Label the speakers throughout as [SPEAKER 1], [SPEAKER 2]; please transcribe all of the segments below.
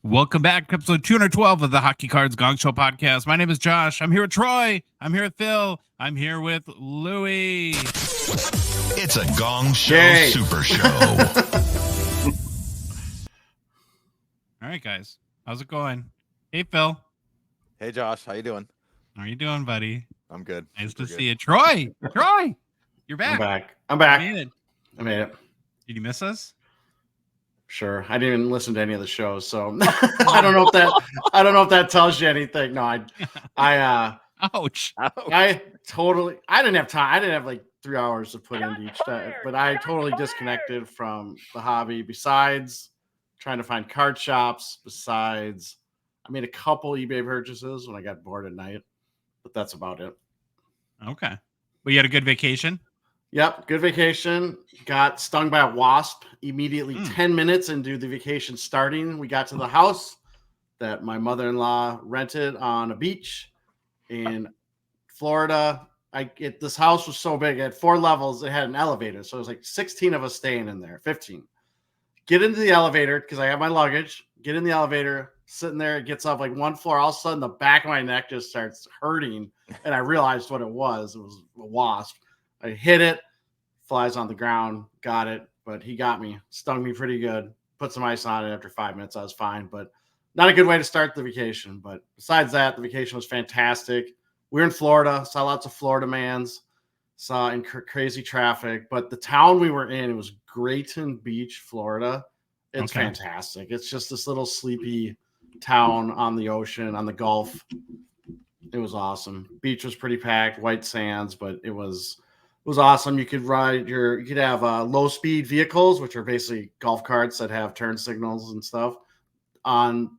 [SPEAKER 1] Welcome back to episode 212 of the Hockey Cards Gongshow podcast. My name is Josh. I'm here with Troy. I'm here with Phil. I'm here with Louie.
[SPEAKER 2] It's a Gongshow Super Show.
[SPEAKER 1] All right, guys. How's it going? Hey, Phil.
[SPEAKER 3] Hey, Josh. How you doing?
[SPEAKER 1] How are you doing, buddy?
[SPEAKER 3] I'm good.
[SPEAKER 1] Nice to see you. Troy, you're back.
[SPEAKER 4] I'm back.
[SPEAKER 1] I
[SPEAKER 4] made it.
[SPEAKER 1] Did you miss us?
[SPEAKER 4] Sure. I didn't even listen to any of the shows, so I don't know if that tells you anything. No,
[SPEAKER 1] Ouch.
[SPEAKER 4] I didn't have time. I didn't have like 3 hours to put into each day, but I totally disconnected from the hobby. Besides trying to find card shops, I made a couple eBay purchases when I got bored at night, but that's about it.
[SPEAKER 1] Okay. Well, you had a good vacation?
[SPEAKER 4] Yep, good vacation. Got stung by a wasp immediately 10 minutes into the vacation starting. We got to the house that my mother-in-law rented on a beach in Florida. This house was so big. It had 4 levels. It had an elevator. So it was like 16 of us staying in there, 15. Get into the elevator because I have my luggage. Get in the elevator, sitting there. It gets up like 1 floor. All of a sudden, the back of my neck just starts hurting. And I realized what it was. It was a wasp. I hit it, flies on the ground, got it, but he got me, stung me pretty good, put some ice on it. After 5 minutes, I was fine, but not a good way to start the vacation. But besides that, the vacation was fantastic. We were in Florida, saw lots of Florida mans, saw in crazy traffic, but the town we were in, it was Grayton Beach, Florida. It's fantastic. It's just this little sleepy town on the ocean, on the Gulf. It was awesome. Beach was pretty packed, white sands, but it was awesome. You could have low speed vehicles, which are basically golf carts that have turn signals and stuff.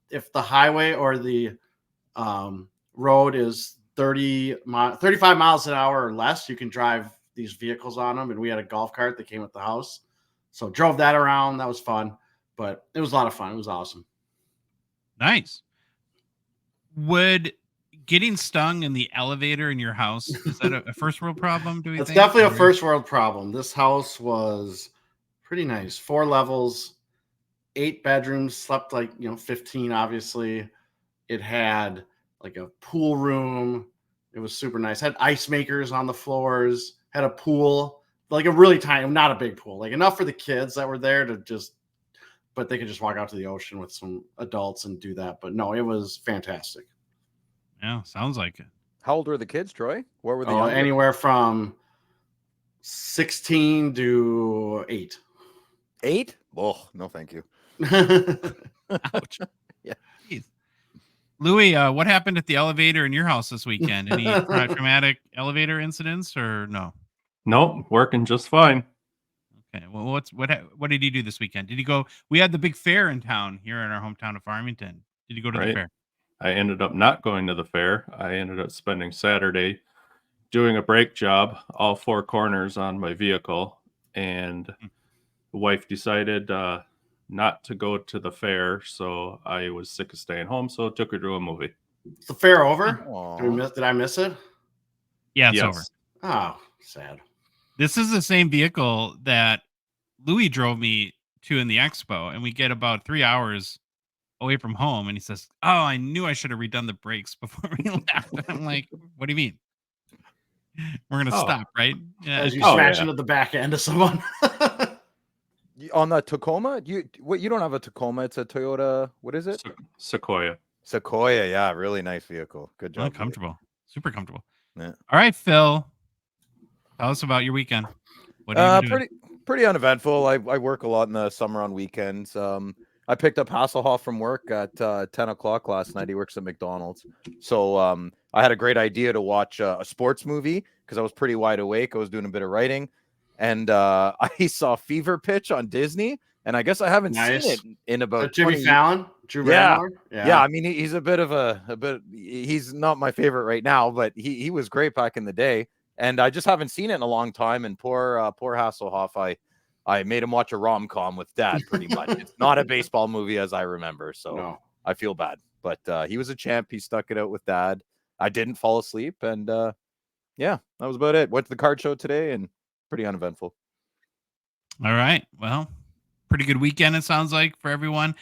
[SPEAKER 4] If the highway or the road is 35 miles an hour or less, you can drive these vehicles on them. And we had a golf cart that came with the house. So drove that around. That was fun, but it was a lot of fun. It was awesome.
[SPEAKER 1] Nice. Would getting stung in the elevator in your house, is that a first world problem?
[SPEAKER 4] It's definitely a first world problem. This house was pretty nice. 4 levels, 8 bedrooms, slept like 15 obviously. It had like a pool room. It was super nice. Had ice makers on the floors, had a pool, like a really tiny, not a big pool, like enough for the kids that were there but they could just walk out to the ocean with some adults and do that. But no, it was fantastic.
[SPEAKER 1] Yeah, sounds like it.
[SPEAKER 3] How old were the kids, Troy? What were they?
[SPEAKER 4] Anywhere from 16 to 8.
[SPEAKER 3] 8? Oh, no, thank you.
[SPEAKER 1] Ouch. Yeah. Jeez. Louis, what happened at the elevator in your house this weekend? Any traumatic elevator incidents or no?
[SPEAKER 5] Nope, working just fine.
[SPEAKER 1] Okay. Well, what did you do this weekend? Did you go? We had the big fair in town here in our hometown of Farmington. Did you go to the fair?
[SPEAKER 5] I ended up not going to the fair. I ended up spending Saturday doing a brake job, all 4 corners on my vehicle. And the wife decided not to go to the fair. So I was sick of staying home. So I took her to a movie.
[SPEAKER 4] Is the fair over? Did I miss it?
[SPEAKER 1] Yeah, it's over.
[SPEAKER 4] Oh, sad.
[SPEAKER 1] This is the same vehicle that Louis drove me to in the expo. And we get about 3 hours away from home, and he says, "Oh, I knew I should have redone the brakes before we left." I'm like, "What do you mean? We're gonna stop, right?"
[SPEAKER 4] Yeah. As you smash into the back end of someone.
[SPEAKER 3] On the Tacoma? You don't have a Tacoma? It's a Toyota. What is it?
[SPEAKER 5] Sequoia.
[SPEAKER 3] Sequoia, yeah, really nice vehicle. Good job.
[SPEAKER 1] Comfortable, super comfortable.
[SPEAKER 3] Yeah.
[SPEAKER 1] All right, Phil, tell us about your weekend. What are you doing?
[SPEAKER 3] Pretty uneventful. I work a lot in the summer on weekends. I picked up Hasselhoff from work at 10 o'clock last night. He works at McDonald's. So I had a great idea to watch a sports movie because I was pretty wide awake. I was doing a bit of writing. And I saw Fever Pitch on Disney. And I guess I haven't seen it in about
[SPEAKER 4] Jimmy Fallon? Drew
[SPEAKER 3] Barrymore? Yeah. I mean, he's he's not my favorite right now, but he was great back in the day. And I just haven't seen it in a long time. And poor Hasselhoff, I made him watch a rom-com with Dad, pretty much. It's not a baseball movie as I remember, so I feel bad. But he was a champ. He stuck it out with Dad. I didn't fall asleep, and yeah, that was about it. Went to the card show today, and pretty uneventful.
[SPEAKER 1] All right. Well, pretty good weekend, it sounds like, for everyone.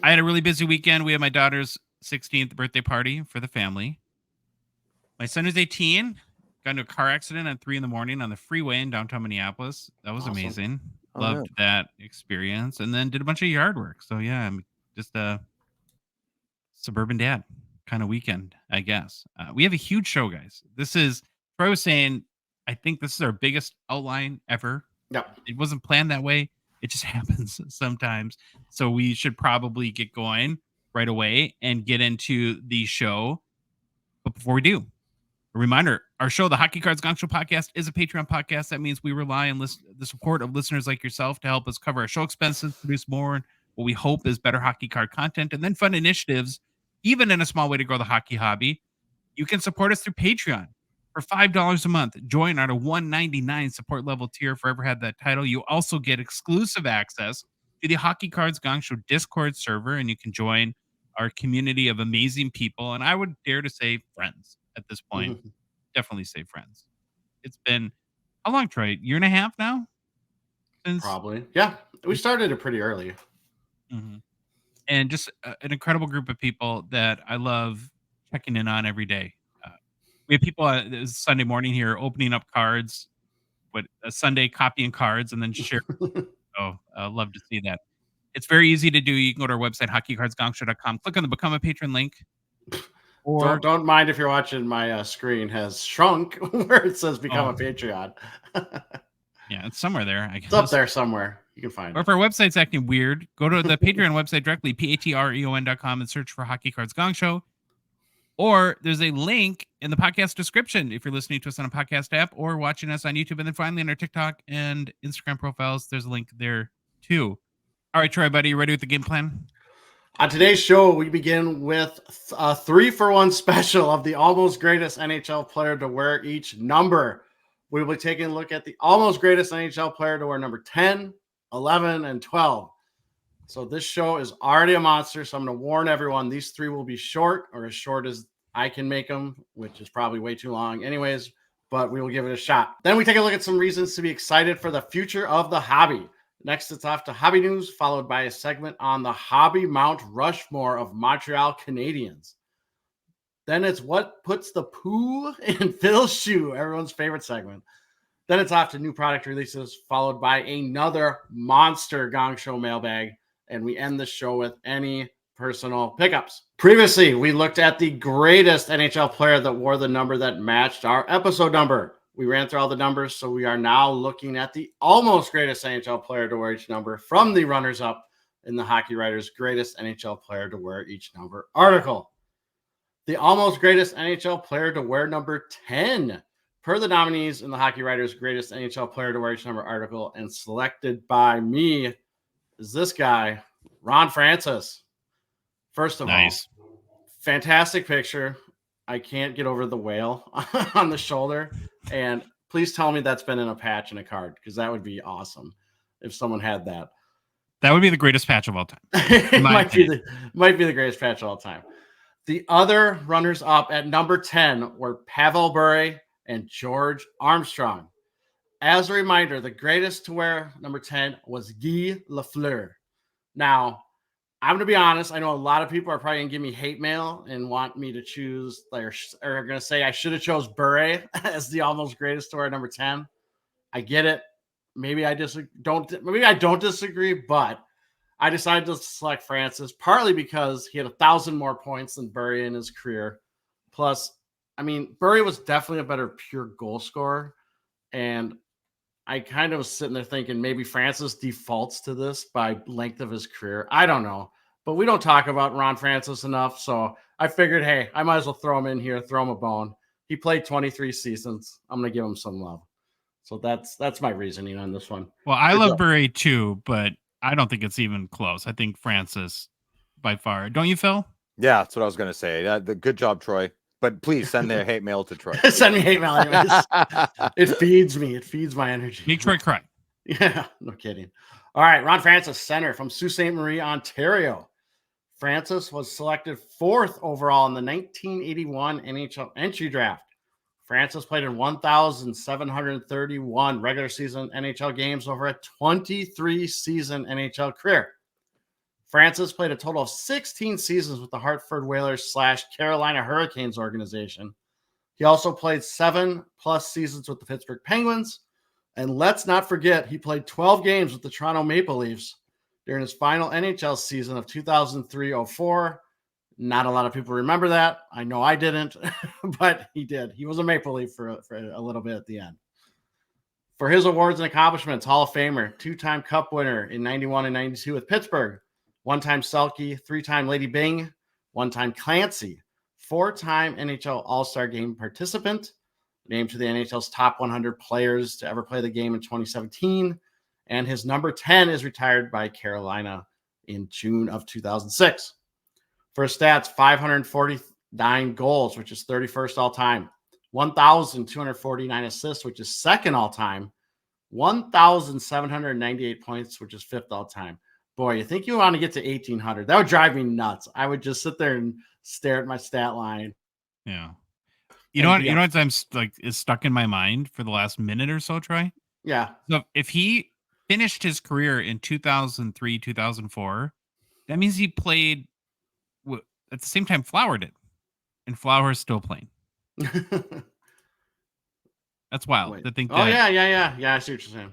[SPEAKER 1] I had a really busy weekend. We had my daughter's 16th birthday party for the family. My son is 18. Got into a car accident at 3 a.m. on the freeway in downtown Minneapolis. That was
[SPEAKER 4] Awesome.
[SPEAKER 1] amazing.
[SPEAKER 3] Oh,
[SPEAKER 1] Loved that experience. And then did a bunch of yard work. So yeah, I'm just a suburban dad kind of weekend, I guess. We have a huge show, guys. This is, Troy was saying, I think this is our biggest outline ever.
[SPEAKER 4] Yep.
[SPEAKER 1] It wasn't planned that way. It just happens sometimes. So we should probably get going right away and get into the show. But before we do, a reminder, our show, the Hockey Cards Gongshow podcast, is a Patreon podcast. That means we rely on the support of listeners like yourself to help us cover our show expenses, produce more, what we hope is better hockey card content, and then fund initiatives, even in a small way to grow the hockey hobby. You can support us through Patreon for $5 a month. Join our $1.99 support level tier. Forever had that title. You also get exclusive access to the Hockey Cards Gongshow Discord server, and you can join our community of amazing people. And I would dare to say friends at this point.
[SPEAKER 4] Mhm.
[SPEAKER 1] Definitely say friends. It's been how long, Troy? Year and a half now? Since
[SPEAKER 4] Probably. Yeah. We started it pretty early.
[SPEAKER 1] Mhm. And just an incredible group of people that I love checking in on every day. We have people this Sunday morning here opening up cards, with a Sunday copying cards and then share. Oh, love to see that. It's very easy to do. You can go to our website, hockeycardsgongshow.com, click on the Become a Patron link. Or
[SPEAKER 4] Don't mind if you're watching my screen has shrunk where it says become a Patreon.
[SPEAKER 1] yeah, it's somewhere there. I guess
[SPEAKER 4] It's up there somewhere. You can find
[SPEAKER 1] Or
[SPEAKER 4] it.
[SPEAKER 1] if our website's acting weird, go to the Patreon website directly, patreon.com, and search for Hockey Cards Gongshow. Or there's a link in the podcast description if you're listening to us on a podcast app or watching us on YouTube. And then finally on our TikTok and Instagram profiles, there's a link there too. All right, Troy, buddy, you ready with the game plan?
[SPEAKER 4] On today's show, we begin with a 3-for-1 special of the almost greatest NHL player to wear each number. We will be taking a look at the almost greatest NHL player to wear number 10, 11, and 12. So this show is already a monster, so I'm going to warn everyone, these 3 will be short, or as short as I can make them, which is probably way too long anyways, but we will give it a shot. Then we take a look at some reasons to be excited for the future of the hobby. Next, it's off to hobby news, followed by a segment on the hobby Mount Rushmore of Montreal Canadiens. Then it's what puts the poo in Phil's shoe, everyone's favorite segment. Then it's off to new product releases, followed by another monster Gongshow mailbag. And we end the show with any personal pickups. Previously, we looked at the greatest NHL player that wore the number that matched our episode number. We ran through all the numbers, so we are now looking at the almost greatest NHL player to wear each number from the runners-up in the Hockey Writers' Greatest NHL Player to Wear Each Number article. The almost greatest NHL player to wear number 10, per the nominees in the Hockey Writers' Greatest NHL Player to Wear Each Number article, and selected by me, is this guy, Ron Francis. First of all, fantastic picture. I can't get over the whale on the shoulder. And please tell me that's been in a patch in a card, because that would be awesome if someone had that.
[SPEAKER 1] That would be the greatest patch of all time.
[SPEAKER 4] It might be the greatest patch of all time. The other runners up at number 10 were Pavel Bure and George Armstrong. As a reminder, the greatest to wear number 10 was Guy Lafleur. Now, I'm going to be honest. I know a lot of people are probably going to give me hate mail and want me to choose, or are going to say I should have chose Bure as the almost greatest to wear number 10. I get it. Maybe I don't disagree, but I decided to select Francis partly because he had 1,000 more points than Bure in his career. Plus, I mean, Bure was definitely a better pure goal scorer, and I kind of was sitting there thinking maybe Francis defaults to this by length of his career. I don't know, but we don't talk about Ron Francis enough. So I figured, hey, I might as well throw him in here, throw him a bone. He played 23 seasons. I'm going to give him some love. So that's my reasoning on this one.
[SPEAKER 1] Well, I love Bure too, but I don't think it's even close. I think Francis by far. Don't you, Phil?
[SPEAKER 3] Yeah, that's what I was going to say. Good job, Troy. But please send their hate mail to Troy.
[SPEAKER 4] Send me hate mail anyways. It feeds me. It feeds my energy.
[SPEAKER 1] Make Troy cry.
[SPEAKER 4] Yeah, no kidding. All right, Ron Francis, center from Sault Ste. Marie, Ontario. Francis was selected 4th overall in the 1981 NHL entry draft. Francis played in 1,731 regular season NHL games over a 23-season NHL career. Francis played a total of 16 seasons with the Hartford Whalers / Carolina Hurricanes organization. He also played 7+ seasons with the Pittsburgh Penguins. And let's not forget, he played 12 games with the Toronto Maple Leafs during his final NHL season of 2003-04. Not a lot of people remember that. I know I didn't, but he did. He was a Maple Leaf for a little bit at the end. For his awards and accomplishments, Hall of Famer, 2-time Cup winner in 91 and 92 with Pittsburgh, 1-time Selke, 3-time Lady Byng, 1-time Clancy, 4-time NHL All-Star Game participant, named to the NHL's top 100 players to ever play the game in 2017, and his number 10 is retired by Carolina in June of 2006. For his stats, 549 goals, which is 31st all-time, 1,249 assists, which is second all-time, 1,798 points, which is 5th all-time. Boy, you think you want to get to 1,800. That would drive me nuts. I would just sit there and stare at my stat line.
[SPEAKER 1] Yeah. You know what I'm like is stuck in my mind for the last minute or so, Troy?
[SPEAKER 4] Yeah.
[SPEAKER 1] So if he finished his career in 2003, 2004, that means he played at the same time Flower did. And Flower is still playing. That's wild to think that.
[SPEAKER 4] Yeah. I see what you're saying.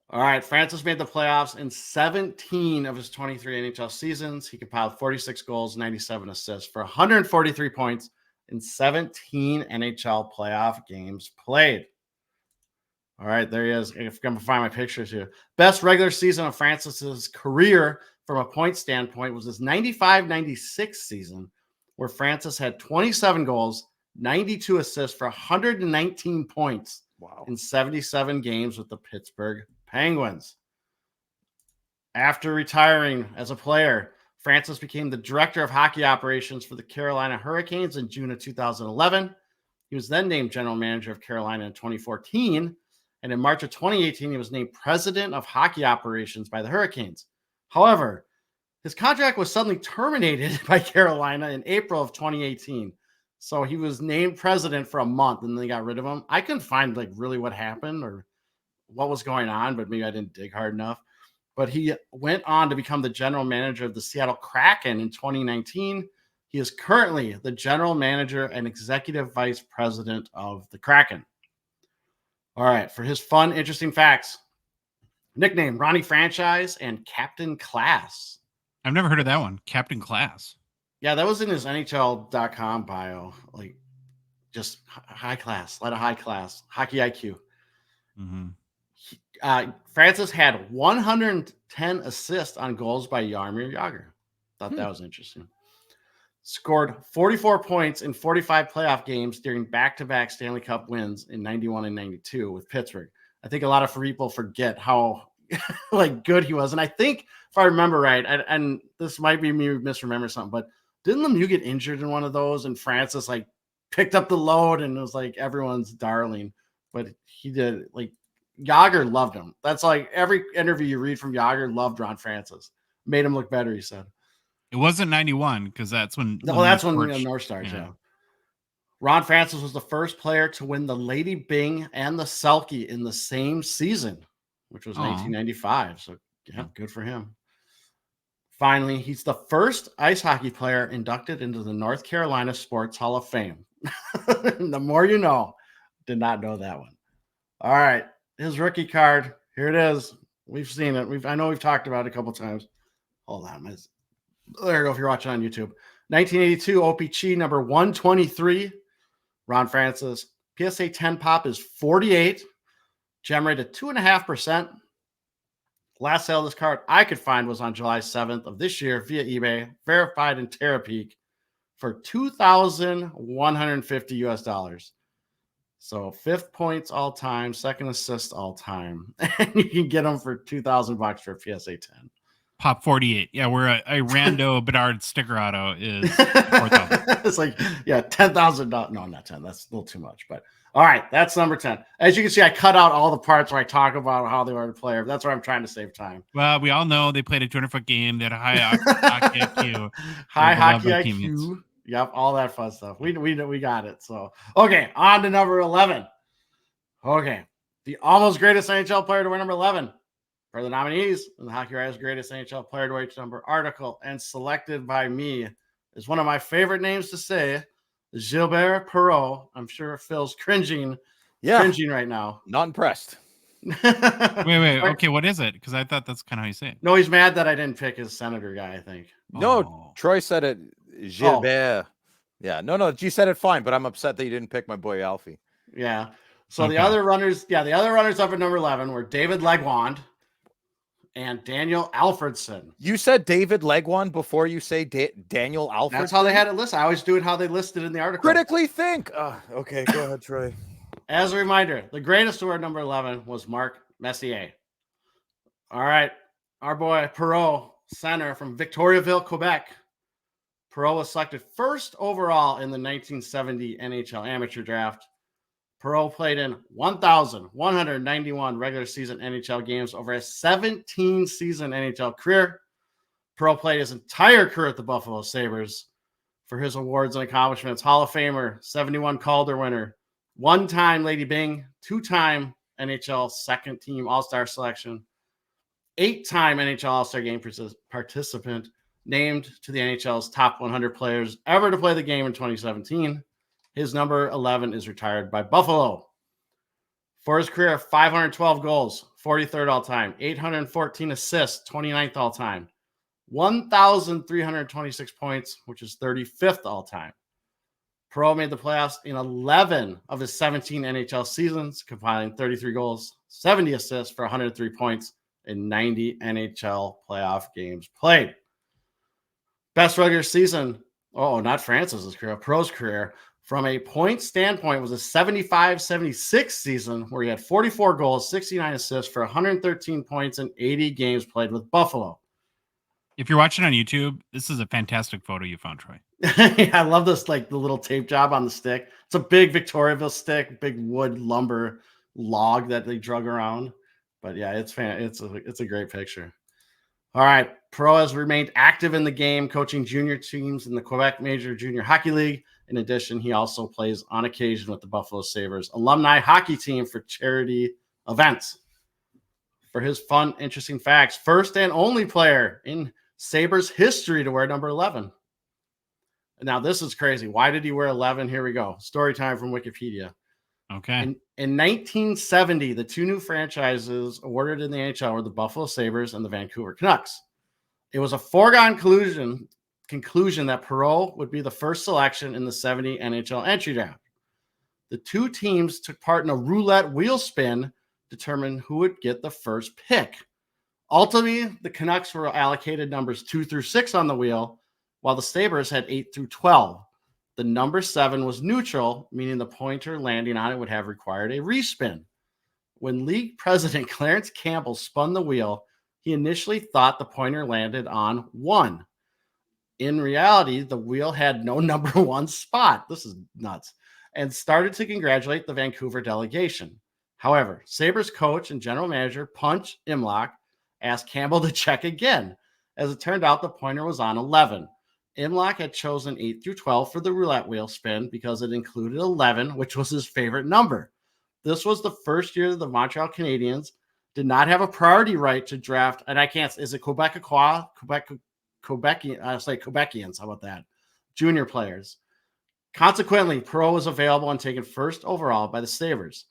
[SPEAKER 4] All right. Francis made the playoffs in 17 of his 23 NHL seasons. He compiled 46 goals, 97 assists for 143 points in 17 NHL playoff games played. All right, there he is. If I'm going to find my pictures here. Best regular season of Francis's career from a point standpoint was his 95-96 season, where Francis had 27 goals, 92 assists for 119 points in 77 games with the Pittsburgh Penguins. After retiring as a player, Francis became the director of hockey operations for the Carolina Hurricanes in June of 2011. He was then named general manager of Carolina in 2014. And in March of 2018, he was named president of hockey operations by the Hurricanes. However, his contract was suddenly terminated by Carolina in April of 2018. So he was named president for a month and then they got rid of him. I couldn't find like really what happened or what was going on, but maybe I didn't dig hard enough. But he went on to become the general manager of the Seattle Kraken in 2019. He is currently the general manager and executive vice president of the Kraken. All right, for his fun, interesting facts. Nickname, Ronnie Franchise and Captain Class.
[SPEAKER 1] I've never heard of that one. Captain Class.
[SPEAKER 4] Yeah, that was in his NHL.com bio. Like, just high class, a lot of high class, hockey IQ.
[SPEAKER 1] Mm-hmm.
[SPEAKER 4] Francis had 110 assists on goals by Jaromir Jagr. Thought that was interesting. Scored 44 points in 45 playoff games during back-to-back Stanley Cup wins in 91 and 92 with Pittsburgh. I think a lot of people forget how like good he was. And I think if I remember right, and this might be me misremembering something, but didn't Lemieux get injured in one of those and Francis like picked up the load and it was like everyone's darling, but he did like Jagr loved him. That's like every interview you read from Jagr loved Ron Francis. Made him look better, he said.
[SPEAKER 1] It wasn't 91 because that's when.
[SPEAKER 4] No, that's when the North Stars. Yeah. Ron Francis was the first player to win the Lady Byng and the Selke in the same season, which was 1995. So yeah, good for him. Finally, he's the first ice hockey player inducted into the North Carolina Sports Hall of Fame. The more you know. Did not know that one. All right, his rookie card. Here it is. We've seen it. I know we've talked about it a couple times. Hold on. There you go if you're watching on YouTube. 1982 OPC number 123. Ron Francis. PSA 10 pop is 48. Gem rate at 2.5%. Last sale of this card I could find was on July 7th of this year via eBay, verified in Terapeak for $2,150 US. So 5th points all time, 2nd assist all time. And you can get them for $2,000 for a PSA 10.
[SPEAKER 1] Pop 48. Yeah, where a rando Bedard sticker auto is 4,000.
[SPEAKER 4] It's like, yeah, $10,000. No, not 10. That's a little too much. But all right, that's number 10. As you can see, I cut out all the parts where I talk about how they were a player. That's where I'm trying to save time.
[SPEAKER 1] Well, we all know they played a 200-foot game. They had a high hockey IQ.
[SPEAKER 4] High hockey IQ. Yep, all that fun stuff. We got it. So, okay, on to number 11. Okay, the almost greatest NHL player to wear number 11. for the nominees in the Hockey Cards Greatest NHL Player to Wage Number article, and selected by me is one of my favorite names to say, Gilbert Perreault. I'm sure Phil's cringing right now.
[SPEAKER 3] Not impressed.
[SPEAKER 1] Wait. Okay, what is it? Because I thought that's kind of how you say it.
[SPEAKER 4] No, he's mad that I didn't pick his Senator guy, I think.
[SPEAKER 3] No, Troy said it. Gilbert. Yeah, no, you said it fine, but I'm upset that you didn't pick my boy Alfie.
[SPEAKER 4] Yeah. So the other runners up at number 11 were David Legwand and Daniel Alfredson.
[SPEAKER 3] You said David Legwand before you say Daniel Alfredson?
[SPEAKER 4] That's how they had it listed. I always do it how they listed in the article.
[SPEAKER 3] Critically think. Okay, go ahead, Troy.
[SPEAKER 4] As a reminder, the greatest award number 11 was Marc Messier. All right. Our boy Perreault, center from Victoriaville, Quebec. Perreault was selected first overall in the 1970 NHL amateur draft. Perreault played in 1,191 regular season NHL games over a 17-season NHL career. Perreault played his entire career at the Buffalo Sabres. For his awards and accomplishments, Hall of Famer, 71 Calder winner, one-time Lady Byng, two-time NHL second-team All-Star selection, eight-time NHL All-Star Game participant, named to the NHL's top 100 players ever to play the game in 2017. His number 11 is retired by Buffalo. For his career, 512 goals, 43rd all-time, 814 assists, 29th all-time, 1,326 points, which is 35th all-time. Perreault made the playoffs in 11 of his 17 NHL seasons, compiling 33 goals, 70 assists for 103 points in 90 NHL playoff games played. Best regular season, not Francis's career, Perreault's career, from a point standpoint was a 75-76 season where he had 44 goals, 69 assists for 113 points in 80 games played with Buffalo.
[SPEAKER 1] If you're watching on YouTube, this is a fantastic photo you found, Troy.
[SPEAKER 4] Yeah, I love this, like the little tape job on the stick. It's a big Victoriaville stick, big wood lumber log that they drug around. But yeah, it's a great picture. All right, Perreault has remained active in the game, coaching junior teams in the Quebec Major Junior Hockey League. In addition, he also plays on occasion with the Buffalo Sabres alumni hockey team for charity events. For his fun, interesting facts, first and only player in Sabres history to wear number 11. Now, this is crazy. Why did he wear 11? Here we go. Story time from Wikipedia.
[SPEAKER 1] Okay.
[SPEAKER 4] In 1970, the two new franchises awarded in the NHL were the Buffalo Sabres and the Vancouver Canucks. It was a foregone conclusion that Perreault would be the first selection in the 70 NHL entry draft. The two teams took part in a roulette wheel spin to determine who would get the first pick. Ultimately, the Canucks were allocated numbers 2 through 6 on the wheel, while the Sabres had 8 through 12. The number 7 was neutral, meaning the pointer landing on it would have required a respin. When league president Clarence Campbell spun the wheel, he initially thought the pointer landed on 1. In reality, the wheel had no number 1 spot. This is nuts. And started to congratulate the Vancouver delegation. However, Sabres coach and general manager Punch Imlach asked Campbell to check again. As it turned out, the pointer was on 11. Imlach had chosen 8 through 12 for the roulette wheel spin because it included 11, which was his favorite number. This was the first year that the Montreal Canadiens did not have a priority right to draft, and I can't, is it Quebecois? Quebecian, I say Quebecians, how about that? Junior players. Consequently, Perreault was available and taken first overall by the Sabres.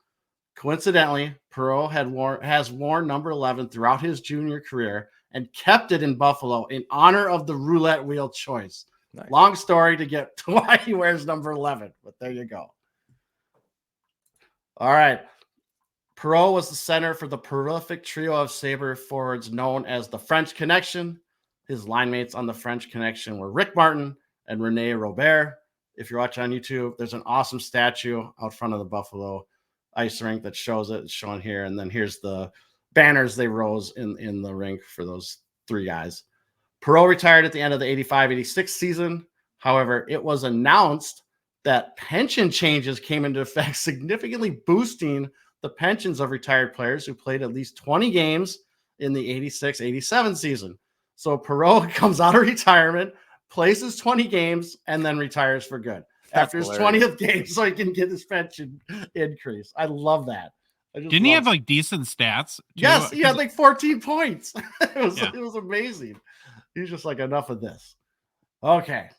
[SPEAKER 4] Coincidentally, Perreault has worn number 11 throughout his junior career and kept it in Buffalo in honor of the roulette wheel choice. Nice. Long story to get to why he wears number 11, but there you go. All right. Perreault was the center for the prolific trio of Sabre forwards known as the French Connection. His line mates on the French Connection were Rick Martin and Rene Robert. If you're watching on YouTube, there's an awesome statue out front of the Buffalo ice rink that shows it. It's shown here. And then here's the banners they rose in the rink for those three guys. Perreault retired at the end of the 85-86 season. However, it was announced that pension changes came into effect, significantly boosting the pensions of retired players who played at least 20 games in the 86-87 season. So Perreault comes out of retirement, plays his 20 games, and then retires for good. After his 20th game, so he can get his pension increase. I love that.
[SPEAKER 1] Didn't he have like decent stats? Too?
[SPEAKER 4] Yes, he had like 14 points.
[SPEAKER 1] Yeah.
[SPEAKER 4] It was amazing. He's just like, enough of this. Okay.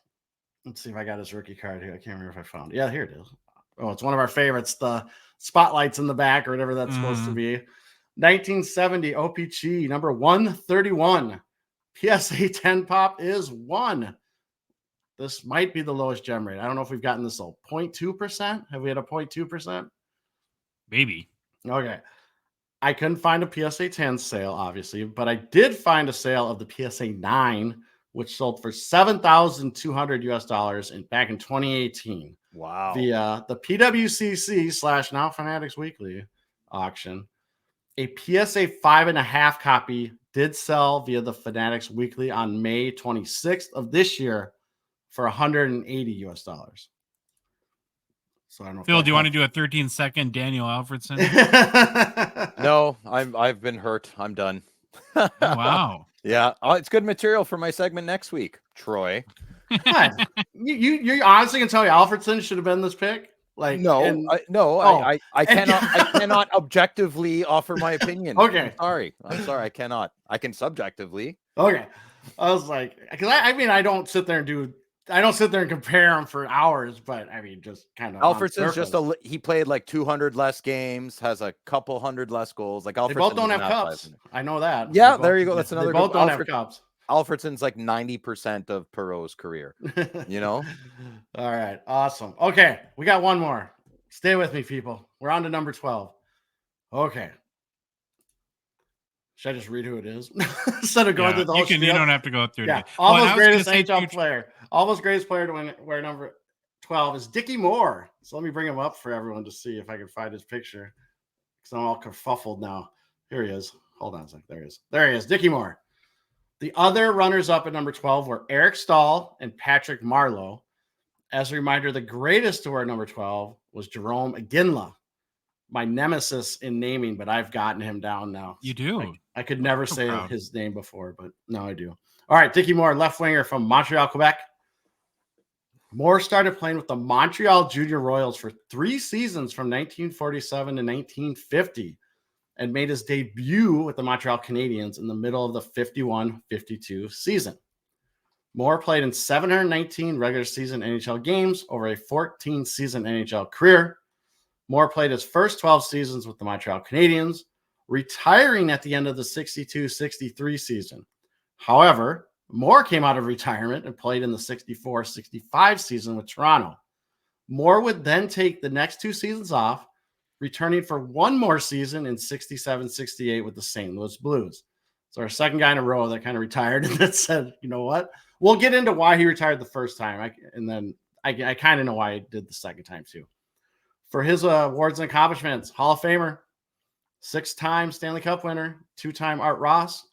[SPEAKER 4] Let's see if I got his rookie card here. I can't remember if I found it. Yeah, here it is. Oh, it's one of our favorites. The spotlights in the back or whatever that's supposed to be. 1970 OPG, number 131. PSA 10 pop is 1. This might be the lowest gem rate. I don't know if we've gotten this low. 0.2%? Have we had a 0.2%?
[SPEAKER 1] Maybe.
[SPEAKER 4] Okay. I couldn't find a PSA 10 sale, obviously, but I did find a sale of the PSA 9, which sold for $7,200 US back in 2018.
[SPEAKER 3] Wow.
[SPEAKER 4] Via the PWCC / Now Fanatics Weekly auction. A PSA 5.5 copy did sell via the Fanatics Weekly on May 26th of this year for $180 US. So I don't know.
[SPEAKER 1] Phil, do you want to do a 13-second Daniel Alfredson?
[SPEAKER 3] No, I've been hurt. I'm done.
[SPEAKER 1] Oh, wow.
[SPEAKER 3] Yeah, it's good material for my segment next week, Troy.
[SPEAKER 4] God, you honestly can tell me Alfredson should have been this pick? Like
[SPEAKER 3] I cannot objectively offer my opinion.
[SPEAKER 4] Okay.
[SPEAKER 3] I'm sorry, I cannot. I can subjectively.
[SPEAKER 4] Okay. I was like, because I don't sit there and compare them for hours, but I mean, just kind of.
[SPEAKER 3] Alfredson's just he played like 200 less games, has a couple hundred less goals. Like Alfredson,
[SPEAKER 4] they both don't have cups. I know that.
[SPEAKER 3] Yeah, there you go. That's another.
[SPEAKER 4] They both don't have cups.
[SPEAKER 3] Alfredson's like 90% of Perreault's career. You know.
[SPEAKER 4] All right. Awesome. Okay, we got one more. Stay with me, people. We're on to number 12. Okay. Should I just read who it is instead of going through the whole spiel?
[SPEAKER 1] You don't have to go through it.
[SPEAKER 4] Almost greatest NHL player. Almost greatest player to wear number 12 is Dickie Moore. So let me bring him up for everyone to see if I can find his picture. Because I'm all kerfuffled now. Here he is. Hold on a second. There he is. There he is. Dickie Moore. The other runners-up at number 12 were Eric Stahl and Patrick Marleau. As a reminder, the greatest to wear number 12 was Jerome Iginla, my nemesis in naming, but I've gotten him down now.
[SPEAKER 1] You do.
[SPEAKER 4] I could never say his name before, but now I do. All right, Dickie Moore, left winger from Montreal, Quebec. Moore started playing with the Montreal Junior Royals for 3 seasons from 1947 to 1950 and made his debut with the Montreal Canadiens in the middle of the 51-52 season. Moore played in 719 regular season NHL games over a 14-season NHL career. Moore played his first 12 seasons with the Montreal Canadiens, retiring at the end of the 62-63 season. However, Moore came out of retirement and played in the 64-65 season with Toronto. Moore would then take the next 2 seasons off, returning for one more season in 67-68 with the St. Louis Blues. So our second guy in a row that kind of retired and that said, you know what? We'll get into why he retired the first time. I kind of know why he did the second time too. For his awards and accomplishments, Hall of Famer, 6-time Stanley Cup winner, 2-time Art Ross,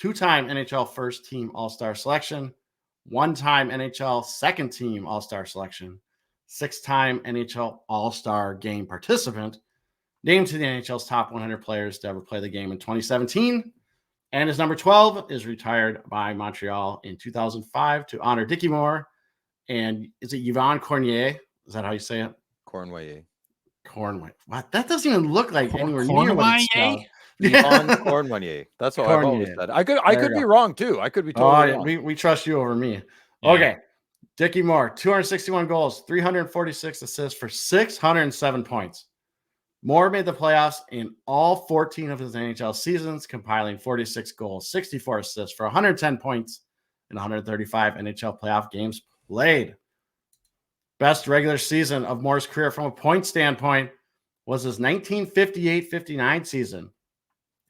[SPEAKER 4] 2-time NHL first team All-Star selection, 1-time NHL second team All-Star selection, 6-time NHL All-Star game participant, named to the NHL's top 100 players to ever play the game in 2017. And his number 12 is retired by Montreal in 2005 to honor Dickie Moore. And is it Yvon Cormier? Is that how you say it?
[SPEAKER 3] Cornway.
[SPEAKER 4] What? That doesn't even look like anywhere near what it's spelled.
[SPEAKER 3] Yvon Cornway. That's what I've always said. I could be wrong too. I could be totally wrong.
[SPEAKER 4] We trust you over me.
[SPEAKER 1] Yeah.
[SPEAKER 4] Okay. Dickie Moore, 261 goals, 346 assists for 607 points. Moore made the playoffs in all 14 of his NHL seasons, compiling 46 goals, 64 assists for 110 points in 135 NHL playoff games played. Best regular season of Moore's career from a point standpoint was his 1958-59 season,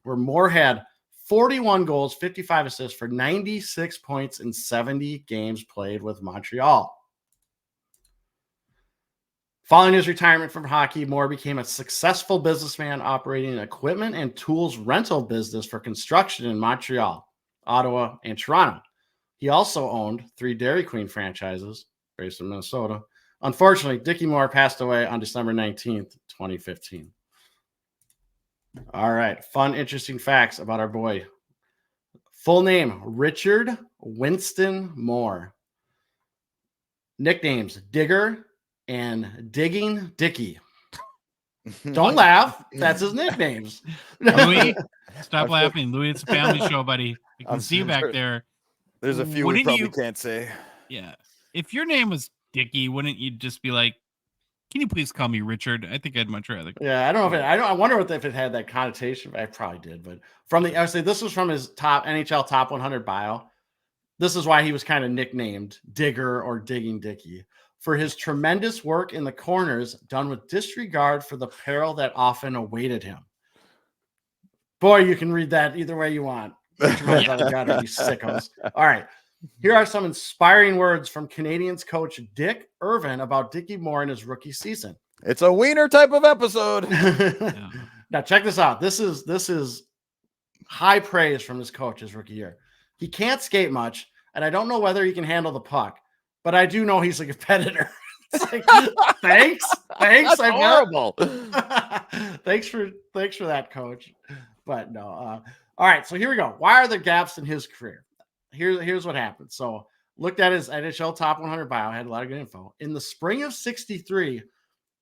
[SPEAKER 4] where Moore had 41 goals, 55 assists for 96 points in 70 games played with Montreal. Following his retirement from hockey, Moore became a successful businessman operating an equipment and tools rental business for construction in Montreal, Ottawa, and Toronto. He also owned 3 Dairy Queen franchises based in Minnesota. Unfortunately, Dickie Moore passed away on December 19th, 2015. All right. Fun, interesting facts about our boy. Full name, Richard Winston Moore. Nicknames, Digger and Digging Dickie. Don't laugh. That's his nicknames.
[SPEAKER 1] Louis, stop
[SPEAKER 3] I'm sure-
[SPEAKER 1] laughing. Louis, it's a family show, buddy. I can
[SPEAKER 3] I'm
[SPEAKER 1] see you back
[SPEAKER 3] sure-
[SPEAKER 1] there.
[SPEAKER 3] There's a few we
[SPEAKER 1] Wouldn't
[SPEAKER 3] probably
[SPEAKER 1] you-
[SPEAKER 3] can't say.
[SPEAKER 1] Yeah. If your name was Dickie, wouldn't you just be like, can you please call me Richard? I think I'd much rather.
[SPEAKER 4] Yeah, I don't know if I wonder if it had that connotation. I probably did, but I would say this was from his top NHL top 100 bio. This is why he was kind of nicknamed Digger or Digging Dickie, for his tremendous work in the corners done with disregard for the peril that often awaited him. Boy, you can read that either way you want. Get your minds out of the gutter, you sickos. All right. Here are some inspiring words from Canadiens coach Dick Irvin about Dickie Moore in his rookie season.
[SPEAKER 3] It's a wiener type of episode.
[SPEAKER 1] Yeah.
[SPEAKER 4] Now check this out. This is high praise from this coach his rookie year. He can't skate much, and I don't know whether he can handle the puck, but I do know he's a competitor. It's like, thanks.
[SPEAKER 3] That's
[SPEAKER 4] I
[SPEAKER 3] horrible.
[SPEAKER 4] thanks for that, coach. But no. All right, so here we go. Why are there gaps in his career? Here's what happened. So looked at his NHL top 100 bio, had a lot of good info. In the spring of 63,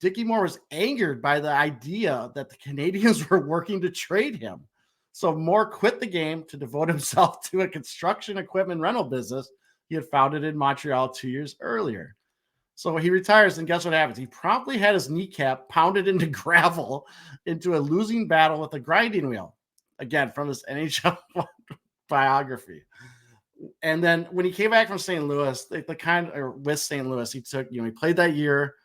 [SPEAKER 4] Dickie Moore was angered by the idea that the Canadiens were working to trade him. So Moore quit the game to devote himself to a construction equipment rental business he had founded in Montreal 2 years earlier. So he retires, and guess what happens? He promptly had his kneecap pounded into gravel into a losing battle with a grinding wheel. Again, from his NHL biography. And then when he came back from St. Louis, with St. Louis, he took, he played that year.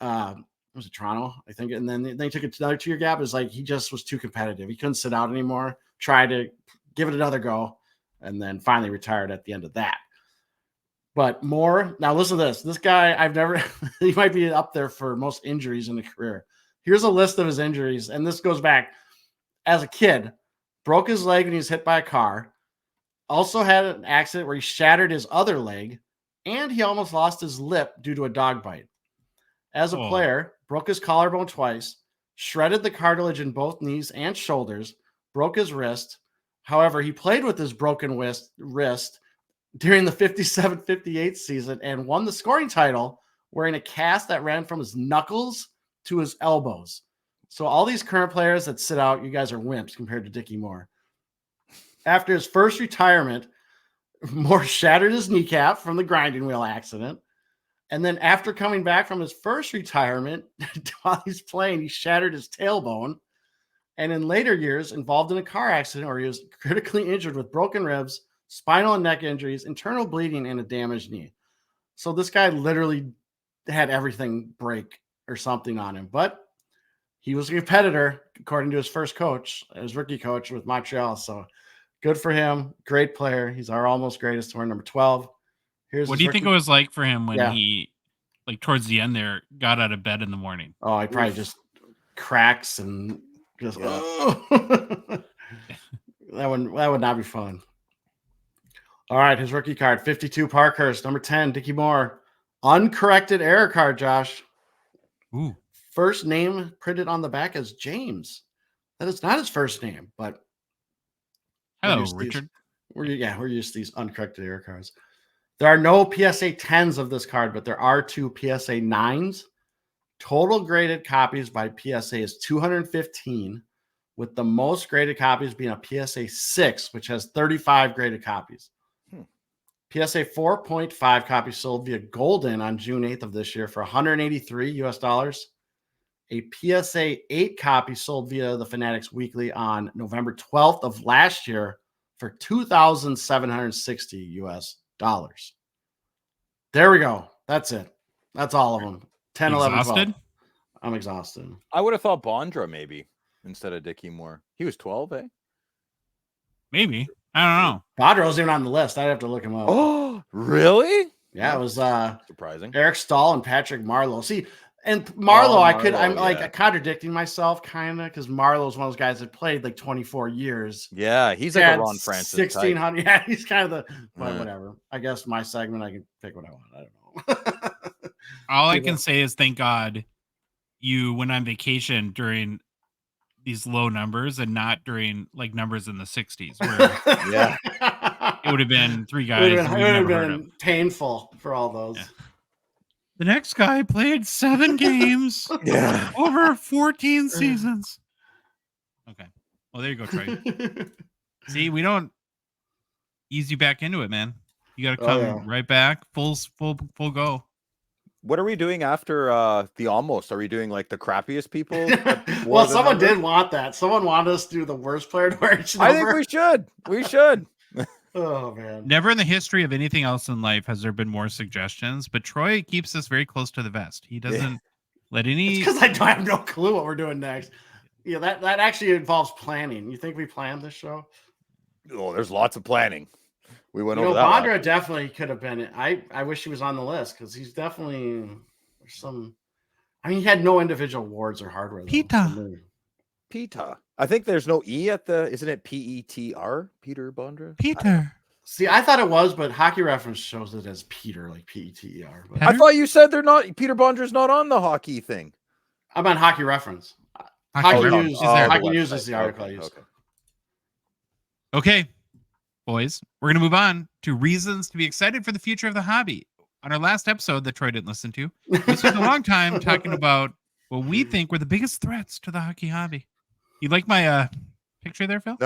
[SPEAKER 4] Was it Toronto? I think. And then they took another 2-year gap. It was like he just was too competitive. He couldn't sit out anymore. Tried to give it another go, and then finally retired at the end of that. But Moore, now listen to this. This guy, he might be up there for most injuries in the career. Here's a list of his injuries, and this goes back as a kid. Broke his leg when he was hit by a car. Also had an accident where he shattered his other leg, and he almost lost his lip due to a dog bite. As a player, broke his collarbone twice, shredded the cartilage in both knees and shoulders, broke his wrist. However, he played with his broken wrist during the 57-58 season and won the scoring title wearing a cast that ran from his knuckles to his elbows. So all these current players that sit out, you guys are wimps compared to Dickie Moore. After his first retirement, Moore shattered his kneecap from the grinding wheel accident. And then after coming back from his first retirement, while he's playing, he shattered his tailbone. And in later years, involved in a car accident where he was critically injured with broken ribs, spinal and neck injuries, internal bleeding, and a damaged knee. So this guy literally had everything break or something on him. But he was a competitor, according to his first coach, his rookie coach with Montreal. So good for him. Great player. He's our almost greatest. We're number 12.
[SPEAKER 1] What do you think it was like for him when he, like towards the end there, got out of bed in the morning?
[SPEAKER 4] Oh, he probably just cracks and just that would not be fun. All right, his rookie card, 52 Parkhurst, number 10, Dickie Moore. Uncorrected error card, Josh.
[SPEAKER 1] Ooh.
[SPEAKER 4] First name printed on the back as James. That is not his first name, but
[SPEAKER 1] hello, Richard.
[SPEAKER 4] We're used to these uncorrected error cards. There are no PSA 10s of this card, but there are 2 PSA 9s. Total graded copies by PSA is 215, with the most graded copies being a PSA 6, which has 35 graded copies. PSA 4.5 copies sold via Golden on June 8th of this year for $183 US. A PSA 8 copy sold via the Fanatics Weekly on November 12th of last year for $2,760 US. There we go. That's it. That's all of them. 10, 11, 12. I'm exhausted.
[SPEAKER 3] I would have thought Bondra maybe instead of Dickie Moore. He was 12, eh?
[SPEAKER 1] Maybe. I don't know.
[SPEAKER 4] Bondra wasn't even on the list. I'd have to look him up.
[SPEAKER 3] Oh, really?
[SPEAKER 4] Yeah, it was
[SPEAKER 3] surprising.
[SPEAKER 4] Eric Stahl and Patrick Marleau. See, and Marleau, I'm like contradicting myself kind of because Marlowe's one of those guys that played like 24 years.
[SPEAKER 3] Yeah, he's like a Ron Francis
[SPEAKER 4] 1600. Yeah, he's kind of the but whatever. I guess my segment, I can pick what I want. I don't know.
[SPEAKER 1] All I can say is thank God you went on vacation during these low numbers and not during like numbers in the 60s where it would have been 3 guys.
[SPEAKER 4] It would have been painful for all those. Yeah.
[SPEAKER 1] The next guy played 7 games
[SPEAKER 3] Yeah.
[SPEAKER 1] over 14 seasons. Okay. Well, there you go, Troy. See, we don't ease you back into it, man. You got to come right back, full go.
[SPEAKER 3] What are we doing after the almost? Are we doing like the crappiest people?
[SPEAKER 4] Well, someone did want that. Someone wanted us to do the worst player to wear each number.
[SPEAKER 3] I think we should. We should.
[SPEAKER 4] Oh man!
[SPEAKER 1] Never in the history of anything else in life has there been more suggestions, but Troy keeps us very close to the vest. He doesn't let any.
[SPEAKER 4] Because I have no clue what we're doing next. Yeah, that actually involves planning. You think we planned this show?
[SPEAKER 3] Oh, there's lots of planning. We went over that.
[SPEAKER 4] Bondra definitely could have been. I wish he was on the list because he's definitely some. I mean, he had no individual awards or hardware.
[SPEAKER 3] Peter. I think there's no E at the. Isn't it P-E-T-R? Peter Bondra.
[SPEAKER 1] Peter.
[SPEAKER 4] See, I thought it was, but Hockey Reference shows it as Peter, like P-E-T-E-R.
[SPEAKER 3] I thought you said they're not. Peter Bondra's not on the hockey thing.
[SPEAKER 4] I'm on Hockey Reference. Hockey News is the article I use.
[SPEAKER 1] Okay, boys, we're going to move on to reasons to be excited for the future of the hobby. On our last episode that Troy didn't listen to, we spent a long time talking about what we think were the biggest threats to the hockey hobby. You like my picture there, Phil?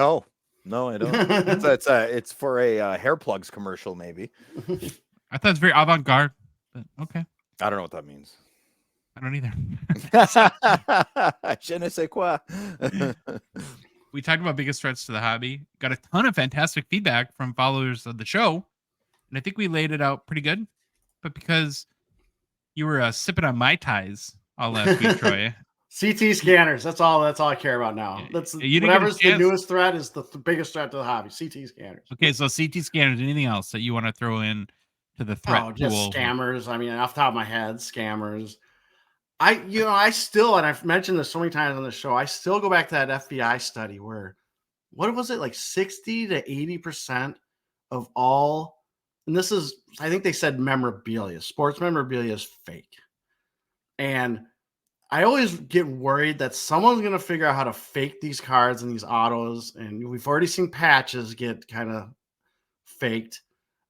[SPEAKER 3] No, I don't. It's for a hair plugs commercial, maybe.
[SPEAKER 1] I thought it's very avant-garde, but okay.
[SPEAKER 3] I don't know what that means.
[SPEAKER 1] I don't either.
[SPEAKER 3] Je ne sais quoi.
[SPEAKER 1] We talked about biggest threats to the hobby. Got a ton of fantastic feedback from followers of the show, and I think we laid it out pretty good. But because you were sipping on Mai Tais all last week, Troy.
[SPEAKER 4] CT scanners. That's all I care about now. That's whatever's the newest threat is the biggest threat to the hobby. CT scanners.
[SPEAKER 1] Okay, so CT scanners. Anything else that you want to throw in to the threat pool?
[SPEAKER 4] Just scammers. I mean, off the top of my head, scammers. I still, and I've mentioned this so many times on the show, I still go back to that FBI study where, what was it, like 60 to 80% of all, and this is, I think they said memorabilia, sports memorabilia is fake. And I always get worried that someone's going to figure out how to fake these cards and these autos. And we've already seen patches get kind of faked.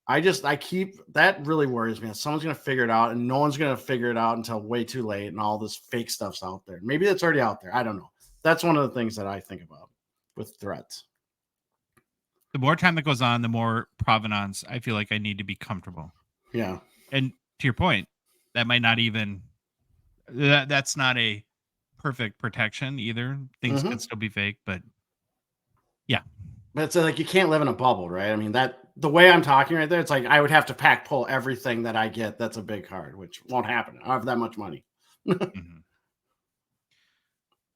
[SPEAKER 4] That really worries me. Someone's going to figure it out and no one's going to figure it out until way too late. And all this fake stuff's out there. Maybe that's already out there. I don't know. That's one of the things that I think about with threats.
[SPEAKER 1] The more time that goes on, the more provenance I feel like I need to be comfortable.
[SPEAKER 4] Yeah.
[SPEAKER 1] And to your point, that might not even, that's not a perfect protection either. Things can still be fake, but yeah.
[SPEAKER 4] But it's like you can't live in a bubble, right? I mean, the way I'm talking right there, it's like I would have to pull everything that I get that's a big card, which won't happen. I don't have that much money.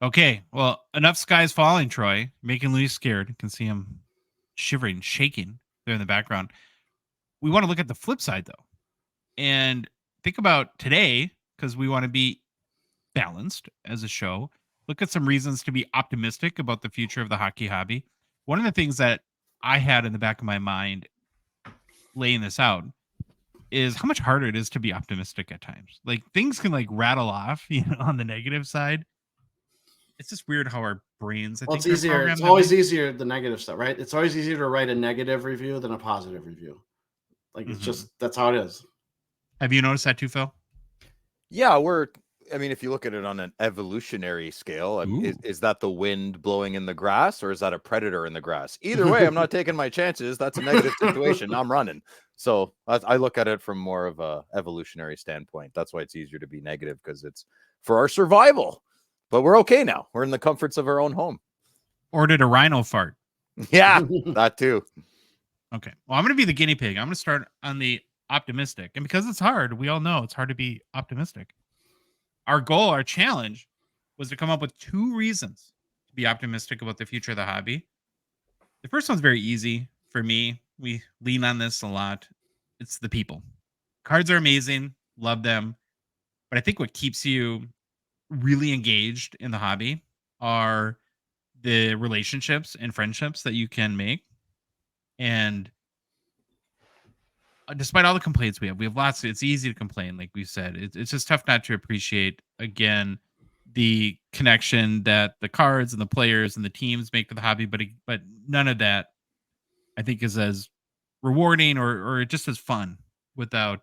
[SPEAKER 1] Okay, well, enough skies falling, Troy. Making Louis scared. You can see him shivering, shaking there in the background. We want to look at the flip side, though, and think about today, because we want to be balanced as a show. Look at some reasons to be optimistic about the future of the hockey hobby. One of the things that I had in the back of my mind laying this out is how much harder it is to be optimistic at times. Like things can like rattle off, on the negative side. It's just weird how our brains.
[SPEAKER 4] It's easier. It's always easier the negative stuff, right? It's always easier to write a negative review than a positive review. Like it's just that's how it is.
[SPEAKER 1] Have you noticed that too, Phil?
[SPEAKER 3] Yeah, if you look at it on an evolutionary scale, is that the wind blowing in the grass or is that a predator in the grass? Either way, I'm not taking my chances. That's a negative situation. I'm running. So I look at it from more of a evolutionary standpoint. That's why it's easier to be negative because it's for our survival. But we're okay now. We're in the comforts of our own home.
[SPEAKER 1] Or did a rhino fart?
[SPEAKER 3] Yeah, that too.
[SPEAKER 1] Okay. Well, I'm going to be the guinea pig. I'm going to start on the optimistic. And because it's hard, we all know it's hard to be optimistic. Our goal, our challenge was to come up with 2 reasons to be optimistic about the future of the hobby. The first one's very easy for me. We lean on this a lot. It's the people. Cards are amazing. Love them. But I think what keeps you really engaged in the hobby are the relationships and friendships that you can make. And despite all the complaints we have lots. It's easy to complain, like we said. It's just tough not to appreciate again the connection that the cards and the players and the teams make to the hobby. But none of that, I think, is as rewarding or just as fun without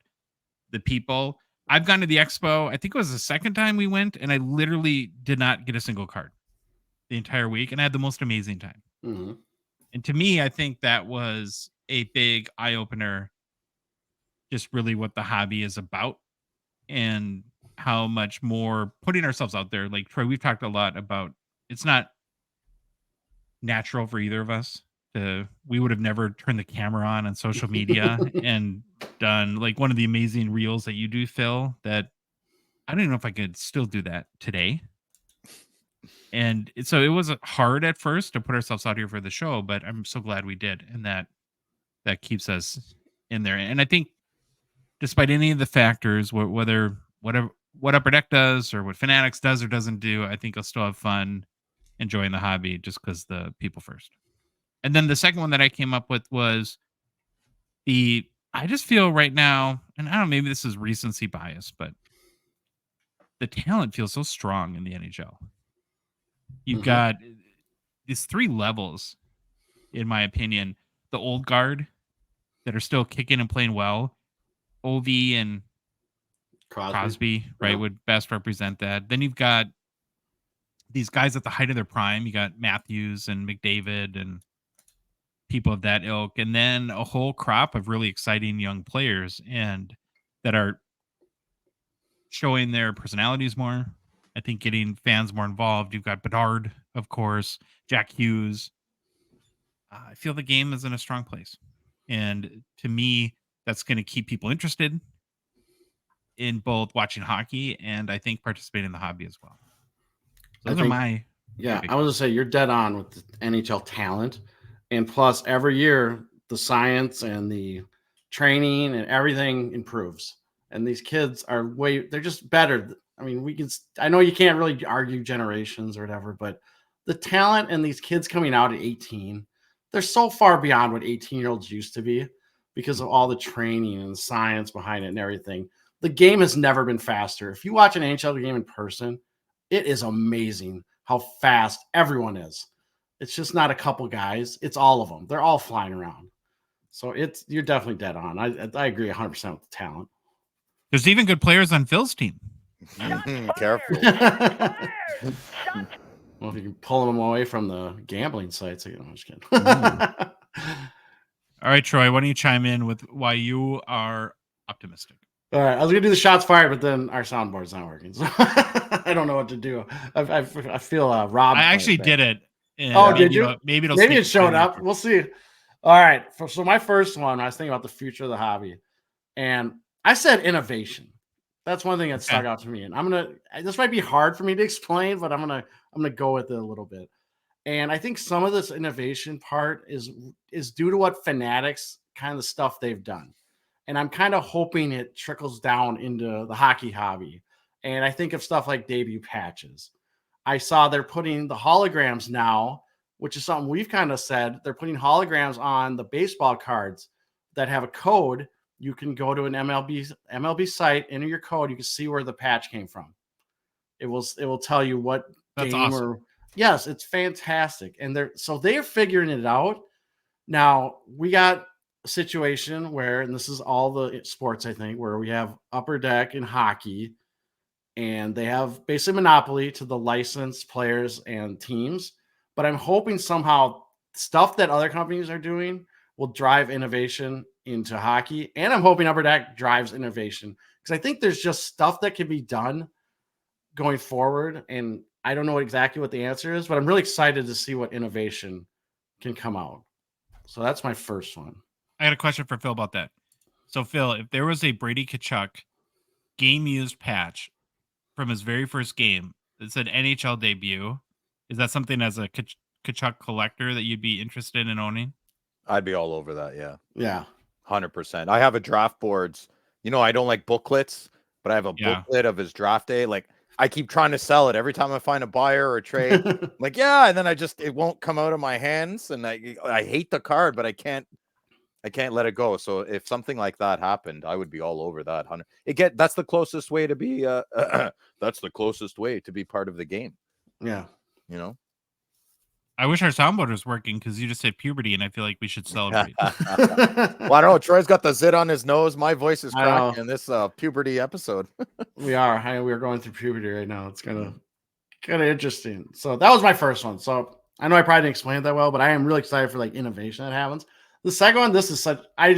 [SPEAKER 1] the people. I've gone to the expo. I think it was the second time we went, and I literally did not get a single card the entire week, and I had the most amazing time.
[SPEAKER 4] Mhm.
[SPEAKER 1] And to me, I think that was a big eye opener, just really what the hobby is about and how much more putting ourselves out there. Like Troy, we've talked a lot about it's not natural for either of us to, we would have never turned the camera on social media and done like one of the amazing reels that you do, Phil, that I don't even know if I could still do that today. And so it was hard at first to put ourselves out here for the show, but I'm so glad we did. And that keeps us in there. And I think despite any of the factors, what Upper Deck does or what Fanatics does or doesn't do, I think I'll still have fun enjoying the hobby just because the people first. And then the second one that I came up with was I just feel right now, and I don't know, maybe this is recency bias, but the talent feels so strong in the NHL. You've got these 3 levels, in my opinion. The old guard that are still kicking and playing well. OV and Crosby, right, would best represent that. Then you've got these guys at the height of their prime. You got Matthews and McDavid and people of that ilk, and then a whole crop of really exciting young players and that are showing their personalities more. I think getting fans more involved. You've got Bedard, of course, Jack Hughes. I feel the game is in a strong place, and to me, that's going to keep people interested in both watching hockey and I think participating in the hobby as well. Those are my
[SPEAKER 4] I was gonna say you're dead on with the NHL talent, and plus every year the science and the training and everything improves, and these kids are they're just better. I mean, I know you can't really argue generations or whatever, but the talent and these kids coming out at 18, they're so far beyond what 18-year-olds used to be because of all the training and the science behind it and everything. The game has never been faster. If you watch an NHL game in person, it is amazing how fast everyone is. It's just not a couple guys. It's all of them. They're all flying around. So you're definitely dead on. I agree 100% with the talent.
[SPEAKER 1] There's even good players on Phil's team.
[SPEAKER 3] Careful.
[SPEAKER 4] Well, if you can pull them away from the gambling sites, I'm just kidding.
[SPEAKER 1] All right, Troy, why don't you chime in with why you are optimistic?
[SPEAKER 4] All right, I was gonna do the shots fired, but then our soundboard's not working, so I don't know what to do. I feel robbed.
[SPEAKER 1] I actually did it.
[SPEAKER 4] Did you?
[SPEAKER 1] Maybe
[SPEAKER 4] it showed up. We'll see. All right. So my first one, I was thinking about the future of the hobby, and I said innovation. That's one thing that stuck out to me, and this might be hard for me to explain, but I'm gonna go with it a little bit. And I think some of this innovation part is due to what Fanatics kind of stuff they've done. And I'm kind of hoping it trickles down into the hockey hobby. And I think of stuff like debut patches. I saw they're putting the holograms now, which is something we've kind of said. They're putting holograms on the baseball cards that have a code. You can go to an MLB site, enter your code. You can see where the patch came from. It will tell you what
[SPEAKER 1] That's
[SPEAKER 4] game
[SPEAKER 1] awesome.
[SPEAKER 4] Yes, it's fantastic. And they're figuring it out. Now we got a situation where, and this is all the sports, I think, where we have Upper Deck and hockey, and they have basically monopoly to the licensed players and teams. But I'm hoping somehow stuff that other companies are doing will drive innovation into hockey. And I'm hoping Upper Deck drives innovation because I think there's just stuff that can be done going forward. And I don't know exactly what the answer is, but I'm really excited to see what innovation can come out. So that's my first one.
[SPEAKER 1] I got a question for Phil about that. So, Phil, if there was a Brady Tkachuk game-used patch from his very first game that said NHL debut, is that something as a Tkachuk collector that you'd be interested in owning?
[SPEAKER 3] I'd be all over that, yeah.
[SPEAKER 4] Yeah.
[SPEAKER 3] 100%. I have a draft boards. I don't like booklets, but I have a booklet of his draft day. Like, I keep trying to sell it every time I find a buyer or a trade. Like, yeah, and then it won't come out of my hands, and I hate the card, but I can't let it go. So if something like that happened, I would be all over that. That's the closest way to be that's the closest way to be part of the game.
[SPEAKER 4] Yeah.
[SPEAKER 1] I wish our soundboard was working because you just said puberty, and I feel like we should celebrate.
[SPEAKER 3] Well, I don't know. Troy's got the zit on his nose. My voice is
[SPEAKER 4] I know.
[SPEAKER 3] cracking in this puberty episode.
[SPEAKER 4] We are going through puberty right now. It's kind of interesting. So that was my first one. So I know I probably didn't explain it that well, but I am really excited for like innovation that happens. The second one, this is such. I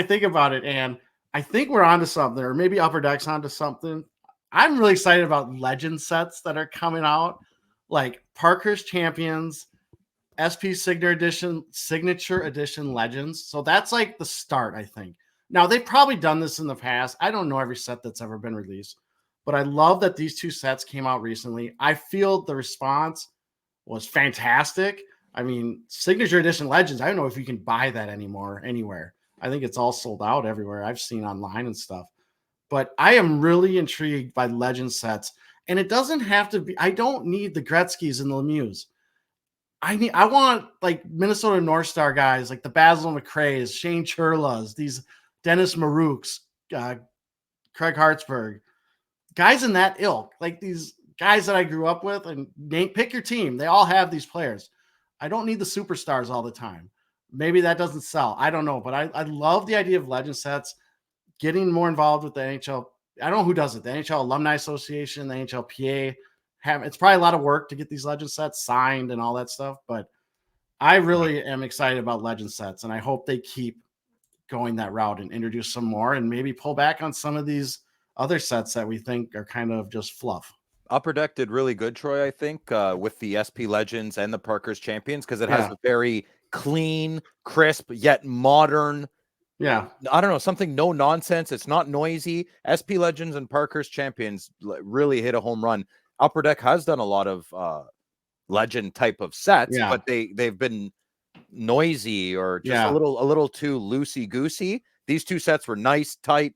[SPEAKER 4] think about it, and I think we're onto something, or maybe Upper Deck's onto something. I'm really excited about legend sets that are coming out, like Parker's Champions, SP Signature Edition Legends. So that's like the start, I think. Now, they've probably done this in the past. I don't know every set that's ever been released, but I love that these two sets came out recently. I feel the response was fantastic. I mean, Signature Edition Legends, I don't know if you can buy that anymore anywhere. I think it's all sold out everywhere. I've seen online and stuff. But I am really intrigued by legend sets. And it doesn't have to be, I don't need the Gretzkys and the Lemieux. I want like Minnesota North Star guys, like the Basil McRae's, Shane Churlas, these Dennis Maruks, Craig Hartsburg, guys in that ilk, like these guys that I grew up with. And pick your team. They all have these players. I don't need the superstars all the time. Maybe that doesn't sell. I don't know. But I love the idea of legend sets, getting more involved with the NHL. I don't know who does it. The NHL Alumni Association, the NHLPA. It's probably a lot of work to get these legend sets signed and all that stuff. But I really am excited about legend sets. And I hope they keep going that route and introduce some more and maybe pull back on some of these other sets that we think are kind of just fluff.
[SPEAKER 3] Upper Deck did really good, Troy, I think, with the SP Legends and the Parker's Champions, because it has a very clean, crisp, yet modern, I don't know, something no nonsense. It's not noisy. SP Legends and Parker's Champions really hit a home run. Upper Deck has done a lot of legend type of sets, but they've been noisy or just a little too loosey goosey. These two sets were nice, tight,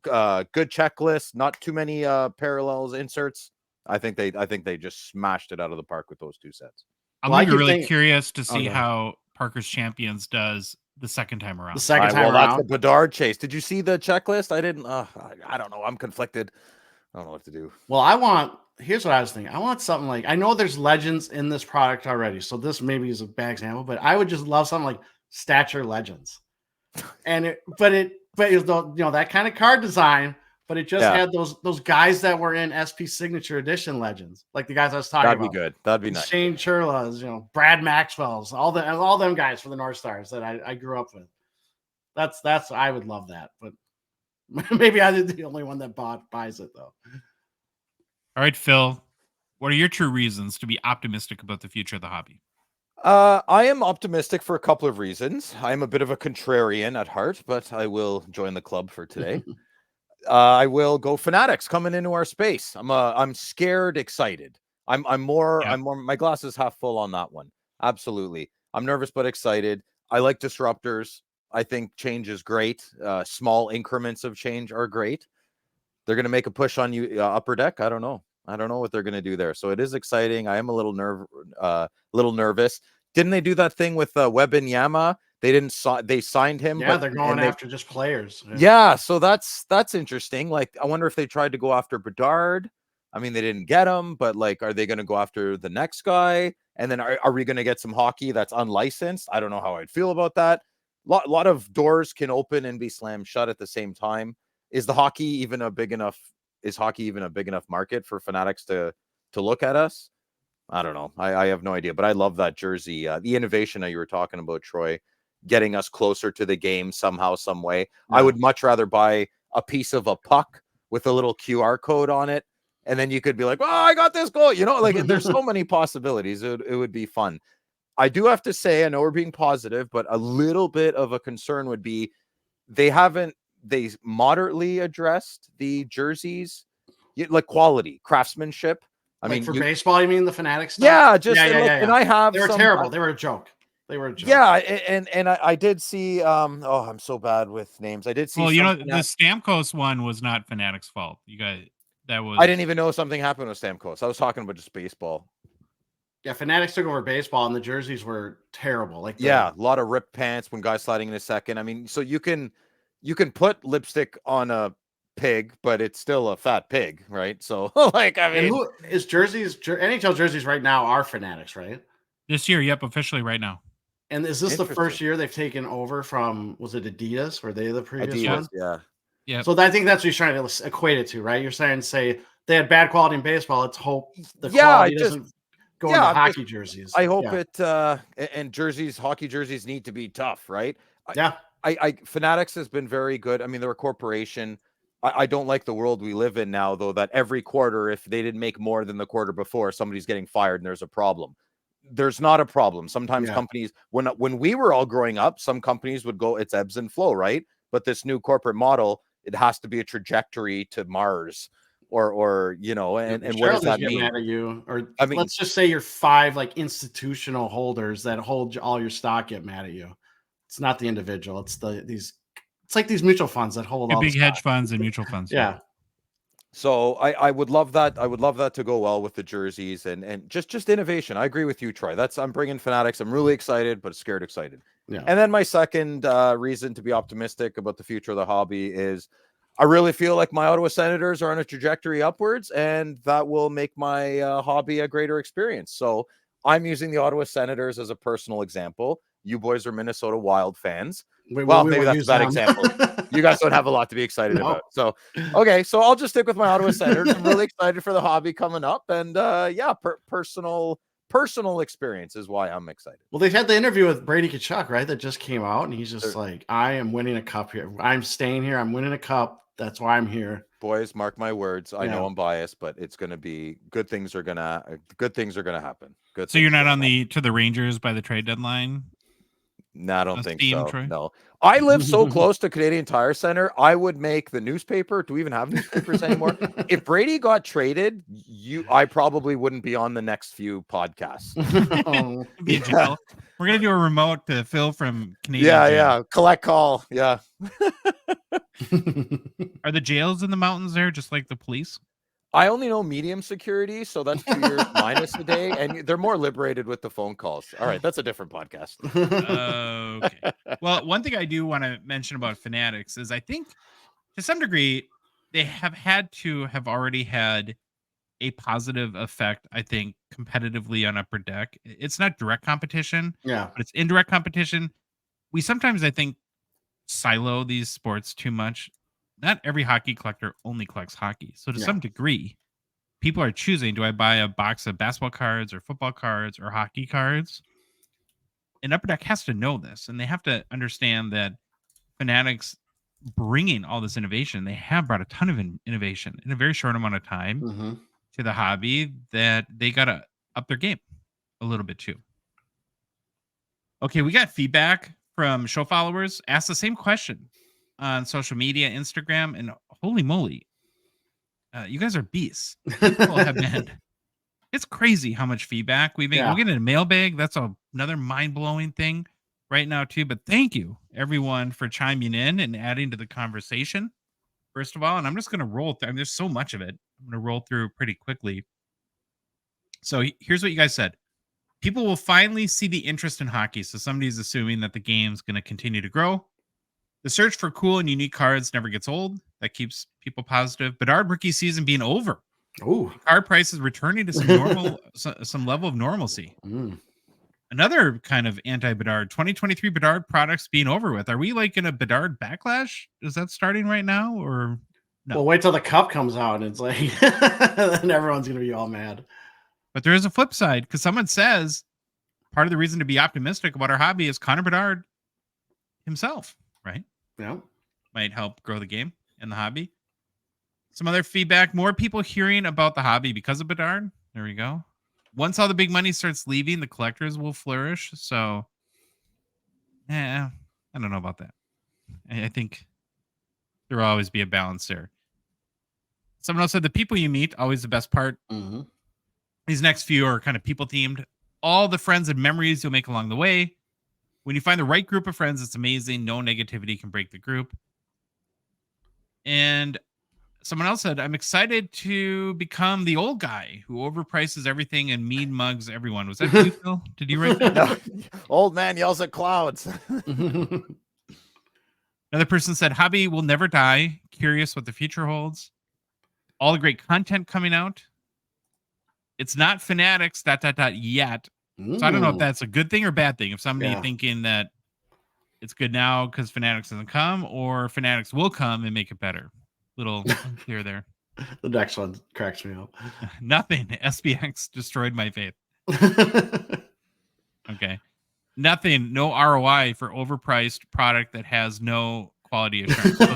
[SPEAKER 3] good checklist, not too many parallels, inserts. I think they just smashed it out of the park with those two sets.
[SPEAKER 1] I'm really curious to see how Parker's Champions does the second time around.
[SPEAKER 4] The second time around,
[SPEAKER 3] that's the Bedard chase. Did you see the checklist? I didn't. I don't know. I'm conflicted. I don't know what to do.
[SPEAKER 4] Well, here's what I was thinking. I want something like, I know there's legends in this product already, so this maybe is a bad example, but I would just love something like Stature Legends, and that kind of card design, but it just had those guys that were in SP Signature Edition Legends, like the guys I was talking about.
[SPEAKER 3] That'd be good. That'd be nice.
[SPEAKER 4] Shane Churlas, Brad Maxwell's, all them guys for the North Stars that I grew up with. That's I would love that, but maybe I'm the only one that buys it though.
[SPEAKER 1] All right, Phil, what are your true reasons to be optimistic about the future of the hobby?
[SPEAKER 3] I am optimistic for a couple of reasons. I'm a bit of a contrarian at heart, but I will join the club for today. I will go Fanatics coming into our space. I'm scared, excited. I'm more, my glass is half full on that one. Absolutely. I'm nervous, but excited. I like disruptors. I think change is great. Small increments of change are great. They're going to make a push on you, Upper Deck. I don't know what they're going to do there. So it is exciting. I am a little nervous. Didn't they do that thing with Wembanyama? They signed him.
[SPEAKER 4] Yeah, they're going after just players.
[SPEAKER 3] Yeah, so that's interesting. Like, I wonder if they tried to go after Bedard. I mean, they didn't get him, but like, are they going to go after the next guy? And then are we going to get some hockey that's unlicensed? I don't know how I'd feel about that. Lot of doors can open and be slammed shut at the same time. Is hockey even a big enough market for Fanatics to look at us? I don't know. I have no idea, but I love that jersey. The innovation that you were talking about, Troy, getting us closer to the game somehow, some way. Yeah. I would much rather buy a piece of a puck with a little QR code on it, and then you could be like, "Oh, I got this goal." Like there's so many possibilities. It would be fun. I do have to say, I know we're being positive, but a little bit of a concern would be they moderately addressed the jerseys, like quality, craftsmanship. I mean,
[SPEAKER 4] for baseball, you mean the Fanatics stuff?
[SPEAKER 3] Yeah, just and I have.
[SPEAKER 4] They were terrible. They were a joke.
[SPEAKER 3] Yeah, and I did see. I'm so bad with names. I did see.
[SPEAKER 1] Well, the Stamkos one was not Fanatics' fault. You guys, that was.
[SPEAKER 3] I didn't even know something happened with Stamkos. I was talking about just baseball.
[SPEAKER 4] Yeah, Fanatics took over baseball, and the jerseys were terrible.
[SPEAKER 3] A lot of ripped pants when guys sliding in a second. I mean, so you can put lipstick on a pig, but it's still a fat pig, right? So, NHL jerseys right now are Fanatics, right?
[SPEAKER 1] This year, yep, officially right now.
[SPEAKER 4] And is this the
[SPEAKER 3] Interesting.
[SPEAKER 4] first year they've taken over from, was it Adidas? Were they the previous one?
[SPEAKER 3] Adidas, yeah.
[SPEAKER 1] Yeah.
[SPEAKER 4] So I think that's what you're trying to equate it to, right? You're saying, say they had bad quality in baseball. Let's hope the quality doesn't go into hockey jerseys.
[SPEAKER 3] I hope it and jerseys, hockey jerseys need to be tough, right?
[SPEAKER 4] Yeah.
[SPEAKER 3] I Fanatics has been very good. I mean, they're a corporation. I don't like the world we live in now, though, that every quarter, if they didn't make more than the quarter before, somebody's getting fired and there's a problem. There's not a problem. Sometimes companies, when we were all growing up, some companies would go, it's ebbs and flow, right? But this new corporate model, it has to be a trajectory to Mars, or you know, and what does that mean?
[SPEAKER 4] Mad at you, or
[SPEAKER 3] I mean,
[SPEAKER 4] let's just say your 5 like institutional holders that hold all your stock get mad at you. It's not the individual. It's it's like these mutual funds that hold all
[SPEAKER 1] big
[SPEAKER 4] the
[SPEAKER 1] hedge
[SPEAKER 4] stock.
[SPEAKER 1] funds and mutual funds.
[SPEAKER 4] Yeah.
[SPEAKER 3] So I would love that. I would love that to go well with the jerseys and just innovation. I agree with you, Troy. I'm bringing Fanatics. I'm really excited, but scared excited.
[SPEAKER 4] Yeah.
[SPEAKER 3] And then my second reason to be optimistic about the future of the hobby is I really feel like my Ottawa Senators are on a trajectory upwards, and that will make my hobby a greater experience. So I'm using the Ottawa Senators as a personal example. You boys are Minnesota Wild fans. Well, maybe that's a bad example. You guys don't have a lot to be excited about. So, okay, so I'll just stick with my Ottawa Senators. I'm really excited for the hobby coming up, and personal experience is why I'm excited.
[SPEAKER 4] Well, they've had the interview with Brady Tkachuk, right? That just came out, and he's just like, "I am winning a cup here. I'm staying here. I'm winning a cup. That's why I'm here."
[SPEAKER 3] Boys, mark my words. I know I'm biased, but it's going to be good. Things are gonna happen. Good.
[SPEAKER 1] So you're not on to the Rangers by the trade deadline?
[SPEAKER 3] No, I don't think so.
[SPEAKER 1] Troy?
[SPEAKER 3] No, I live so close to Canadian Tire Center. I would make the newspaper. Do we even have newspapers anymore? If Brady got traded, I probably wouldn't be on the next few podcasts.
[SPEAKER 1] Yeah. We're gonna do a remote to Phil from Canadian.
[SPEAKER 3] Yeah. Collect call. Yeah.
[SPEAKER 1] Are the jails in the mountains there just like the police?
[SPEAKER 3] I only know medium security, so that's 2 years minus a day, and they're more liberated with the phone calls. All right, that's a different podcast.
[SPEAKER 1] Okay. Well, one thing I do want to mention about Fanatics is I think to some degree they have already had a positive effect, I think, competitively on Upper Deck. It's not direct competition, but it's indirect competition. We sometimes, I think, silo these sports too much. Not every hockey collector only collects hockey. So to some degree, people are choosing, do I buy a box of basketball cards or football cards or hockey cards? And Upper Deck has to know this, and they have to understand that Fanatics bringing all this innovation, they have brought a ton of innovation in a very short amount of time to the hobby, that they got to up their game a little bit too. Okay, we got feedback from show followers. Asked the same question on social media, Instagram, and holy moly, you guys are beasts. People have been. It's crazy how much feedback we've been. We're getting a mailbag. That's another mind-blowing thing right now too. But thank you everyone for chiming in and adding to the conversation. First of all, and I'm just going to roll through. I mean, there's so much of it. I'm going to roll through pretty quickly. So here's what you guys said. People will finally see the interest in hockey. So somebody's assuming that the game's going to continue to grow. The search for cool and unique cards never gets old. That keeps people positive. Bedard rookie season being over.
[SPEAKER 4] Ooh.
[SPEAKER 1] Card prices returning to some some level of normalcy. Another kind of anti-Bedard, 2023 Bedard products being over with. Are we like in a Bedard backlash? Is that starting right now, or no?
[SPEAKER 4] Well, wait till the cup comes out and it's like, then everyone's going to be all mad.
[SPEAKER 1] But there is a flip side, because someone says part of the reason to be optimistic about our hobby is Connor Bedard himself, right?
[SPEAKER 4] Yeah.
[SPEAKER 1] Might help grow the game and the hobby. Some other feedback, more people hearing about the hobby because of Bedard. There we go. Once all the big money starts leaving, the collectors will flourish. So, I don't know about that. I think there will always be a balance there. Someone else said the people you meet, always the best part. These next few are kind of people themed. All the friends and memories you'll make along the way. When you find the right group of friends, it's amazing. No negativity can break the group. And someone else said, I'm excited to become the old guy who overprices everything and mean mugs everyone. Was that you, Phil? Did you write that?
[SPEAKER 3] No. Old man yells at clouds.
[SPEAKER 1] Another person said, hobby will never die. Curious what the future holds. All the great content coming out. It's not Fanatics, ... yet. So I don't know if that's a good thing or bad thing. If somebody
[SPEAKER 4] Yeah.
[SPEAKER 1] thinking that it's good now because Fanatics doesn't come, or Fanatics will come and make it better. Little unclear there.
[SPEAKER 4] The next one cracks me up.
[SPEAKER 1] Nothing. SPX destroyed my faith. Okay. Nothing. No ROI for overpriced product that has no quality assurance. So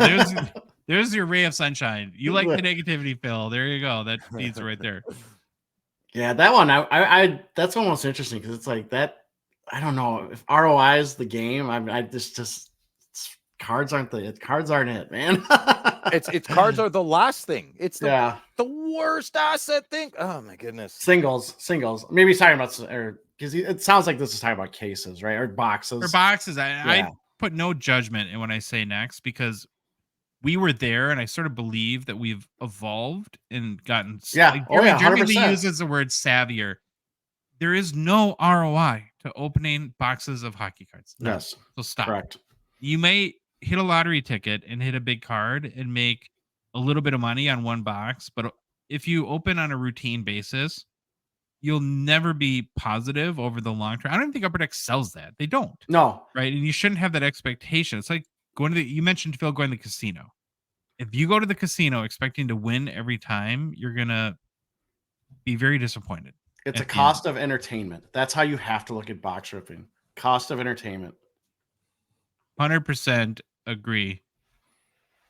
[SPEAKER 1] there's your ray of sunshine. You like the negativity, Phil. There you go. That feeds right there.
[SPEAKER 4] Yeah, that one. I that's almost interesting because it's like that. I don't know if ROI is the game. I just cards aren't it, man.
[SPEAKER 3] It's cards are the last thing. It's
[SPEAKER 4] the
[SPEAKER 3] worst asset thing. Oh my goodness.
[SPEAKER 4] Singles. Maybe he's talking about, or because it sounds like this is talking about cases, right? Or boxes.
[SPEAKER 1] For boxes, I put no judgment in when I say next because we were there, and I sort of believe that we've evolved and gotten.
[SPEAKER 4] Yeah.
[SPEAKER 1] Jeremy Lee uses the word savvier. There is no ROI to opening boxes of hockey cards. No.
[SPEAKER 4] Yes.
[SPEAKER 1] So stop.
[SPEAKER 4] Correct.
[SPEAKER 1] You may hit a lottery ticket and hit a big card and make a little bit of money on one box, but if you open on a routine basis, you'll never be positive over the long term. I don't even think Upper Deck sells that. They don't.
[SPEAKER 4] No.
[SPEAKER 1] Right? And you shouldn't have that expectation. It's like you mentioned, Phil, going to the casino. If you go to the casino expecting to win every time, you're going to be very disappointed.
[SPEAKER 4] It's a cost of entertainment. That's how you have to look at box ripping. Cost of entertainment.
[SPEAKER 1] 100% agree.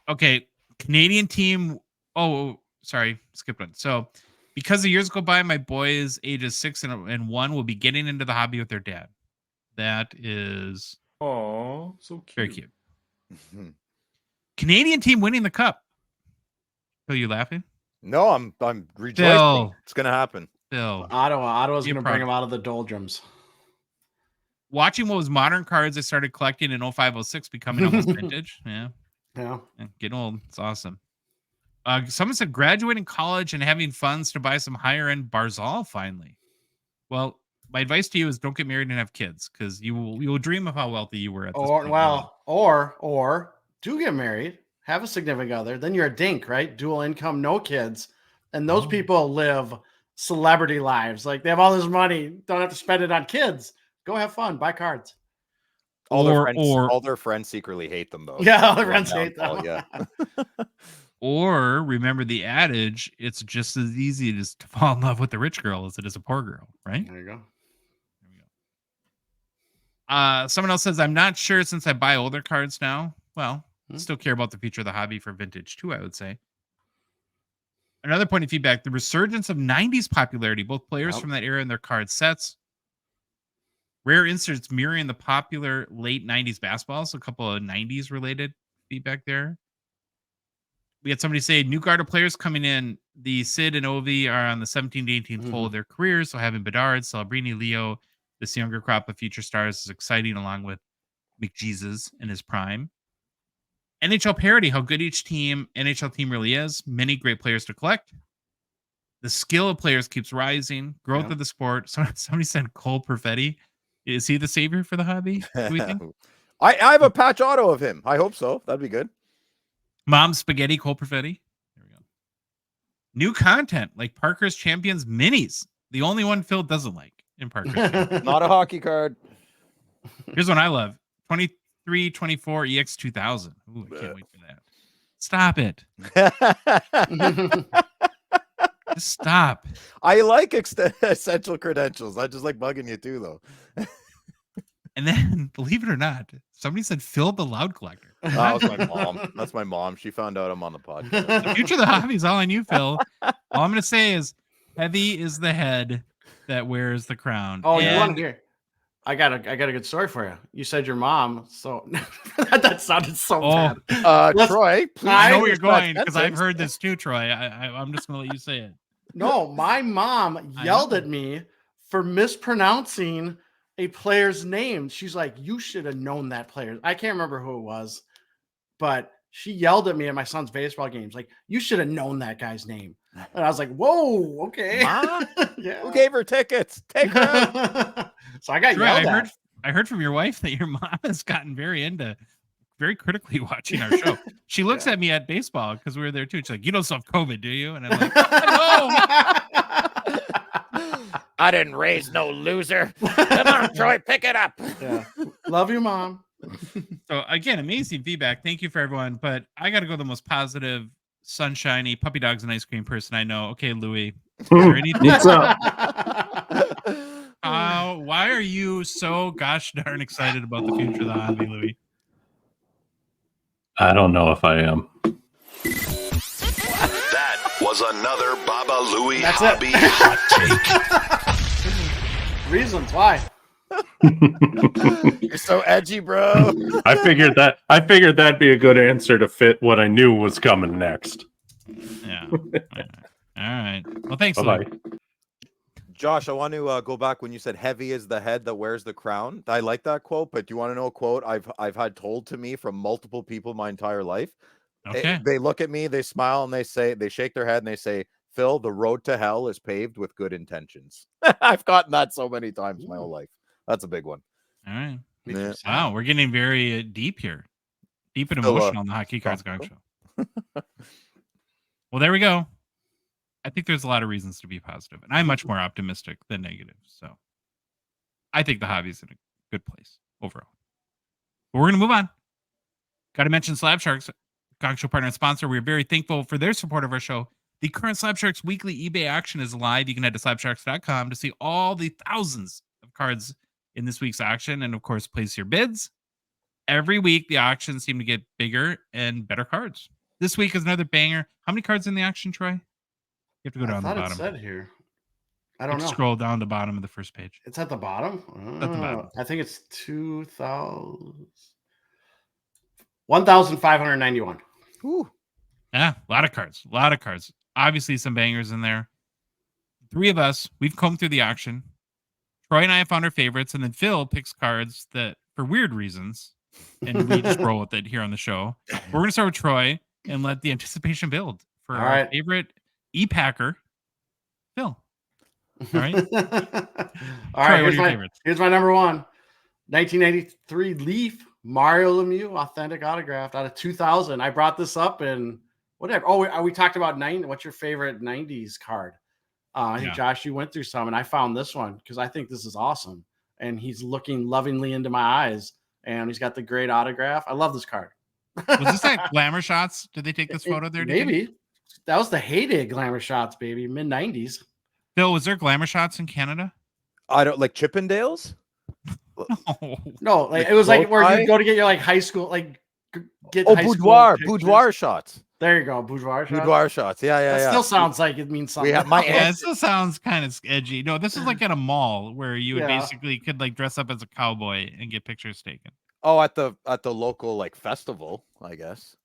[SPEAKER 1] Okay, Canadian team. Oh, sorry, skipped one. So, because the years go by, my boys ages 6 and 1 will be getting into the hobby with their dad. That is
[SPEAKER 5] so cute.
[SPEAKER 1] Very cute. Canadian team winning the cup. Are you laughing?
[SPEAKER 3] No, I'm rejoicing.
[SPEAKER 1] Phil.
[SPEAKER 3] It's gonna happen.
[SPEAKER 1] Phil.
[SPEAKER 4] Ottawa's going to bring them out of the doldrums.
[SPEAKER 1] Watching what was modern cards I started collecting in 0506 becoming almost vintage. Yeah. Getting old. It's awesome. Someone said graduating college and having funds to buy some higher end Barzal finally. Well, my advice to you is don't get married and have kids because you will dream of how wealthy you were at this point.
[SPEAKER 4] Or do get married, have a significant other, then you're a dink, right? Dual income, no kids. And those people live celebrity lives. Like they have all this money, don't have to spend it on kids. Go have fun, buy cards.
[SPEAKER 3] All their friends secretly hate them though.
[SPEAKER 4] Yeah, all their friends hate them.
[SPEAKER 3] Yeah.
[SPEAKER 1] Or remember the adage, it's just as easy to fall in love with a rich girl as it is a poor girl, right?
[SPEAKER 4] There you go.
[SPEAKER 1] Someone else says, I'm not sure since I buy older cards now. Well, still care about the future of the hobby for vintage too, I would say. Another point of feedback, the resurgence of 90s popularity, both players from that era and their card sets. Rare inserts mirroring the popular late 90s basketball. So a couple of 90s related feedback there. We had somebody say new guard of players coming in. The Sid and Ovi are on the 17th to 18th hole of their careers. So having Bedard, Celebrini, Leo, this younger crop of future stars is exciting, along with McJesus in his prime. NHL parity, how good each NHL team really is. Many great players to collect. The skill of players keeps rising. Growth of the sport. So somebody said Cole Perfetti. Is he the savior for the hobby? Do we think?
[SPEAKER 3] I have a patch auto of him. I hope so. That'd be good.
[SPEAKER 1] Mom Spaghetti, Cole Perfetti. There we go. New content like Parker's Champions Minis. The only one Phil doesn't like in Parker's.
[SPEAKER 3] Not a hockey card.
[SPEAKER 1] Here's one I love. 2324 EX 2000. Ooh, I can't wait for that. Stop it. Just stop.
[SPEAKER 3] I like essential credentials. I just like bugging you too, though.
[SPEAKER 1] And then, believe it or not, somebody said Phil the Loud Collector.
[SPEAKER 3] That was my mom. That's my mom. She found out I'm on the podcast.
[SPEAKER 1] The future of the hobby is all on you, Phil. All I'm going to say is heavy is the head that wears the crown.
[SPEAKER 4] Oh, you want to hear? I got a good story for you. You said your mom, so that sounded so bad.
[SPEAKER 3] Troy, please.
[SPEAKER 1] I know where you're going because I've heard this too, Troy. I'm just going to let you say it.
[SPEAKER 4] No, my mom yelled at me for mispronouncing a player's name. She's like, you should have known that player. I can't remember who it was, but she yelled at me at my son's baseball games. Like, you should have known that guy's name. And I was like, whoa, okay.
[SPEAKER 3] Yeah. Who gave her tickets? Take her out.
[SPEAKER 4] So I got yelled at.
[SPEAKER 1] I heard from your wife that your mom has gotten very critically watching our show. She looks at me at baseball because we were there too. She's like, you don't still have COVID, do you? And I'm like, no.
[SPEAKER 3] I didn't raise no loser. Come on, Troy, pick it up.
[SPEAKER 4] Yeah. Love you, Mom.
[SPEAKER 1] So again, amazing feedback. Thank you for everyone. But I got to go the most positive, sunshiny, puppy dogs and ice cream person I know. Okay, Louie. Is there anything?
[SPEAKER 5] What's up?
[SPEAKER 1] Why are you so gosh darn excited about the future of the hobby, Louie?
[SPEAKER 5] I don't know if I am.
[SPEAKER 2] That was another Baba Louie
[SPEAKER 4] That's
[SPEAKER 2] hobby
[SPEAKER 4] it.
[SPEAKER 2] hot take.
[SPEAKER 4] Reasons why.
[SPEAKER 3] You're so edgy, bro.
[SPEAKER 5] I figured that'd be a good answer to fit what I knew was coming next.
[SPEAKER 1] Yeah. All right. Well, thanks,
[SPEAKER 5] Bye
[SPEAKER 1] Louie.
[SPEAKER 5] bye.
[SPEAKER 3] Josh, I want to go back when you said heavy is the head that wears the crown. I like that quote, but do you want to know a quote I've had told to me from multiple people my entire life?
[SPEAKER 1] Okay.
[SPEAKER 3] They look at me, they smile, and they shake their head and they say, Phil, the road to hell is paved with good intentions. I've gotten that so many times my whole life. That's a big one.
[SPEAKER 1] All right.
[SPEAKER 3] Yeah.
[SPEAKER 1] Wow, we're getting very deep here. Deep and
[SPEAKER 3] Phil,
[SPEAKER 1] emotional on the Hockey Cards Gongshow. Well, there we go. I think there's a lot of reasons to be positive, and I'm much more optimistic than negative. So I think the hobby's in a good place overall. But we're going to move on. Got to mention Slab Sharks, Gongshow partner and sponsor. We're very thankful for their support of our show. The current Slab Sharks weekly eBay auction is live. You can head to slabsharks.com to see all the thousands of cards in this week's auction, and of course, place your bids. Every week, the auctions seem to get bigger and better cards. This week is another banger. How many cards in the auction, Troy? You have to go down the
[SPEAKER 4] I thought
[SPEAKER 1] bottom.
[SPEAKER 4] it said here. I don't know.
[SPEAKER 1] Scroll down the bottom of the first page.
[SPEAKER 4] It's at the bottom?
[SPEAKER 1] At the bottom.
[SPEAKER 4] I think it's 1,591.
[SPEAKER 3] Ooh.
[SPEAKER 1] Yeah, a lot of cards. A lot of cards. Obviously, some bangers in there. Three of us, we've combed through the auction. Troy and I have found our favorites, and then Phil picks cards that, for weird reasons, and we just roll with it here on the show. We're going to start with Troy and let the anticipation build for our favorite e-packer, Phil. All right?
[SPEAKER 4] All
[SPEAKER 1] Troy,
[SPEAKER 4] right,
[SPEAKER 1] what are your favorites?
[SPEAKER 4] Here's my number one. 1983 Leaf Mario Lemieux authentic autographed out of 2000. I brought this up in whatever. Oh, we talked about what's your favorite 90s card? I think, Josh, you went through some, and I found this one because I think this is awesome. And he's looking lovingly into my eyes, and he's got the great autograph. I love this card.
[SPEAKER 1] Was this at Glamour Shots? Did they take this photo there?
[SPEAKER 4] Maybe. That was the heyday of Glamour Shots, baby. Mid-90s.
[SPEAKER 1] Phil, was there Glamour Shots in Canada?
[SPEAKER 3] I don't like Chippendales.
[SPEAKER 1] No,
[SPEAKER 4] like it was like where you go to get your like high school, like get high
[SPEAKER 3] boudoir shots.
[SPEAKER 4] There you go, boudoir shots.
[SPEAKER 3] Boudoir shots. Yeah.
[SPEAKER 4] That still sounds like it means something.
[SPEAKER 1] It still sounds kind of edgy. No, this is like at a mall where you would basically could like dress up as a cowboy and get pictures taken.
[SPEAKER 3] Oh, at the local like festival, I guess.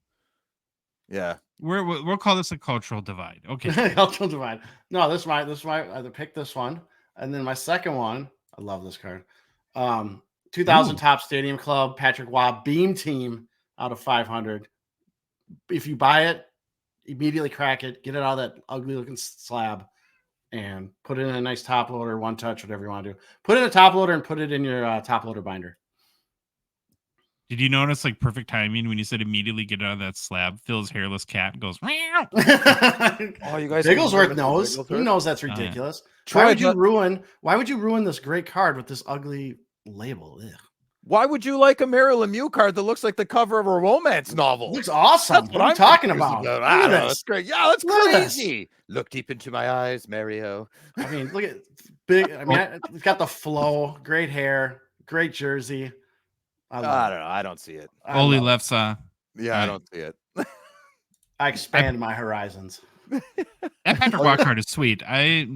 [SPEAKER 3] Yeah.
[SPEAKER 4] We'll
[SPEAKER 1] call this a cultural divide. Okay.
[SPEAKER 4] Cultural divide. No, this might either pick this one. And then my second one, I love this card. 2000 Top Stadium Club, Patrick Waugh Beam Team out of 500. If you buy it, immediately crack it, get it out of that ugly looking slab, and put it in a nice top loader, one touch, whatever you want to do. Put it in a top loader and put it in your top loader binder.
[SPEAKER 1] Did you notice like perfect timing when you said immediately get out of that slab? Phil's hairless cat goes.
[SPEAKER 3] Oh, you guys.
[SPEAKER 4] Bigglesworth knows. He knows that's ridiculous. Why would you ruin this great card with this ugly label? Ugh.
[SPEAKER 3] Why would you like a Mario Lemieux card that looks like the cover of a romance novel?
[SPEAKER 4] It looks awesome. What I'm talking about.
[SPEAKER 3] I don't know. That's great. Yeah, that's crazy. Look deep into my eyes, Mario.
[SPEAKER 4] I mean, look at big. I mean, it's got the flow, great hair, great jersey.
[SPEAKER 3] I don't know. I don't see it.
[SPEAKER 1] Only left saw.
[SPEAKER 3] Yeah, I don't see it.
[SPEAKER 4] I expand my horizons.
[SPEAKER 1] That Patrick Waugh card is sweet. I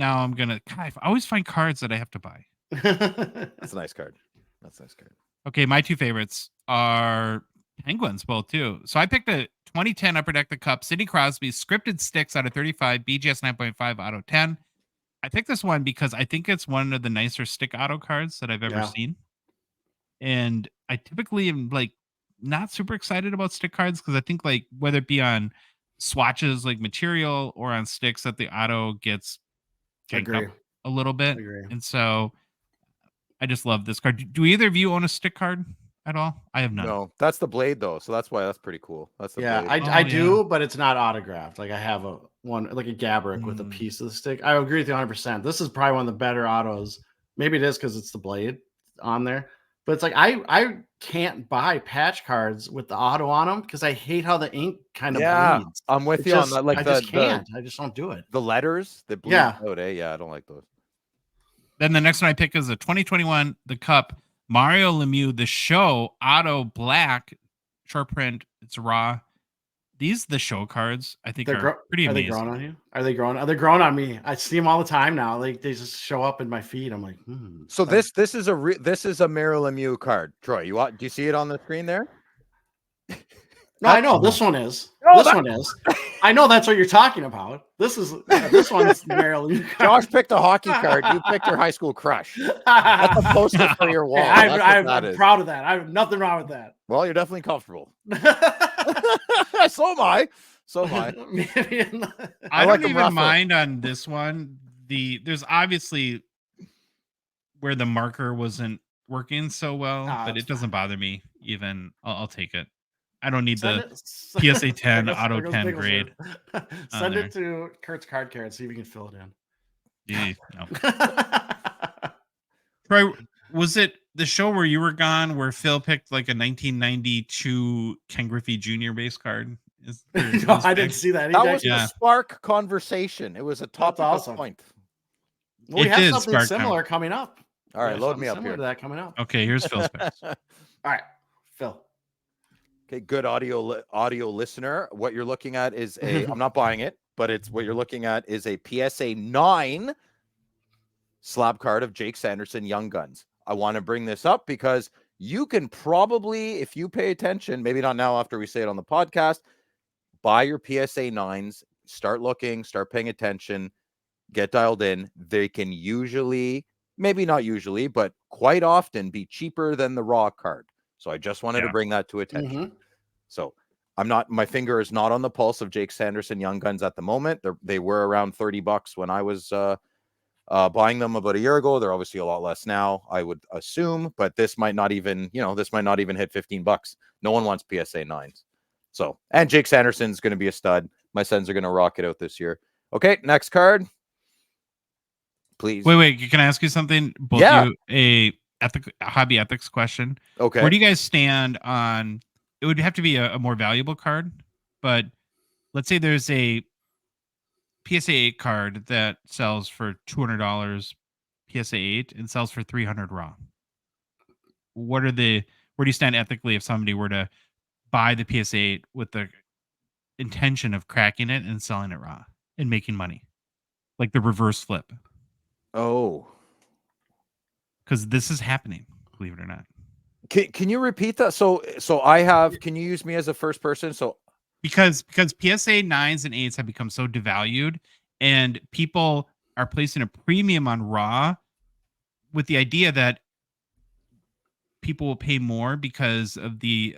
[SPEAKER 1] always find cards that I have to buy.
[SPEAKER 3] That's a nice card.
[SPEAKER 1] Okay, my two favorites are Penguins, both too. So I picked a 2010 Upper Deck the Cup, Sidney Crosby, scripted sticks out of 35, BGS 9.5 out of 10. I picked this one because I think it's one of the nicer stick auto cards that I've ever seen. And I typically am like not super excited about stick cards because I think like whether it be on swatches like material or on sticks that the auto gets janked up a little bit. And so I just love this card. Do either of you own a stick card? at all? I have none.
[SPEAKER 3] No, that's the blade though, so that's why that's pretty cool. That's the
[SPEAKER 4] Yeah,
[SPEAKER 3] blade.
[SPEAKER 1] Oh,
[SPEAKER 4] I
[SPEAKER 1] yeah.
[SPEAKER 4] do, but it's not autographed. Like I have a one like a Gabrick with a
[SPEAKER 1] Mm.
[SPEAKER 4] piece of the stick. I agree with you 100%. This is probably one of the better autos. Maybe it is because it's the blade on there. But it's like I can't buy patch cards with the auto on them because I hate how the ink kind of bleeds.
[SPEAKER 3] I'm with
[SPEAKER 4] It
[SPEAKER 3] you on
[SPEAKER 4] just-
[SPEAKER 3] that. Like
[SPEAKER 4] I just can't. I just don't do it.
[SPEAKER 3] the letters that bleed
[SPEAKER 4] Yeah.
[SPEAKER 3] out. Yeah, I don't like those.
[SPEAKER 1] Then the next one I pick is a 2021 The Cup Mario Lemieux The Show Auto Black short print. It's raw. These the show cards I think are pretty
[SPEAKER 4] Are they
[SPEAKER 1] amazing.
[SPEAKER 4] growing on you? Are they growing? Are they growing on me? I see them all the time now. Like they just show up in my feed. I'm like,
[SPEAKER 3] So this is a Mario Lemieux card, Troy. Do you see it on the screen there?
[SPEAKER 4] No, I know this one is.
[SPEAKER 3] Oh,
[SPEAKER 4] This one is. I know that's what you're talking about. This one's Maryland.
[SPEAKER 3] Josh picked a hockey card. You picked your high school crush. That's a poster for your wall. That's what that
[SPEAKER 4] I'm
[SPEAKER 3] is.
[SPEAKER 4] proud of that. I have nothing wrong with that.
[SPEAKER 3] Well, you're definitely comfortable. So am I. So am I.
[SPEAKER 1] I
[SPEAKER 3] like
[SPEAKER 1] don't
[SPEAKER 3] 'em
[SPEAKER 1] even
[SPEAKER 3] rougher.
[SPEAKER 1] mind on this one. There's obviously where the marker wasn't working so well, but
[SPEAKER 4] it's
[SPEAKER 1] it doesn't bother me. Even I'll take it. I don't need
[SPEAKER 4] Send
[SPEAKER 1] the
[SPEAKER 4] it-
[SPEAKER 1] PSA 10
[SPEAKER 4] There goes-
[SPEAKER 1] auto
[SPEAKER 4] there goes
[SPEAKER 1] 10
[SPEAKER 4] Bigglesworth.
[SPEAKER 1] grade.
[SPEAKER 4] Send
[SPEAKER 1] there.
[SPEAKER 4] it to Kurt's card care and see if we can fill it in.
[SPEAKER 1] No. Troy, was it the show where you were gone where Phil picked like a 1992 Ken Griffey Jr. base card?
[SPEAKER 4] No, I didn't see that.
[SPEAKER 3] That was
[SPEAKER 1] Yeah.
[SPEAKER 3] the spark conversation. It was a topic
[SPEAKER 4] awesome.
[SPEAKER 3] point.
[SPEAKER 4] We
[SPEAKER 1] It
[SPEAKER 4] have
[SPEAKER 1] did
[SPEAKER 4] something
[SPEAKER 1] spark
[SPEAKER 4] similar coming up.
[SPEAKER 3] All
[SPEAKER 4] We
[SPEAKER 3] right,
[SPEAKER 4] have
[SPEAKER 3] load
[SPEAKER 4] something
[SPEAKER 3] me up
[SPEAKER 4] similar
[SPEAKER 3] here.
[SPEAKER 4] to that coming up.
[SPEAKER 1] Okay, here's Phil's picks.
[SPEAKER 4] All right, Phil.
[SPEAKER 3] Okay, good audio listener. What you're looking at is I'm not buying it, but it's what you're looking at is a PSA 9 slab card of Jake Sanderson Young Guns. I want to bring this up because you can probably, if you pay attention, maybe not now after we say it on the podcast, buy your PSA 9s, start looking, start paying attention, get dialed in. They can usually, maybe not usually, but quite often be cheaper than the raw card. So I just wanted to bring that to attention. So my finger is not on the pulse of Jake Sanderson Young Guns at the moment. They were around $30 when I was buying them about a year ago. They're obviously a lot less now, I would assume, but this might not even hit $15. No one wants PSA 9s. So, and Jake Sanderson's going to be a stud. My Sens are going to rock it out this year. Okay, next card. Please.
[SPEAKER 1] Wait, can I ask you something? Both
[SPEAKER 3] Yeah.
[SPEAKER 1] you a hobby ethics question.
[SPEAKER 3] Okay.
[SPEAKER 1] Where do you guys stand on it would have to be a more valuable card, but let's say there's a PSA 8 card that sells for $200 PSA 8 and sells for $300 raw. Where do you stand ethically if somebody were to buy the PSA 8 with the intention of cracking it and selling it raw and making money? Like the reverse flip.
[SPEAKER 3] Oh.
[SPEAKER 1] Because this is happening, believe it or not.
[SPEAKER 3] Can you repeat that? So can you use me as a first person? So
[SPEAKER 1] because PSA 9s and 8s have become so devalued and people are placing a premium on raw with the idea that people will pay more because of the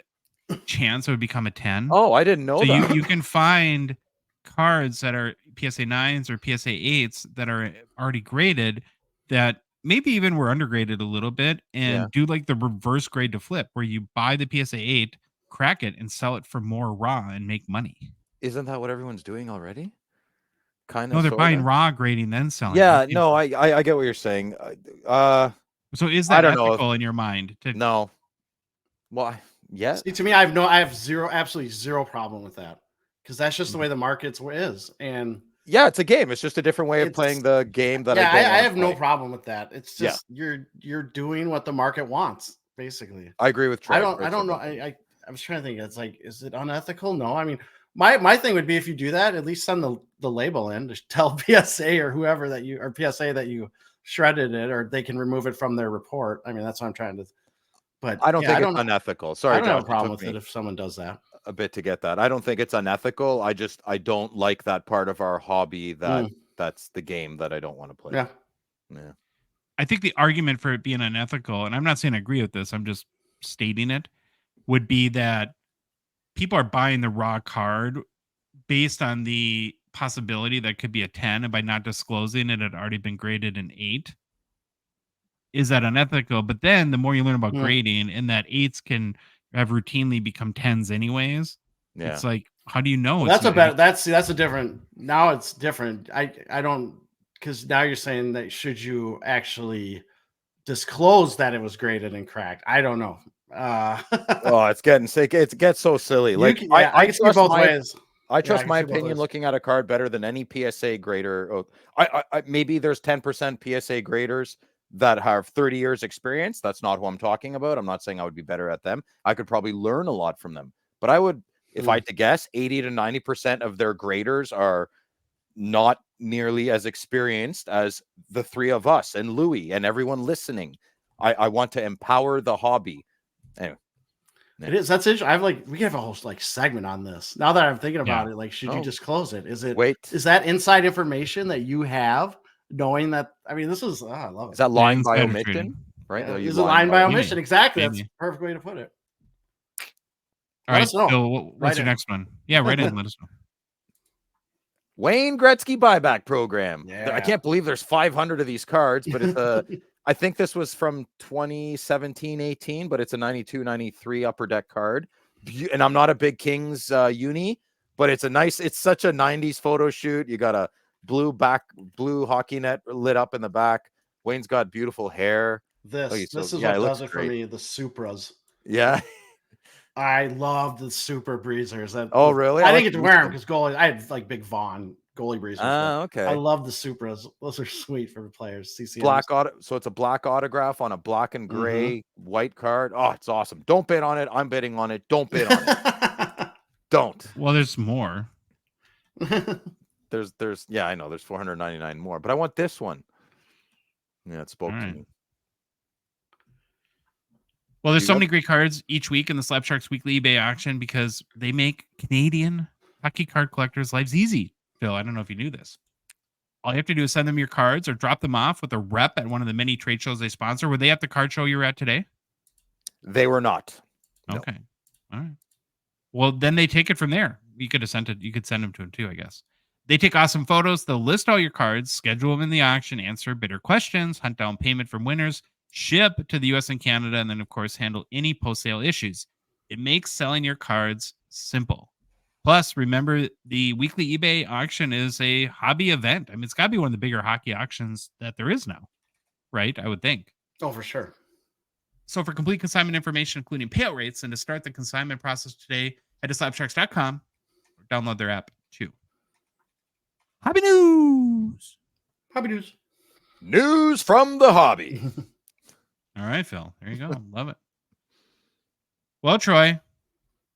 [SPEAKER 1] chance it would become a 10.
[SPEAKER 3] Oh, I didn't know
[SPEAKER 1] so
[SPEAKER 3] that.
[SPEAKER 1] you can find cards that are PSA 9s or PSA 8s that are already graded that maybe even were undergraded a little bit and do like the reverse grade to flip where you buy the PSA 8, crack it and sell it for more raw and make money.
[SPEAKER 3] Isn't that what everyone's doing already? Kind of.
[SPEAKER 1] No, they're buying raw grading then selling.
[SPEAKER 3] Yeah, no, I get what you're saying.
[SPEAKER 1] So is that
[SPEAKER 3] I don't know
[SPEAKER 1] ethical in your mind?
[SPEAKER 3] No. Well, yeah.
[SPEAKER 4] See, to me, I have absolutely zero problem with that because that's just the way the market is. And
[SPEAKER 3] yeah, it's a game. It's just a different way of playing the game that I
[SPEAKER 4] have no problem with that. It's just you're doing what the market wants, basically.
[SPEAKER 3] I agree with Troy.
[SPEAKER 4] I don't know. I was trying to think. It's like, is it unethical? No. I mean, my thing would be if you do that, at least send the label in to tell PSA or whoever that you or PSA that you shredded it, or they can remove it from their report. I mean, that's what I'm trying to. But
[SPEAKER 3] I don't think it's unethical. Sorry,
[SPEAKER 4] I don't have a
[SPEAKER 3] Josh,
[SPEAKER 4] problem with it if someone does that.
[SPEAKER 3] A bit to get that. I don't think it's unethical. I don't like that part of our hobby that's the game that I don't want to play. Yeah.
[SPEAKER 1] I think the argument for it being unethical, and I'm not saying I agree with this, I'm just stating it, would be that people are buying the raw card based on the possibility that could be a 10, and by not disclosing it had already been graded an 8. is that unethical? But then the more you learn about
[SPEAKER 4] Mm.
[SPEAKER 1] grading, and that 8s can have routinely become 10s anyways.
[SPEAKER 3] Yeah.
[SPEAKER 1] It's like, how do you know?
[SPEAKER 4] Well,
[SPEAKER 1] it's
[SPEAKER 4] that's a
[SPEAKER 1] not-
[SPEAKER 4] better. That's a different. Now it's different. I don't, because now you're saying that should you actually disclose that it was graded and cracked? I don't know.
[SPEAKER 3] Oh, it's getting sick. It gets so silly.
[SPEAKER 4] You
[SPEAKER 3] Like
[SPEAKER 4] can- yeah, I can see both ways.
[SPEAKER 3] I
[SPEAKER 4] I
[SPEAKER 3] trust
[SPEAKER 4] can
[SPEAKER 3] my
[SPEAKER 4] see both
[SPEAKER 3] opinion
[SPEAKER 4] ways.
[SPEAKER 3] looking at a card better than any PSA grader. Oh, I maybe there's 10% PSA graders that have 30 years experience. That's not who I'm talking about. I'm not saying I would be better at them. I could probably learn a lot from them. But I would, if I had to guess, 80 to 90% of their graders are not nearly as experienced as the three of us and Louis and everyone listening. I want to empower the hobby. Anyway.
[SPEAKER 4] It is. That's interesting. We have a whole segment on this. Now that I'm thinking about it, should you
[SPEAKER 3] Oh.
[SPEAKER 4] disclose it? Is that inside information that you have, knowing that? I mean, this is. I love it.
[SPEAKER 3] Is that lying by
[SPEAKER 1] insider
[SPEAKER 3] omission?
[SPEAKER 1] trading.
[SPEAKER 3] Right?
[SPEAKER 4] Yeah,
[SPEAKER 3] You
[SPEAKER 4] is it lying by
[SPEAKER 1] omission.
[SPEAKER 4] omission? Exactly.
[SPEAKER 1] Maybe.
[SPEAKER 4] That's a perfect way to put it.
[SPEAKER 1] All
[SPEAKER 4] Let
[SPEAKER 1] right,
[SPEAKER 4] us know.
[SPEAKER 1] Phil, what's
[SPEAKER 4] Write
[SPEAKER 1] your
[SPEAKER 4] in.
[SPEAKER 1] next one? Yeah, right in. Let us know.
[SPEAKER 3] Wayne Gretzky buyback program. I
[SPEAKER 4] Yeah.
[SPEAKER 3] can't believe there's 500 of these cards, but it's a. I think this was from 2017-18, but it's a 92-93 Upper Deck card. And I'm not a big Kings uni, but it's such a 90s photo shoot. You got a blue hockey net lit up in the back. Wayne's got beautiful hair.
[SPEAKER 4] This is
[SPEAKER 3] it
[SPEAKER 4] what does
[SPEAKER 3] looks
[SPEAKER 4] it for
[SPEAKER 3] great.
[SPEAKER 4] me. The Supras.
[SPEAKER 3] Yeah.
[SPEAKER 4] I love the Super Breezers.
[SPEAKER 3] Oh, really?
[SPEAKER 4] I
[SPEAKER 3] I
[SPEAKER 4] didn't
[SPEAKER 3] like
[SPEAKER 4] get to wear them
[SPEAKER 3] these
[SPEAKER 4] because goalie. I had big Vaughn goalie Breezers. but
[SPEAKER 3] okay.
[SPEAKER 4] I love the Supras. Those are sweet for players. CCMs.
[SPEAKER 3] So it's a black autograph on a black and gray white card. Oh, it's awesome. Don't bid on it. I'm bidding on it. Don't bid on it. Don't.
[SPEAKER 1] Well, there's more.
[SPEAKER 3] There's I know there's 499 more, but I want this one. Yeah, it spoke to me.
[SPEAKER 1] Well, there's so many great cards each week in the Slap Sharks weekly eBay auction because they make Canadian hockey card collectors' lives easy. Phil, I don't know if you knew this. All you have to do is send them your cards or drop them off with a rep at one of the many trade shows they sponsor. Were they at the card show you were at today?
[SPEAKER 3] They were not. No.
[SPEAKER 1] Okay. All right. Well, then they take it from there. You could have sent it. You could send them to them too, I guess. They take awesome photos. They'll list all your cards, schedule them in the auction, answer bidder questions, hunt down payment from winners, ship to the US and Canada, and then, of course, handle any post-sale issues. It makes selling your cards simple. Plus, remember, the weekly eBay auction is a hobby event. I mean, it's got to be one of the bigger hockey auctions that there is now, right? I would think.
[SPEAKER 4] Oh, for sure.
[SPEAKER 1] So for complete consignment information, including payout rates, and to start the consignment process today, head to slapsharks.com or download their app too. Hobby news.
[SPEAKER 4] Hobby news.
[SPEAKER 3] News from the hobby.
[SPEAKER 1] All right, Phil. There you go. Love it. Well, Troy,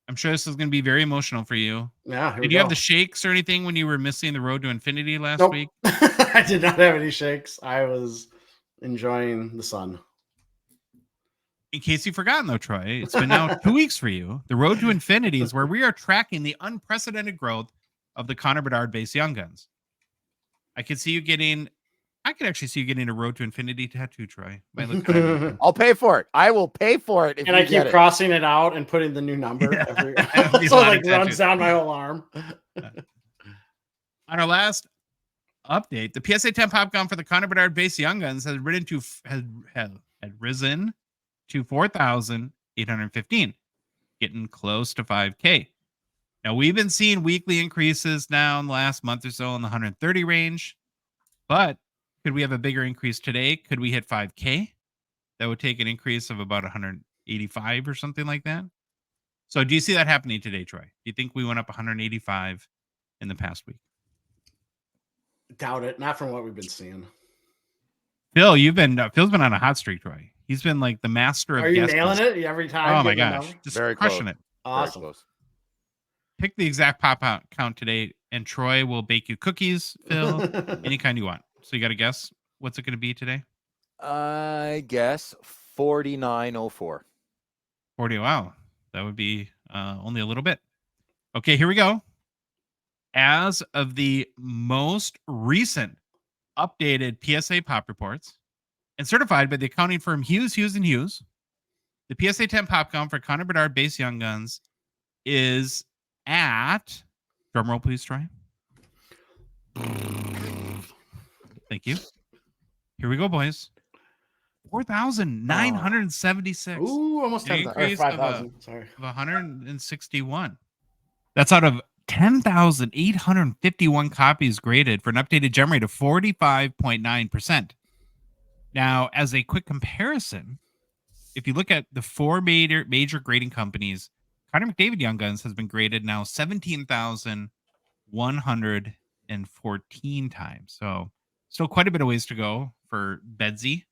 [SPEAKER 1] I'm sure this is going to be very emotional for you.
[SPEAKER 4] Yeah.
[SPEAKER 1] Did you have the shakes or anything when you were missing the road to infinity last
[SPEAKER 4] Nope.
[SPEAKER 1] week?
[SPEAKER 4] I did not have any shakes. I was enjoying the sun.
[SPEAKER 1] In case you've forgotten, though, Troy, it's been now 2 weeks for you. The road to infinity is where we are tracking the unprecedented growth of the Connor Bedard-based Young Guns. I could actually see you getting a road to infinity tattoo, Troy. Might look good.
[SPEAKER 3] I'll pay for it. I will pay for it. If
[SPEAKER 4] And I keep crossing it out and putting the new number every so it runs down my whole arm.
[SPEAKER 1] On our last update, the PSA 10 pop gun for the Connor Bedard-based Young Guns has risen to 4,815, getting close to 5K. Now, we've been seeing weekly increases now in the last month or so in the 130 range, but could we have a bigger increase today? Could we hit 5K? That would take an increase of about 185 or something like that. So do you see that happening today, Troy? Do you think we went up 185 in the past week?
[SPEAKER 4] Doubt it. Not from what we've been seeing.
[SPEAKER 1] Phil, Phil's been on a hot streak, Troy. He's been like the master of
[SPEAKER 4] Are you
[SPEAKER 1] guesses.
[SPEAKER 4] nailing it every time?
[SPEAKER 1] Oh my gosh. Just
[SPEAKER 3] Very
[SPEAKER 1] crushing
[SPEAKER 3] close.
[SPEAKER 1] it.
[SPEAKER 4] Awesome.
[SPEAKER 3] Very close.
[SPEAKER 1] Pick the exact pop out count today, and Troy will bake you cookies, Phil, any kind you want. So you got to guess what's it going to be today?
[SPEAKER 3] I guess 4904.
[SPEAKER 1] 40. Wow. That would be only a little bit. Okay, here we go. As of the most recent updated PSA pop reports and certified by the accounting firm Hughes, Hughes & Hughes, the PSA 10 pop count for Connor Bedard base Young Guns is at, drumroll please, Troy. Thank you. Here we go, boys. 4,976.
[SPEAKER 4] Ooh, almost
[SPEAKER 1] An
[SPEAKER 4] 10,000 or
[SPEAKER 1] increase of
[SPEAKER 4] 5,000. Sorry.
[SPEAKER 1] 161. That's out of 10,851 copies graded for an updated gem rate of 45.9%. Now, as a quick comparison, if you look at the four major grading companies, Connor McDavid Young Guns has been graded now 17,114 times. So still quite a bit of ways to go for Bedsy.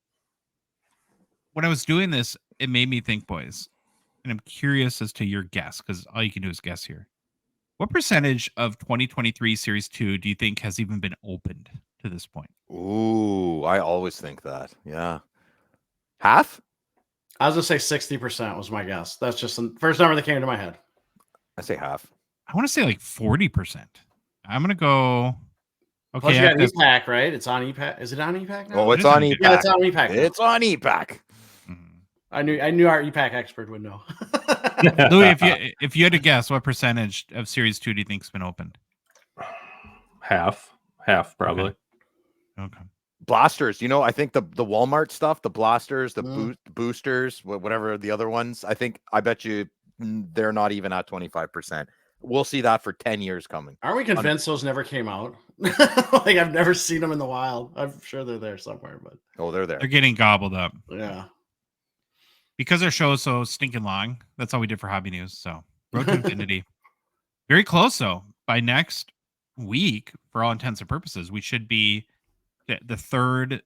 [SPEAKER 1] When I was doing this, it made me think, boys, and I'm curious as to your guess, because all you can do is guess here. What percentage of 2023 Series 2 do you think has even been opened to this point?
[SPEAKER 3] Ooh, I always think that. Yeah. Half?
[SPEAKER 4] I was gonna say 60% was my guess. That's just the first number that came to my head.
[SPEAKER 3] I say half.
[SPEAKER 1] I want to say like 40%. I'm going to go.
[SPEAKER 4] Plus,
[SPEAKER 1] Okay.
[SPEAKER 4] you
[SPEAKER 1] I
[SPEAKER 4] got
[SPEAKER 1] have to-
[SPEAKER 4] EPAC, right? It's on EPAC. Is it on EPAC now?
[SPEAKER 3] Oh,
[SPEAKER 1] It
[SPEAKER 3] it's
[SPEAKER 1] is
[SPEAKER 3] on
[SPEAKER 1] on
[SPEAKER 3] EPAC.
[SPEAKER 4] Yeah, it's on EPAC. now.
[SPEAKER 3] It's on EPAC.
[SPEAKER 1] Mhm.
[SPEAKER 4] I knew our EPAC expert would know.
[SPEAKER 1] Louis, if you had to guess, what percentage of Series 2 do you think's been opened?
[SPEAKER 5] Half probably.
[SPEAKER 1] Okay.
[SPEAKER 3] Blasters, I think the Walmart stuff, the blasters, the
[SPEAKER 4] Mm.
[SPEAKER 3] boosters, whatever the other ones, I bet you they're not even at 25%. We'll see that for 10 years coming.
[SPEAKER 4] Aren't we convinced those never came out? Like, I've never seen them in the wild. I'm sure they're there somewhere, but
[SPEAKER 3] Oh, they're there.
[SPEAKER 1] They're getting gobbled up.
[SPEAKER 4] yeah.
[SPEAKER 1] Because our show is so stinking long. That's all we did for Hobby News. So, Road to Infinity. Very close, though. By next week, for all intents and purposes, we should be the third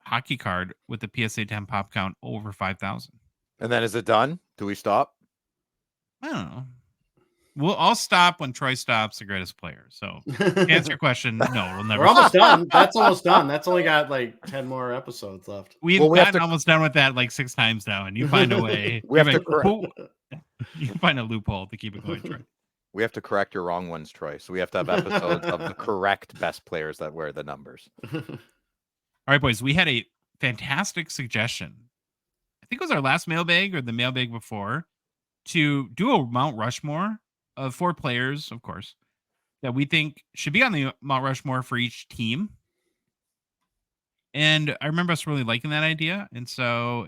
[SPEAKER 1] hockey card with the PSA 10 pop count over 5,000.
[SPEAKER 3] And then is it done? Do we stop?
[SPEAKER 1] I don't know. I'll stop when Troy stops the greatest player. So, to answer your question, no, we'll never.
[SPEAKER 4] We're almost done. That's almost done. That's only got like 10 more episodes left.
[SPEAKER 1] We've
[SPEAKER 3] Well, we have
[SPEAKER 1] gotten
[SPEAKER 3] to-
[SPEAKER 1] almost done with that like 6 times now, and you find a way.
[SPEAKER 3] We have
[SPEAKER 1] You're
[SPEAKER 3] to
[SPEAKER 1] like, you can find a loophole to keep it going, Troy.
[SPEAKER 3] We have to correct your wrong ones, Troy. So we have to have episodes of the correct best players that wear the numbers.
[SPEAKER 1] All right, boys, we had a fantastic suggestion. I think it was our last mailbag or the mailbag before, to do a Mount Rushmore of 4 players, of course, that we think should be on the Mount Rushmore for each team. And I remember us really liking that idea. And so,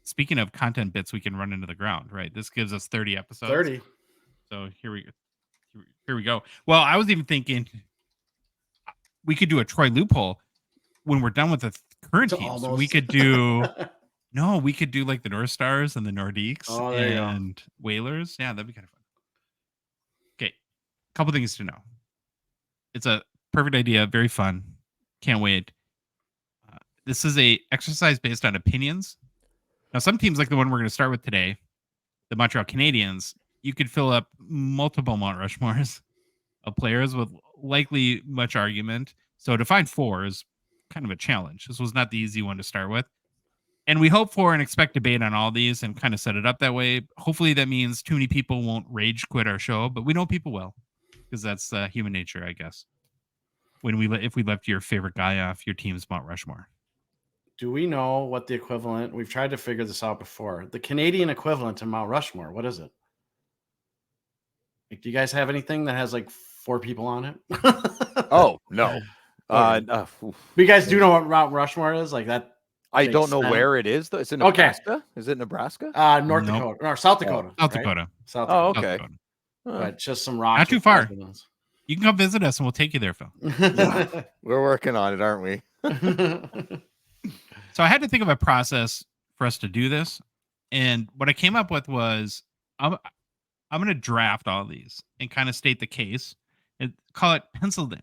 [SPEAKER 1] speaking of content bits we can run into the ground, right? This gives us 30 episodes.
[SPEAKER 4] 30.
[SPEAKER 1] So here we go. Well, I was even thinking we could do a Troy loophole when we're done with the current
[SPEAKER 4] It's
[SPEAKER 1] teams.
[SPEAKER 4] almost.
[SPEAKER 1] We could do we could do like the North Stars and the Nordiques
[SPEAKER 4] Oh, there you go.
[SPEAKER 1] and Whalers. Yeah, that'd be kind of fun. Okay, couple things to know. It's a perfect idea, very fun. Can't wait. This is a exercise based on opinions. Now, some teams like the one we're going to start with today, the Montreal Canadiens, you could fill up multiple Mount Rushmores of players with likely much argument. So to find 4 is kind of a challenge. This was not the easy one to start with. And we hope for and expect debate on all these and kind of set it up that way. Hopefully that means too many people won't rage quit our show, but we know people will, because that's human nature, I guess. If we left your favorite guy off your team's Mount Rushmore.
[SPEAKER 4] Do we know what the equivalent? We've tried to figure this out before. The Canadian equivalent to Mount Rushmore. What is it? Like, do you guys have anything that has like 4 people on it?
[SPEAKER 3] Oh, no.
[SPEAKER 4] You guys do know what Mount Rushmore is? Like that?
[SPEAKER 3] I
[SPEAKER 4] makes
[SPEAKER 3] don't know
[SPEAKER 4] sense.
[SPEAKER 3] where it is, though. Is it
[SPEAKER 4] Okay.
[SPEAKER 3] Nebraska? Is it Nebraska?
[SPEAKER 4] North
[SPEAKER 1] Nope.
[SPEAKER 4] Dakota or South Dakota.
[SPEAKER 1] South
[SPEAKER 4] right?
[SPEAKER 1] Dakota.
[SPEAKER 4] South
[SPEAKER 3] Oh,
[SPEAKER 4] Dakota.
[SPEAKER 3] okay.
[SPEAKER 1] South Dakota.
[SPEAKER 4] But just some rocks.
[SPEAKER 1] Not too
[SPEAKER 4] with
[SPEAKER 1] far.
[SPEAKER 4] presidents.
[SPEAKER 1] You can come visit us and we'll take you there, Phil.
[SPEAKER 3] We're working on it, aren't we?
[SPEAKER 1] So I had to think of a process for us to do this. And what I came up with was I'm going to draft all these and kind of state the case and call it penciled in,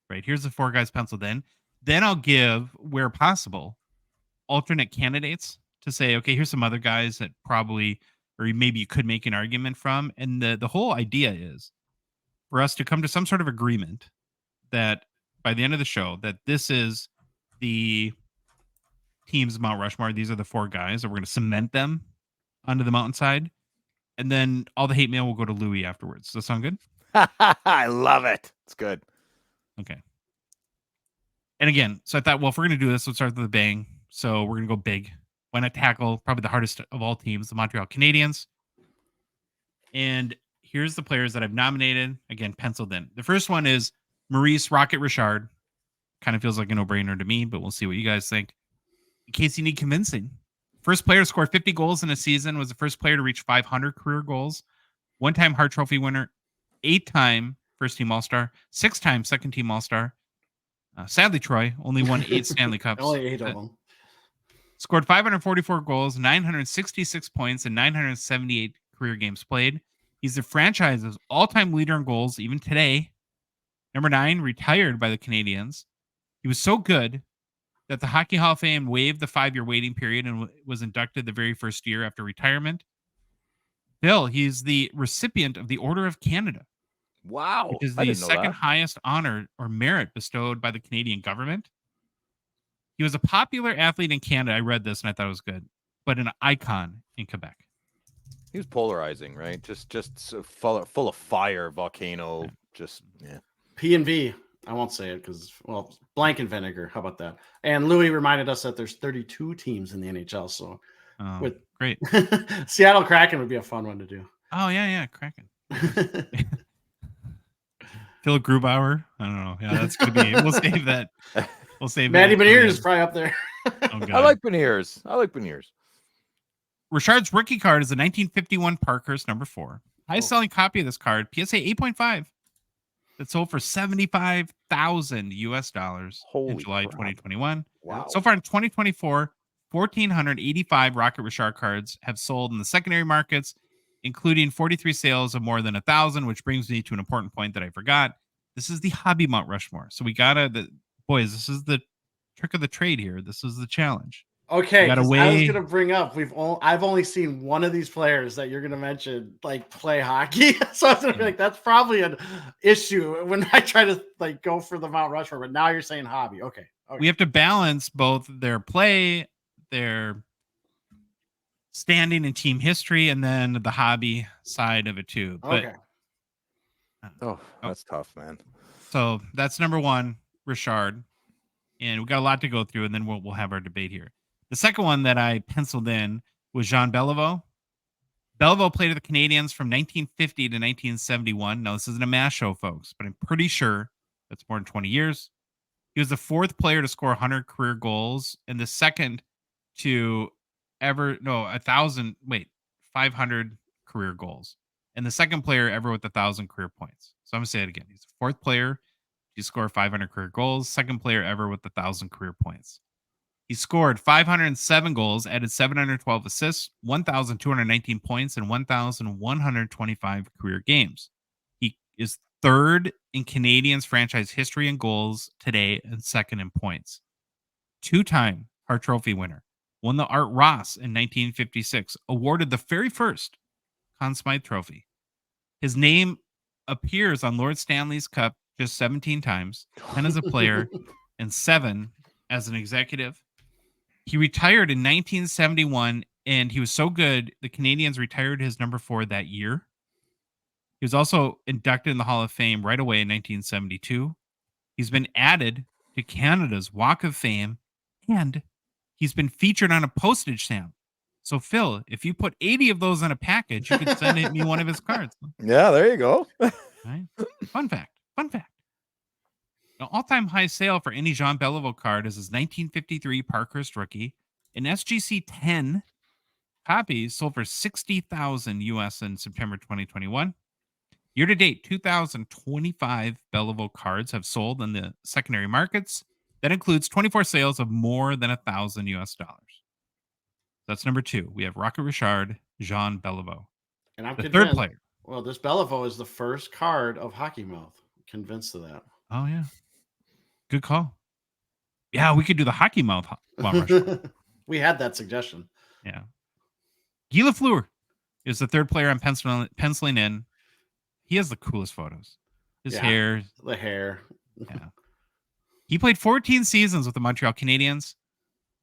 [SPEAKER 1] right? Here's the 4 guys penciled in. Then I'll give, where possible, alternate candidates to say, okay, here's some other guys that probably, or maybe you could make an argument from. And the whole idea is for us to come to some sort of agreement that by the end of the show, that this is the team's Mount Rushmore. These are the 4 guys, and we're going to cement them onto the mountainside. And then all the hate mail will go to Louis afterwards. Does that sound good?
[SPEAKER 3] I love it. It's good.
[SPEAKER 1] Okay. And again, so I thought, well, if we're going to do this, let's start with a bang. So we're going to go big. Why not tackle probably the hardest of all teams, the Montreal Canadiens? And here's the players that I've nominated. Again, penciled in. The first one is Maurice Rocket Richard. Kind of feels like a no-brainer to me, but we'll see what you guys think. in case you need convincing. First player to score 50 goals in a season, was the first player to reach 500 career goals. One-time Hart Trophy winner, 8-time first-team All-Star, 6-time second-team All-Star. Sadly, Troy only won 8 Stanley Cups.
[SPEAKER 4] Only 8 of them.
[SPEAKER 1] Scored 544 goals, 966 points, and 978 career games played. He's the franchise's all-time leader in goals, even today. Number 9, retired by the Canadiens. He was so good that the Hockey Hall of Fame waived the 5-year waiting period and was inducted the very first year after retirement. Phil, he's the recipient of the Order of Canada.
[SPEAKER 3] Wow.
[SPEAKER 1] Which is
[SPEAKER 3] I
[SPEAKER 1] the
[SPEAKER 3] didn't know
[SPEAKER 1] second
[SPEAKER 3] that.
[SPEAKER 1] highest honor or merit bestowed by the Canadian government. He was a popular athlete in Canada. I read this and I thought it was good, but an icon in Quebec.
[SPEAKER 3] He was polarizing, right? Just so full of fire, volcano.
[SPEAKER 1] Yeah.
[SPEAKER 3] Just yeah.
[SPEAKER 4] P&V. I won't say it because, well, blank and vinegar. How about that? And Louis reminded us that there's 32 teams in the NHL. So with
[SPEAKER 1] great.
[SPEAKER 4] Seattle Kraken would be a fun one to do.
[SPEAKER 1] Oh, yeah, Kraken. Phil Grubauer. I don't know. Yeah, that's going to be, we'll save that. We'll save
[SPEAKER 4] Matty
[SPEAKER 1] that.
[SPEAKER 4] Beniers is probably up there.
[SPEAKER 1] Oh, God.
[SPEAKER 3] I like Beniers.
[SPEAKER 1] Richard's rookie card is the 1951 Parkhurst number 4. Highest selling copy of this card, PSA 8.5. That sold for $75,000 US in July 2021.
[SPEAKER 3] Wow.
[SPEAKER 1] So far in 2024, 1,485 Rocket Richard cards have sold in the secondary markets, including 43 sales of more than 1,000, which brings me to an important point that I forgot. This is the hobby Mount Rushmore. So we boys, this is the trick of the trade here. This is the challenge.
[SPEAKER 4] Okay, I was gonna bring up I've only seen one of these players that you're gonna mention like play hockey, so I was gonna be like, that's probably an issue when I try to like go for the Mount Rushmore. But now you're saying hobby. Okay.
[SPEAKER 1] We have to balance both their play, their standing in team history, and then the hobby side of it too. But,
[SPEAKER 4] okay.
[SPEAKER 3] That's tough, man.
[SPEAKER 1] So that's number 1, Richard, and we got a lot to go through, and then we'll have our debate here. The second one that I penciled in was Jean Beliveau. Beliveau played with the Canadiens from 1950 to 1971. Now, this isn't a mass show, folks, but I'm pretty sure that's more than 20 years. He was the 4th player to score 100 career goals and the second to 500 career goals. And the second player ever with 1,000 career points. So I'm going to say it again. He's the 4th player to score 500 career goals, second player ever with 1,000 career points. He scored 507 goals, added 712 assists, 1,219 points, and 1,125 career games. He is 3rd in Canadiens franchise history in goals today and 2nd in points. 2-time Hart Trophy winner. Won the Art Ross in 1956. Awarded the very first Conn Smythe Trophy. His name appears on Lord Stanley's Cup just 17 times, 10 as a player, and 7 as an executive. He retired in 1971, and he was so good, the Canadiens retired his number 4 that year. He was also inducted in the Hall of Fame right away in 1972. He's been added to Canada's Walk of Fame, and he's been featured on a postage stamp. So, Phil, if you put 80 of those on a package, you could send me one of his cards.
[SPEAKER 3] Yeah, there you go.
[SPEAKER 1] Right? Fun fact. An all-time high sale for any Jean Beliveau card is his 1953 Parkhurst rookie. An SGC 10 copy sold for $60,000 US in September 2021. Year to date, 2,025 Beliveau cards have sold in the secondary markets. That includes 24 sales of more than $1,000 US. That's number 2. We have Rocket Richard, Jean Beliveau.
[SPEAKER 4] And I'm
[SPEAKER 1] the
[SPEAKER 4] convinced,
[SPEAKER 1] 3rd player.
[SPEAKER 4] Well, this Beliveau is the first card of Hockey Mouth. Convinced of that.
[SPEAKER 1] Oh, yeah. Good call. Yeah, we could do the Hockey Mouth.
[SPEAKER 4] We had that suggestion.
[SPEAKER 1] Yeah. Guy Lafleur is the 3rd player I'm penciling in. He has the coolest photos. His hair.
[SPEAKER 4] The hair.
[SPEAKER 1] Yeah. He played 14 seasons with the Montreal Canadiens.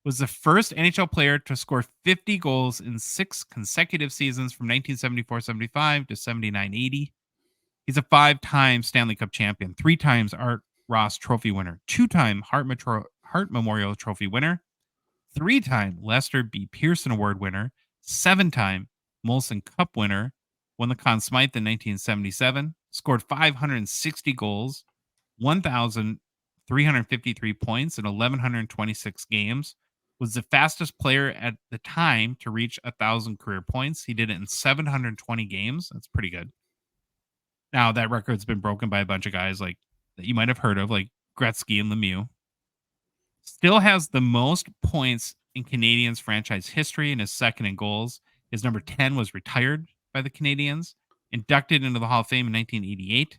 [SPEAKER 1] Was the first NHL player to score 50 goals in 6 consecutive seasons from 1974-75 to 79-80. He's a 5-time Stanley Cup champion, 3 times Art Ross Trophy winner, 2-time Hart Memorial Trophy winner, 3-time Lester B. Pearson Award winner, 7-time Molson Cup winner, won the Conn Smythe in 1977, scored 560 goals, 1,353 points in 1,126 games, was the fastest player at the time to reach 1,000 career points. He did it in 720 games. That's pretty good. Now, that record's been broken by a bunch of guys like that you might have heard of, like Gretzky and Lemieux. Still has the most points in Canadiens franchise history and is second in goals. His number 10 was retired by the Canadiens, inducted into the Hall of Fame in 1988.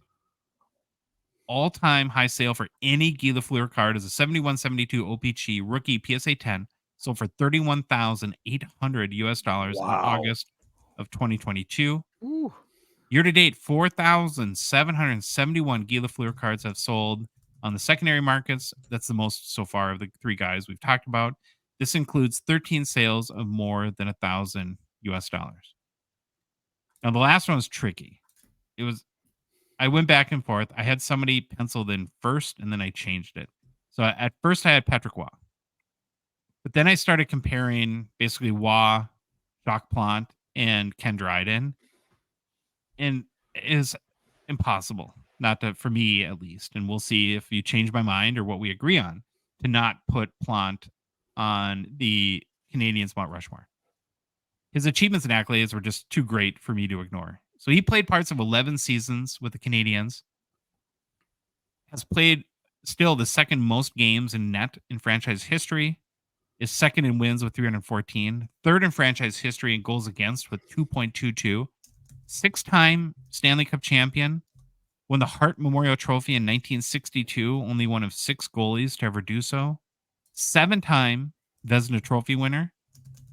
[SPEAKER 1] All-time high sale for any Guy Lafleur card is a 71-72 OPG rookie PSA 10, sold for $31,800 US in August of 2022.
[SPEAKER 3] Ooh.
[SPEAKER 1] Year to date, 4,771 Guy Lafleur cards have sold on the secondary markets. That's the most so far of the three guys we've talked about. This includes 13 sales of more than $1,000 US. Now, the last one was tricky. I went back and forth. I had somebody penciled in first, and then I changed it. So at first, I had Patrick Waugh. But then I started comparing basically Waugh, Jacques Plante, and Ken Dryden. And it is impossible, not to, for me at least. And we'll see if you change my mind or what we agree on, to not put Plante on the Canadiens Mount Rushmore. His achievements and accolades were just too great for me to ignore. So he played parts of 11 seasons with the Canadiens, has played still the second most games in net in franchise history, is second in wins with 314, third in franchise history in goals against with 2.22, six-time Stanley Cup champion, won the Hart Memorial Trophy in 1962, only one of six goalies to ever do so, seven-time Vezina Trophy winner,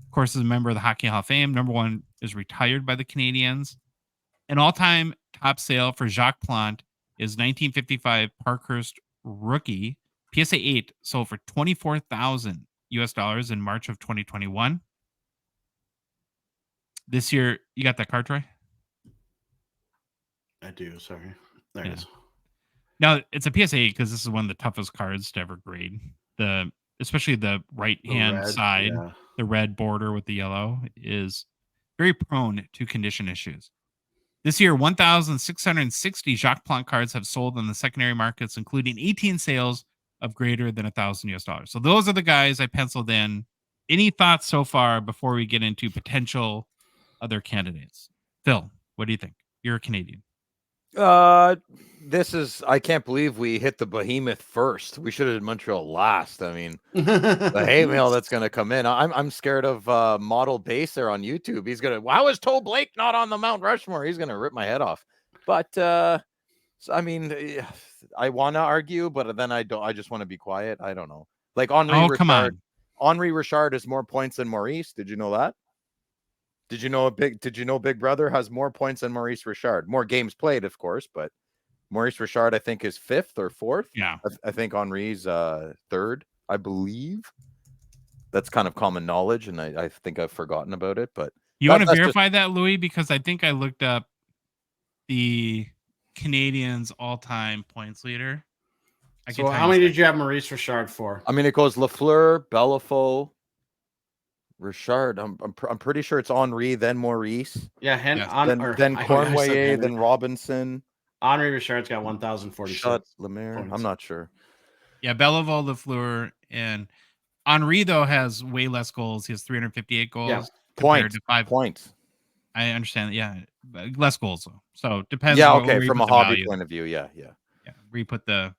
[SPEAKER 1] of course, is a member of the Hockey Hall of Fame. Number one is retired by the Canadiens. An all-time top sale for Jacques Plante is 1955 Parkhurst rookie PSA 8, sold for $24,000 US in March of 2021. This year, you got that card, Troy?
[SPEAKER 4] I do. Sorry. There it is.
[SPEAKER 1] Now, it's a PSA 8 because this is one of the toughest cards to ever grade. Especially the right-hand side, the red border with the yellow is very prone to condition issues. This year, 1,660 Jacques Plante cards have sold on the secondary markets, including 18 sales of greater than $1,000 US. So those are the guys I penciled in. Any thoughts so far before we get into potential other candidates? Phil, what do you think? You're a Canadian.
[SPEAKER 3] I can't believe we hit the behemoth first. We should have did Montreal last. I mean, the hate mail that's going to come in. I'm scared of Model Base there on YouTube. He's going to, how is Toe Blake not on the Mount Rushmore? He's going to rip my head off. But I mean, I want to argue, but then I don't. I just want to be quiet. I don't know. Like Henri Richard has more points than Maurice. Did you know that? Did you know Big Brother has more points than Maurice Richard? More games played, of course, but Maurice Richard, I think, is fifth or fourth.
[SPEAKER 1] Yeah.
[SPEAKER 3] I think Henri's third, I believe. That's kind of common knowledge, and I think I've forgotten about it. But
[SPEAKER 1] you want to verify that, Louis? Because I think I looked up the Canadiens all-time points leader.
[SPEAKER 4] So how many did you have Maurice Richard for?
[SPEAKER 3] I mean, it goes Lafleur, Bellefaux, Richard. I'm pretty sure it's Henri, then Maurice.
[SPEAKER 4] Yeah,
[SPEAKER 3] then Cornway, then Robinson.
[SPEAKER 4] Henri Richard's got 1,046.
[SPEAKER 3] Lemaire. I'm not sure.
[SPEAKER 1] Yeah, Belleville, Lafleur, and Henri though has way less goals. He has 358 goals.
[SPEAKER 3] Yeah, points. 5 points.
[SPEAKER 1] I understand that. Yeah, less goals though. So it depends.
[SPEAKER 3] Yeah, okay. From a hobby point of view, yeah.
[SPEAKER 1] We put the.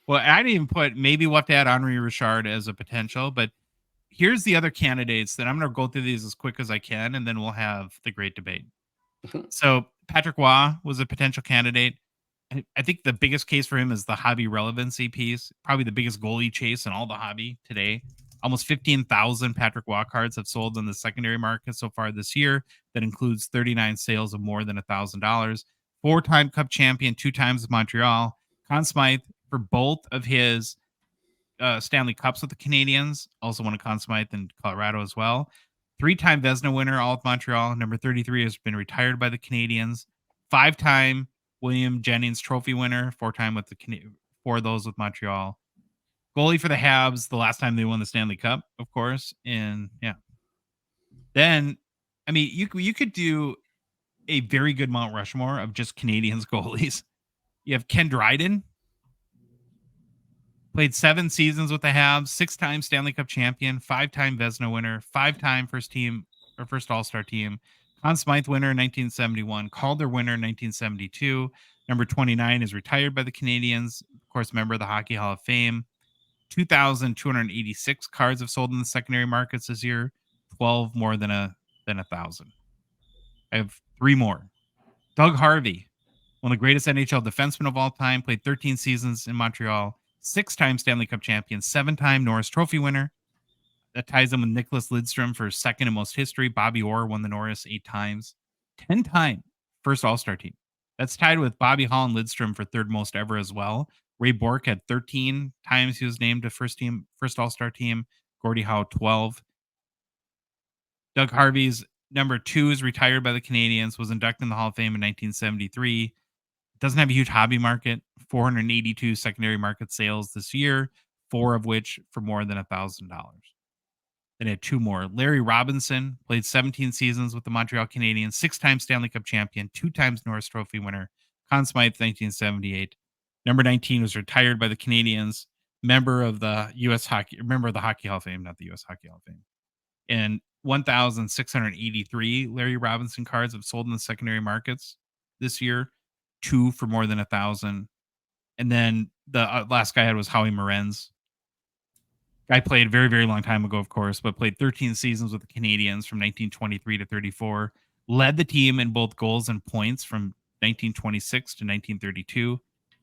[SPEAKER 1] Well, I didn't even put. Maybe we'll have to add Henri Richard as a potential, but here's the other candidates that I'm going to go through these as quick as I can, and then we'll have the great debate. So Patrick Waugh was a potential candidate. I think the biggest case for him is the hobby relevancy piece. Probably the biggest goalie chase in all the hobby today. Almost 15,000 Patrick Waugh cards have sold in the secondary market so far this year. That includes 39 sales of more than $1,000. 4-time Cup champion, 2 times with Montreal. Conn Smythe for both of his Stanley Cups with the Canadiens. Also won a Conn Smythe in Colorado as well. 3-time Vezina winner, all with Montreal. Number 33 has been retired by the Canadiens. 5-time William Jennings Trophy winner. 4-time with the 4 of those with Montreal. Goalie for the Habs the last time they won the Stanley Cup, of course. And yeah. Then, I mean, you could do a very good Mount Rushmore of just Canadiens goalies. You have Ken Dryden, Played 7 seasons with the Habs, 6-time Stanley Cup champion, 5-time Vezina winner, 5-time first All-Star team, Conn Smythe winner in 1971, Calder winner in 1972. Number 29 is retired by the Canadiens, of course, member of the Hockey Hall of Fame. 2,286 cards have sold in the secondary markets this year, 12 more than 1,000. I have 3 more. Doug Harvey, one of the greatest NHL defensemen of all time, played 13 seasons in Montreal, 6-time Stanley Cup champion, 7-time Norris Trophy winner. That ties him with Nicholas Lidstrom for second in most history. Bobby Orr won the Norris 8 times. 10-time first All-Star team. That's tied with Bobby Hall and Lidstrom for third most ever as well. Ray Bourque had 13 times he was named to first All-Star team. Gordie Howe 12. Doug Harvey's number 2 is retired by the Canadiens, was inducted in the Hall of Fame in 1973. Doesn't have a huge hobby market. 482 secondary market sales this year, 4 of which for more than $1,000. Then had 2 more. Larry Robinson played 17 seasons with the Montreal Canadiens, 6-time Stanley Cup champion, 2 times Norris Trophy winner. Conn Smythe 1978. Number 19 was retired by the Canadiens, member of the Hockey Hall of Fame, not the U.S. Hockey Hall of Fame. And 1,683 Larry Robinson cards have sold in the secondary markets this year, 2 for more than 1,000. And then the last guy I had was Howie Morenz. Guy played a very, very long time ago, of course, but played 13 seasons with the Canadiens from 1923 to 34. Led the team in both goals and points from 1926 to 1932.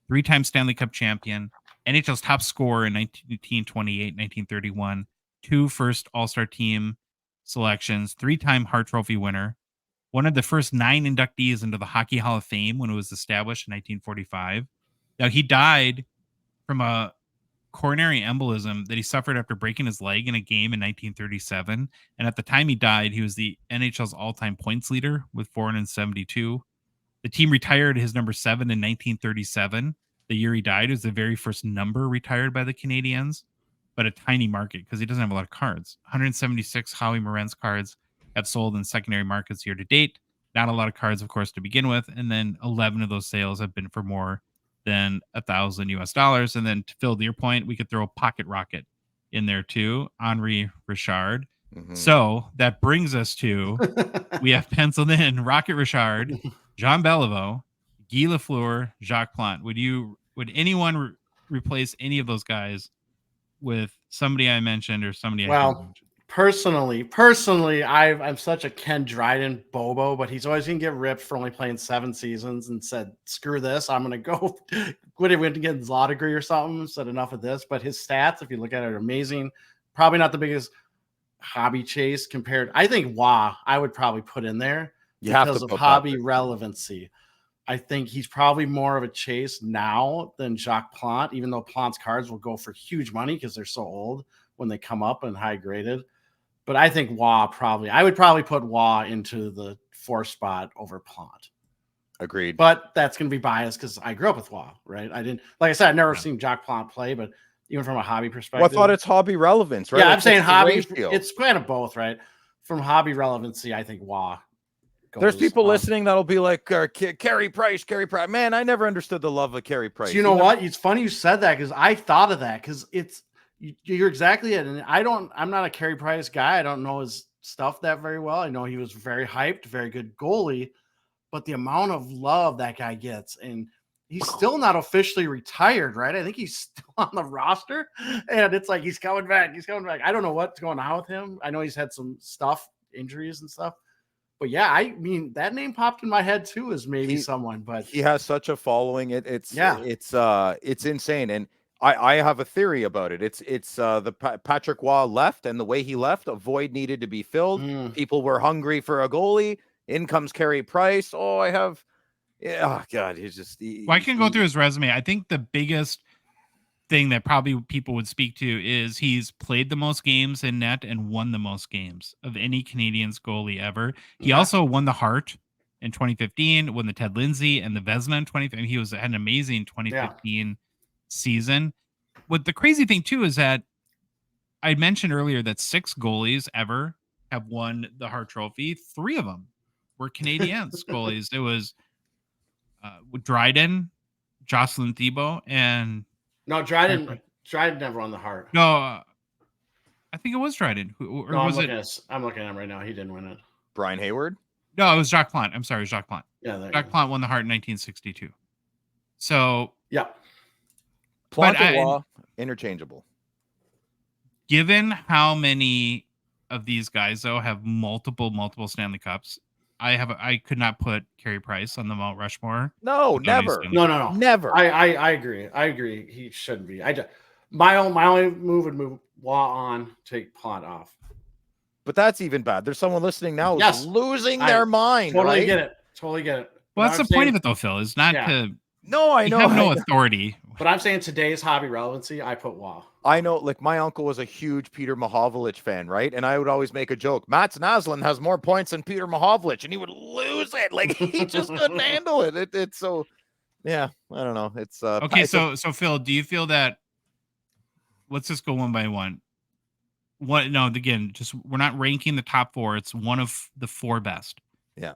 [SPEAKER 1] 3-time Stanley Cup champion. NHL's top scorer in 1928, 1931. 2 first All-Star team selections. 3-time Hart Trophy winner. One of the first 9 inductees into the Hockey Hall of Fame when it was established in 1945. Now, he died from a coronary embolism that he suffered after breaking his leg in a game in 1937. And at the time he died, he was the NHL's all-time points leader with 472. The team retired his number 7 in 1937. The year he died was the very first number retired by the Canadiens, but a tiny market because he doesn't have a lot of cards. 176 Howie Morenz cards have sold in secondary markets year to date. Not a lot of cards, of course, to begin with. And then 11 of those sales have been for more than $1,000 US. And then to fill your point, we could throw a pocket rocket in there too, Henri Richard.
[SPEAKER 3] Mhm.
[SPEAKER 1] So that brings us to, we have penciled in Rocket Richard, Jean Beliveau, Guy Lafleur, Jacques Plante. Would anyone replace any of those guys with somebody I mentioned or somebody I didn't
[SPEAKER 4] Well,
[SPEAKER 1] mention?
[SPEAKER 4] personally, I'm such a Ken Dryden bobo, but he's always gonna get ripped for only playing 7 seasons and said, "Screw this, I'm gonna go." Would he went to get his law degree or something? Said enough of this. But his stats, if you look at it, are amazing. Probably not the biggest hobby chase compared. I think I would probably put in there
[SPEAKER 3] You have
[SPEAKER 4] because
[SPEAKER 3] to
[SPEAKER 4] of
[SPEAKER 3] put
[SPEAKER 4] hobby
[SPEAKER 3] Patrick.
[SPEAKER 4] relevancy. I think he's probably more of a chase now than Jacques Plante, even though Plante's cards will go for huge money because they're so old when they come up and high graded. But I think I would probably put into the 4 spot over Plante.
[SPEAKER 3] Agreed.
[SPEAKER 4] But that's going to be biased because I grew up with right? Like I said, I've never seen Jacques Plante play, but even from a hobby perspective.
[SPEAKER 3] Well, I thought it's hobby relevance, right?
[SPEAKER 4] Yeah,
[SPEAKER 3] Like,
[SPEAKER 4] I'm saying
[SPEAKER 3] what's the
[SPEAKER 4] hobby.
[SPEAKER 3] ratio?
[SPEAKER 4] It's kind of both, right? From hobby relevancy, I think
[SPEAKER 3] There's people
[SPEAKER 4] on.
[SPEAKER 3] listening that'll be like, Carey Price. Man, I never understood the love of Carey Price.
[SPEAKER 4] So you know what? It's funny you said that because I thought of that because you're exactly it. And I'm not a Carey Price guy. I don't know his stuff that very well. I know he was very hyped, very good goalie, but the amount of love that guy gets, and he's still not officially retired, right? I think he's still on the roster, and it's like he's coming back. I don't know what's going on with him. I know he's had some injuries and stuff. But yeah, I mean, that name popped in my head too as maybe someone, but
[SPEAKER 3] he has such a following. It's insane. And I have a theory about it. It's Patrick Waugh left, and the way he left, a void needed to be filled. People were hungry for a goalie. In comes Carey Price. Oh God,
[SPEAKER 1] I can go through his resume. I think the biggest thing that probably people would speak to is he's played the most games in net and won the most games of any Canadiens goalie ever. He also won the Hart in 2015, won the Ted Lindsay and the Vezina in 2015. He had an amazing 2015 season. What the crazy thing too is that I mentioned earlier that 6 goalies ever have won the Hart Trophy. 3 of them were Canadiens goalies. It was Dryden, Jocelyn Thibault, and
[SPEAKER 4] no, Dryden Dryden never won the Hart.
[SPEAKER 1] No, I think it was Dryden. Or
[SPEAKER 4] No,
[SPEAKER 1] was it?
[SPEAKER 4] I'm looking at him right now. He didn't win it.
[SPEAKER 3] Brian Hayward?
[SPEAKER 1] No, it was Jacques Plante. I'm sorry, it was Jacques Plante.
[SPEAKER 4] Yeah,
[SPEAKER 1] Jacques Plante won the Hart in 1962. So,
[SPEAKER 4] yeah.
[SPEAKER 3] Plante and Waugh, interchangeable.
[SPEAKER 1] Given how many of these guys though have multiple Stanley Cups, I could not put Carey Price on the Mount Rushmore.
[SPEAKER 3] No, never.
[SPEAKER 4] No.
[SPEAKER 3] Never.
[SPEAKER 4] I agree. I agree. He shouldn't be. My only move would move Waugh on, take Plante off.
[SPEAKER 3] But that's even bad. There's someone listening now who's losing their mind.
[SPEAKER 4] Totally
[SPEAKER 3] right?
[SPEAKER 4] get it. Totally get it.
[SPEAKER 1] Well, that's the point of it though, Phil, is not to.
[SPEAKER 3] No, I know.
[SPEAKER 1] You have no authority.
[SPEAKER 4] But I'm saying today's hobby relevancy, I put Waugh.
[SPEAKER 3] I know, like my uncle was a huge Peter Mahovlich fan, right? And I would always make a joke. Mats Naslund has more points than Peter Mahovlich, and he would lose it. Like he just couldn't handle it. It's so, yeah. I don't know. It's
[SPEAKER 1] okay. So Phil, do you feel that? Let's just go one by one. What? No, again, just we're not ranking the top four. It's one of the four best.
[SPEAKER 3] Yeah.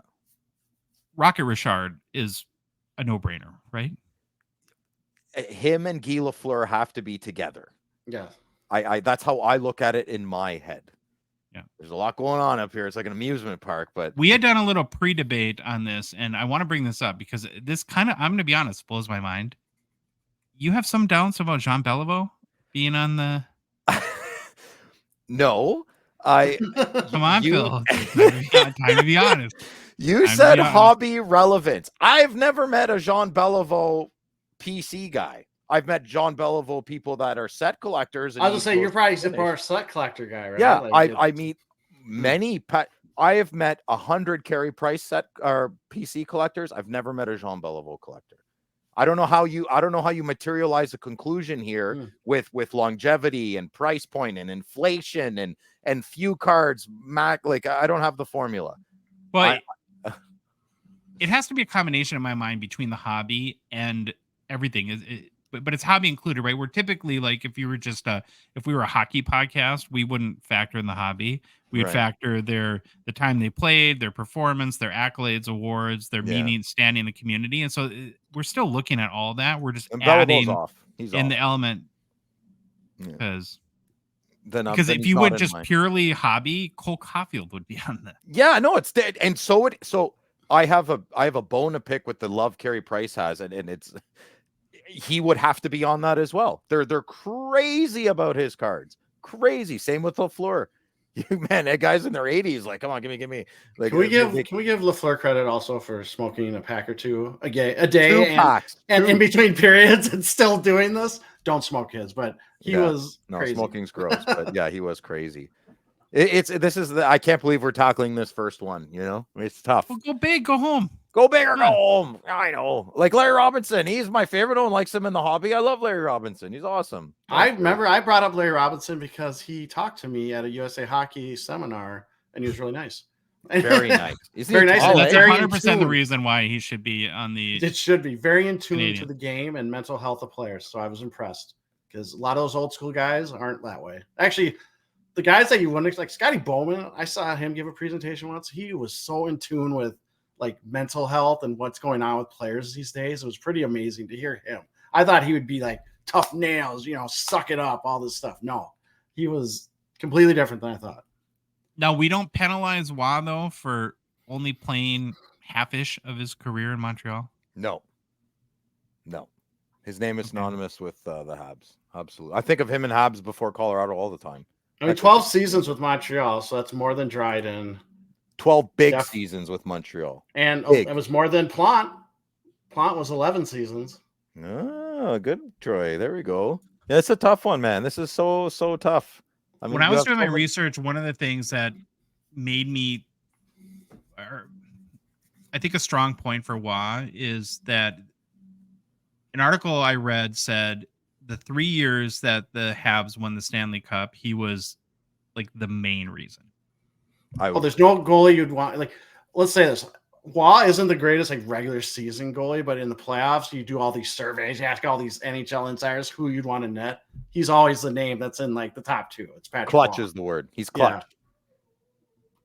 [SPEAKER 1] Rocket Richard is a no-brainer, right?
[SPEAKER 3] Him and Guy Lafleur have to be together.
[SPEAKER 4] Yeah.
[SPEAKER 3] I that's how I look at it in my head.
[SPEAKER 1] Yeah.
[SPEAKER 3] There's a lot going on up here. It's like an amusement park, but
[SPEAKER 1] we had done a little pre-debate on this, and I want to bring this up because this kind of, I'm going to be honest, blows my mind. You have some doubts about Jean Beliveau being on the.
[SPEAKER 3] No,
[SPEAKER 1] come on, Phil. Time to be honest.
[SPEAKER 3] You said hobby relevance. I've never met a Jean Beliveau PC guy. I've met Jean Beliveau people that are set collectors. And
[SPEAKER 4] I was gonna say you're probably a more set collector guy, right?
[SPEAKER 3] Yeah,
[SPEAKER 4] like
[SPEAKER 3] I meet many. I have met 100 Carey Price set or PC collectors. I've never met a Jean Beliveau collector. I don't know how you materialize a conclusion here with longevity and price point and inflation and few cards. Like I don't have the formula.
[SPEAKER 1] Well, it has to be a combination in my mind between the hobby and everything. But it's hobby included, right? We're typically like, if we were a hockey podcast, we wouldn't factor in the hobby. We would factor the time they played, their performance, their accolades, awards, their meaning, standing in the community. And so we're still looking at all that. We're just adding
[SPEAKER 3] He's
[SPEAKER 1] in
[SPEAKER 3] off.
[SPEAKER 1] the element because
[SPEAKER 3] then
[SPEAKER 1] if you would just purely hobby, Cole Caulfield would be on that.
[SPEAKER 3] Yeah, no, it's dead. And so I have a bone to pick with the love Carey Price has, and it's he would have to be on that as well. They're crazy about his cards. Crazy. Same with Lafleur. Man, that guy's in their 80s. Like, come on, give me. Like,
[SPEAKER 4] can we give Lafleur credit also for smoking a pack or two a day, and in between periods and still doing this? Don't smoke, kids. But he was crazy.
[SPEAKER 3] Smoking's gross. But yeah, he was crazy. I can't believe we're tackling this first one. You know, it's tough.
[SPEAKER 1] Well, go big, go home.
[SPEAKER 3] Go big or go home. I know. Like Larry Robinson, he's my favorite. No one likes him in the hobby. I love Larry Robinson. He's awesome.
[SPEAKER 4] I remember I brought up Larry Robinson because he talked to me at a USA Hockey seminar, and he was really nice.
[SPEAKER 3] Very nice.
[SPEAKER 4] Very nice.
[SPEAKER 1] That's 100% the reason why he should be on the.
[SPEAKER 4] It should be very in tune to the game and mental health of players. So I was impressed because a lot of those old school guys aren't that way. Actually, the guys that you wouldn't expect, like Scotty Bowman, I saw him give a presentation once. He was so in tune with like mental health and what's going on with players these days. It was pretty amazing to hear him. I thought he would be like tough nails, suck it up, all this stuff. No, he was completely different than I thought.
[SPEAKER 1] Now, we don't penalize Waugh, though, for only playing half-ish of his career in Montreal.
[SPEAKER 3] No. His name is synonymous with the Habs. Absolutely. I think of him and Habs before Colorado all the time.
[SPEAKER 4] I mean, 12 seasons with Montreal, so that's more than Dryden.
[SPEAKER 3] 12 big seasons with Montreal.
[SPEAKER 4] And it was more than Plante. Plante was 11 seasons.
[SPEAKER 3] Oh, good, Troy. There we go. Yeah, it's a tough one, man. This is so tough. I mean,
[SPEAKER 1] when I was doing my research, one of the things that made me, I think a strong point for Waugh is that an article I read said the 3 years that the Habs won the Stanley Cup, he was like the main reason.
[SPEAKER 4] There's no goalie you'd want. Like, let's say this. Waugh isn't the greatest like regular season goalie, but in the playoffs, you do all these surveys. You ask all these NHL insiders who you'd want to net. He's always the name that's in like the top two. It's Patrick
[SPEAKER 3] Clutch
[SPEAKER 4] Waugh.
[SPEAKER 3] is the word. He's clutch.
[SPEAKER 4] Yeah.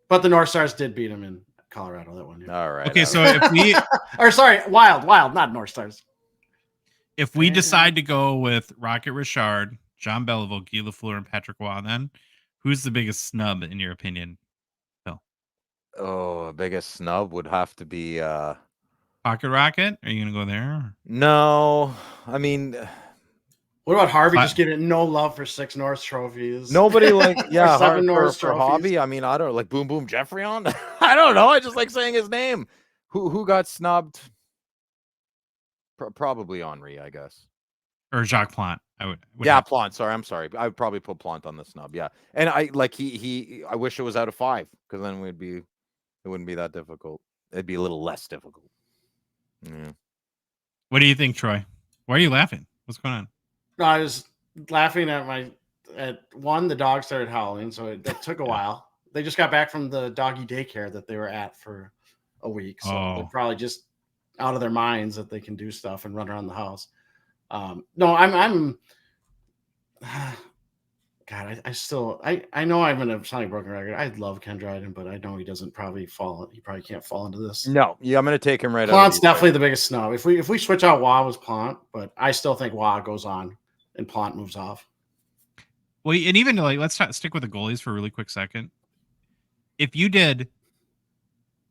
[SPEAKER 4] But the North Stars did beat him in Colorado that one year.
[SPEAKER 3] All right.
[SPEAKER 1] Okay, so if we
[SPEAKER 4] Wild, not North Stars.
[SPEAKER 1] If we decide to go with Rocket Richard, John Beliveau, Guy Lafleur, and Patrick Waugh. Then, who's the biggest snub in your opinion, Phil?
[SPEAKER 3] Oh, biggest snub would have to be
[SPEAKER 1] Pocket Rocket? Are you gonna go there?
[SPEAKER 3] no. I mean,
[SPEAKER 4] What about Harvey
[SPEAKER 1] But-
[SPEAKER 4] just getting no love for 6 North trophies?
[SPEAKER 3] nobody like
[SPEAKER 4] Or
[SPEAKER 3] yeah
[SPEAKER 4] 7
[SPEAKER 3] hard
[SPEAKER 4] North
[SPEAKER 3] for
[SPEAKER 4] trophies.
[SPEAKER 3] hobby. I mean, I don't like Boom Boom Jeffrey on. I don't know. I just like saying his name. Who got snubbed? Probably Henri, I guess.
[SPEAKER 1] Or Jacques Plante? I would
[SPEAKER 3] Yeah,
[SPEAKER 1] have-
[SPEAKER 3] Plante. Sorry, I'm sorry. I would probably put Plante on the snub. Yeah, and I like he. I wish it was out of 5 because then it wouldn't be that difficult. It'd be a little less difficult. Yeah.
[SPEAKER 1] What do you think, Troy? Why are you laughing? What's going on?
[SPEAKER 4] No, I was laughing at one, the dog started howling, so that took a while. They just got back from the doggy daycare that they were at for a week, so they're
[SPEAKER 1] Oh.
[SPEAKER 4] probably just out of their minds that they can do stuff and run around the house. No, I'm God, I know I'm gonna sound like a broken record. I love Ken Dryden, but I know he probably can't fall into this.
[SPEAKER 3] No, yeah, I'm gonna take him right out.
[SPEAKER 4] Plante's definitely the biggest snub. If we switch out Waugh was Plante, but I still think Waugh goes on and Plante moves off.
[SPEAKER 1] Well, and even like let's stick with the goalies for a really quick second. If you did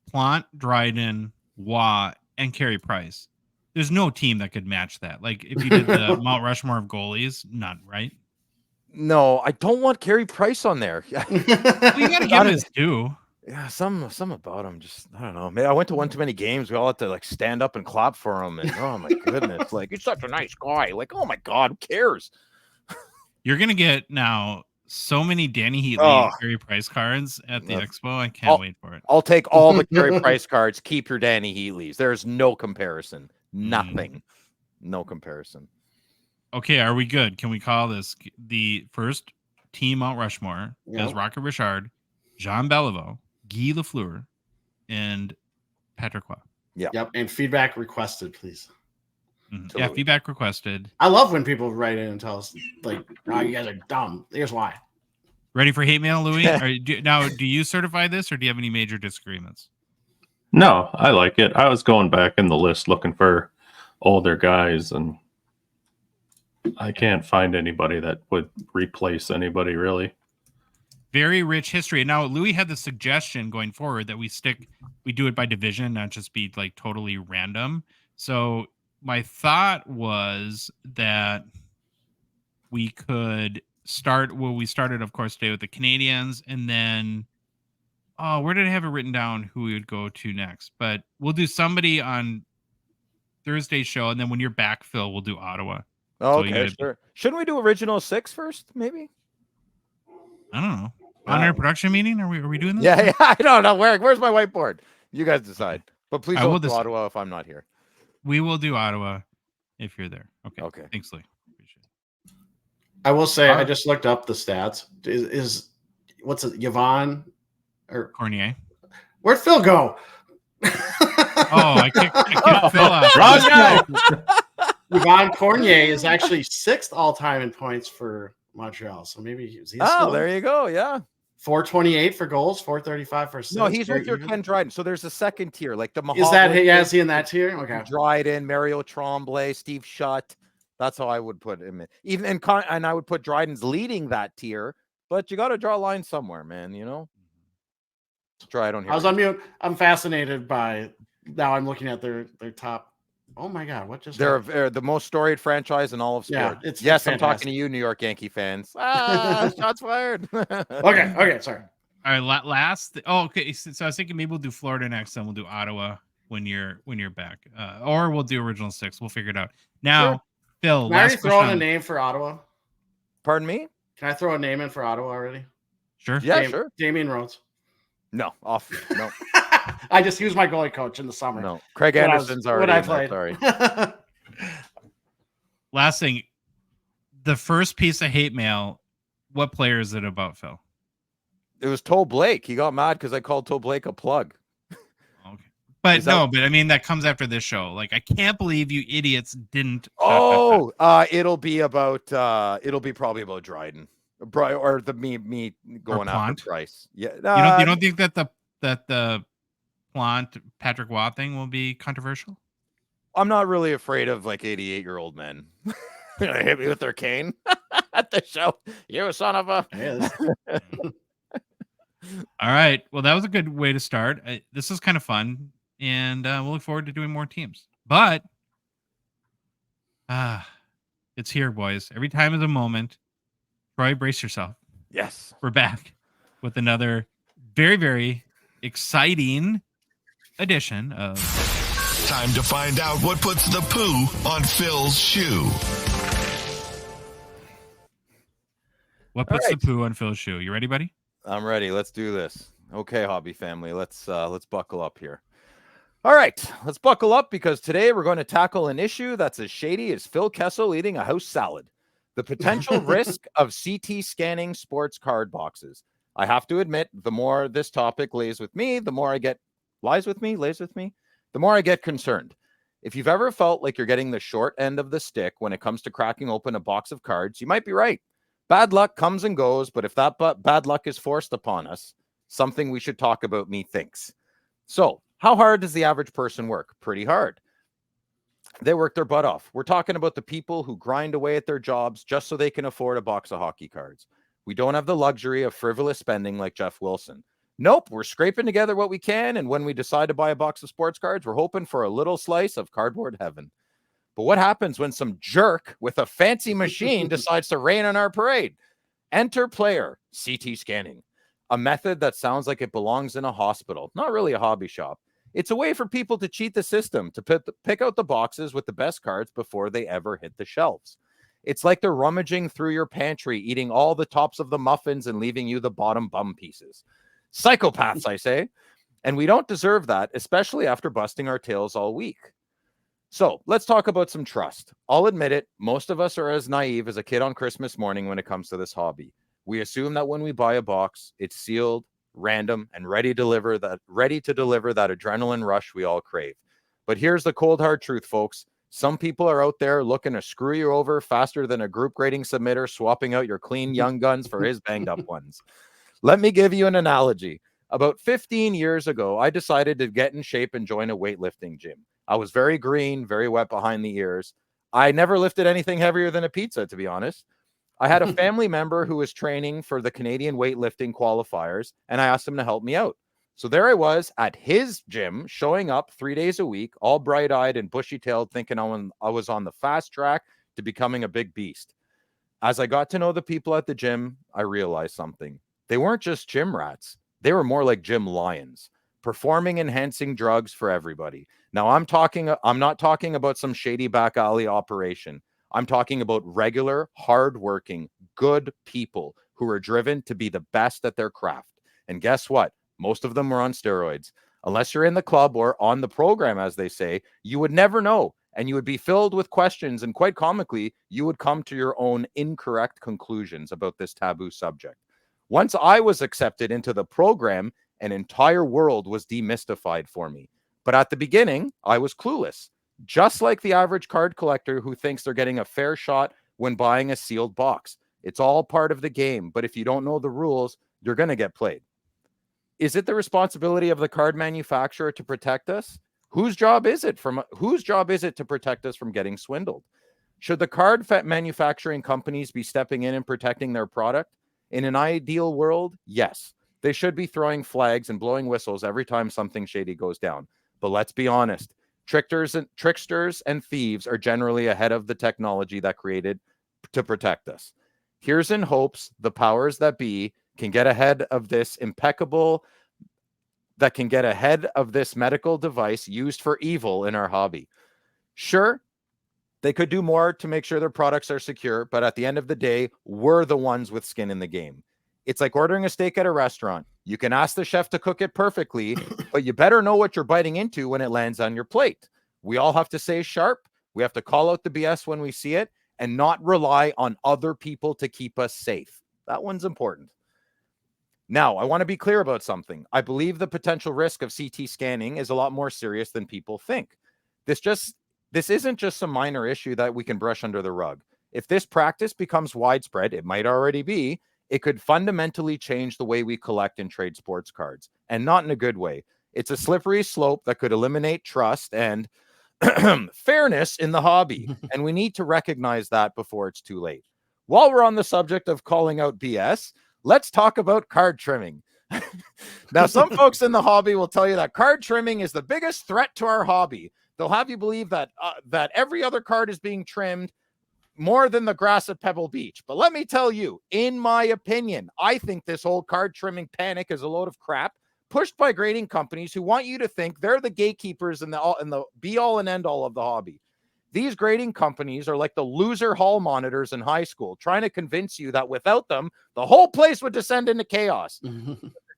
[SPEAKER 1] Plante, Dryden, Waugh, and Carey Price, there's no team that could match that. Like if you did the Mount Rushmore of goalies, none, right?
[SPEAKER 3] No, I don't want Carey Price on there.
[SPEAKER 1] Well, you got to give him his due.
[SPEAKER 3] Yeah, some about him. Just I don't know. Man, I went to one too many games. We all had to like stand up and clap for him, and oh my goodness, like he's such a nice guy. Like oh my god, who cares?
[SPEAKER 1] You're gonna get now so many Danny Heatley
[SPEAKER 3] Oh.
[SPEAKER 1] and Carey Price cards at the
[SPEAKER 3] Yeah.
[SPEAKER 1] expo. I can't wait for it.
[SPEAKER 3] I'll take all the Carey Price cards. Keep your Danny Heatleys. There's no comparison. Nothing. No comparison.
[SPEAKER 1] Okay, are we good? Can we call this the first team Mount Rushmore? Because
[SPEAKER 4] Yep.
[SPEAKER 1] Rocket Richard, Jean Beliveau, Guy Lafleur, and Patrick Waugh.
[SPEAKER 4] Yep, and feedback requested, please.
[SPEAKER 1] Yeah,
[SPEAKER 3] Absolutely.
[SPEAKER 1] feedback requested.
[SPEAKER 4] I love when people write in and tell us like, "Oh, you guys are dumb." Here's why.
[SPEAKER 1] Ready for hate mail, Louis? Now, do you certify this, or do you have any major disagreements?
[SPEAKER 5] No, I like it. I was going back in the list looking for older guys, and I can't find anybody that would replace anybody really.
[SPEAKER 1] Very rich history. Now, Louis had the suggestion going forward that we do it by division, not just be like totally random. So my thought was that we could start we started, of course, today with the Canadiens, and then where did I have it written down who we would go to next? But we'll do somebody on Thursday's show, and then when you're back, Phil, we'll do Ottawa.
[SPEAKER 3] Oh,
[SPEAKER 1] So you
[SPEAKER 3] okay,
[SPEAKER 1] gotta-
[SPEAKER 3] sure. Shouldn't we do original 6 first? Maybe.
[SPEAKER 1] I don't know. On our production meeting, are we doing this?
[SPEAKER 3] Yeah, I don't know. Where's my whiteboard? You guys decide. But please
[SPEAKER 1] I will
[SPEAKER 3] don't do
[SPEAKER 1] decide.
[SPEAKER 3] Ottawa if I'm not here.
[SPEAKER 1] We will do Ottawa if you're there. Okay.
[SPEAKER 3] Okay.
[SPEAKER 1] Thanks, Louis. Appreciate it.
[SPEAKER 4] I will say,
[SPEAKER 1] All
[SPEAKER 4] I
[SPEAKER 1] right.
[SPEAKER 4] just looked up the stats. Is what's it, Yvonne or
[SPEAKER 1] Cornier.
[SPEAKER 4] where'd Phil go?
[SPEAKER 1] Oh, I kicked Phil out.
[SPEAKER 5] Wrong guy.
[SPEAKER 4] Yvonne Cornier is actually 6th all time in points for Montreal. So maybe he's
[SPEAKER 3] Oh, there you go. Yeah.
[SPEAKER 4] 428 for goals, 435 for assists.
[SPEAKER 3] No, he's
[SPEAKER 4] Very
[SPEAKER 3] with your
[SPEAKER 4] even.
[SPEAKER 3] Ken Dryden. So there's a second tier, like the
[SPEAKER 4] Is that
[SPEAKER 3] Mahovlich,
[SPEAKER 4] yeah? Is he in that tier? Okay.
[SPEAKER 3] Dryden, Mario Tremblay, Steve Shutt. That's how I would put him in. Even and I would put Dryden's leading that tier, but you got to draw a line somewhere, man. You know. Try. I don't hear.
[SPEAKER 4] I was on mute. I'm fascinated by now. I'm looking at their top. Oh my god! What just?
[SPEAKER 3] They're
[SPEAKER 4] happened?
[SPEAKER 3] the most storied franchise in all of
[SPEAKER 4] Yeah,
[SPEAKER 3] sports.
[SPEAKER 4] it's
[SPEAKER 3] yes, I'm talking
[SPEAKER 4] fantastic.
[SPEAKER 3] to you, New York Yankee fans. Ah, shots fired.
[SPEAKER 4] Okay. Sorry.
[SPEAKER 1] All right, last. Okay. So I was thinking maybe we'll do Florida next, then we'll do Ottawa when you're back, or we'll do original 6. We'll figure it out. Now,
[SPEAKER 3] Sure.
[SPEAKER 1] Phil,
[SPEAKER 4] Can I already
[SPEAKER 1] last
[SPEAKER 4] throw in a
[SPEAKER 1] question.
[SPEAKER 4] name for Ottawa?
[SPEAKER 3] Pardon me?
[SPEAKER 4] Can I throw a name in for Ottawa already?
[SPEAKER 1] Sure.
[SPEAKER 3] Yeah, sure.
[SPEAKER 4] Damian Rhodes.
[SPEAKER 3] No, off. No,
[SPEAKER 4] He was my goalie coach in the summer.
[SPEAKER 3] no. Craig
[SPEAKER 4] when
[SPEAKER 3] Anderson's
[SPEAKER 4] when
[SPEAKER 3] already.
[SPEAKER 4] I
[SPEAKER 3] in there,
[SPEAKER 4] played.
[SPEAKER 3] Sorry.
[SPEAKER 1] Last thing, the first piece of hate mail. What player is it about, Phil?
[SPEAKER 3] It was Toe Blake. He got mad because I called Toe Blake a plug.
[SPEAKER 1] Okay. But
[SPEAKER 3] Is that-
[SPEAKER 1] no, but I mean that comes after this show. Like I can't believe you idiots didn't.
[SPEAKER 3] Oh, it'll be probably about Dryden, or me going after
[SPEAKER 1] Plante?
[SPEAKER 3] Price. Yeah,
[SPEAKER 1] You don't think that the Plante Patrick Waugh thing will be controversial?
[SPEAKER 3] I'm not really afraid of like 88-year-old men. Hit me with their cane. at the show. You son of a.
[SPEAKER 4] Yeah,
[SPEAKER 1] All right. Well, that was a good way to start. This is kind of fun, and we'll look forward to doing more teams. But it's here, boys. Every time is a moment. Troy, brace yourself.
[SPEAKER 3] Yes.
[SPEAKER 1] We're back with another very, very exciting edition of
[SPEAKER 2] Time to find out what puts the poo on Phil's shoe.
[SPEAKER 1] What puts the poo on Phil's shoe. You ready, buddy?
[SPEAKER 3] I'm ready. Let's do this. Okay, hobby family. Let's buckle up here. All right, let's buckle up because today we're going to tackle an issue that's as shady as Phil Kessel eating a house salad. The potential risk of CT scanning sports card boxes. I have to admit, the more this topic lays with me, the more I get the more I get concerned. If you've ever felt like you're getting the short end of the stick when it comes to cracking open a box of cards, you might be right. Bad luck comes and goes, but if that bad luck is forced upon us, something we should talk about, methinks. So, how hard does the average person work? Pretty hard. They work their butt off. We're talking about the people who grind away at their jobs just so they can afford a box of hockey cards. We don't have the luxury of frivolous spending like Jeff Wilson. Nope, we're scraping together what we can, and when we decide to buy a box of sports cards, we're hoping for a little slice of cardboard heaven. But what happens when some jerk with a fancy machine decides to rain on our parade? Enter player CT scanning, a method that sounds like it belongs in a hospital, not really a hobby shop. It's a way for people to cheat the system, to pick out the boxes with the best cards before they ever hit the shelves. It's like they're rummaging through your pantry, eating all the tops of the muffins and leaving you the bottom bum pieces. Psychopaths, I say. And we don't deserve that, especially after busting our tails all week. So let's talk about some trust. I'll admit it, most of us are as naive as a kid on Christmas morning when it comes to this hobby. We assume that when we buy a box, it's sealed, random, and ready to deliver that adrenaline rush we all crave. But here's the cold hard truth, folks. Some people are out there looking to screw you over faster than a group grading submitter swapping out your clean young guns for his banged up ones. Let me give you an analogy. About 15 years ago, I decided to get in shape and join a weightlifting gym. I was very green, very wet behind the ears. I never lifted anything heavier than a pizza, to be honest. I had a family member who was training for the Canadian weightlifting qualifiers, and I asked him to help me out. So there I was at his gym, showing up 3 days a week, all bright-eyed and bushy-tailed, thinking I was on the fast track to becoming a big beast. As I got to know the people at the gym, I realized something. They weren't just gym rats. They were more like gym lions, performing enhancing drugs for everybody. Now, I'm not talking about some shady back alley operation. I'm talking about regular, hardworking, good people who are driven to be the best at their craft. And guess what? Most of them were on steroids. Unless you're in the club or on the program, as they say, you would never know. And you would be filled with questions. And quite comically, you would come to your own incorrect conclusions about this taboo subject. Once I was accepted into the program, an entire world was demystified for me. But at the beginning, I was clueless. Just like the average card collector who thinks they're getting a fair shot when buying a sealed box. It's all part of the game, but if you don't know the rules, you're going to get played. Is it the responsibility of the card manufacturer to protect us? Whose job is it to protect us from getting swindled? Should the card manufacturing companies be stepping in and protecting their product? In an ideal world, yes. They should be throwing flags and blowing whistles every time something shady goes down. But let's be honest. Tricksters and thieves are generally ahead of the technology that created to protect us. Here's in hopes the powers that be can get ahead of this medical device used for evil in our hobby. Sure, they could do more to make sure their products are secure, but at the end of the day, we're the ones with skin in the game. It's like ordering a steak at a restaurant. You can ask the chef to cook it perfectly, but you better know what you're biting into when it lands on your plate. We all have to stay sharp. We have to call out the BS when we see it and not rely on other people to keep us safe. That one's important. Now, I want to be clear about something. I believe the potential risk of CT scanning is a lot more serious than people think. This isn't just some minor issue that we can brush under the rug. If this practice becomes widespread, it might already be, it could fundamentally change the way we collect and trade sports cards, and not in a good way. It's a slippery slope that could eliminate trust and fairness in the hobby, and we need to recognize that before it's too late. While we're on the subject of calling out BS, let's talk about card trimming. Now, some folks in the hobby will tell you that card trimming is the biggest threat to our hobby. They'll have you believe that every other card is being trimmed more than the grass at Pebble Beach. But let me tell you, in my opinion, I think this whole card trimming panic is a load of crap pushed by grading companies who want you to think they're the gatekeepers and the be all and end all of the hobby. These grading companies are like the loser hall monitors in high school, trying to convince you that without them, the whole place would descend into chaos.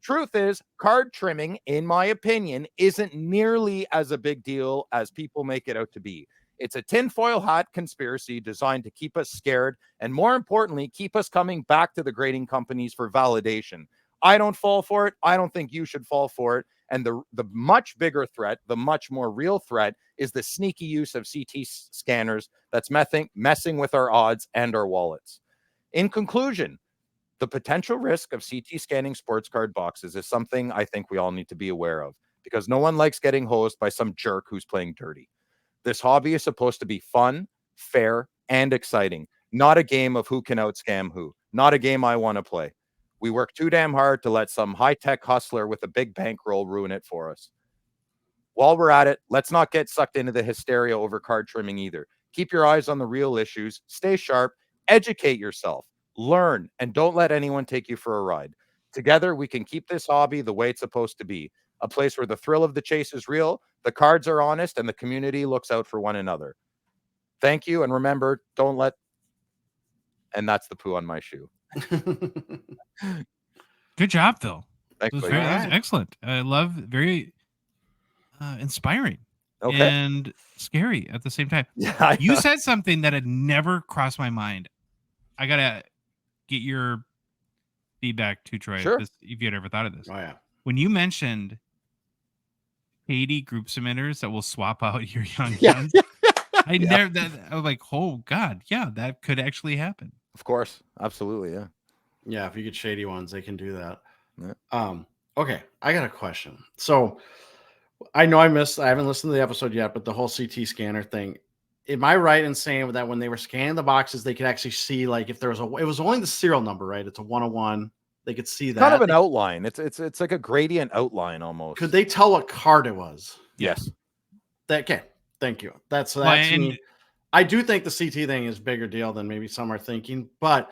[SPEAKER 3] Truth is, card trimming, in my opinion, isn't nearly as a big deal as people make it out to be. It's a tinfoil hat conspiracy designed to keep us scared and, more importantly, keep us coming back to the grading companies for validation. I don't fall for it. I don't think you should fall for it. And the much bigger threat, the much more real threat, is the sneaky use of CT scanners that's messing with our odds and our wallets. In conclusion, the potential risk of CT scanning sports card boxes is something I think we all need to be aware of, because no one likes getting hosed by some jerk who's playing dirty. This hobby is supposed to be fun, fair, and exciting, not a game of who can outscam who, not a game I want to play. We work too damn hard to let some high-tech hustler with a big bankroll ruin it for us. While we're at it, let's not get sucked into the hysteria over card trimming either. Keep your eyes on the real issues, stay sharp, educate yourself, learn, and don't let anyone take you for a ride. Together, we can keep this hobby the way it's supposed to be, a place where the thrill of the chase is real, the cards are honest, and the community looks out for one another. Thank you, and remember, don't let... And that's the poo on my shoe.
[SPEAKER 1] Good job, Phil.
[SPEAKER 3] Thanks,
[SPEAKER 1] That was
[SPEAKER 3] buddy.
[SPEAKER 1] excellent. I love, very inspiring
[SPEAKER 3] Okay.
[SPEAKER 1] and scary at the same time.
[SPEAKER 3] Yeah,
[SPEAKER 1] You said something that had never crossed my mind. I gotta get your feedback too, Troy.
[SPEAKER 3] Sure.
[SPEAKER 1] If you had ever thought of this.
[SPEAKER 4] Oh yeah.
[SPEAKER 1] When you mentioned shady group submitters that will swap out your young
[SPEAKER 3] Yeah.
[SPEAKER 1] guns, I was like, oh God, yeah, that could actually happen.
[SPEAKER 3] Of course. Absolutely, yeah.
[SPEAKER 4] Yeah, if you get shady ones, they can do that.
[SPEAKER 3] Yeah.
[SPEAKER 4] Okay, I got a question. So I know I haven't listened to the episode yet, but the whole CT scanner thing, am I right in saying that when they were scanning the boxes, they could actually see, like, if there was it was only the serial number, right? It's a 101. They could see that.
[SPEAKER 3] Kind of an outline. It's like a gradient outline almost.
[SPEAKER 4] Could they tell what card it was?
[SPEAKER 3] Yes.
[SPEAKER 4] Okay. Thank you. That's
[SPEAKER 1] and-
[SPEAKER 4] me. I do think the CT thing is a bigger deal than maybe some are thinking, but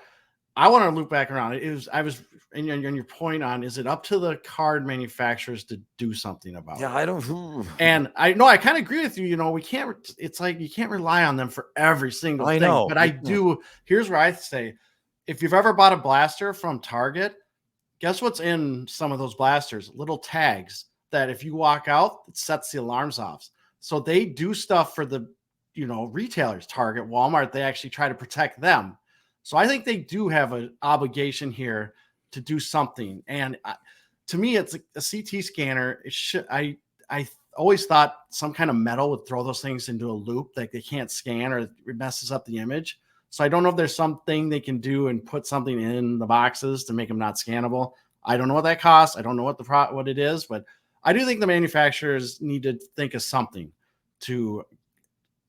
[SPEAKER 4] I want to loop back around. And your point on, is it up to the card manufacturers to do something about it?
[SPEAKER 3] Yeah, I don't.
[SPEAKER 4] And I know I kind of agree with you. You know, it's like you can't rely on them for every single thing.
[SPEAKER 3] know.
[SPEAKER 4] But I do. Here's where I say, if you've ever bought a blaster from Target, guess what's in some of those blasters? Little tags that if you walk out, it sets the alarms off. So they do stuff for the, retailers, Target, Walmart. They actually try to protect them. So I think they do have an obligation here to do something. And to me, it's a CT scanner. I always thought some kind of metal would throw those things into a loop, like they can't scan or it messes up the image. So I don't know if there's something they can do and put something in the boxes to make them not scannable. I don't know what that costs. I don't know what it is, but I do think the manufacturers need to think of something to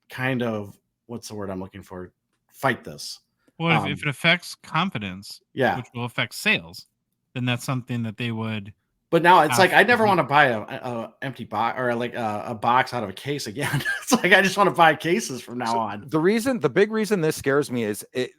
[SPEAKER 4] kind of, what's the word I'm looking for? Fight this.
[SPEAKER 1] Well, if it affects confidence,
[SPEAKER 4] yeah,
[SPEAKER 1] which will affect sales, then that's something that they would.
[SPEAKER 4] But now it's like I never want to buy a empty box or like a box out of a case again. It's like I just want to buy cases from now on.
[SPEAKER 3] The big reason this scares me is it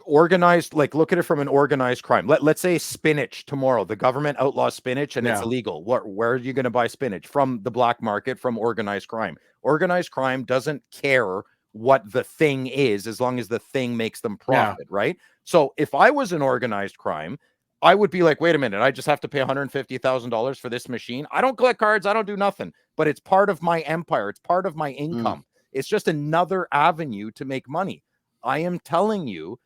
[SPEAKER 3] organized. Like, look at it from an organized crime. Let's say spinach tomorrow. The government outlaws spinach and it's illegal. Where are you going to buy spinach? From the black market, from organized crime. Organized crime doesn't care what the thing is as long as the thing makes them profit, right? So if I was an organized crime, I would be like, wait a minute, I just have to pay $150,000 for this machine. I don't collect cards. I don't do nothing, but it's part of my empire. It's part of my income. It's just another avenue to make money. I am telling you,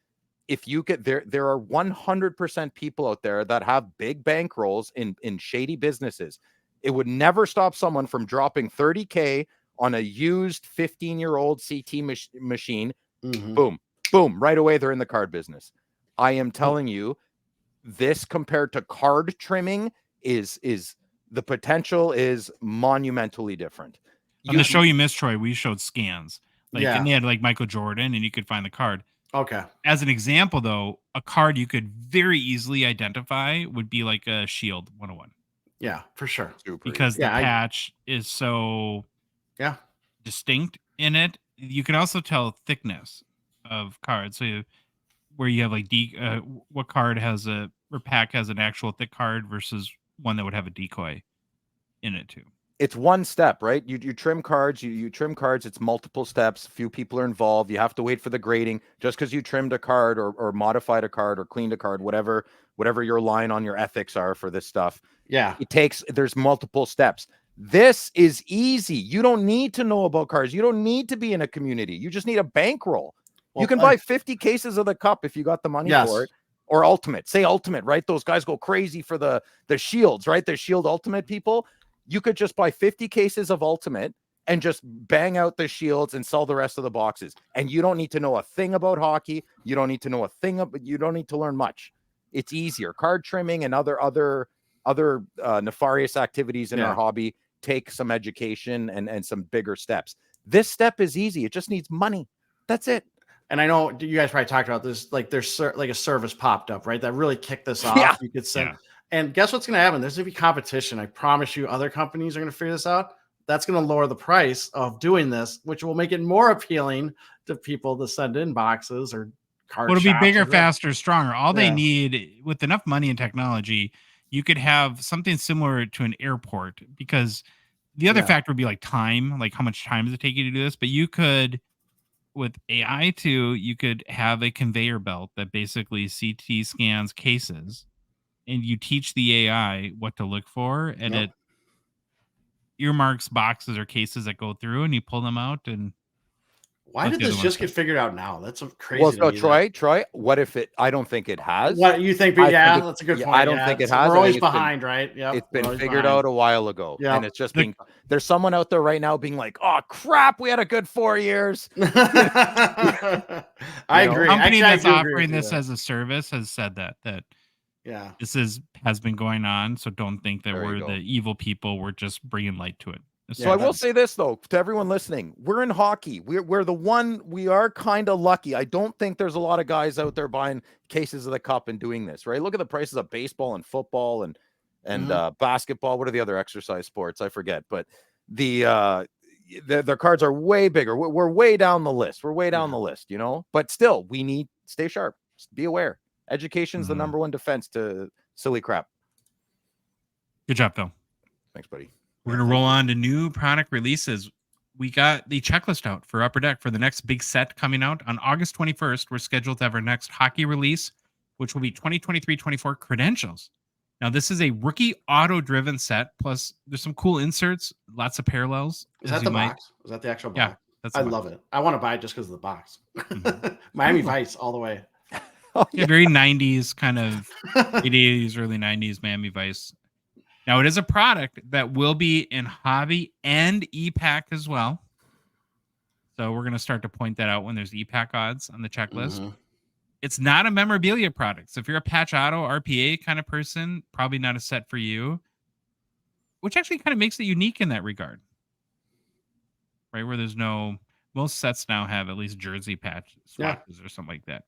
[SPEAKER 3] if you get there are 100% people out there that have big bankrolls in shady businesses. It would never stop someone from dropping $30K on a used 15-year-old CT machine. Boom, boom, right away they're in the card business. I am telling you, this compared to card trimming is the potential is monumentally different.
[SPEAKER 1] On the show you missed, Troy, we showed scans. And they had like Michael Jordan and you could find the card.
[SPEAKER 4] Okay.
[SPEAKER 1] As an example, though, a card you could very easily identify would be like a Shield 101
[SPEAKER 4] Yeah, for sure.
[SPEAKER 3] Super
[SPEAKER 1] because
[SPEAKER 3] easy.
[SPEAKER 1] the
[SPEAKER 4] Yeah,
[SPEAKER 1] patch is so
[SPEAKER 4] Yeah.
[SPEAKER 1] distinct in it. You can also tell thickness of cards. So where you have like what card has a or pack has an actual thick card versus one that would have a decoy in it too.
[SPEAKER 3] It's one step, right? You trim cards, you trim cards, it's multiple steps, few people are involved, you have to wait for the grading. Just because you trimmed a card or modified a card or cleaned a card, whatever your line on your ethics are for this stuff,
[SPEAKER 4] Yeah.
[SPEAKER 3] there's multiple steps. This is easy. You don't need to know about cards. You don't need to be in a community. You just need a bankroll.
[SPEAKER 4] Well,
[SPEAKER 3] You can buy 50 cases of the cup if you got the money for it. Or ultimate. Say ultimate, right? Those guys go crazy for the shields, right? The shield ultimate people. You could just buy 50 cases of ultimate and just bang out the shields and sell the rest of the boxes. And you don't need to know a thing about hockey. You don't need to know a thing about, you don't need to learn much. It's easier. Card trimming and other nefarious activities in our hobby take some education and some bigger steps. This step is easy. It just needs money. That's it.
[SPEAKER 4] And I know you guys probably talked about this, like there's like a service popped up, right? That really kicked this off.
[SPEAKER 3] Yeah.
[SPEAKER 4] You could send, and guess what's going to happen? There's going to be competition. I promise you, other companies are going to figure this out. That's going to lower the price of doing this, which will make it more appealing to people to send in boxes or cards.
[SPEAKER 1] Well, it'll be bigger, faster, stronger. All they need with enough money and technology, you could have something similar to an airport, because the other factor would be like time, like how much time does it take you to do this? But you could, with AI too, you could have a conveyor belt that basically CT scans cases, and you teach the AI what to look for, and it earmarks boxes or cases that go through, and you pull them out. And
[SPEAKER 4] why did this just get figured out now? That's a crazy.
[SPEAKER 3] Well, so Troy, what if it? I don't think it has.
[SPEAKER 4] What you think? That's a good point.
[SPEAKER 3] I don't think it has.
[SPEAKER 4] We're always behind, right? Yeah,
[SPEAKER 3] it's been figured out a while ago, and it's just being. There's someone out there right now being like, "Oh crap, we had a good 4 years."
[SPEAKER 4] I agree.
[SPEAKER 1] The company that's offering this as a service has said that this has been going on. So don't think that we're the evil people. We're just bringing light to it.
[SPEAKER 3] So I will say this though, to everyone listening, we're in hockey. We're the one, we are kind of lucky. I don't think there's a lot of guys out there buying cases of the cup and doing this, right? Look at the prices of baseball and football and basketball. What are the other exercise sports? I forget, but their cards are way bigger. We're way down the list. We're way down the list, you know, but still we need stay sharp. Be aware. Education's the number one defense to silly crap.
[SPEAKER 1] Good job, Phil.
[SPEAKER 3] Thanks, buddy.
[SPEAKER 1] We're going to roll on to new product releases. We got the checklist out for Upper Deck for the next big set coming out on August 21st. We're scheduled to have our next hockey release, which will be 2023-24 credentials. Now, this is a rookie auto-driven set, plus there's some cool inserts, lots of parallels.
[SPEAKER 4] Is that the box? Is that the actual box?
[SPEAKER 1] Yeah, that's
[SPEAKER 4] I love it. I want to buy it just because of the box. Miami Vice all the way.
[SPEAKER 1] Very 90s, kind of 80s, early 90s Miami Vice. Now, it is a product that will be in hobby and e-pack as well. So we're going to start to point that out when there's e-pack odds on the checklist. It's not a memorabilia product. So if you're a patch auto RPA kind of person, probably not a set for you, which actually kind of makes it unique in that regard. Right? Where there's most sets now have at least jersey patch swatches or something like that.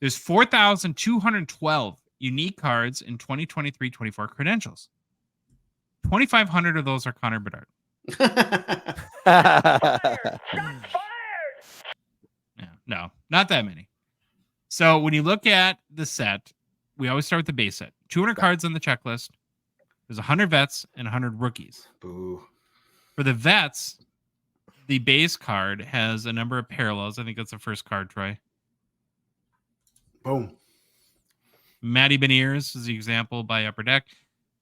[SPEAKER 1] There's 4,212 unique cards in 2023-24 credentials. 2,500 of those are Connor Bedard. No, not that many. So when you look at the set, we always start with the base set. 200 cards on the checklist. There's 100 vets and 100 rookies.
[SPEAKER 4] Boo.
[SPEAKER 1] For the vets, the base card has a number of parallels. I think that's the first card, Troy.
[SPEAKER 4] Boom.
[SPEAKER 1] Matty Beniers is the example by Upper Deck.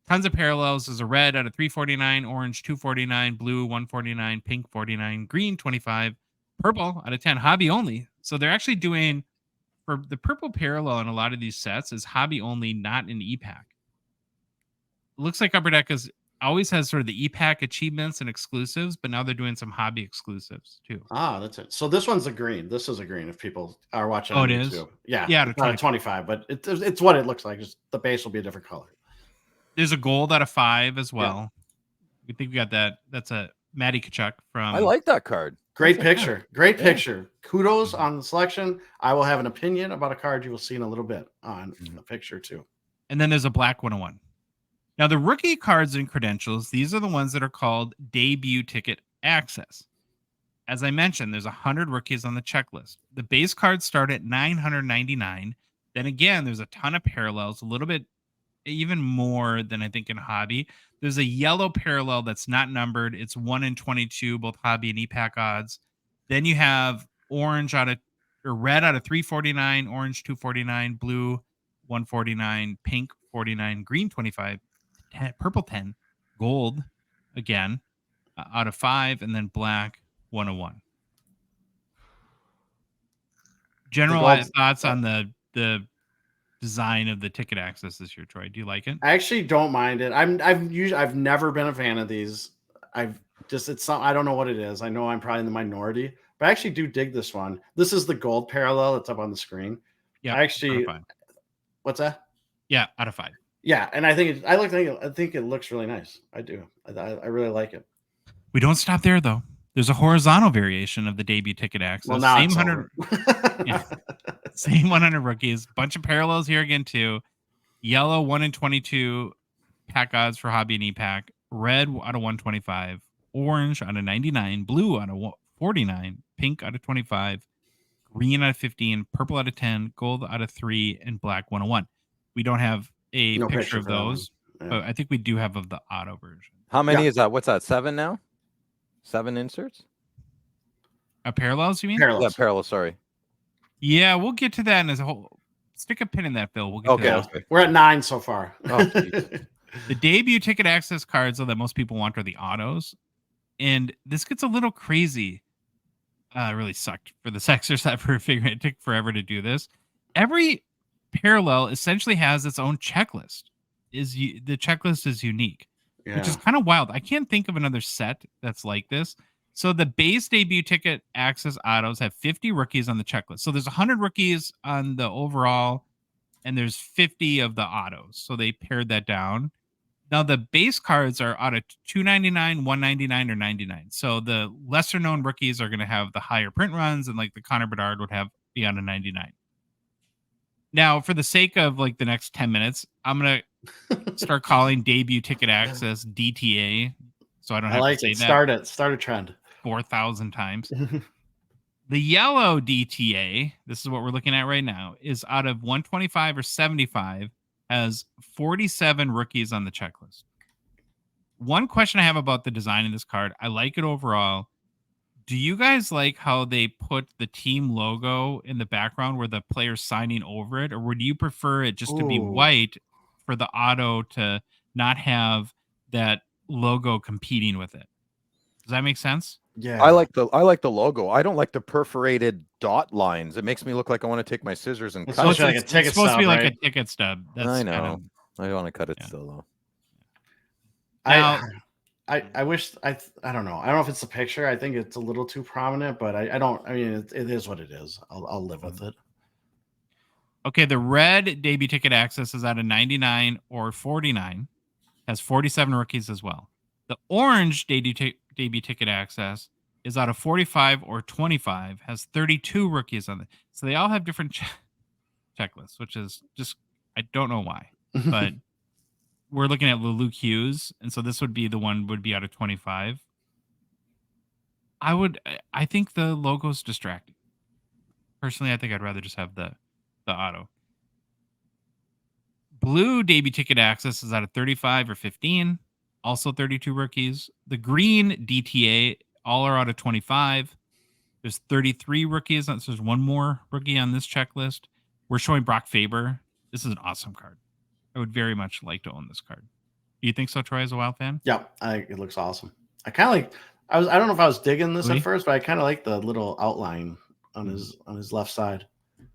[SPEAKER 1] Tons of parallels. There's a red out of 349, orange 249, blue 149, pink 49, green 25, purple out of 10. Hobby only. So they're actually doing, for the purple parallel in a lot of these sets, is hobby only, not an e-pack. It looks like Upper Deck always has sort of the e-pack achievements and exclusives, but now they're doing some hobby exclusives too.
[SPEAKER 4] Ah, that's it. So this one's a green. This is a green if people are watching.
[SPEAKER 1] Oh, it is?
[SPEAKER 4] Yeah.
[SPEAKER 1] Yeah.
[SPEAKER 4] It's not a 25, but it's what it looks like. Just the base will be a different color.
[SPEAKER 1] There's a gold out of 5 as well. We think we got that. That's a Matty Kachuk from.
[SPEAKER 3] I like that card.
[SPEAKER 4] Great picture. Great picture. Kudos on the selection. I will have an opinion about a card you will see in a little bit on the picture too.
[SPEAKER 1] And then there's a black 101. Now, the rookie cards and credentials, these are the ones that are called debut ticket access. As I mentioned, there's 100 rookies on the checklist. The base cards start at $999. Then again, there's a ton of parallels, a little bit even more than I think in hobby. There's a yellow parallel that's not numbered. It's 1 in 22, both hobby and EPAC odds. Then you have orange out of or red out of 349, orange 249, blue 149, pink 49, green 25, 10, purple 10, gold again out of 5, and then black 101. General thoughts on the design of the ticket access this year, Troy? Do you like it?
[SPEAKER 4] I actually don't mind it. I've never been a fan of these. I don't know what it is. I know I'm probably in the minority, but I actually do dig this one. This is the gold parallel that's up on the screen.
[SPEAKER 1] Yeah.
[SPEAKER 4] What's that?
[SPEAKER 1] Yeah, out of 5.
[SPEAKER 4] Yeah, and I think it looks really nice. I do. I really like it.
[SPEAKER 1] We don't stop there though. There's a horizontal variation of the debut ticket access.
[SPEAKER 4] Well, now
[SPEAKER 1] same 100, same 100 rookies. Bunch of parallels here again too. Yellow 1 in 22 pack odds for hobby and EPAC. Red out of 125. Orange out of 99. Blue out of 49. Pink out of 25. Green out of 15. Purple out of 10. Gold out of 3. And black 101. We don't have a picture of those, but I think we do have of the auto version.
[SPEAKER 3] How many is that? What's that? 7 now? 7 inserts?
[SPEAKER 1] Parallels, you mean?
[SPEAKER 3] Yeah, parallels. Sorry.
[SPEAKER 1] Yeah, we'll get to that in as a whole. Stick a pin in that, Bill. We'll get to that.
[SPEAKER 3] Okay.
[SPEAKER 4] We're at 9 so far.
[SPEAKER 3] Oh,
[SPEAKER 1] the debut ticket access cards, though, that most people want are the autos. And this gets a little crazy. It really sucked for the Sexers that for figuring it took forever to do this. Every parallel essentially has its own checklist. The checklist is unique, which is kind of wild. I can't think of another set that's like this. So the base debut ticket access autos have 50 rookies on the checklist. So there's 100 rookies on the overall, and there's 50 of the autos. So they pared that down. Now the base cards are out of 299, 199, or 99. So the lesser known rookies are going to have the higher print runs, and like the Connor Bedard would have be on a 99. Now, for the sake of like the next 10 minutes, I'm going to start calling debut ticket access DTA. So I don't have to say that.
[SPEAKER 4] Start a trend.
[SPEAKER 1] 4,000 times. The yellow DTA, this is what we're looking at right now, is out of 125 or 75, has 47 rookies on the checklist. One question I have about the design of this card, I like it overall. Do you guys like how they put the team logo in the background where the player's signing over it? Or would you prefer it just to be white for the auto to not have that logo competing with it? Does that make sense?
[SPEAKER 3] Yeah. I like the logo. I don't like the perforated dot lines. It makes me look like I want to take my scissors and cut it.
[SPEAKER 1] It's supposed to be like a ticket stub. That's
[SPEAKER 3] I know. I want to cut it still though.
[SPEAKER 1] Now,
[SPEAKER 4] I wish I don't know. I don't know if it's the picture. I think it's a little too prominent, but I don't. I mean, it is what it is. I'll live with it.
[SPEAKER 1] Okay, the red debut ticket access is out of 99 or 49. Has 47 rookies as well. The orange debut ticket access is out of 45 or 25. Has 32 rookies on it. So they all have different checklists, which is just I don't know why, but. We're looking at Luke Hughes, and so this would be the one would be out of 25. I think the logo's distracting. Personally, I think I'd rather just have the auto. Blue debut ticket access is out of 35 or 15. Also 32 rookies. The green DTA, all are out of 25. There's 33 rookies. So there's one more rookie on this checklist. We're showing Brock Faber. This is an awesome card. I would very much like to own this card. Do you think so, Troy, as a Wild fan?
[SPEAKER 4] Yeah, it looks awesome. I kind of like. I don't know if I was digging this at first, but I kind of like the little outline on his left side.
[SPEAKER 1] Do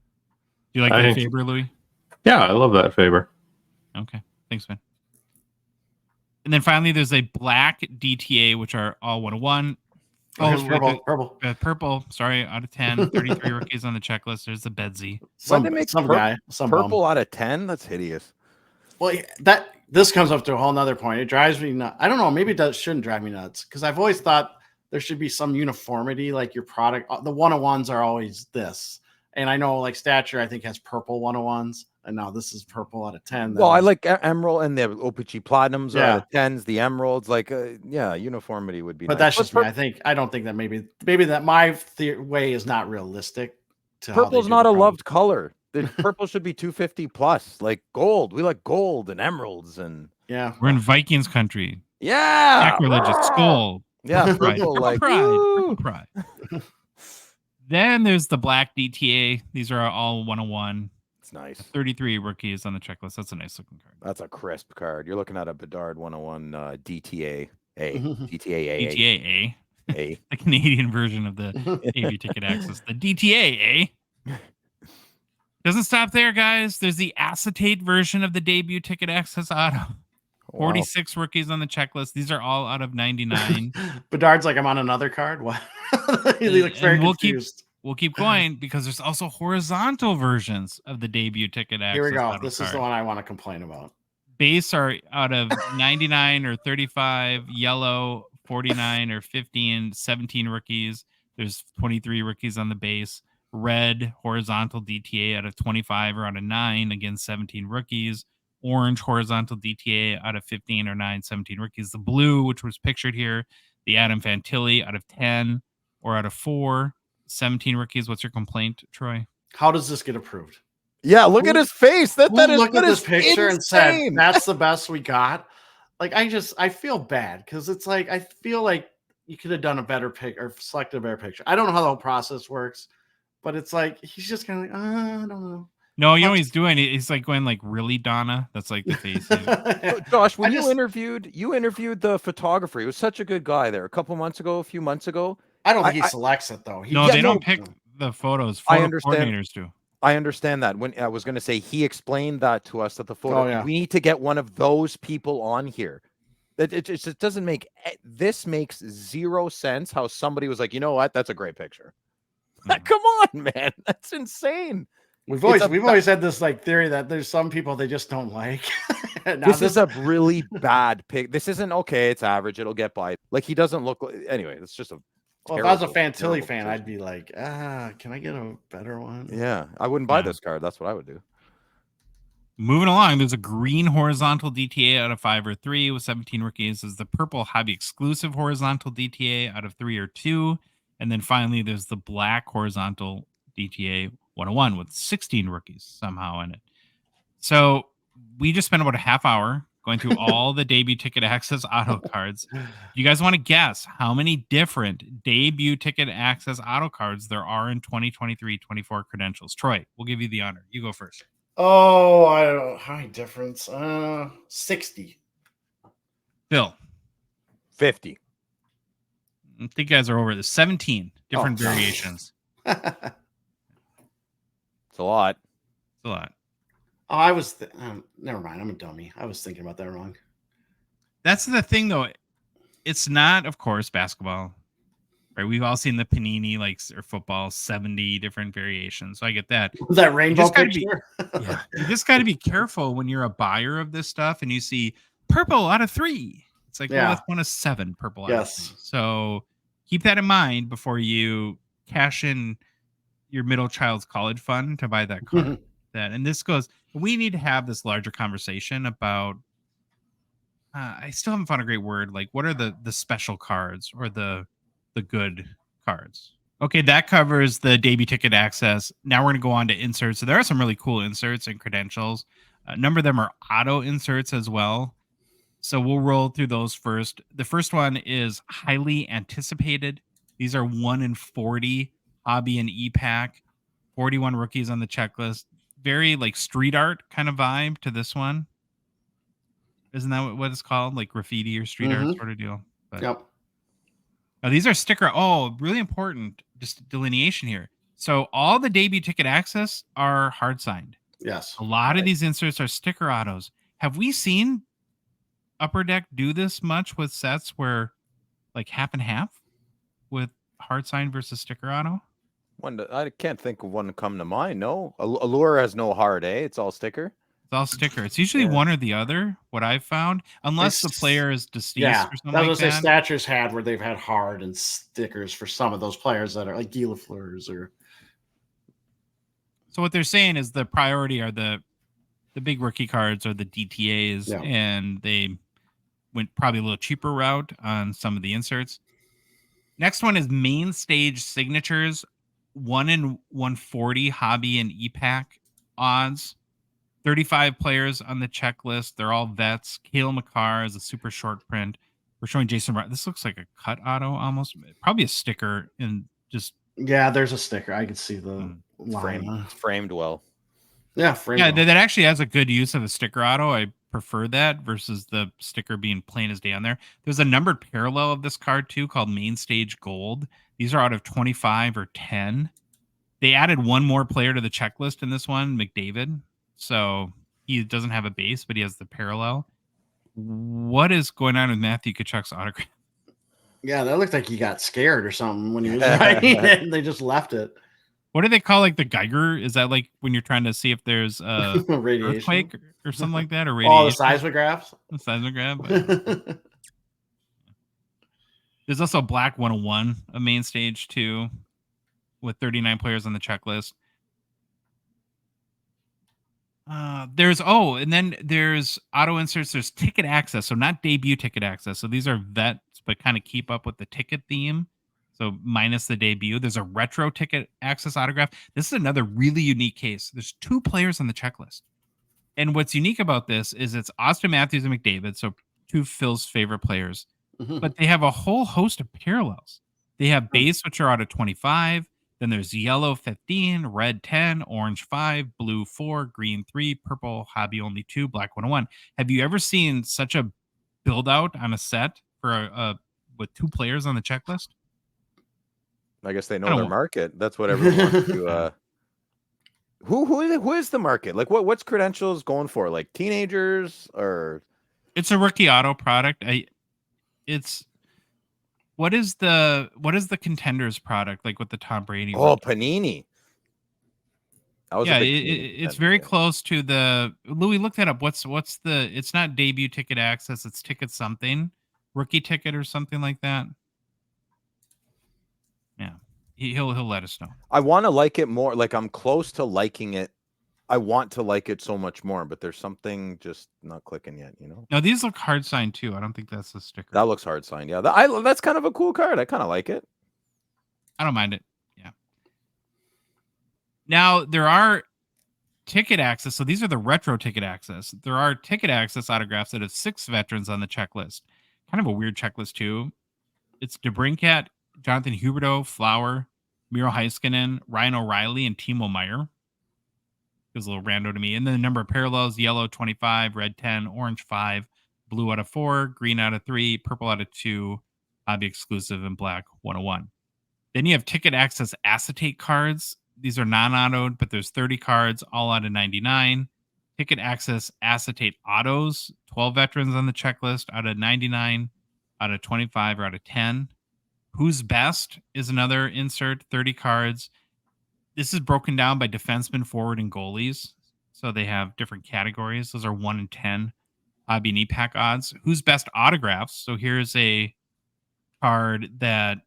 [SPEAKER 1] you like that Faber, Louis?
[SPEAKER 5] Yeah, I love that Faber.
[SPEAKER 1] Okay, thanks, man. And then finally, there's a black DTA, which are all 101.
[SPEAKER 4] Purple.
[SPEAKER 1] Purple. Sorry, out of 10. 33 rookies on the checklist. There's the Bedsy.
[SPEAKER 4] Some guy.
[SPEAKER 3] Purple out of 10? That's hideous.
[SPEAKER 4] Well, this comes up to a whole nother point. It drives me nuts. I don't know. Maybe it shouldn't drive me nuts because I've always thought there should be some uniformity. Like your product, the 101s are always this. And I know like Stature, I think has purple 101s. And now this is purple out of 10.
[SPEAKER 3] Well, I like Emerald and the OPG Platinums are out
[SPEAKER 4] Yeah.
[SPEAKER 3] of 10s, the Emeralds. Like, yeah, uniformity would be
[SPEAKER 4] But
[SPEAKER 3] nice.
[SPEAKER 4] that's just me. I don't think that maybe that my way is not realistic.
[SPEAKER 3] Purple's not a loved color. The purple should be 250 plus, like gold. We like gold and emeralds and
[SPEAKER 4] yeah.
[SPEAKER 1] We're in Vikings country.
[SPEAKER 3] yeah,
[SPEAKER 1] Sacrilegious skull.
[SPEAKER 3] yeah,
[SPEAKER 1] Pride.
[SPEAKER 3] purple
[SPEAKER 1] Purple
[SPEAKER 3] like
[SPEAKER 1] pride.
[SPEAKER 3] woo.
[SPEAKER 1] Purple pride. Then there's the black DTA. These are all 101.
[SPEAKER 3] It's nice.
[SPEAKER 1] 33 rookies on the checklist. That's a nice looking card.
[SPEAKER 3] That's a crisp card. You're looking at a Bedard 101 DTA A.
[SPEAKER 1] DTA
[SPEAKER 3] A.
[SPEAKER 1] the Canadian version of the debut ticket access. The DTA doesn't stop there, guys. There's the acetate version of the debut ticket access auto. 46 rookies on the checklist. These are all out of 99.
[SPEAKER 4] Bedard's like, I'm on another card. What? He looks very confused.
[SPEAKER 1] We'll keep going because there's also horizontal versions of the debut ticket access.
[SPEAKER 4] Here we go.
[SPEAKER 1] auto
[SPEAKER 4] This
[SPEAKER 1] card.
[SPEAKER 4] is the one I want to complain about.
[SPEAKER 1] Base are out of 99 or 35, yellow 49 or 15, 17 rookies. There's 23 rookies on the base. Red horizontal DTA out of 25 or out of 9, again 17 rookies. Orange horizontal DTA out of 15 or 9, 17 rookies. The blue, which was pictured here, the Adam Fantilli out of 10 or out of 4, 17 rookies. What's your complaint, Troy?
[SPEAKER 4] How does this get approved?
[SPEAKER 3] Yeah, look at his face. That is
[SPEAKER 4] looked at this picture and said,
[SPEAKER 3] insane.
[SPEAKER 4] "That's the best we got." Like I feel bad because it's like I feel like you could have done a better pick or selected a better picture. I don't know how the whole process works, but it's like he's just kind of like, I don't know.
[SPEAKER 1] No, you know what he's doing? He's like going like really Donna. That's like the face.
[SPEAKER 3] Josh, when you interviewed the photographer, he was such a good guy there a few months ago.
[SPEAKER 4] I don't think he selects it though.
[SPEAKER 1] They don't pick the photos.
[SPEAKER 3] I understand.
[SPEAKER 1] Coordinators do.
[SPEAKER 3] I understand that. When I was going to say, he explained that to us that the photo.
[SPEAKER 4] Oh, yeah.
[SPEAKER 3] We need to get one of those people on here. That it just doesn't make this makes zero sense. How somebody was like, you know what? That's a great picture. Come on, man. That's insane.
[SPEAKER 4] We've always had this like theory that there's some people they just don't like.
[SPEAKER 3] This is a really bad pic. This isn't okay. It's average. It'll get by. Like he doesn't look like. Anyway, it's just a.
[SPEAKER 4] Well, if I was a Fantilli fan, I'd be like, can I get a better one?
[SPEAKER 3] Yeah, I wouldn't buy this card. That's what I would do.
[SPEAKER 1] Moving along, there's a green horizontal DTA out of 5 or 3 with 17 rookies. There's the purple hobby exclusive horizontal DTA out of 3 or 2. And then finally, there's the black horizontal DTA 101 with 16 rookies somehow in it. So we just spent about a half hour going through all the debut ticket access auto cards. You guys want to guess how many different debut ticket access auto cards there are in 2023-24 credentials? Troy, we'll give you the honor. You go first.
[SPEAKER 4] Oh, I don't know. How many difference? 60.
[SPEAKER 1] Bill.
[SPEAKER 3] 50.
[SPEAKER 1] I think you guys are over the 17 different variations.
[SPEAKER 3] It's a lot.
[SPEAKER 1] It's a lot.
[SPEAKER 4] Oh, I was never mind. I'm a dummy. I was thinking about that wrong.
[SPEAKER 1] That's the thing, though. It's not, of course, basketball. Right? We've all seen the Panini or football, 70 different variations. So I get that.
[SPEAKER 4] That rainbow picture.
[SPEAKER 1] Yeah, you just got to be careful when you're a buyer of this stuff and you see purple out of 3. It's like, well, that's 1 of 7 purple out of 3. So keep that in mind before you cash in your middle child's college fund to buy that card. And this goes, we need to have this larger conversation about, I still haven't found a great word. Like, what are the special cards or the good cards? Okay, that covers the debut ticket access. Now we're going to go on to inserts. So there are some really cool inserts and credentials. A number of them are auto inserts as well. So we'll roll through those first. The first one is highly anticipated. These are 1 in 40 hobby and e-pack. 41 rookies on the checklist. Very like street art kind of vibe to this one. Isn't that what it's called? Like graffiti or street art sort of deal. But,
[SPEAKER 4] yep.
[SPEAKER 1] Oh, these are sticker. Oh, really important just delineation here. So all the debut ticket access are hard signed.
[SPEAKER 4] Yes.
[SPEAKER 1] A lot of these inserts are sticker autos. Have we seen Upper Deck do this much with sets where like half and half with hard sign versus sticker auto?
[SPEAKER 3] I can't think of one to come to mind. No, Allure has no hard A. It's all sticker.
[SPEAKER 1] It's all sticker. It's usually
[SPEAKER 3] Yeah.
[SPEAKER 1] one or the other, what I've found, unless the player is deceased or something
[SPEAKER 4] I
[SPEAKER 1] like
[SPEAKER 4] was gonna
[SPEAKER 1] that.
[SPEAKER 4] say Statures had where they've had hard and stickers for some of those players that are like Guy Lafleur's or.
[SPEAKER 1] So what they're saying is the priority are the big rookie cards or the DTAs,
[SPEAKER 4] Yeah.
[SPEAKER 1] and they went probably a little cheaper route on some of the inserts. Next one is main stage signatures, 1 in 140 hobby and EPAC odds. 35 players on the checklist. They're all vets. Cale Makar is a super short print. We're showing Jason. This looks like a cut auto almost. Probably a sticker and just.
[SPEAKER 4] Yeah, there's a sticker. I can see the
[SPEAKER 3] It's framed well.
[SPEAKER 4] Yeah, framed
[SPEAKER 1] Yeah,
[SPEAKER 4] well.
[SPEAKER 1] that actually has a good use of a sticker auto. I prefer that versus the sticker being plain as day on there. There's a numbered parallel of this card too called Main Stage Gold. These are out of 25 or 10. They added one more player to the checklist in this one, McDavid. So he doesn't have a base, but he has the parallel. What is going on with Matthew Tkachuk's autograph?
[SPEAKER 4] Yeah, that looked like he got scared or something when he was writing it, and they just left it.
[SPEAKER 1] What do they call like the Geiger? Is that like when you're trying to see if there's a
[SPEAKER 4] Radiation.
[SPEAKER 1] earthquake or something like that, or radiation?
[SPEAKER 4] Oh, the seismographs.
[SPEAKER 1] The seismograph. But there's also Black 101, a main stage too, with 39 players on the checklist. And then there's auto inserts. There's ticket access, so not debut ticket access. So these are vets, but kind of keep up with the ticket theme. So minus the debut. There's a retro ticket access autograph. This is another really unique case. There's 2 players on the checklist, and what's unique about this is it's Austin Matthews and McDavid, so 2 Phil's favorite players. But they have a whole host of parallels. They have base, which are out of 25. Then there's yellow 15, red 10, orange 5, blue 4, green 3, purple hobby only 2, black 101. Have you ever seen such a build out on a set for with 2 players on the checklist?
[SPEAKER 3] I guess they know their market. That's what everyone wants to. Who is the market? Like what's credentials going for? Like teenagers or?
[SPEAKER 1] It's a rookie auto product. What is the Contenders product like with the Tom Brady?
[SPEAKER 3] Oh, Panini.
[SPEAKER 1] It's very close to the Louis. Look that up. What's the? It's not debut ticket access. It's ticket something, rookie ticket or something like that. Yeah, he'll let us know.
[SPEAKER 3] I want to like it more. Like I'm close to liking it. I want to like it so much more, but there's something just not clicking yet, you know?
[SPEAKER 1] No, these look hard signed too. I don't think that's a sticker.
[SPEAKER 3] That looks hard signed. Yeah. That's kind of a cool card. I kind of like it.
[SPEAKER 1] I don't mind it. Yeah. Now there are ticket access. So these are the retro ticket access. There are ticket access autographs that have 6 veterans on the checklist. Kind of a weird checklist too. It's DeBrincat, Jonathan Huberdeau, Flower, Miro Heiskanen, Ryan O'Reilly, and Timo Meyer. It was a little rando to me. And then the number of parallels: yellow 25, red 10, orange 5, blue out of 4, green out of 3, purple out of 2, hobby exclusive, and black 101. Then you have ticket access acetate cards. These are non-autoed, but there's 30 cards, all out of 99. Ticket access acetate autos, 12 veterans on the checklist, out of 99, out of 25, or out of 10. Who's Best is another insert, 30 cards. This is broken down by defenseman, forward, and goalies. So they have different categories. Those are 1 in 10 hobby and EPAC odds. Who's Best autographs? So here's a card that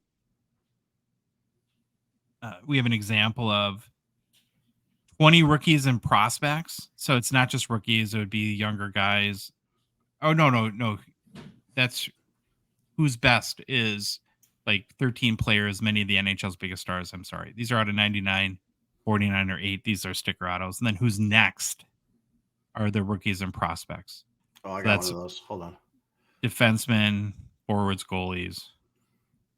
[SPEAKER 1] we have an example of 20 rookies and prospects. So it's not just rookies. It would be younger guys. Oh, no. That's Who's Best is like 13 players, many of the NHL's biggest stars. I'm sorry. These are out of 99, 49, or 8. These are sticker autos. And then Who's Next are the rookies and prospects.
[SPEAKER 4] Oh, I got one of those. Hold on.
[SPEAKER 1] Defensemen, forwards, goalies.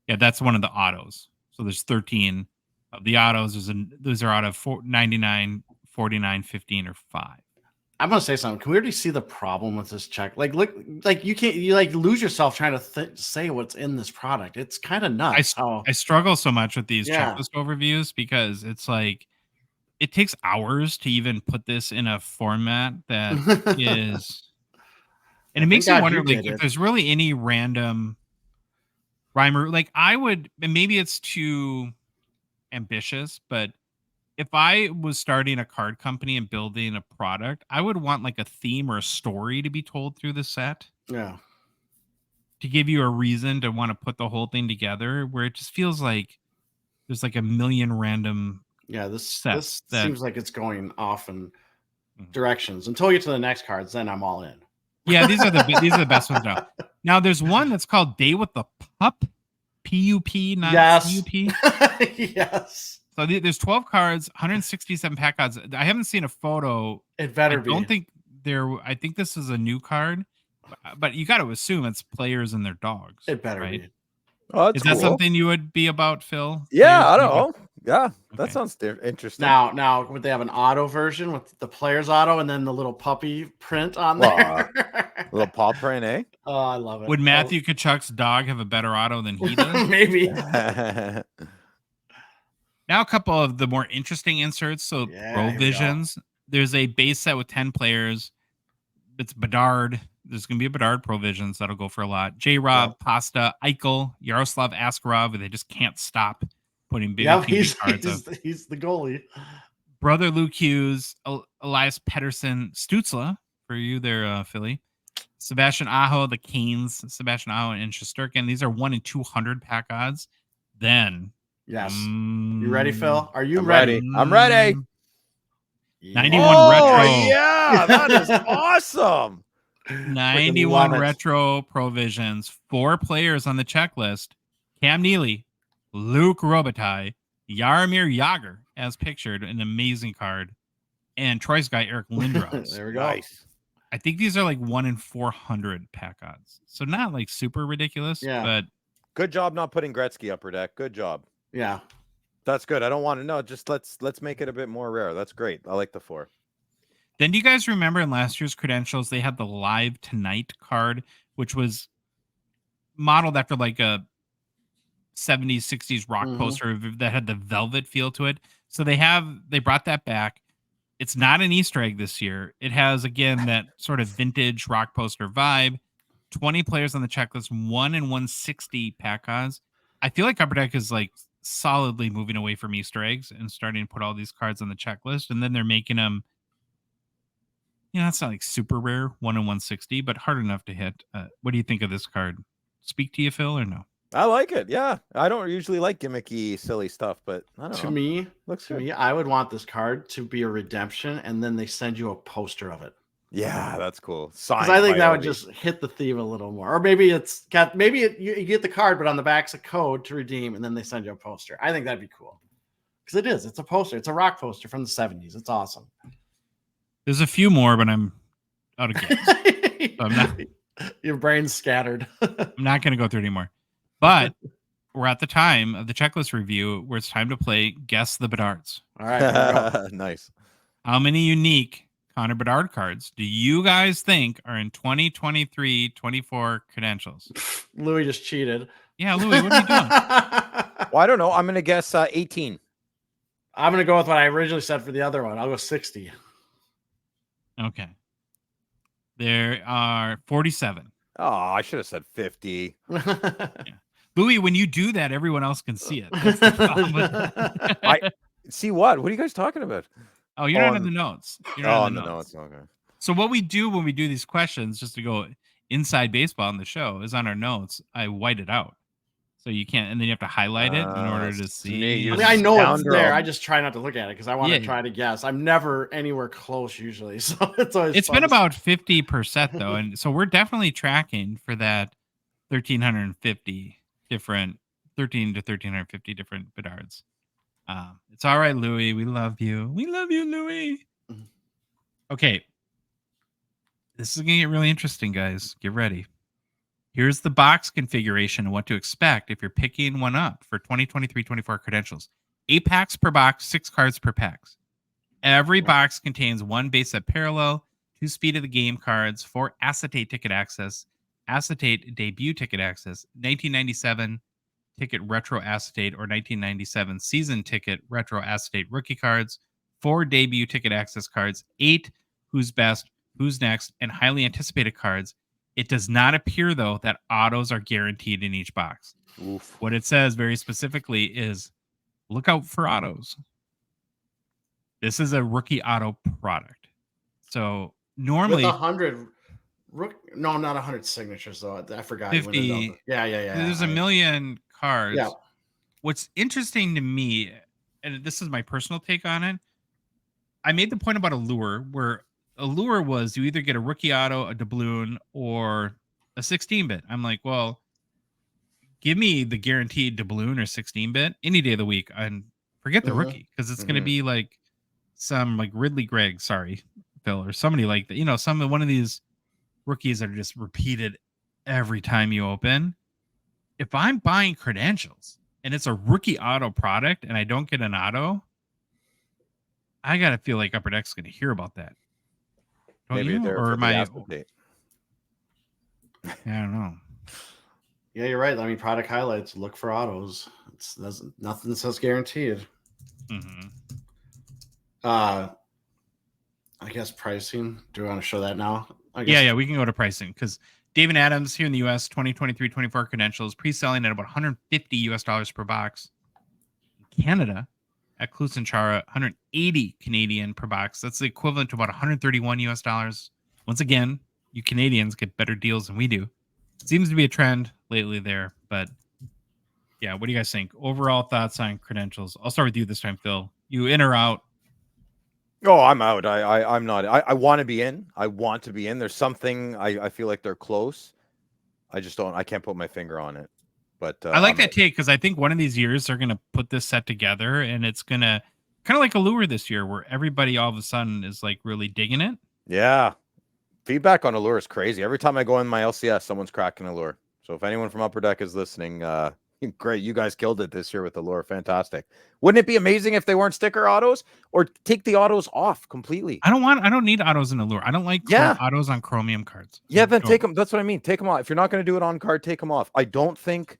[SPEAKER 1] Yeah, that's one of the autos. So there's 13 of the autos. Those are out of 99, 49, 15, or 5.
[SPEAKER 4] I'm gonna say something. Can we already see the problem with this check? Like, look, like you lose yourself trying to say what's in this product. It's kind of nuts.
[SPEAKER 1] I struggle so much with these checklist overviews because it's like it takes hours to even put this in a format that is, and it makes me wonder like if there's really any random rhymer. Like I would, and maybe it's too ambitious, but if I was starting a card company and building a product, I would want like a theme or a story to be told through the set
[SPEAKER 4] Yeah.
[SPEAKER 1] to give you a reason to want to put the whole thing together, where it just feels like there's like a million random
[SPEAKER 4] Yeah, this
[SPEAKER 1] sets that
[SPEAKER 4] seems like it's going off in
[SPEAKER 1] Mhm.
[SPEAKER 4] directions. Until we get to the next cards, then I'm all in.
[SPEAKER 1] Yeah, these are the best ones now. Now there's one that's called Day with the Pup, PUP, not
[SPEAKER 4] Yes.
[SPEAKER 1] CUP.
[SPEAKER 4] Yes.
[SPEAKER 1] So there's 12 cards, 167 pack odds. I haven't seen a photo.
[SPEAKER 4] It better
[SPEAKER 1] I
[SPEAKER 4] be.
[SPEAKER 1] don't think I think this is a new card, but you got to assume it's players and their dogs.
[SPEAKER 4] It better
[SPEAKER 1] right?
[SPEAKER 4] be.
[SPEAKER 3] Oh, that's
[SPEAKER 1] Is that
[SPEAKER 3] cool.
[SPEAKER 1] something you would be about, Phil?
[SPEAKER 3] Yeah,
[SPEAKER 1] Players
[SPEAKER 3] I
[SPEAKER 1] and
[SPEAKER 3] don't
[SPEAKER 1] their dogs?
[SPEAKER 3] know. Yeah, that
[SPEAKER 1] Okay.
[SPEAKER 3] sounds interesting.
[SPEAKER 4] Now would they have an auto version with the player's auto and then the little puppy print on
[SPEAKER 3] Well,
[SPEAKER 4] there?
[SPEAKER 3] little paw print, eh?
[SPEAKER 4] Oh, I love it.
[SPEAKER 1] Would Matthew Kachuk's dog have a better auto than he does?
[SPEAKER 4] Maybe.
[SPEAKER 1] Now a couple of the more interesting inserts. So
[SPEAKER 4] Yeah, here we go.
[SPEAKER 1] Provisions. There's a base set with 10 players. It's Bedard. There's going to be a Bedard Provisions. That'll go for a lot. J-Rob,
[SPEAKER 4] Yep.
[SPEAKER 1] Pasta, Eichel, Yaroslav Askarov. They just can't stop putting big
[SPEAKER 4] Yeah,
[SPEAKER 1] TV cards up.
[SPEAKER 4] he's the goalie.
[SPEAKER 1] Brother Luke Hughes, Elias Pettersson, Stutzla, for you there, Philly. Sebastian Aho, the Canes, Sebastian Aho and Shesterkin. These are 1 in 200 pack odds. Then,
[SPEAKER 4] Yes. You ready, Phil? Are you
[SPEAKER 3] I'm
[SPEAKER 4] ready?
[SPEAKER 3] ready. I'm ready.
[SPEAKER 1] 91
[SPEAKER 3] Oh,
[SPEAKER 1] retro.
[SPEAKER 3] yeah, that is awesome.
[SPEAKER 1] 91
[SPEAKER 4] love it.
[SPEAKER 1] retro Provisions. 4 players on the checklist. Cam Neely, Luke Robitaille, Jaromir Jagr, as pictured, an amazing card, and Troy's guy, Eric Lindros.
[SPEAKER 4] There we go.
[SPEAKER 3] Nice.
[SPEAKER 1] I think these are like 1 in 400 pack odds. So not like super ridiculous,
[SPEAKER 4] Yeah.
[SPEAKER 1] but
[SPEAKER 3] Good job not putting Gretzky upper deck. Good job.
[SPEAKER 4] Yeah.
[SPEAKER 3] That's good. I don't want to know. Just let's make it a bit more rare. That's great. I like the 4.
[SPEAKER 1] then do you guys remember in last year's credentials, they had the Live Tonight card, which was modeled after like a 70s, 60s rock
[SPEAKER 4] Mhm.
[SPEAKER 1] poster that had the velvet feel to it. So they brought that back. It's not an Easter egg this year. It has, again, that sort of vintage rock poster vibe. 20 players on the checklist, 1 in 160 pack odds. I feel like Upper Deck is like solidly moving away from Easter eggs and starting to put all these cards on the checklist. And then they're making them, it's not like super rare, 1 in 160, but hard enough to hit. What do you think of this card? Speak to you, Phil, or no?
[SPEAKER 3] I like it. Yeah. I don't usually like gimmicky, silly stuff, but I don't
[SPEAKER 4] To
[SPEAKER 3] know.
[SPEAKER 4] me,
[SPEAKER 3] Looks good.
[SPEAKER 4] I would want this card to be a redemption, and then they send you a poster of it.
[SPEAKER 3] Yeah, that's cool.
[SPEAKER 4] Because I think that would just hit the theme a little more. Or maybe you get the card, but on the back's a code to redeem, and then they send you a poster. I think that'd be cool. Because it is. It's a poster. It's a rock poster from the 70s. It's awesome.
[SPEAKER 1] There's a few more, but I'm out of games. I'm not.
[SPEAKER 4] Your brain's scattered.
[SPEAKER 1] I'm not going to go through anymore. But we're at the time of the checklist review where it's time to play Guess the Bedards.
[SPEAKER 4] All right. Here we go.
[SPEAKER 3] Nice.
[SPEAKER 1] How many unique Connor Bedard cards do you guys think are in 2023-24 credentials?
[SPEAKER 4] Louis just cheated.
[SPEAKER 1] Yeah, Louis, what are you doing?
[SPEAKER 3] Well, I don't know. I'm going to guess 18.
[SPEAKER 4] I'm going to go with what I originally said for the other one. I'll go 60.
[SPEAKER 1] Okay. There are 47.
[SPEAKER 3] Oh, I should have said 50.
[SPEAKER 1] Louis, when you do that, everyone else can see it. That's the problem with it.
[SPEAKER 3] See what? What are you guys talking about?
[SPEAKER 1] Oh, you're not in the notes. You're not in the notes.
[SPEAKER 3] Okay.
[SPEAKER 1] So what we do when we do these questions, just to go inside baseball on the show, is on our notes, I white it out. So you can't, and then you have to highlight it in order to see.
[SPEAKER 4] I know it's
[SPEAKER 3] Scoundrel.
[SPEAKER 4] there. I just try not to look at it because I want to try to guess. I'm never anywhere close usually. So it's always
[SPEAKER 1] It's
[SPEAKER 4] fun
[SPEAKER 1] been
[SPEAKER 4] to
[SPEAKER 1] about 50% though. And so we're definitely tracking for that 1,350 different, 13 to 1,350 different Bedards. It's all right, Louis. We love you. We love you, Louis. Okay. This is going to get really interesting, guys. Get ready. Here's the box configuration and what to expect if you're picking one up for 2023-24 credentials. 8 packs per box, 6 cards per packs. Every box contains 1 base set parallel, 2 speed of the game cards, 4 acetate ticket access, acetate debut ticket access, 1997 ticket retro acetate or 1997 season ticket retro acetate rookie cards, 4 debut ticket access cards, 8 who's best, who's next, and highly anticipated cards. It does not appear, though, that autos are guaranteed in each box.
[SPEAKER 3] Oof.
[SPEAKER 1] What it says very specifically is look out for autos. This is a rookie auto product. So
[SPEAKER 4] With
[SPEAKER 1] normally
[SPEAKER 4] 100, no, not 100 signatures though. I forgot. You went into
[SPEAKER 1] 50.
[SPEAKER 4] Yeah.
[SPEAKER 1] There's a million cards.
[SPEAKER 4] Yeah.
[SPEAKER 1] What's interesting to me, and this is my personal take on it, I made the point about Allure, where Allure was you either get a rookie auto, a doubloon, or a 16-bit. I'm like, well, give me the guaranteed doubloon or 16-bit any day of the week, and forget the
[SPEAKER 4] Mhm.
[SPEAKER 1] rookie, because it's going to be like some like Ridley Gregg, sorry, Phil, or somebody like that. You know, one of these rookies that are just repeated every time you open. If I'm buying credentials and it's a rookie auto product and I don't get an auto, I gotta feel like Upper Deck's gonna hear about that. Don't
[SPEAKER 3] Maybe
[SPEAKER 1] you?
[SPEAKER 3] they're
[SPEAKER 1] Or
[SPEAKER 3] for
[SPEAKER 1] am
[SPEAKER 3] the
[SPEAKER 1] I?
[SPEAKER 3] acetate.
[SPEAKER 1] I don't know.
[SPEAKER 4] Yeah, you're right. I mean, product highlights. Look for autos. Nothing says guaranteed.
[SPEAKER 1] Mm-hmm.
[SPEAKER 4] I guess pricing. Do we want to show that now?
[SPEAKER 1] Yeah, we can go to pricing because David Adams here in the US, 2023-24 credentials, pre-selling at about $150 per box. In Canada, at Klusenchara, 180 Canadian per box. That's the equivalent to about $131. Once again, you Canadians get better deals than we do. Seems to be a trend lately there, but yeah, what do you guys think? Overall thoughts on credentials? I'll start with you this time, Phil. You in or out?
[SPEAKER 3] Oh, I'm out. I'm not. I want to be in. I want to be in. There's something I feel like they're close. I just don't. I can't put my finger on it. But
[SPEAKER 1] I like
[SPEAKER 3] I'm
[SPEAKER 1] that
[SPEAKER 3] out.
[SPEAKER 1] take because I think one of these years they're going to put this set together and it's going to kind of like Allure this year where everybody all of a sudden is like really digging it.
[SPEAKER 3] Yeah. Feedback on Allure is crazy. Every time I go in my LCS, someone's cracking Allure. So if anyone from Upper Deck is listening, great. You guys killed it this year with Allure. Fantastic. Wouldn't it be amazing if they weren't sticker autos or take the autos off completely?
[SPEAKER 1] I don't need autos in Allure. I don't like autos on chromium cards.
[SPEAKER 3] Yeah, then take them. That's what I mean. Take them off. If you're not going to do it on card, take them off. I don't think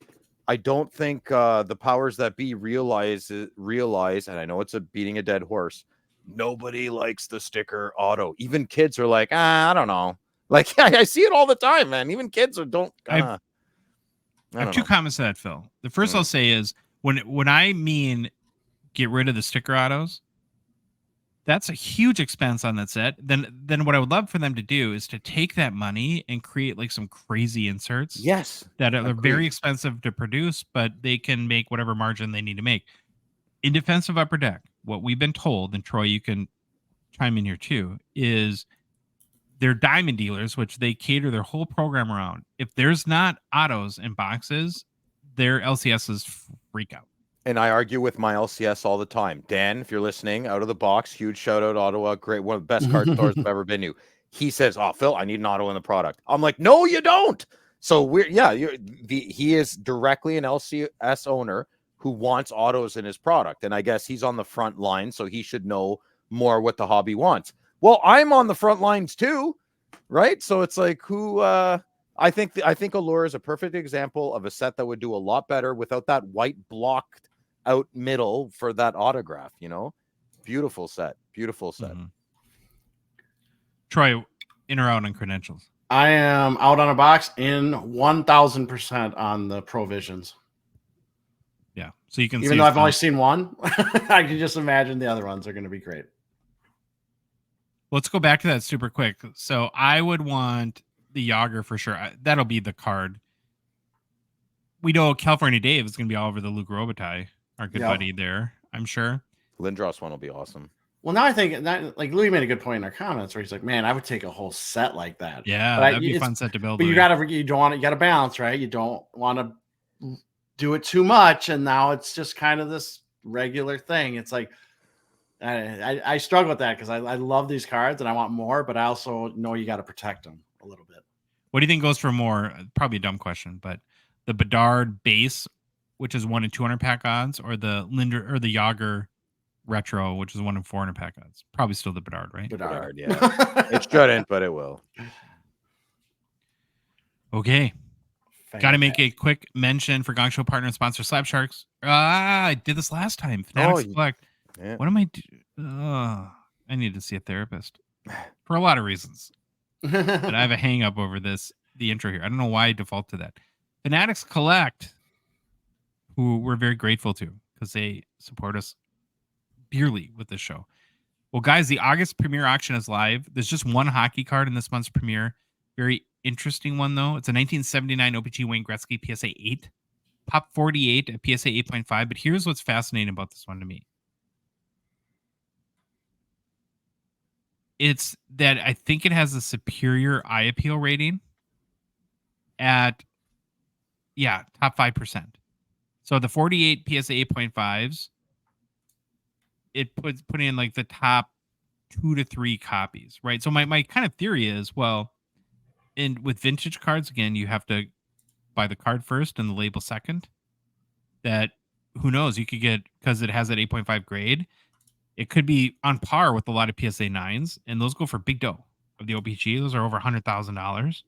[SPEAKER 3] the powers that be realize, and I know it's beating a dead horse. Nobody likes the sticker auto. Even kids are like, I don't know. Like, I see it all the time, man. Even kids don't.
[SPEAKER 1] I have two comments to that, Phil. The 1st I'll say is when I mean get rid of the sticker autos, that's a huge expense on that set. Then what I would love for them to do is to take that money and create like some crazy inserts.
[SPEAKER 3] Yes.
[SPEAKER 1] That are very expensive to produce, but they can make whatever margin they need to make. In defense of Upper Deck, what we've been told, and Troy, you can chime in here too, is they're diamond dealers, which they cater their whole program around. If there's not autos in boxes, their LCSs freak out.
[SPEAKER 3] And I argue with my LCS all the time. Dan, if you're listening, out of the box, huge shout out, Ottawa, great, one of the best card stores I've ever been to. He says, "Oh, Phil, I need an auto in the product." I'm like, "No, you don't." So he is directly an LCS owner who wants autos in his product, and I guess he's on the front line, so he should know more what the hobby wants. Well, I'm on the front lines too, right? So it's like I think Allure is a perfect example of a set that would do a lot better without that white blocked out middle for that autograph. Beautiful set. Mm-hmm.
[SPEAKER 1] Troy, in or out on credentials?
[SPEAKER 4] I am out on a box in 1,000% on the provisions.
[SPEAKER 1] Yeah, so you can
[SPEAKER 4] even though I've only seen one, I can just imagine the other ones are going to be great.
[SPEAKER 1] Let's go back to that super quick. So I would want the Yager for sure. That'll be the card. We know California Dave is going to be all over the Luke Robitaille, our good buddy there, I'm sure.
[SPEAKER 3] Lindros one will be awesome.
[SPEAKER 4] Well, now I think that, like Louis made a good point in our comments where he's like, "Man, I would take a whole set like that."
[SPEAKER 1] Yeah, that'd be a fun set to build.
[SPEAKER 4] But you got to balance, right? You don't want to do it too much, and now it's just kind of this regular thing. It's like I struggle with that because I love these cards and I want more, but I also know you got to protect them a little bit.
[SPEAKER 1] What do you think goes for more? Probably a dumb question, but the Bedard base, which is 1 in 200 pack odds, or the Linder or the Yager retro, which is 1 in 400 pack odds? Probably still the Bedard, right?
[SPEAKER 3] Bedard, yeah. It shouldn't, but it will.
[SPEAKER 1] Okay. Got to make a quick mention for Gongshow partner and sponsor Slab Sharks. I did this last time. Fanatics Select. Yeah. What am I doing? I need to see a therapist for a lot of reasons. But I have a hang up over the intro here. I don't know why I default to that. Fanatics Collect, who we're very grateful to because they support us dearly with this show. Well, guys, the August premiere auction is live. There's just one hockey card in this month's premiere. Very interesting one, though. It's a 1979 OPG Wayne Gretzky PSA 8. Pop 48 at PSA 8.5. But here's what's fascinating about this one to me. It's that I think it has a superior eye appeal rating at, top 5%. So the 48 PSA 8.5s, it puts in like the top 2 to 3 copies, right? So my kind of theory is, well, and with vintage cards, again, you have to buy the card first and the label second. That, who knows, you could get, because it has that 8.5 grade, it could be on par with a lot of PSA 9s, and those go for big dough of the OPG. Those are over $100,000.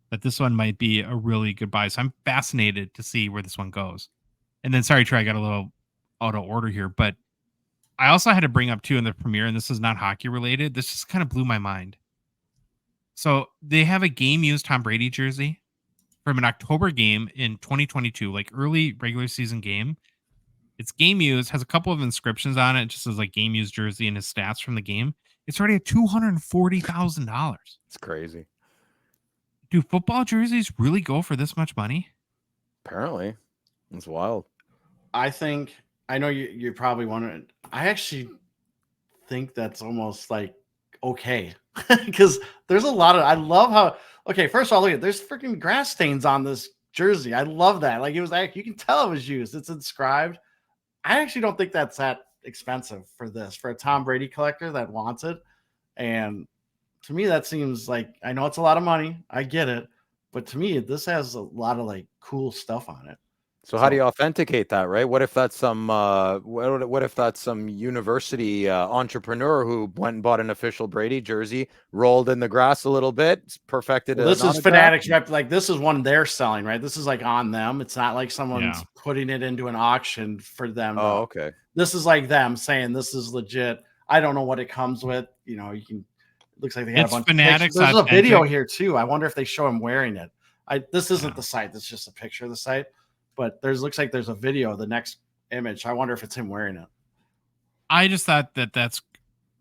[SPEAKER 1] But this one might be a really good buy. So I'm fascinated to see where this one goes. And then, sorry, Trey, I got a little out of order here, but I also had to bring up too in the premiere, and this is not hockey related. This just kind of blew my mind. So they have a game used Tom Brady jersey from an October game in 2022, like early regular season game. It's game used, has a couple of inscriptions on it, just as like game used jersey and his stats from the game. It's already at $240,000.
[SPEAKER 3] It's crazy.
[SPEAKER 1] Do football jerseys really go for this much money?
[SPEAKER 3] Apparently, it's wild.
[SPEAKER 4] I think, I know you're probably wondering, I actually think that's almost like okay. Because there's a lot of, I love how, okay, first of all, look at, there's freaking grass stains on this jersey. I love that. Like, it was like, you can tell it was used. It's inscribed. I actually don't think that's that expensive for this, for a Tom Brady collector that wants it. And to me, that seems like, I know it's a lot of money. I get it. But to me, this has a lot of like cool stuff on it.
[SPEAKER 3] So how do you authenticate that, right? What if that's some what if that's some university entrepreneur who went and bought an official Brady jersey, rolled in the grass a little bit, perfected
[SPEAKER 4] Well,
[SPEAKER 3] it?
[SPEAKER 4] this is Fanatics rep, like this is one they're selling, right? This is like on them. It's not like someone's putting it into an auction for them.
[SPEAKER 3] Oh, okay.
[SPEAKER 4] This is like them saying this is legit. I don't know what it comes with. You know, you can. It looks like they have
[SPEAKER 1] It's
[SPEAKER 4] a bunch
[SPEAKER 1] Fanatics.
[SPEAKER 4] There's a video here too. I wonder if they show him wearing it. This isn't the site. That's just a picture of the site. But looks like there's a video, the next image. I wonder if it's him wearing it.
[SPEAKER 1] I just thought that that's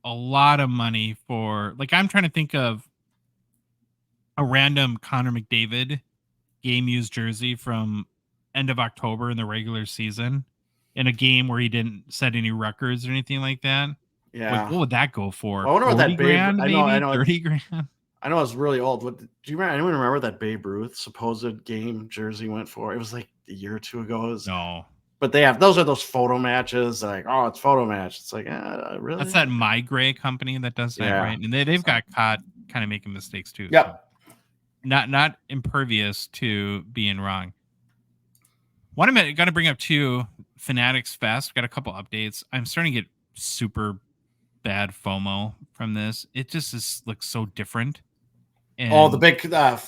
[SPEAKER 1] a lot of money for, like, I'm trying to think of a random Connor McDavid game used jersey from end of October in the regular season in a game where he didn't set any records or anything like that.
[SPEAKER 4] Yeah.
[SPEAKER 1] Like, what would that go for?
[SPEAKER 4] Well, I wonder what that
[SPEAKER 1] grand,
[SPEAKER 4] maybe
[SPEAKER 1] I know 30 grand.
[SPEAKER 4] I know it's really old. What do you remember? Anyone remember that Babe Ruth supposed game jersey went for? It was like a year or two ago.
[SPEAKER 1] No.
[SPEAKER 4] But they have those photo matches. Like, oh, it's photo match. It's like, really?
[SPEAKER 1] That's that My Gray company that does that, right? And they've got caught kind of making mistakes too.
[SPEAKER 4] Yep.
[SPEAKER 1] So not impervious to being wrong. One of them got to bring up too, Fanatics Fest. Got a couple updates. I'm starting to get super bad FOMO from this. It just looks so different. And
[SPEAKER 4] the big Fanatics.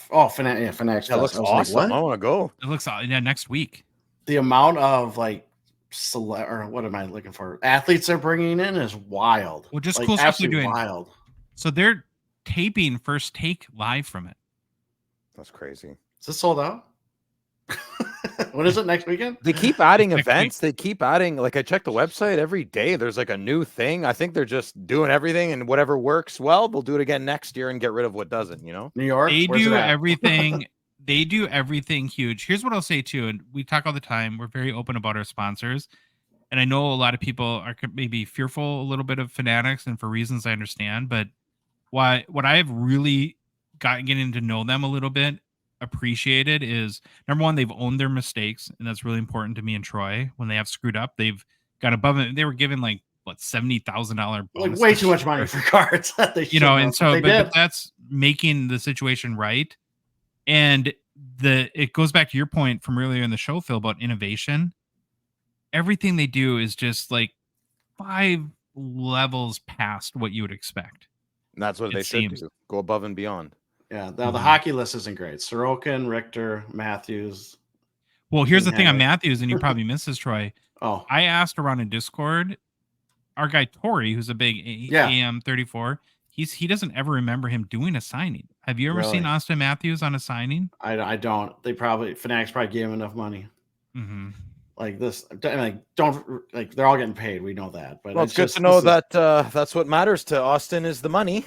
[SPEAKER 3] That looks awesome. Like, I want to go.
[SPEAKER 1] It looks next week.
[SPEAKER 4] The amount of like or what am I looking for? Athletes they're bringing in is wild.
[SPEAKER 1] Well, just
[SPEAKER 4] like,
[SPEAKER 1] cool stuff they're doing.
[SPEAKER 4] Wild.
[SPEAKER 1] So they're taping First Take live from it.
[SPEAKER 3] That's crazy.
[SPEAKER 4] Is this sold out? When is it? Next weekend?
[SPEAKER 3] They keep adding events. They keep adding, like, I check the website every day. There's like a new thing. I think they're just doing everything, and whatever works well, they'll do it again next year and get rid of what doesn't, you know?
[SPEAKER 4] New York.
[SPEAKER 1] They do everything. They do everything huge. Here's what I'll say too, and we talk all the time. We're very open about our sponsors. And I know a lot of people are maybe fearful a little bit of Fanatics, and for reasons I understand, but what I have really getting to know them a little bit, appreciated is, number one, they've owned their mistakes, and that's really important to me and Troy. When they have screwed up, they've got above it. They were given like what, $70,000
[SPEAKER 4] like way too much money for cards.
[SPEAKER 1] And so but that's making the situation right. And it goes back to your point from earlier in the show, Phil, about innovation. Everything they do is just like 5 levels past what you would expect.
[SPEAKER 3] And that's what they should do. Go above and beyond.
[SPEAKER 4] Yeah. Now the hockey list isn't great. Sorokin, Richter, Matthews.
[SPEAKER 1] Well, here's the thing on Matthews, and you probably missed this, Troy.
[SPEAKER 4] Oh,
[SPEAKER 1] I asked around in Discord, our guy Tori, who's a big AM34, he doesn't ever remember him doing a signing. Have you ever seen Austin Matthews on a signing?
[SPEAKER 4] I don't. Fanatics probably gave him enough money.
[SPEAKER 1] Mm-hmm.
[SPEAKER 4] like this. Like, don't like they're all getting paid. We know that, but
[SPEAKER 3] Well, it's good to know that that's what matters to Austin is the money.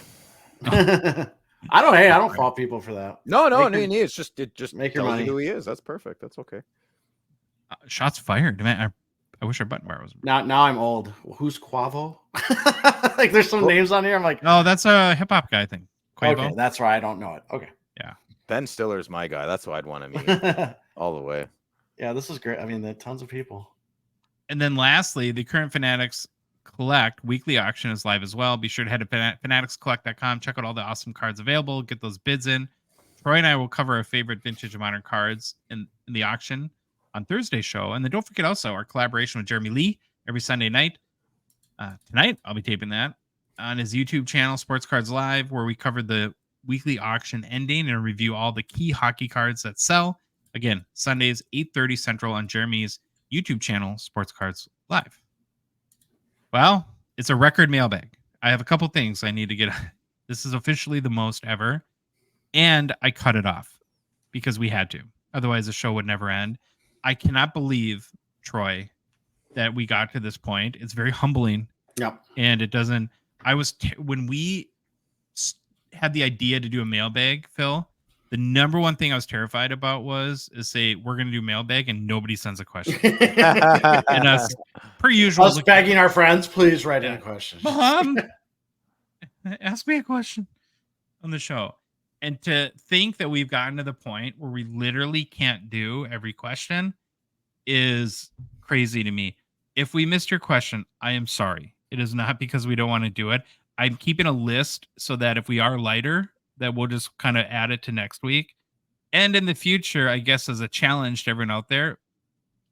[SPEAKER 4] I don't fault people for that.
[SPEAKER 3] No,
[SPEAKER 4] Make your-
[SPEAKER 3] it's just
[SPEAKER 4] make your
[SPEAKER 3] tells
[SPEAKER 4] money.
[SPEAKER 3] you who he is. That's perfect. That's okay.
[SPEAKER 1] Shots fired. Man, I wish our button bar was.
[SPEAKER 4] Now I'm old. Who's Quavo? Like there's some names on here. I'm like,
[SPEAKER 1] Oh, that's a hip hop guy thing. Quavo.
[SPEAKER 4] okay, that's why I don't know it. Okay.
[SPEAKER 3] Ben Stiller's my guy. That's who I'd want to meet all the way.
[SPEAKER 4] Yeah, this is great. I mean, there are tons of people.
[SPEAKER 1] And then lastly, the current Fanatics Collect weekly auction is live as well. Be sure to head to fanaticscollect.com. Check out all the awesome cards available. Get those bids in. Troy and I will cover our favorite vintage and modern cards in the auction on Thursday's show. And then don't forget also our collaboration with Jeremy Lee every Sunday night. Tonight, I'll be taping that on his YouTube channel, Sports Cards Live, where we cover the weekly auction ending and review all the key hockey cards that sell. Again, Sundays, 8:30 Central on Jeremy's YouTube channel, Sports Cards Live. Well, it's a record mailbag. I have a couple things I need to get. This is officially the most ever. And I cut it off because we had to. Otherwise, the show would never end. I cannot believe, Troy, that we got to this point. It's very humbling.
[SPEAKER 4] Yep.
[SPEAKER 1] And it doesn't. When we had the idea to do a mailbag, Phil, the number one thing I was terrified about is say we're going to do mailbag and nobody sends a question. And us, per usual,
[SPEAKER 4] Us begging our friends, please write in a question.
[SPEAKER 1] Mom, ask me a question on the show. And to think that we've gotten to the point where we literally can't do every question is crazy to me. If we missed your question, I am sorry. It is not because we don't want to do it. I'm keeping a list so that if we are lighter, that we'll just kind of add it to next week. And in the future, I guess as a challenge to everyone out there,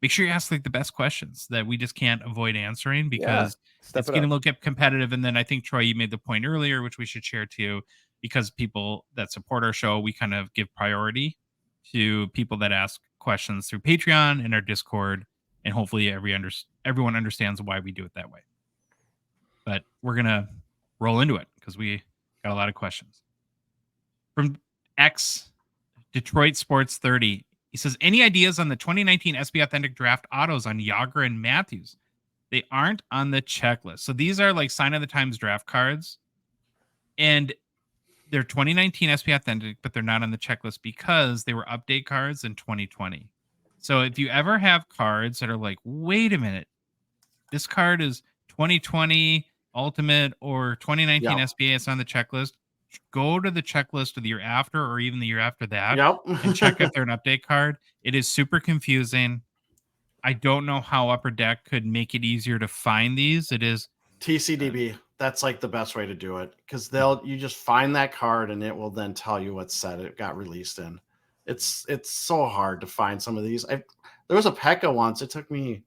[SPEAKER 1] make sure you ask like the best questions that we just can't avoid answering because it's going to look competitive. And then I think, Troy, you made the point earlier, which we should share too, because people that support our show, we kind of give priority to people that ask questions through Patreon and our Discord. And hopefully everyone understands why we do it that way. But we're going to roll into it because we got a lot of questions. From X Detroit Sports 30, he says, any ideas on the 2019 SB Authentic Draft autos on Yager and Matthews? They aren't on the checklist. So these are like sign of the times draft cards. And they're 2019 SB Authentic, but they're not on the checklist because they were update cards in 2020. So if you ever have cards that are like, wait a minute, this card is 2020 Ultimate or 2019 SBA, it's on the checklist, go to the checklist of the year after or even the year after that and check if they're an update card. It is super confusing. I don't know how Upper Deck could make it easier to find these. It is
[SPEAKER 4] TCDB. That's like the best way to do it because you just find that card and it will then tell you what set it got released in. It's so hard to find some of these. There was a Pekka once. It took me,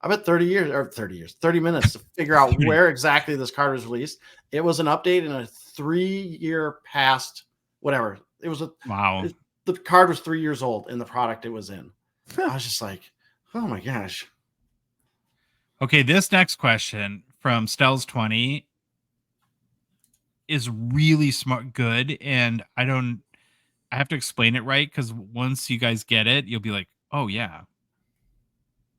[SPEAKER 4] I bet 30 minutes to figure out where exactly this card was released. It was an update in a 3-year past, whatever. It was the card was 3 years old in the product it was in. I was just like, oh my gosh.
[SPEAKER 1] Okay, this next question from Stells 20 is really smart, good, and I have to explain it right because once you guys get it, you'll be like, oh yeah.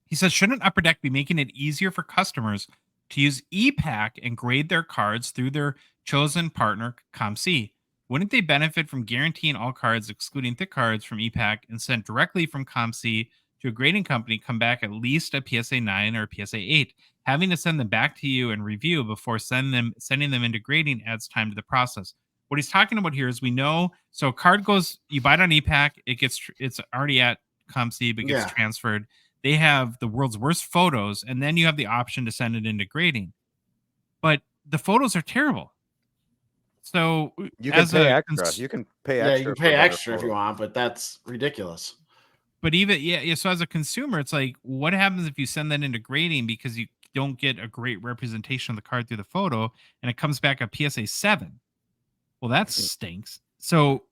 [SPEAKER 1] He says, shouldn't Upper Deck be making it easier for customers to use ePack and grade their cards through their chosen partner, ComC? Wouldn't they benefit from guaranteeing all cards, excluding thick cards, from ePack and sent directly from ComC to a grading company come back at least a PSA 9 or a PSA 8? Having to send them back to you and review before sending them into grading adds time to the process. What he's talking about here is we know, so card goes, you buy it on ePack, it's already at ComC, but gets transferred. They have the world's worst photos, and then you have the option to send it into grading. But the photos are terrible. So
[SPEAKER 3] you can pay extra. You can pay extra.
[SPEAKER 4] Yeah, you can pay extra if you want, but that's ridiculous.
[SPEAKER 1] But even so as a consumer, it's like, what happens if you send that into grading because you don't get a great representation of the card through the photo, and it comes back a PSA 7? Well, that stinks. So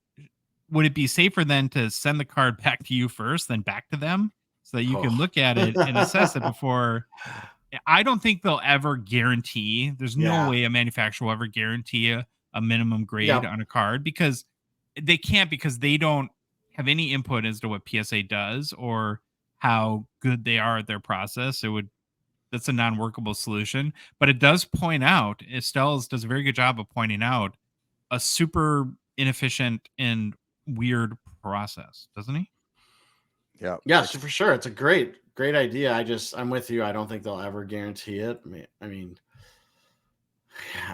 [SPEAKER 1] would it be safer then to send the card back to you first, then back to them, so that you can look at it and assess it before? I don't think they'll ever guarantee. There's no way a manufacturer will ever guarantee a minimum grade on a card because they can't, because they don't have any input as to what PSA does or how good they are at their process, that's a non-workable solution. But it does point out, Estelle's does a very good job of pointing out a super inefficient and weird process, doesn't he?
[SPEAKER 3] Yeah.
[SPEAKER 4] Yes, for sure. It's a great idea. I'm with you. I don't think they'll ever guarantee it. I mean,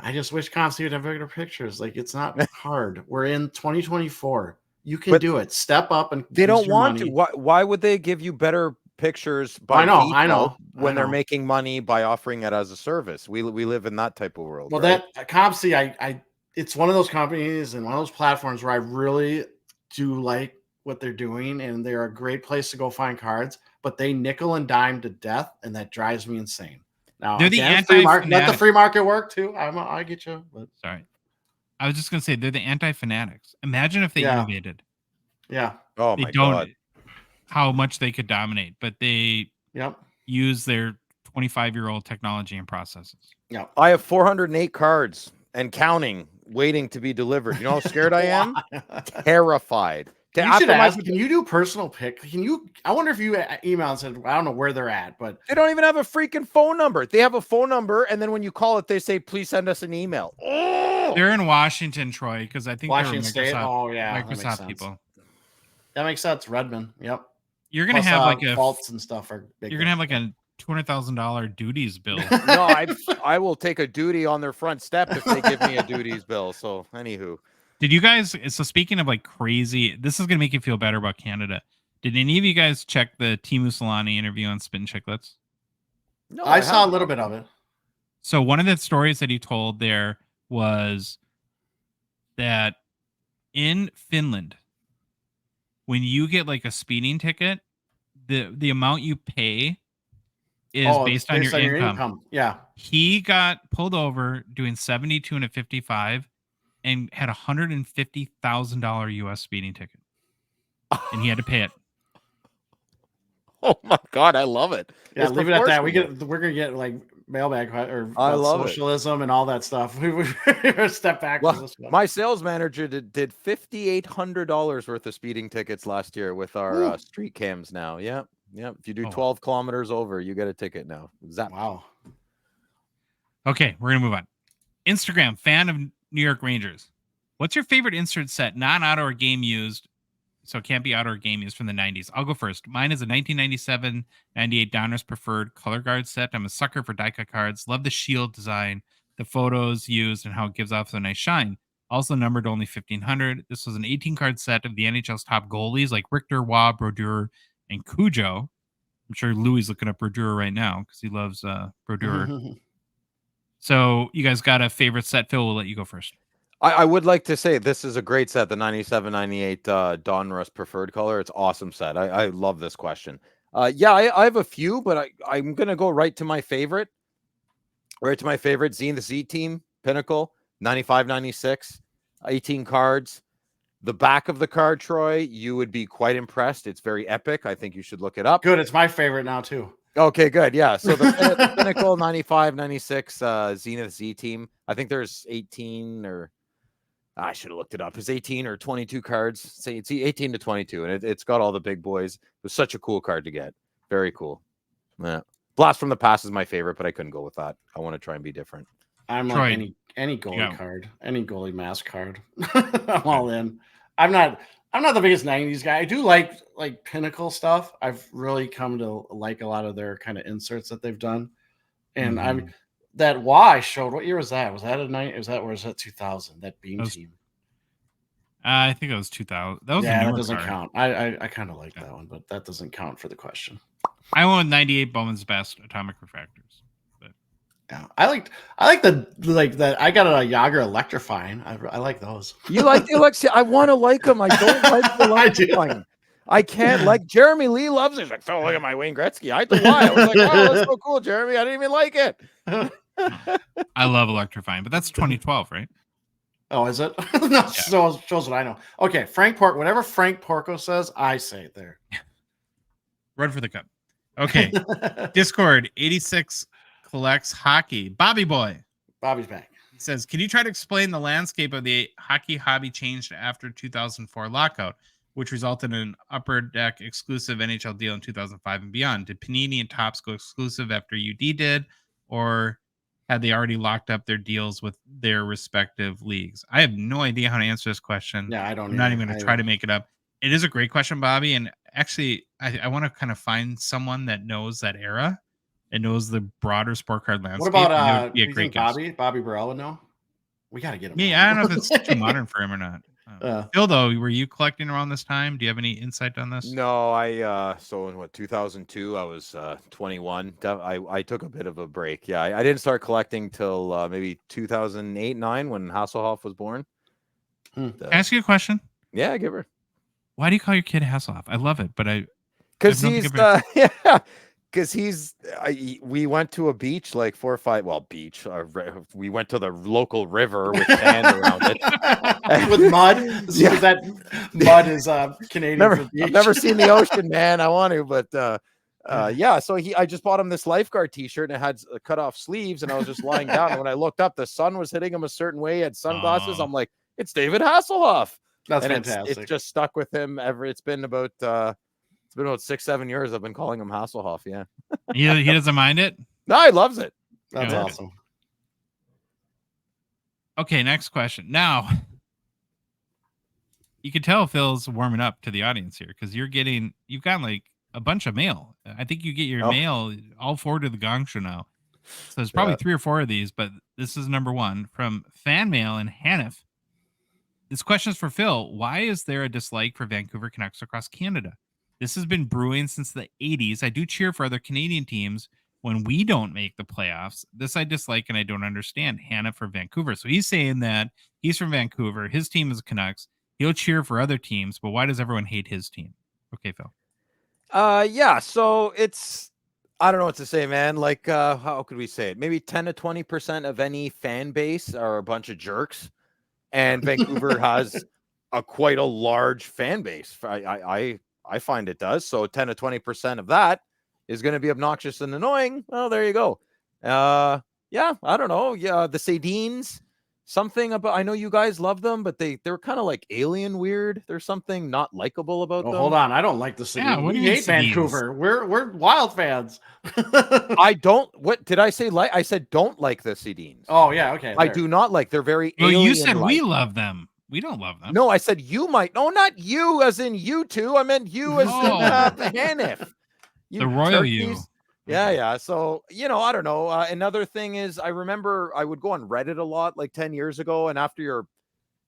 [SPEAKER 4] I just wish Constantine would have bigger pictures. Like, it's not hard. We're in 2024. You can do it. Step up and
[SPEAKER 3] they
[SPEAKER 4] use
[SPEAKER 3] don't
[SPEAKER 4] your
[SPEAKER 3] want
[SPEAKER 4] money.
[SPEAKER 3] to. Why would they give you better pictures by
[SPEAKER 4] I know.
[SPEAKER 3] when they're making money by offering it as a service? We live in that type of world.
[SPEAKER 4] Well,
[SPEAKER 3] right?
[SPEAKER 4] that Compsy, it's one of those companies and one of those platforms where I really do like what they're doing, and they're a great place to go find cards, but they nickel and dime to death, and that drives me insane. Now,
[SPEAKER 1] They're the
[SPEAKER 4] let the free market work too. I get you. But.
[SPEAKER 1] Sorry. I was just going to say, they're the anti-fanatics. Imagine if they innovated.
[SPEAKER 4] Yeah.
[SPEAKER 3] Oh,
[SPEAKER 1] they
[SPEAKER 3] my
[SPEAKER 1] don't,
[SPEAKER 3] God.
[SPEAKER 1] How much they could dominate, but they use their 25-year-old technology and processes.
[SPEAKER 4] Yeah.
[SPEAKER 3] I have 408 cards and counting, waiting to be delivered. You know how scared I am? Terrified.
[SPEAKER 4] You should ask, can you do personal pick? I wonder if you email and said, I don't know where they're at, but
[SPEAKER 3] they don't even have a freaking phone number. They have a phone number, and then when you call it, they say, please send us an email. Oh!
[SPEAKER 1] They're in Washington, Troy, because I think
[SPEAKER 4] Washington
[SPEAKER 1] they're
[SPEAKER 4] State. Oh, yeah.
[SPEAKER 1] Microsoft people.
[SPEAKER 4] That makes sense. Redmond. Yep.
[SPEAKER 1] You're going to have like
[SPEAKER 4] faults and stuff are big.
[SPEAKER 1] You're going to have like a $200,000 duties bill.
[SPEAKER 3] No, I will take a duty on their front step if they give me a duties bill. So, anywho.
[SPEAKER 1] Did you guys, so speaking of like crazy, this is going to make you feel better about Canada. Did any of you guys check the Timu Solani interview on Spin Chicklets?
[SPEAKER 4] No, I saw a little bit of it.
[SPEAKER 1] So one of the stories that he told there was that in Finland, when you get like a speeding ticket, the amount you pay is based on your income.
[SPEAKER 4] Yeah.
[SPEAKER 1] He got pulled over doing 72 and a 55 and had $150,000 US speeding ticket. And he had to pay it.
[SPEAKER 3] Oh my God, I love it.
[SPEAKER 4] Yeah, it's leave it at that. We're gonna get like mailbag or socialism and all that stuff. We step back.
[SPEAKER 3] Well, my sales manager did $5,800 worth of speeding tickets last year with our street cams now. Yeah. If you do 12 kilometers over, you get a ticket now.
[SPEAKER 4] Wow.
[SPEAKER 1] Okay, we're gonna move on. Instagram, fan of New York Rangers. What's your favorite insert set, non-outdoor game used? So it can't be outdoor game used from the 90s. I'll go first. Mine is a 1997-98 Donruss Preferred color guard set. I'm a sucker for die-cut cards. Love the shield design, the photos used, and how it gives off a nice shine. Also numbered only 1,500. This was an 18-card set of the NHL's top goalies like Richter, Waugh, Brodeur, and Cujo. I'm sure Louis is looking up Brodeur right now because he loves Brodeur. So you guys got a favorite set? Phil, we'll let you go first.
[SPEAKER 3] I would like to say this is a great set, the 97-98 Donruss Preferred color. It's awesome set. I love this question. I have a few, but I'm going to go right to my favorite. Right to my favorite, the Z Team, Pinnacle, 95-96, 18 cards. The back of the card, Troy, you would be quite impressed. It's very epic. I think you should look it up.
[SPEAKER 4] Good. It's my favorite now, too.
[SPEAKER 3] Okay, good. Yeah. So the Pinnacle 95-96 Zenith Z Team. I think there's 18 or I should have looked it up. It's 18 or 22 cards. Say it's 18 to 22, and it's got all the big boys. It was such a cool card to get. Very cool. Yeah. Blast from the Past is my favorite, but I couldn't go with that. I want to try and be different.
[SPEAKER 4] I'm like any goalie card, any goalie mask card. I'm all in. I'm not the biggest 90s guy. I do like Pinnacle stuff. I've really come to like a lot of their kind of inserts that they've done. And I'm that I showed. What year was that? Was that a night? Was that 2000? That Beam Team.
[SPEAKER 1] I think it was 2000. That was
[SPEAKER 4] that doesn't count. I kind of like that one, but that doesn't count for the question.
[SPEAKER 1] I went with 98 Bowman's Best Atomic Refractors. But
[SPEAKER 4] yeah, I like that. I got a Yager Electrifying. I like those.
[SPEAKER 3] You like the Alexia? I want to like them. I don't like the Electrifying. I can't like Jeremy Lee loves it. He's like, Phil, look at my Wayne Gretzky. I don't know why. I was like, wow, that's so cool, Jeremy. I didn't even like it.
[SPEAKER 1] I love Electrifying, but that's 2012, right?
[SPEAKER 4] Oh, is it? No, shows what I know. Okay, whatever Frank Porco says, I say it there.
[SPEAKER 1] Run for the cup. Okay. Discord 86 collects hockey. Bobby Boy.
[SPEAKER 4] Bobby's back.
[SPEAKER 1] He says, can you try to explain the landscape of the hockey hobby changed after 2004 lockout? which resulted in an Upper Deck exclusive NHL deal in 2005 and beyond. Did Panini and Topps go exclusive after UD did, or had they already locked up their deals with their respective leagues? I have no idea how to answer this question.
[SPEAKER 4] Yeah, I don't.
[SPEAKER 1] I'm not
[SPEAKER 4] either.
[SPEAKER 1] even going to try to make it up. It is a great question, Bobby. And actually, I want to kind of find someone that knows that era and knows the broader sport card landscape.
[SPEAKER 4] What
[SPEAKER 1] and they
[SPEAKER 4] about
[SPEAKER 1] would be a
[SPEAKER 4] do you
[SPEAKER 1] great
[SPEAKER 4] think
[SPEAKER 1] guest.
[SPEAKER 4] Bobby Burrell would know? We got to get him.
[SPEAKER 1] Me,
[SPEAKER 4] on.
[SPEAKER 1] I don't know if it's too modern for him or not.
[SPEAKER 4] Uh.
[SPEAKER 1] Phil, though, were you collecting around this time? Do you have any insight on this?
[SPEAKER 3] No, so in 2002, I was 21. I took a bit of a break. Yeah, I didn't start collecting till maybe 2008, 9 when Hasselhoff was born.
[SPEAKER 1] Can I ask you a question?
[SPEAKER 3] Yeah, give her.
[SPEAKER 1] Why do you call your kid Hasselhoff? I love it, but
[SPEAKER 3] because he's yeah. Because we went to a beach like 4 or 5. Well, beach. We went to the local river with sand around it,
[SPEAKER 4] with mud.
[SPEAKER 3] Yeah.
[SPEAKER 4] That mud is Canadian.
[SPEAKER 3] I've never seen the ocean, man. I want to, but yeah. So I just bought him this lifeguard T-shirt and it had cut off sleeves, and I was just lying down. And when I looked up, the sun was hitting him a certain way. He had sunglasses. I'm like, it's David Hasselhoff.
[SPEAKER 4] That's
[SPEAKER 3] and
[SPEAKER 4] fantastic.
[SPEAKER 3] It's just stuck with him ever. It's been about 6-7 years I've been calling him Hasselhoff. Yeah.
[SPEAKER 1] he doesn't mind it.
[SPEAKER 3] No, he loves it.
[SPEAKER 4] That's
[SPEAKER 1] Good.
[SPEAKER 4] awesome.
[SPEAKER 1] Okay, next question. Now, you can tell Phil's warming up to the audience here because you've gotten like a bunch of mail. I think you get your mail all forward to the Gongshow now. So there's probably 3 or 4 of these, but this is number 1 from fan mail in Hannif. This question is for Phil. Why is there a dislike for Vancouver Canucks across Canada? This has been brewing since the 80s. I do cheer for other Canadian teams when we don't make the playoffs. This I dislike and I don't understand. Hannah for Vancouver. So he's saying that he's from Vancouver. His team is Canucks. He'll cheer for other teams, but why does everyone hate his team? Okay, Phil.
[SPEAKER 3] Yeah. So I don't know what to say, man. Like, how could we say it? Maybe 10 to 20% of any fan base are a bunch of jerks, and Vancouver has quite a large fan base. I find it does. So 10 to 20% of that is going to be obnoxious and annoying. Well, there you go. Yeah, I don't know. Yeah, the Sedins, something about, I know you guys love them, but they're kind of like alien weird. There's something not likable about them.
[SPEAKER 4] Hold on. I don't like the Sedins.
[SPEAKER 1] Yeah, what do you
[SPEAKER 4] hate
[SPEAKER 1] mean
[SPEAKER 4] Vancouver. We're Wild fans.
[SPEAKER 3] I don't. What did I say? Like I said, don't like the Sedins.
[SPEAKER 4] Oh yeah, okay.
[SPEAKER 3] I do not like. They're very.
[SPEAKER 1] Well, you said
[SPEAKER 3] alien-like.
[SPEAKER 1] we love them. We don't love them.
[SPEAKER 3] No, I said you might. No, not you, as in you two. I meant you as in the Hannif.
[SPEAKER 1] The royal you.
[SPEAKER 3] Yeah. So, I don't know. Another thing is, I remember I would go on Reddit a lot, like 10 years ago, and after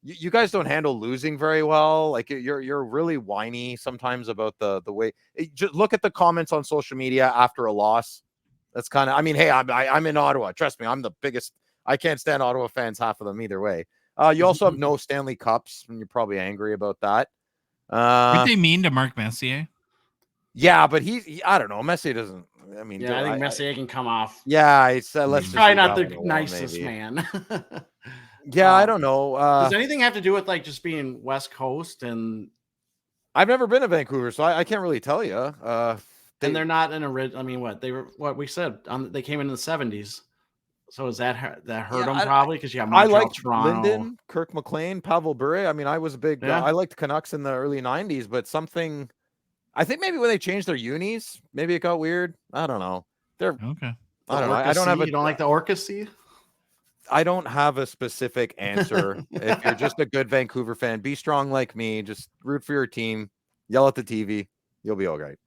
[SPEAKER 3] you guys don't handle losing very well. Like you're really whiny sometimes about the way. Just look at the comments on social media after a loss. That's kind of. I mean, hey, I'm in Ottawa. Trust me, I'm the biggest. I can't stand Ottawa fans, half of them either way. You also have no Stanley Cups, and you're probably angry about that.
[SPEAKER 1] Aren't they mean to Mark Messier?
[SPEAKER 3] Yeah, but he I don't know. Messier doesn't. I mean,
[SPEAKER 4] I think Messier can come off.
[SPEAKER 3] Yeah, let's just
[SPEAKER 4] probably not the nicest man.
[SPEAKER 3] Yeah, I don't know.
[SPEAKER 4] Does anything have to do with like just being West Coast? And
[SPEAKER 3] I've never been to Vancouver, so I can't really tell you.
[SPEAKER 4] And they're not an original. I mean, what we said? They came in the 70s. So is that hurt them probably because you got Montreal,
[SPEAKER 3] I liked
[SPEAKER 4] Toronto.
[SPEAKER 3] Linden, Kirk McLean, Pavel Bure. I mean, I was a big. I liked Canucks in the early 90s, but something. I think maybe when they changed their unis, maybe it got weird. I don't know. They're
[SPEAKER 1] okay.
[SPEAKER 3] I don't know.
[SPEAKER 4] You don't like the Orca Sea?
[SPEAKER 3] I don't have a specific answer. If you're just a good Vancouver fan, be strong like me. Just root for your team. Yell at the TV. You'll be all right.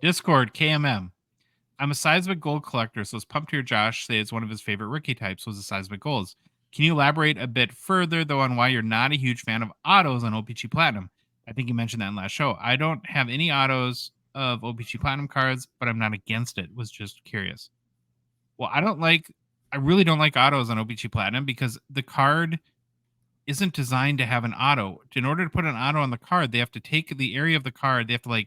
[SPEAKER 1] Discord KMM. I'm a seismic gold collector, so it's pumped to hear Josh say it's one of his favorite rookie types was the seismic golds. Can you elaborate a bit further, though, on why you're not a huge fan of autos on OPG Platinum? I think you mentioned that in last show. I don't have any autos of OPG Platinum cards, but I'm not against it. Was just curious. Well, I really don't like autos on OPG Platinum because the card isn't designed to have an auto. In order to put an auto on the card, they have to take the area of the card. They have to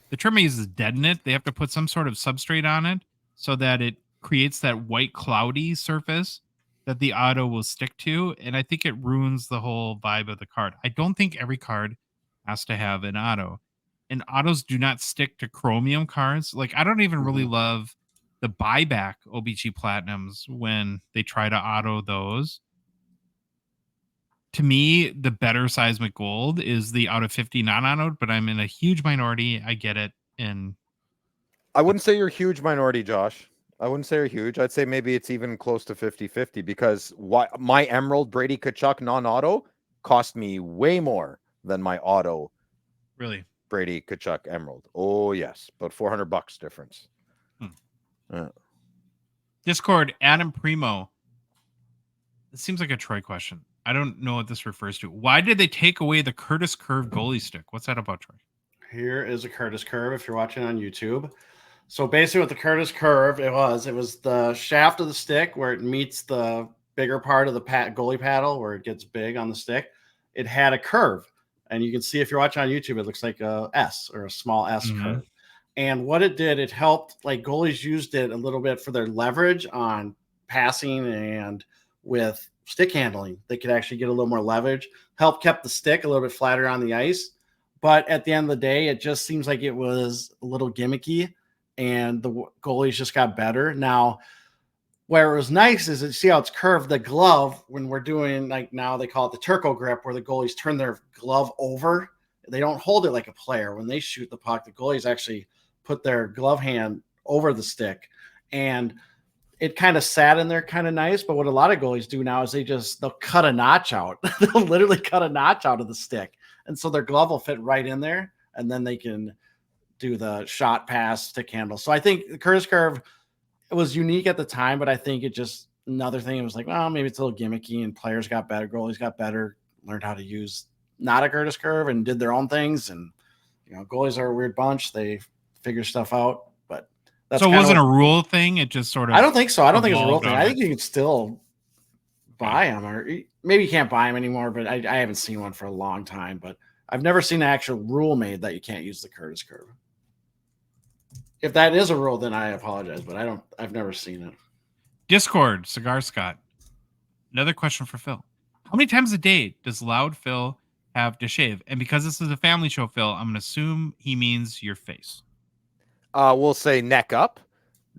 [SPEAKER 1] the term I use is deaden it. They have to put some sort of substrate on it so that it creates that white cloudy surface that the auto will stick to. And I think it ruins the whole vibe of the card. I don't think every card has to have an auto. And autos do not stick to chromium cards. Like, I don't even really love the buyback OBG Platinums when they try to auto those. To me, the better seismic gold is the out of 50 non-anode, but I'm in a huge minority. I get it. And
[SPEAKER 3] I wouldn't say you're a huge minority, Josh. I wouldn't say you're huge. I'd say maybe it's even close to 50-50 because my Emerald Brady Tkachuk non-auto cost me way more than my auto
[SPEAKER 1] really,
[SPEAKER 3] Brady Tkachuk Emerald. Oh, yes. About $400 difference.
[SPEAKER 1] Discord, Adam Primo. This seems like a Troy question. I don't know what this refers to. Why did they take away the Curtis Curve goalie stick? What's that about, Troy?
[SPEAKER 4] Here is a Curtis Curve if you're watching on YouTube. So basically with the Curtis Curve, it was the shaft of the stick where it meets the bigger part of the goalie paddle where it gets big on the stick. It had a curve. And you can see if you're watching on YouTube, it looks like a S or a small S curve. And what it did, it helped, like goalies used it a little bit for their leverage on passing and with stick handling. They could actually get a little more leverage, kept the stick a little bit flatter on the ice. But at the end of the day, it just seems like it was a little gimmicky and the goalies just got better. Now, where it was nice is to see how it's curved. The glove, when we're doing, like now they call it the turco grip, where the goalies turn their glove over. They don't hold it like a player. When they shoot the puck, the goalies actually put their glove hand over the stick. And it kind of sat in there kind of nice. But what a lot of goalies do now is they'll cut a notch out. They'll literally cut a notch out of the stick. And so their glove will fit right in there. And then they can do the shot pass stick handle. So I think the Curtis Curve, it was unique at the time, but I think it just another thing. It was like, well, maybe it's a little gimmicky and players got better, goalies got better, learned how to use not a Curtis Curve and did their own things. And, goalies are a weird bunch. They figure stuff out, but that's
[SPEAKER 1] so it wasn't a rule thing. It just sort of,
[SPEAKER 4] I don't think so. I don't think it's a rule thing. I
[SPEAKER 1] it.
[SPEAKER 4] think you can still buy them, or maybe you can't buy them anymore, but I haven't seen one for a long time, but I've never seen an actual rule made that you can't use the Curtis Curve. If that is a rule, then I apologize, but I've never seen it.
[SPEAKER 1] Discord, Cigar Scott. Another question for Phil. How many times a day does Loud Phil have to shave? And because this is a family show, Phil, I'm going to assume he means your face.
[SPEAKER 3] We'll say neck up.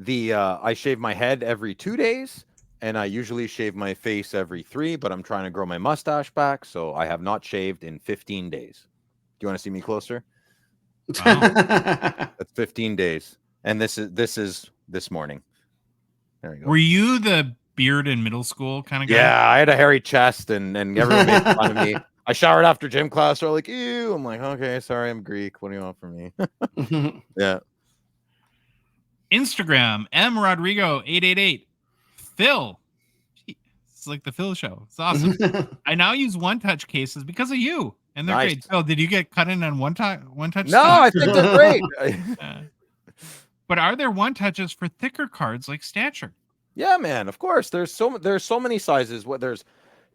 [SPEAKER 3] I shave my head every 2 days, and I usually shave my face every 3, but I'm trying to grow my mustache back, so I have not shaved in 15 days. Do you want to see me closer?
[SPEAKER 1] Wow.
[SPEAKER 3] That's 15 days. And this is this morning. There you go.
[SPEAKER 1] Were you the beard in middle school kind of guy?
[SPEAKER 3] Yeah, I had a hairy chest and everyone made fun of me. I showered after gym class. They're like, ew. I'm like, okay, sorry, I'm Greek. What do you want from me? Yeah.
[SPEAKER 1] Instagram, M Rodrigo 888. Phil. It's like the Phil show. It's awesome. I now use one-touch cases because of you. And they're
[SPEAKER 3] Nice.
[SPEAKER 1] great. Phil, did you get cut in on one-touch?
[SPEAKER 3] No, I think they're great.
[SPEAKER 1] But are there one-touches for thicker cards like Stature?
[SPEAKER 3] Yeah, man. Of course. There's so many sizes. There's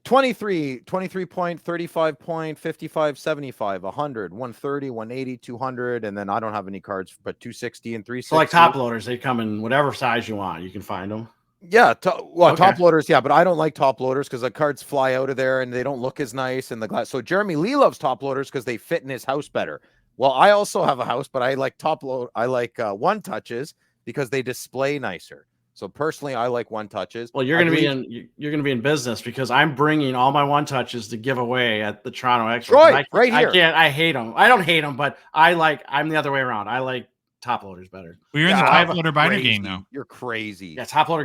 [SPEAKER 3] 23 point, 35 point, 55, 75, 100, 130, 180, 200, and then I don't have any cards, but 260 and 360.
[SPEAKER 4] So like top loaders, they come in whatever size you want. You can find them.
[SPEAKER 3] Yeah, top loaders, yeah, but I don't like top loaders because the cards fly out of there and they don't look as nice and the glass. So Jeremy Lee loves top loaders because they fit in his house better. Well, I also have a house, but I like one touches because they display nicer. So personally, I like one touches.
[SPEAKER 4] Well, you're going to be in business because I'm bringing all my one touches to give away at the Toronto Expo.
[SPEAKER 3] Troy, right here.
[SPEAKER 4] I hate them. I don't hate them, but I'm the other way around. I like top loaders better.
[SPEAKER 1] Well, you're in the top loader binder game now.
[SPEAKER 3] You're crazy.
[SPEAKER 4] Yeah, top loader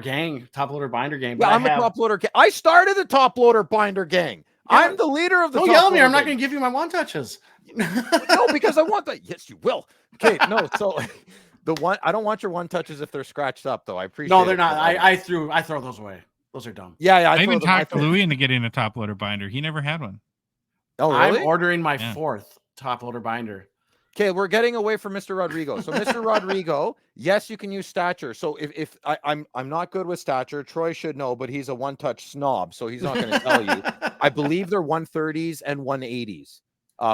[SPEAKER 4] binder gang.
[SPEAKER 3] Yeah, I'm a top loader gang. I started the top loader binder gang. Yeah. I'm the leader of the.
[SPEAKER 4] Don't yell at me. I'm not going to give you my one touches.
[SPEAKER 3] No, because I want that. Yes, you will. Okay, no. So I don't want your one touches if they're scratched up, though. I appreciate.
[SPEAKER 4] No, they're not. I throw those away. Those are dumb.
[SPEAKER 3] Yeah.
[SPEAKER 1] I even talked to Louis into getting a top loader binder. He never had one.
[SPEAKER 3] Oh, really?
[SPEAKER 4] I'm ordering my fourth top loader binder.
[SPEAKER 3] Okay, we're getting away from Mr. Rodrigo. So Mr. Rodrigo, yes, you can use Stature. So if I'm not good with Stature, Troy should know, but he's a one-touch snob, so he's not going to tell you. I believe they're 130s and 180s.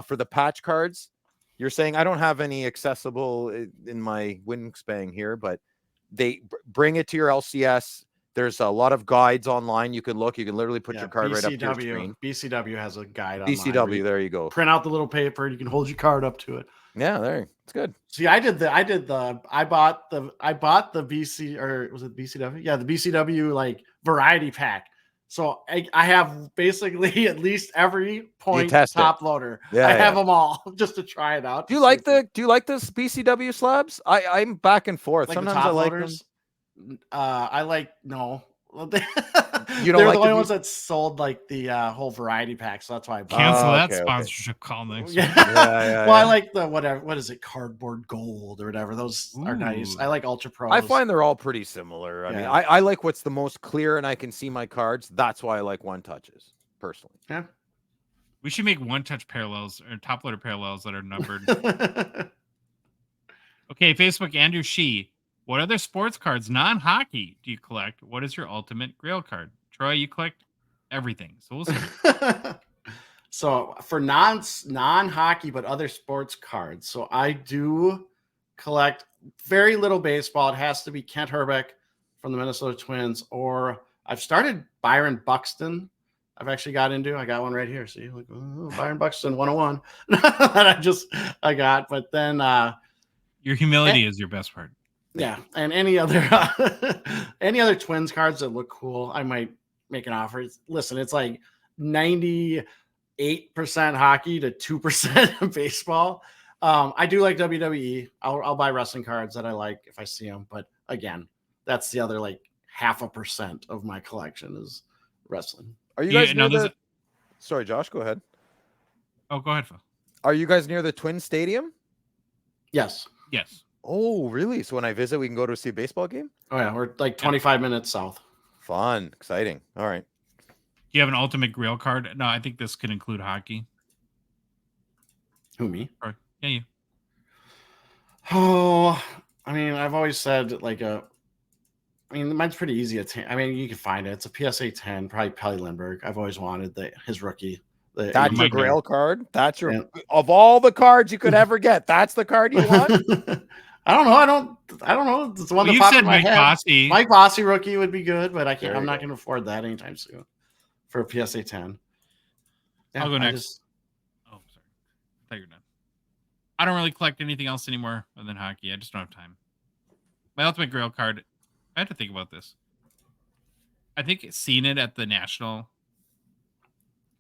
[SPEAKER 3] For the patch cards, you're saying I don't have any accessible in my wingspan here, but they bring it to your LCS. There's a lot of guides online. You can look. You can literally put your card right up to your screen.
[SPEAKER 4] BCW has a guide.
[SPEAKER 3] BCW, there you go.
[SPEAKER 4] Print out the little paper. And you can hold your card up to it.
[SPEAKER 3] Yeah, there. It's good.
[SPEAKER 4] See, I bought the BC, or was it BCW? Yeah, the BCW like variety pack. So I have basically at least every point
[SPEAKER 3] test it.
[SPEAKER 4] top loader.
[SPEAKER 3] Yeah,
[SPEAKER 4] I have them all just to try it out.
[SPEAKER 3] Do you like the BCW slabs? I'm back and forth.
[SPEAKER 4] like
[SPEAKER 3] Sometimes
[SPEAKER 4] the top
[SPEAKER 3] I like
[SPEAKER 4] loaders?
[SPEAKER 3] them.
[SPEAKER 4] I like no.
[SPEAKER 3] You don't
[SPEAKER 4] They're
[SPEAKER 3] like
[SPEAKER 4] the
[SPEAKER 3] the
[SPEAKER 4] only ones that sold like the whole variety pack, so that's why I bought
[SPEAKER 1] Cancel
[SPEAKER 3] Oh,
[SPEAKER 1] that
[SPEAKER 3] okay.
[SPEAKER 1] sponsorship call next
[SPEAKER 4] Yeah.
[SPEAKER 1] week.
[SPEAKER 4] Well, I like the whatever. What is it? Cardboard gold or whatever. Those are nice.
[SPEAKER 1] Ooh.
[SPEAKER 4] I like Ultra Pros.
[SPEAKER 3] I find they're all pretty similar. I mean,
[SPEAKER 4] Yeah.
[SPEAKER 3] I like what's the most clear and I can see my cards. That's why I like one touches personally.
[SPEAKER 4] Yeah.
[SPEAKER 1] We should make one-touch parallels or top loader parallels that are numbered. Okay, Facebook, Andrew Shee. What other sports cards, non-hockey, do you collect? What is your ultimate grail card? Troy, you collect everything. So we'll see.
[SPEAKER 4] So for non-hockey but other sports cards, so I do collect very little baseball. It has to be Kent Herbeck from the Minnesota Twins, or I've started Byron Buxton. I've actually got into. I got one right here. See, like Byron Buxton 101 that I got. But then
[SPEAKER 1] Your humility is your best part.
[SPEAKER 4] yeah, and any other Twins cards that look cool, I might make an offer. Listen, it's like 98% hockey to 2% baseball. I do like WWE. I'll buy wrestling cards that I like if I see them. But again, that's the other like 0.5% of my collection is wrestling.
[SPEAKER 3] Are you guys
[SPEAKER 1] no,
[SPEAKER 3] near the... Sorry, Josh, go ahead.
[SPEAKER 1] Oh, go ahead, Phil.
[SPEAKER 3] Are you guys near the Twin Stadium?
[SPEAKER 4] Yes.
[SPEAKER 1] Yes.
[SPEAKER 3] Oh, really? So when I visit, we can go to see a baseball game?
[SPEAKER 4] Oh yeah, we're like 25 minutes south.
[SPEAKER 3] Fun, exciting. All right.
[SPEAKER 1] Do you have an ultimate grail card? No, I think this could include hockey.
[SPEAKER 4] Who, me?
[SPEAKER 1] Or, yeah, you.
[SPEAKER 4] Oh, I mean, I've always said like mine's pretty easy. I mean, you can find it. It's a PSA 10, probably Pelly Lindbergh. I've always wanted his rookie.
[SPEAKER 3] That's your grail card? That's your...
[SPEAKER 4] Yeah.
[SPEAKER 3] Of all the cards you could ever get, that's the card you want?
[SPEAKER 4] I don't know. I don't know. It's the one that
[SPEAKER 1] You
[SPEAKER 4] popped
[SPEAKER 1] said
[SPEAKER 4] in my
[SPEAKER 1] Mike
[SPEAKER 4] head.
[SPEAKER 1] Bossy.
[SPEAKER 4] Mike Bossy rookie would be good, but
[SPEAKER 3] There
[SPEAKER 4] I'm
[SPEAKER 3] you
[SPEAKER 4] not
[SPEAKER 3] go.
[SPEAKER 4] going to afford that anytime soon for a PSA 10. Yeah,
[SPEAKER 1] I'll go next. Oh, sorry. I thought you were done. I don't really collect anything else anymore other than hockey. I just don't have time. My ultimate grail card, I had to think about this. I think seeing it at the National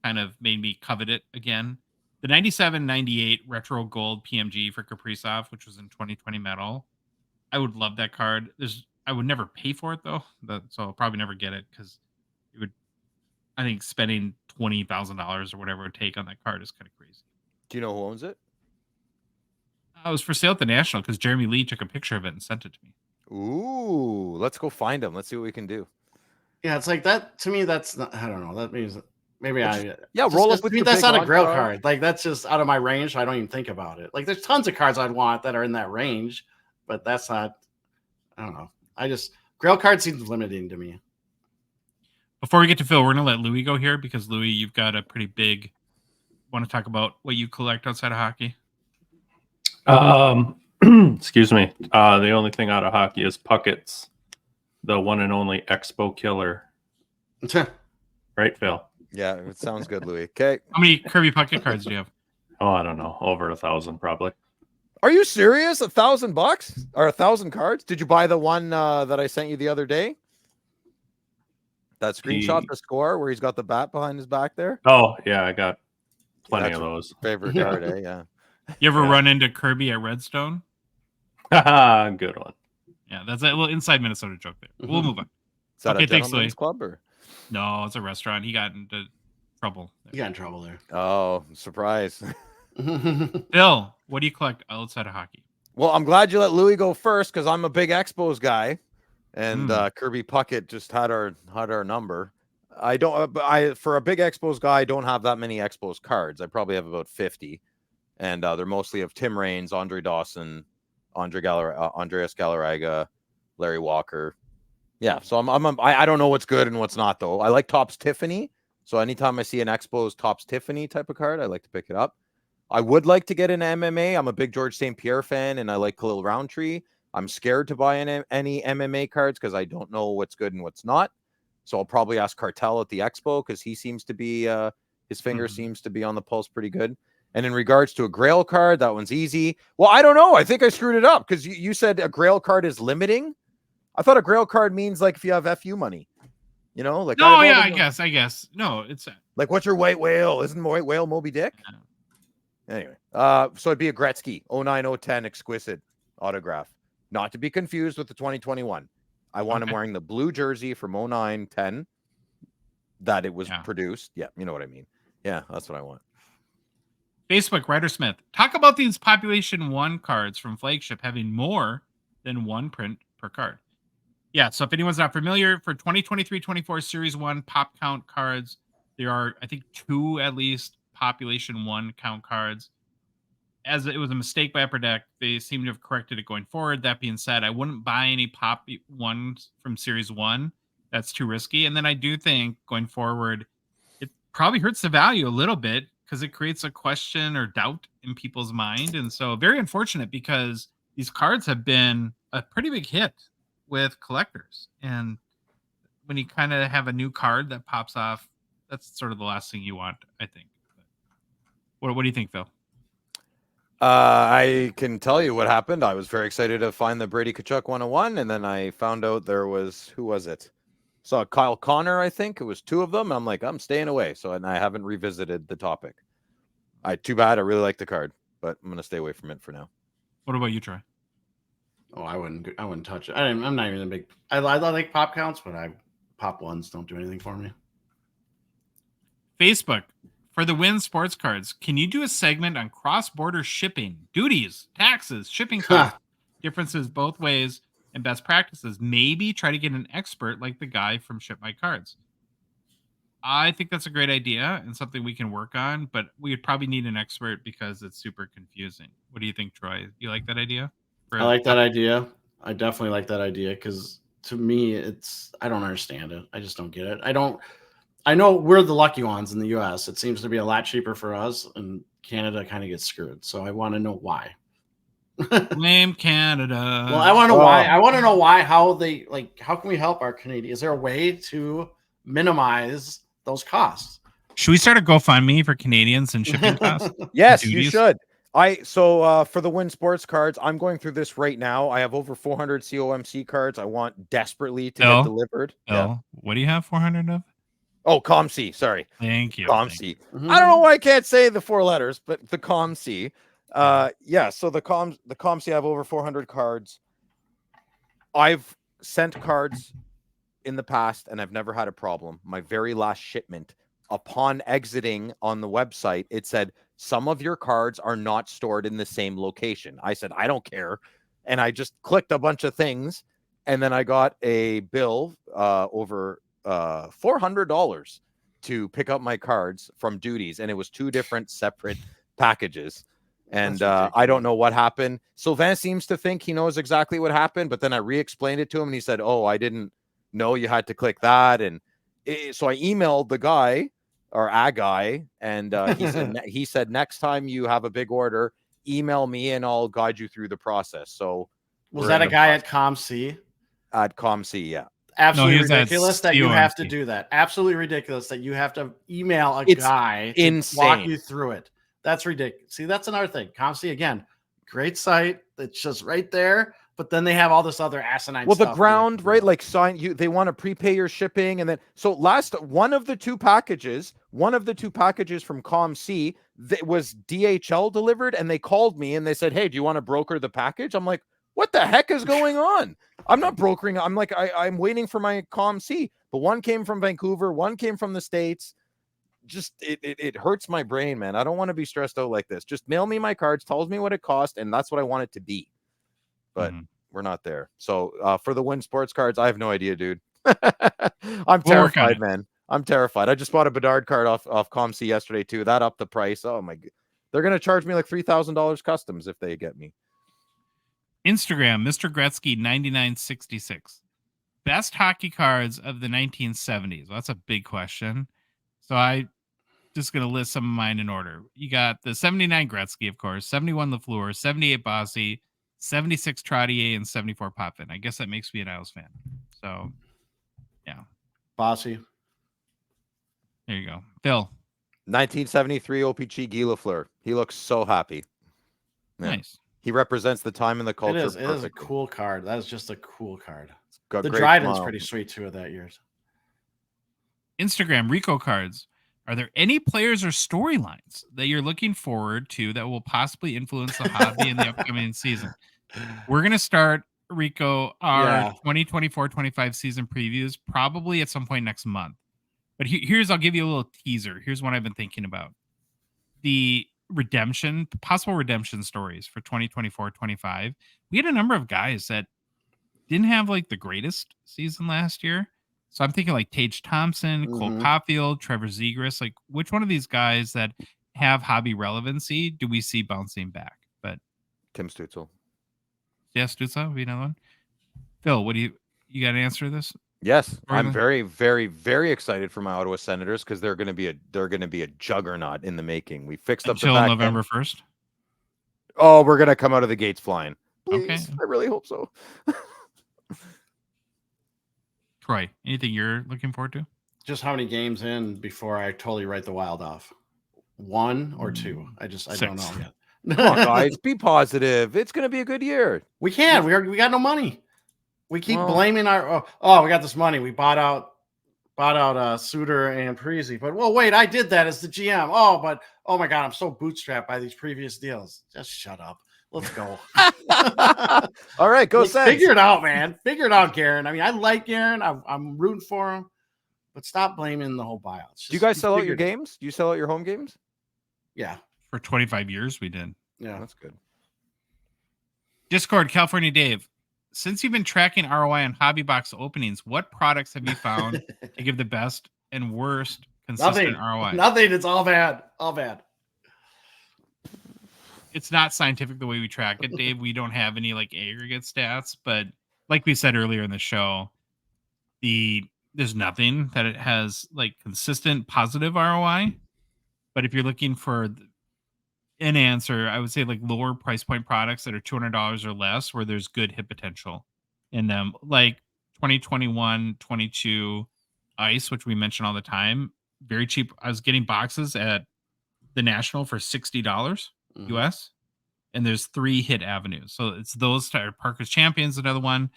[SPEAKER 1] kind of made me covet it again. The 97-98 retro gold PMG for Kaprizov, which was in 2020 metal. I would love that card. I would never pay for it though, so I'll probably never get it because it would. I think spending $20,000 or whatever it would take on that card is kind of crazy.
[SPEAKER 3] Do you know who owns it?
[SPEAKER 1] It was for sale at the National because Jeremy Lee took a picture of it and sent it to me.
[SPEAKER 3] Ooh, let's go find him. Let's see what we can do.
[SPEAKER 4] Yeah, it's like that to me. That's not. I don't know. That means maybe
[SPEAKER 3] roll up with your
[SPEAKER 4] that's
[SPEAKER 3] big
[SPEAKER 4] not a grail
[SPEAKER 3] card.
[SPEAKER 4] card. Like that's just out of my range. So I don't even think about it. Like there's tons of cards I'd want that are in that range, but that's not. I don't know. Grail card seems limiting to me.
[SPEAKER 1] Before we get to Phil, we're gonna let Louis go here because Louis, you've got a pretty big. Want to talk about what you collect outside of hockey?
[SPEAKER 5] Excuse me. The only thing out of hockey is Puckett's, the one and only Expo killer. Right, Phil?
[SPEAKER 3] Yeah, it sounds good, Louis. Okay.
[SPEAKER 1] How many Kirby Puckett cards do you have?
[SPEAKER 5] Oh, I don't know. Over 1,000 probably.
[SPEAKER 3] Are you serious? $1,000 or 1,000 cards? Did you buy the one that I sent you the other day? That screenshot, the score where he's got the bat behind his back there.
[SPEAKER 5] Oh yeah, I got plenty of
[SPEAKER 3] That's
[SPEAKER 5] those.
[SPEAKER 3] Favorite card, eh? Yeah.
[SPEAKER 1] You ever run into Kirby at Redstone?
[SPEAKER 5] Haha, good one.
[SPEAKER 1] Yeah, that's a little inside Minnesota joke there. We'll move on.
[SPEAKER 3] Is that
[SPEAKER 1] Okay,
[SPEAKER 3] a
[SPEAKER 1] thanks,
[SPEAKER 3] gentleman's
[SPEAKER 1] Louis.
[SPEAKER 3] club or?
[SPEAKER 1] No, it's a restaurant. He got into trouble.
[SPEAKER 4] You got in trouble there.
[SPEAKER 3] Oh, surprise.
[SPEAKER 1] Phil, what do you collect outside of hockey?
[SPEAKER 3] Well, I'm glad you let Louis go first because I'm a big Expos guy, and Kirby Puckett just had our number. I don't. For a big Expos guy, I don't have that many Expos cards. I probably have about 50, and they're mostly of Tim Raines, Andre Dawson, Andreas Galarraga, Larry Walker. Yeah, so I don't know what's good and what's not though. I like Topps Tiffany, so anytime I see an Expos Topps Tiffany type of card, I like to pick it up. I would like to get an MMA. I'm a big George St. Pierre fan, and I like Khalil Roundtree. I'm scared to buy any MMA cards because I don't know what's good and what's not. So I'll probably ask Cartel at the Expo because he seems to be his finger seems to be on the pulse pretty good. And in regards to a Grail card, that one's easy. Well, I don't know. I think I screwed it up because you said a Grail card is limiting. I thought a Grail card means like if you have FU money. You know, like
[SPEAKER 1] No, yeah, I guess. No, it's
[SPEAKER 3] like what's your white whale? Isn't white whale Moby Dick? Anyway, so it'd be a Gretzky 09-010 exquisite autograph, not to be confused with the 2021. I want him wearing the blue jersey from 09-10 that it was produced. Yeah, you know what I mean. Yeah, that's what I want.
[SPEAKER 1] Facebook, Ryder Smith. Talk about these Population 1 cards from Flagship having more than one print per card. Yeah, so if anyone's not familiar, for 2023-24 Series 1 pop count cards, there are, I think, 2 at least Population 1 count cards. As it was a mistake by Upper Deck, they seem to have corrected it going forward. That being said, I wouldn't buy any Pop 1s from Series 1. That's too risky. And then I do think, going forward, it probably hurts the value a little bit because it creates a question or doubt in people's mind. And so very unfortunate because these cards have been a pretty big hit with collectors. And when you kind of have a new card that pops off, that's sort of the last thing you want, I think. What do you think, Phil?
[SPEAKER 3] I can tell you what happened. I was very excited to find the Brady Tkachuk 101, and then I found out there was, who was it? Saw Kyle Connor, I think. It was 2 of them. I'm like, I'm staying away. So, and I haven't revisited the topic. Too bad. I really like the card, but I'm going to stay away from it for now.
[SPEAKER 1] What about you, Troy?
[SPEAKER 4] Oh, I wouldn't touch it. I'm not even a big. I like pop counts, but pop 1s don't do anything for me.
[SPEAKER 1] Facebook, for the Win Sports Cards, can you do a segment on cross-border shipping, duties, taxes, shipping costs, differences both ways, and best practices? Maybe try to get an expert like the guy from Ship My Cards. I think that's a great idea and something we can work on, but we would probably need an expert because it's super confusing. What do you think, Troy? You like that idea?
[SPEAKER 4] I like that idea. I definitely like that idea because to me, I don't understand it. I just don't get it. I know we're the lucky ones in the U.S. It seems to be a lot cheaper for us, and Canada kind of gets screwed. So I want to know why.
[SPEAKER 1] Blame Canada.
[SPEAKER 4] Well, I want to know why. I want to know why. How can we help our Canadians? Is there a way to minimize those costs?
[SPEAKER 1] Should we start a GoFundMe for Canadians and shipping costs?
[SPEAKER 3] Yes, you should. For the Win Sports Cards, I'm going through this right now. I have over 400 COMC cards. I want desperately to get delivered.
[SPEAKER 1] What do you have 400 of?
[SPEAKER 3] Oh, COMC. Sorry.
[SPEAKER 1] Thank you.
[SPEAKER 3] COMC. I don't know why I can't say the 4 letters, but the COMC. So the COMC, I have over 400 cards. I've sent cards in the past and I've never had a problem. My very last shipment, upon exiting on the website, it said, some of your cards are not stored in the same location. I said, I don't care. And I just clicked a bunch of things. And then I got a bill over $400 to pick up my cards from duties. And it was 2 different separate packages. And I don't know what happened. Sylvain seems to think he knows exactly what happened. But then I re-explained it to him and he said, oh, I didn't know you had to click that. And so I emailed the guy. Or a guy, and he said next time you have a big order, email me and I'll guide you through the process. So
[SPEAKER 4] was that a guy at COMC?
[SPEAKER 3] At COMC, yeah.
[SPEAKER 4] Absolutely ridiculous that you have to do that. Absolutely ridiculous that you have to email a guy to walk you through it. That's ridiculous. See, that's another thing. COMC, again, great site. It's just right there. But then they have all this other asinine stuff.
[SPEAKER 3] Well, the ground, right? Like they want to prepay your shipping. And then, so one of the two packages from COMC that was DHL delivered. And they called me and they said, hey, do you want to broker the package? I'm like, what the heck is going on? I'm not brokering. I'm like, I'm waiting for my COMC. But one came from Vancouver. One came from the States. Just, it hurts my brain, man. I don't want to be stressed out like this. Just mail me my cards, tells me what it cost. And that's what I want it to be. But we're not there. So for the Win Sports Cards, I have no idea, dude. I'm terrified, man. I'm terrified. I just bought a Bedard card off COMC yesterday too. That upped the price. Oh my god. They're gonna charge me like $3,000 customs if they get me.
[SPEAKER 1] Instagram, Mr. Gretzky 9966. Best hockey cards of the 1970s. Well, that's a big question. So I just gonna list some of mine in order. You got the 79 Gretzky, of course, 71 Lafleur, 78 Bossy, 76 Trottier, and 74 Potvin. I guess that makes me an Isles fan. So, yeah.
[SPEAKER 4] Bossy.
[SPEAKER 1] There you go. Phil.
[SPEAKER 3] 1973 OPG Guy Lafleur. He looks so happy. Yeah.
[SPEAKER 1] Nice.
[SPEAKER 3] He represents the time and the culture.
[SPEAKER 4] It is a cool card. That is just a cool card. The Dryden's pretty sweet too of that year's.
[SPEAKER 1] Instagram, Rico Cards. Are there any players or storylines that you're looking forward to that will possibly influence the hobby in the upcoming season? We're going to start, Rico, our 2024-25 season previews probably at some point next month. But I'll give you a little teaser. Here's what I've been thinking about. The possible redemption stories for 2024-25. We had a number of guys that didn't have like the greatest season last year. So I'm thinking like Tage Thompson, Cole Caulfield, Trevor Zegras. Like, which one of these guys that have hobby relevancy do we see bouncing back? But
[SPEAKER 3] Tim Stützle.
[SPEAKER 1] Yeah, Stützle would be another one. Phil, what do you got an answer to this?
[SPEAKER 3] Yes, I'm very, very, very excited for my Ottawa Senators because they're going to be a juggernaut in the making. We fixed up
[SPEAKER 1] until
[SPEAKER 3] the back
[SPEAKER 1] November
[SPEAKER 3] end.
[SPEAKER 1] 1st.
[SPEAKER 3] Oh, we're going to come out of the gates flying. Please.
[SPEAKER 1] Okay,
[SPEAKER 3] I really hope so.
[SPEAKER 1] Troy, anything you're looking forward to?
[SPEAKER 4] Just how many games in before I totally write the Wild off? 1 or 2? I don't know yet.
[SPEAKER 3] Come on, guys, be positive. It's going to be a good year.
[SPEAKER 4] We can't. We got no money. We keep blaming our. Oh, we got this money. We bought out Suter and Parisi. But wait, I did that as the GM. Oh my God, I'm so bootstrapped by these previous deals. Just shut up. Let's go.
[SPEAKER 3] All right, go Sens.
[SPEAKER 4] Figure it out, man. Figure it out, Garen. I mean, I like Garen. I'm rooting for him. But stop blaming the whole buyouts.
[SPEAKER 3] Do you guys sell out your games? Do you sell out your home games?
[SPEAKER 4] Yeah.
[SPEAKER 1] For 25 years, we did.
[SPEAKER 4] Yeah,
[SPEAKER 3] that's good.
[SPEAKER 1] Discord, California Dave. Since you've been tracking ROI on hobby box openings, what products have you found to give the best and worst consistent ROI?
[SPEAKER 4] Nothing. It's all bad. All bad.
[SPEAKER 1] It's not scientific the way we track it, Dave. We don't have any like aggregate stats, but like we said earlier in the show, there's nothing that it has like consistent positive ROI. But if you're looking for an answer, I would say like lower price point products that are $200 or less, where there's good hit potential in them, like 2021-22 ice, which we mention all the time. Very cheap. I was getting boxes at the National for $60 US, and there's 3 hit avenues. So it's those Parker's Champions, another one,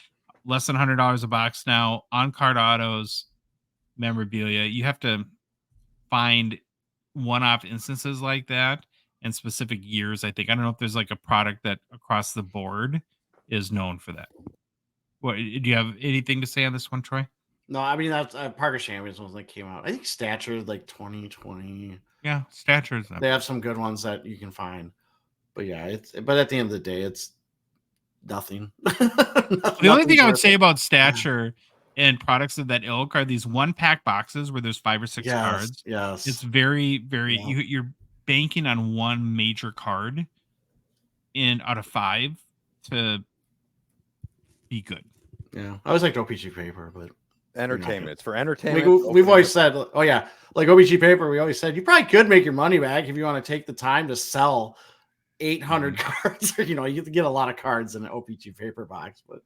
[SPEAKER 1] less than $100 a box now. On card autos, memorabilia. You have to find one-off instances like that and specific years. I think I don't know if there's like a product that across the board is known for that. What, do you have anything to say on this one, Troy?
[SPEAKER 4] No, I mean that's Parker's Champions ones that came out. I think Stature like 2020.
[SPEAKER 1] Yeah, Stature's.
[SPEAKER 4] They have some good ones that you can find. But yeah, but at the end of the day, it's nothing.
[SPEAKER 1] The only thing I would say about Stature and products of that ilk are these 1-pack boxes where there's 5 or 6 cards.
[SPEAKER 4] Yes,
[SPEAKER 1] it's very, very. Yeah. You're banking on one major card out of 5 to be good.
[SPEAKER 4] Yeah, I always liked OPG paper, but
[SPEAKER 3] entertainment. It's for entertainment.
[SPEAKER 4] We've always said, like OPG paper. We always said you probably could make your money back if you want to take the time to sell 800 cards. You can get a lot of cards in an OPG paper box, but.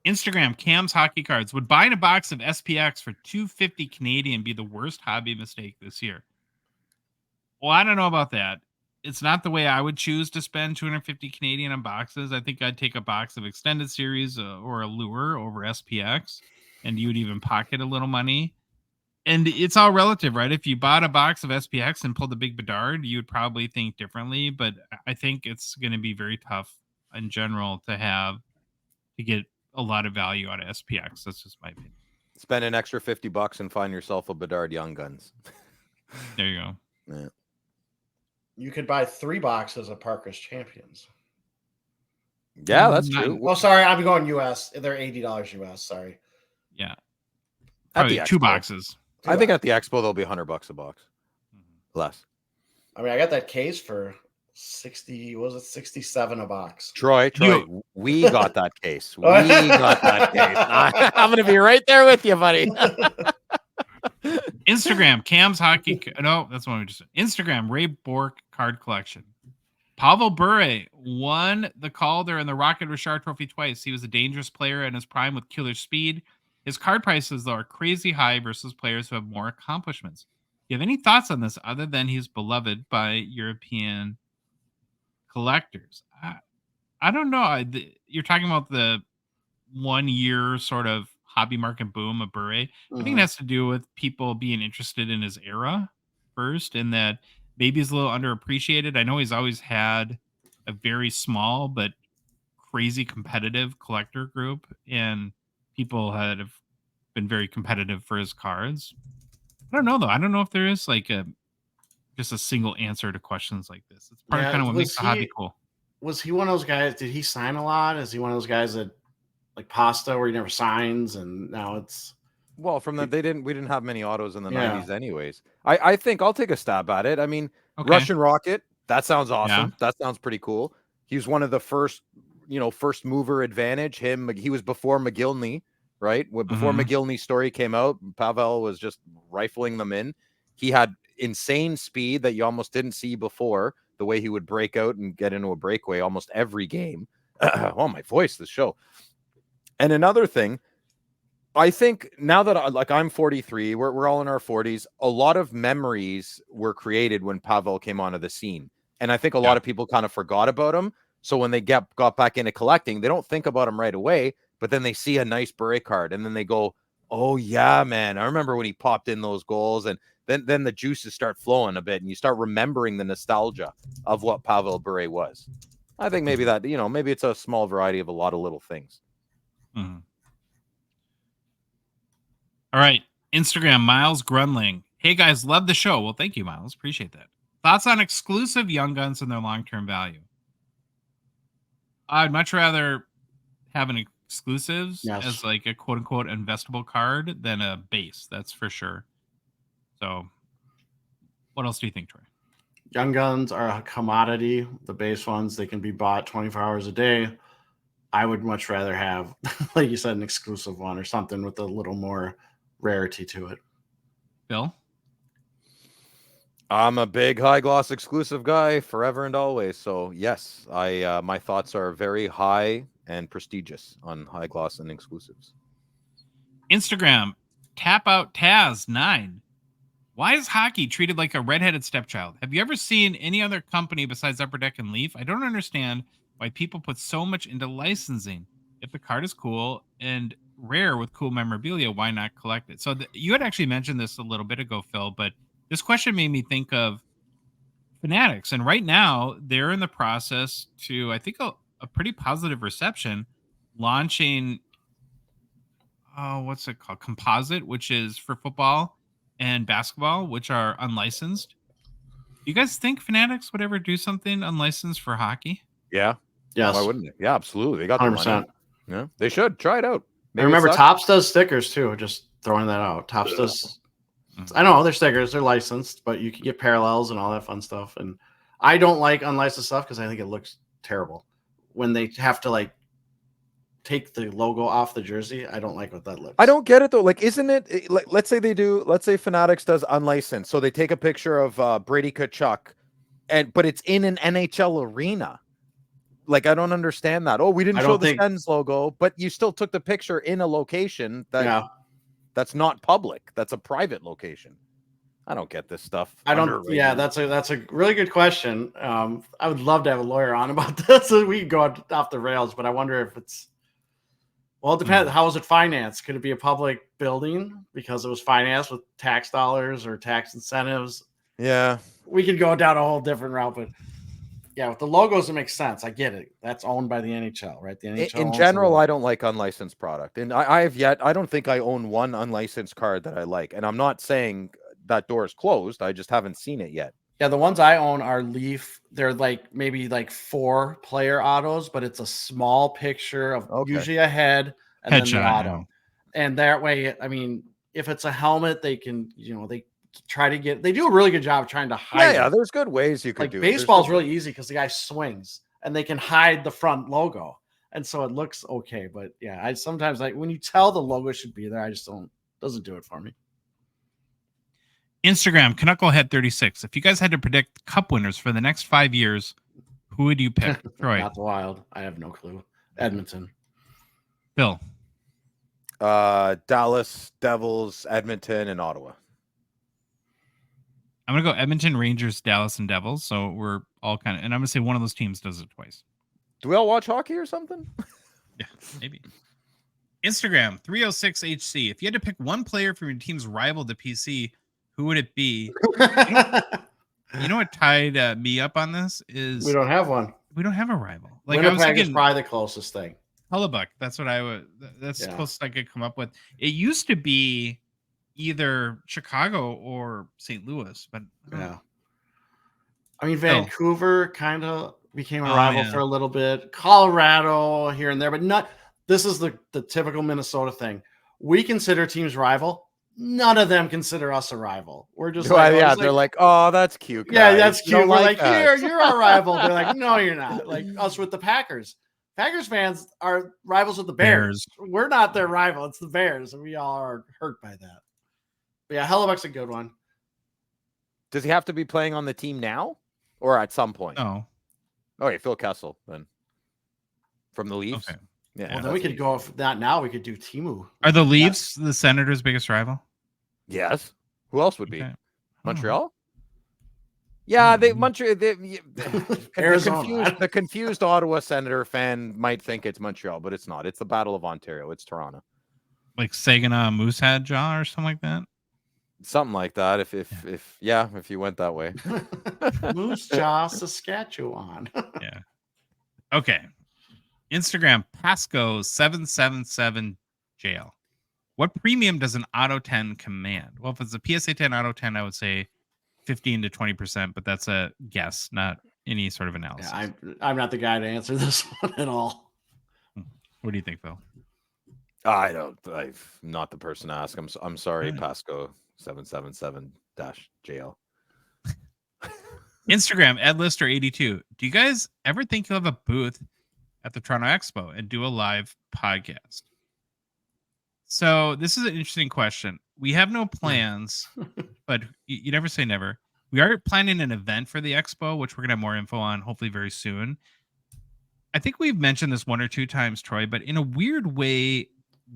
[SPEAKER 1] Instagram, Cam's Hockey Cards. Would buying a box of SPX for $250 Canadian be the worst hobby mistake this year? Well, I don't know about that. It's not the way I would choose to spend $250 Canadian on boxes. I think I'd take a box of Extended Series or a Lure over SPX, and you would even pocket a little money. And it's all relative, right? If you bought a box of SPX and pulled the big Bedard, you would probably think differently. But I think it's going to be very tough in general to get a lot of value out of SPX. That's just my opinion.
[SPEAKER 3] Spend an extra $50 and find yourself a Bedard Young Guns.
[SPEAKER 1] There you go.
[SPEAKER 3] Yeah.
[SPEAKER 4] You could buy 3 boxes of Parker's Champions.
[SPEAKER 3] Yeah, that's true.
[SPEAKER 4] Oh, sorry, I'm going US. They're $80 US. Sorry.
[SPEAKER 1] Yeah.
[SPEAKER 3] Probably
[SPEAKER 1] 2 boxes.
[SPEAKER 3] I think at the Expo they'll be $100 a box. Less.
[SPEAKER 4] I mean, I got that case for 60. What was it? 67 a box.
[SPEAKER 3] Troy, we got that case. We got that case. I'm going to be right there with you, buddy.
[SPEAKER 1] Instagram, Cam's Hockey. No, that's one we just said. Instagram, Ray Bork card collection. Pavel Bure won the Calder and the Rocket Richard Trophy twice. He was a dangerous player in his prime with killer speed. His card prices, though, are crazy high versus players who have more accomplishments. Do you have any thoughts on this other than he's beloved by European collectors? I don't know. You're talking about the 1 year sort of hobby market boom of Bure. I think it has to do with people being interested in his era first, and that maybe he's a little underappreciated. I know he's always had a very small but crazy competitive collector group, and people have been very competitive for his cards. I don't know though. I don't know if there is like just a single answer to questions like this. It's part of kind of what makes the hobby cool.
[SPEAKER 4] Was he one of those guys? Did he sign a lot? Is he one of those guys that like Pasta where he never signs and now it's
[SPEAKER 3] Well, we didn't have many autos in the 90s anyways. I think I'll take a stab at it. I mean, Russian Rocket, that sounds awesome. That sounds pretty cool. He was one of the first mover advantage. He was before McGillney, right? Before McGillney's story came out, Pavel was just rifling them in. He had insane speed that you almost didn't see before, the way he would break out and get into a breakaway almost every game. Oh, my voice, this show. And another thing, I think now that I'm 43, we're all in our 40s. A lot of memories were created when Pavel came onto the scene, and I think a lot of people kind of forgot about him. So when they got back into collecting, they don't think about him right away, but then they see a nice Bure card, and then they go, "Oh yeah, man, I remember when he popped in those goals." And then the juices start flowing a bit, and you start remembering the nostalgia of what Pavel Bure was. I think maybe that maybe it's a small variety of a lot of little things.
[SPEAKER 1] Mm-hmm. All right. Instagram, Miles Grunling. Hey, guys, love the show. Well, thank you, Miles. Appreciate that. Thoughts on exclusive Young Guns and their long-term value? I'd much rather have an exclusives as like a quote-unquote investable card than a base. That's for sure. So what else do you think, Troy?
[SPEAKER 4] Young Guns are a commodity. The base ones, they can be bought 24 hours a day. I would much rather have, like you said, an exclusive one or something with a little more rarity to it.
[SPEAKER 1] Bill?
[SPEAKER 3] I'm a big high gloss exclusive guy forever and always. So yes, my thoughts are very high and prestigious on high gloss and exclusives.
[SPEAKER 1] Instagram, Tap Out Taz 9. Why is hockey treated like a redheaded stepchild? Have you ever seen any other company besides Upper Deck and Leaf? I don't understand why people put so much into licensing. If the card is cool and rare with cool memorabilia, why not collect it? So you had actually mentioned this a little bit ago, Phil, but this question made me think of Fanatics. And right now they're in the process to, I think, a pretty positive reception, launching, what's it called? Composite, which is for football and basketball, which are unlicensed. You guys think Fanatics would ever do something unlicensed for hockey?
[SPEAKER 3] Yeah.
[SPEAKER 4] Yes.
[SPEAKER 3] Why wouldn't they? Yeah, absolutely. They got 100%. The money. Yeah, they should try it out.
[SPEAKER 4] Maybe I remember Topps does stickers too. Just throwing that out. Topps does. I know they're stickers. They're licensed, but you can get parallels and all that fun stuff. And I don't like unlicensed stuff because I think it looks terrible when they have to like take the logo off the jersey. I don't like what that looks.
[SPEAKER 3] I don't get it though. Like, isn't it like, let's say Fanatics does unlicensed. So they take a picture of Brady Tkachuk but it's in an NHL arena. Like, I don't understand that. Oh, we didn't show the Sens logo, but you still took the picture in a location that's not public. That's a private location. I don't get this stuff.
[SPEAKER 4] I don't. Yeah, that's a really good question. I would love to have a lawyer on about this. We could go off the rails, but I wonder if it's. Well, it depends. How is it financed? Could it be a public building because it was financed with tax dollars or tax incentives?
[SPEAKER 3] Yeah,
[SPEAKER 4] we could go down a whole different route, but yeah, with the logos, it makes sense. I get it. That's owned by the NHL, right? The NHL.
[SPEAKER 3] In general, I don't like unlicensed product, and I don't think I own one unlicensed card that I like. And I'm not saying that door is closed. I just haven't seen it yet.
[SPEAKER 4] Yeah, the ones I own are Leaf. They're like maybe like 4-player autos, but it's a small picture of usually a head and then the auto. And that way, I mean, if it's a helmet, they can, they try to get. They do a really good job trying to hide.
[SPEAKER 3] Yeah, there's good ways you could do.
[SPEAKER 4] Baseball is really easy because the guy swings and they can hide the front logo, and so it looks okay. But yeah, I sometimes when you tell the logo should be there, I just doesn't do it for me.
[SPEAKER 1] Instagram, Knucklehead36. If you guys had to predict cup winners for the next 5 years, who would you pick? Troy.
[SPEAKER 4] Not the Wild. I have no clue. Edmonton.
[SPEAKER 1] Bill.
[SPEAKER 3] Dallas, Devils, Edmonton, and Ottawa.
[SPEAKER 1] I'm going to go Edmonton, Rangers, Dallas, and Devils. So we're all kind of, and I'm going to say one of those teams does it twice.
[SPEAKER 3] Do we all watch hockey or something?
[SPEAKER 1] Yeah, maybe. Instagram 306HC. If you had to pick one player from your team's rival to PC, who would it be? You know what tied me up on this is
[SPEAKER 4] We don't have one.
[SPEAKER 1] we don't have a rival. Like I was
[SPEAKER 4] Winnipeg is
[SPEAKER 1] thinking
[SPEAKER 4] probably the closest thing.
[SPEAKER 1] Hellebuck. That's what I would. That's the closest I could come up with. It used to be either Chicago or St. Louis, but
[SPEAKER 4] yeah. I mean, Vancouver kind of became a rival for a little bit. Colorado here and there, but not. This is the typical Minnesota thing. We consider teams rival. None of them consider us a rival. We're just
[SPEAKER 3] they're like, oh, that's cute. Guys.
[SPEAKER 4] Yeah, that's cute. We're like,
[SPEAKER 3] that.
[SPEAKER 4] you're our rival. They're like, no, you're not. Like us with the Packers. Packers fans are rivals with the Bears. We're not their rival. It's the Bears, and we all are hurt by that. But yeah, Hellebuck's a good one.
[SPEAKER 3] Does he have to be playing on the team now or at some point?
[SPEAKER 1] No.
[SPEAKER 3] Okay, Phil Kessel then from the Leafs.
[SPEAKER 1] Okay.
[SPEAKER 3] Yeah.
[SPEAKER 4] Well, then we could go off that now. We could do Timu.
[SPEAKER 1] Are the Leafs the Senators' biggest rival?
[SPEAKER 3] Yes. Who else would be?
[SPEAKER 1] Okay.
[SPEAKER 3] Montreal? Yeah, Montreal.
[SPEAKER 4] Arizona.
[SPEAKER 3] The confused Ottawa Senator fan might think it's Montreal, but it's not. It's the Battle of Ontario. It's Toronto.
[SPEAKER 1] Like Saginaw Moosehead Jaw or something like that?
[SPEAKER 3] Something like that. If you went that way.
[SPEAKER 4] Moose Jaw, Saskatchewan.
[SPEAKER 1] Yeah. Okay. Instagram Pasco777 jail. What premium does an Auto 10 command? Well, if it's a PSA 10 Auto 10, I would say 15 to 20%, but that's a guess, not any sort of analysis.
[SPEAKER 4] Yeah, I'm not the guy to answer this one at all.
[SPEAKER 1] What do you think, Phil?
[SPEAKER 3] I'm not the person to ask. I'm sorry, Pasco 777-JL.
[SPEAKER 1] Instagram EdLister82. Do you guys ever think you'll have a booth at the Toronto Expo and do a live podcast? So this is an interesting question. We have no plans, but you never say never. We are planning an event for the Expo, which we're going to have more info on hopefully very soon. I think we've mentioned this one or two times, Troy, but in a weird way,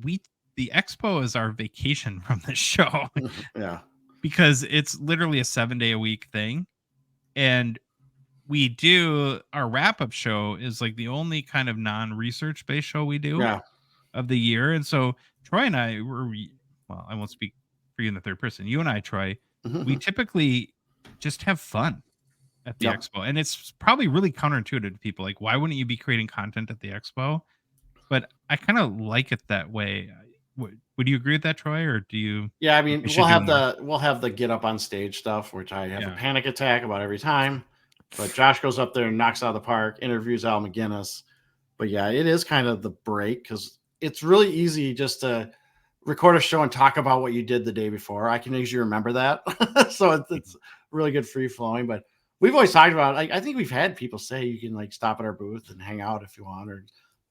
[SPEAKER 1] the Expo is our vacation from the show.
[SPEAKER 4] Yeah.
[SPEAKER 1] Because it's literally a 7-day-a-week thing. And we do our wrap-up show is like the only kind of non-research based show we do of the year. And so Troy and I I won't speak for you in the third person. You and I, Troy, we typically just have fun at the Expo. And it's probably really counterintuitive to people. Like, why wouldn't you be creating content at the Expo? But I kind of like it that way. Would you agree with that, Troy, or do you?
[SPEAKER 4] Yeah, I mean, we'll have the get up on stage stuff, which I have a panic attack about every time. But Josh goes up there and knocks out of the park, interviews Al McGinnis. But yeah, it is kind of the break because it's really easy just to record a show and talk about what you did the day before. I can usually remember that. So it's really good free flowing. But we've always talked about, I think we've had people say you can like stop at our booth and hang out if you want, or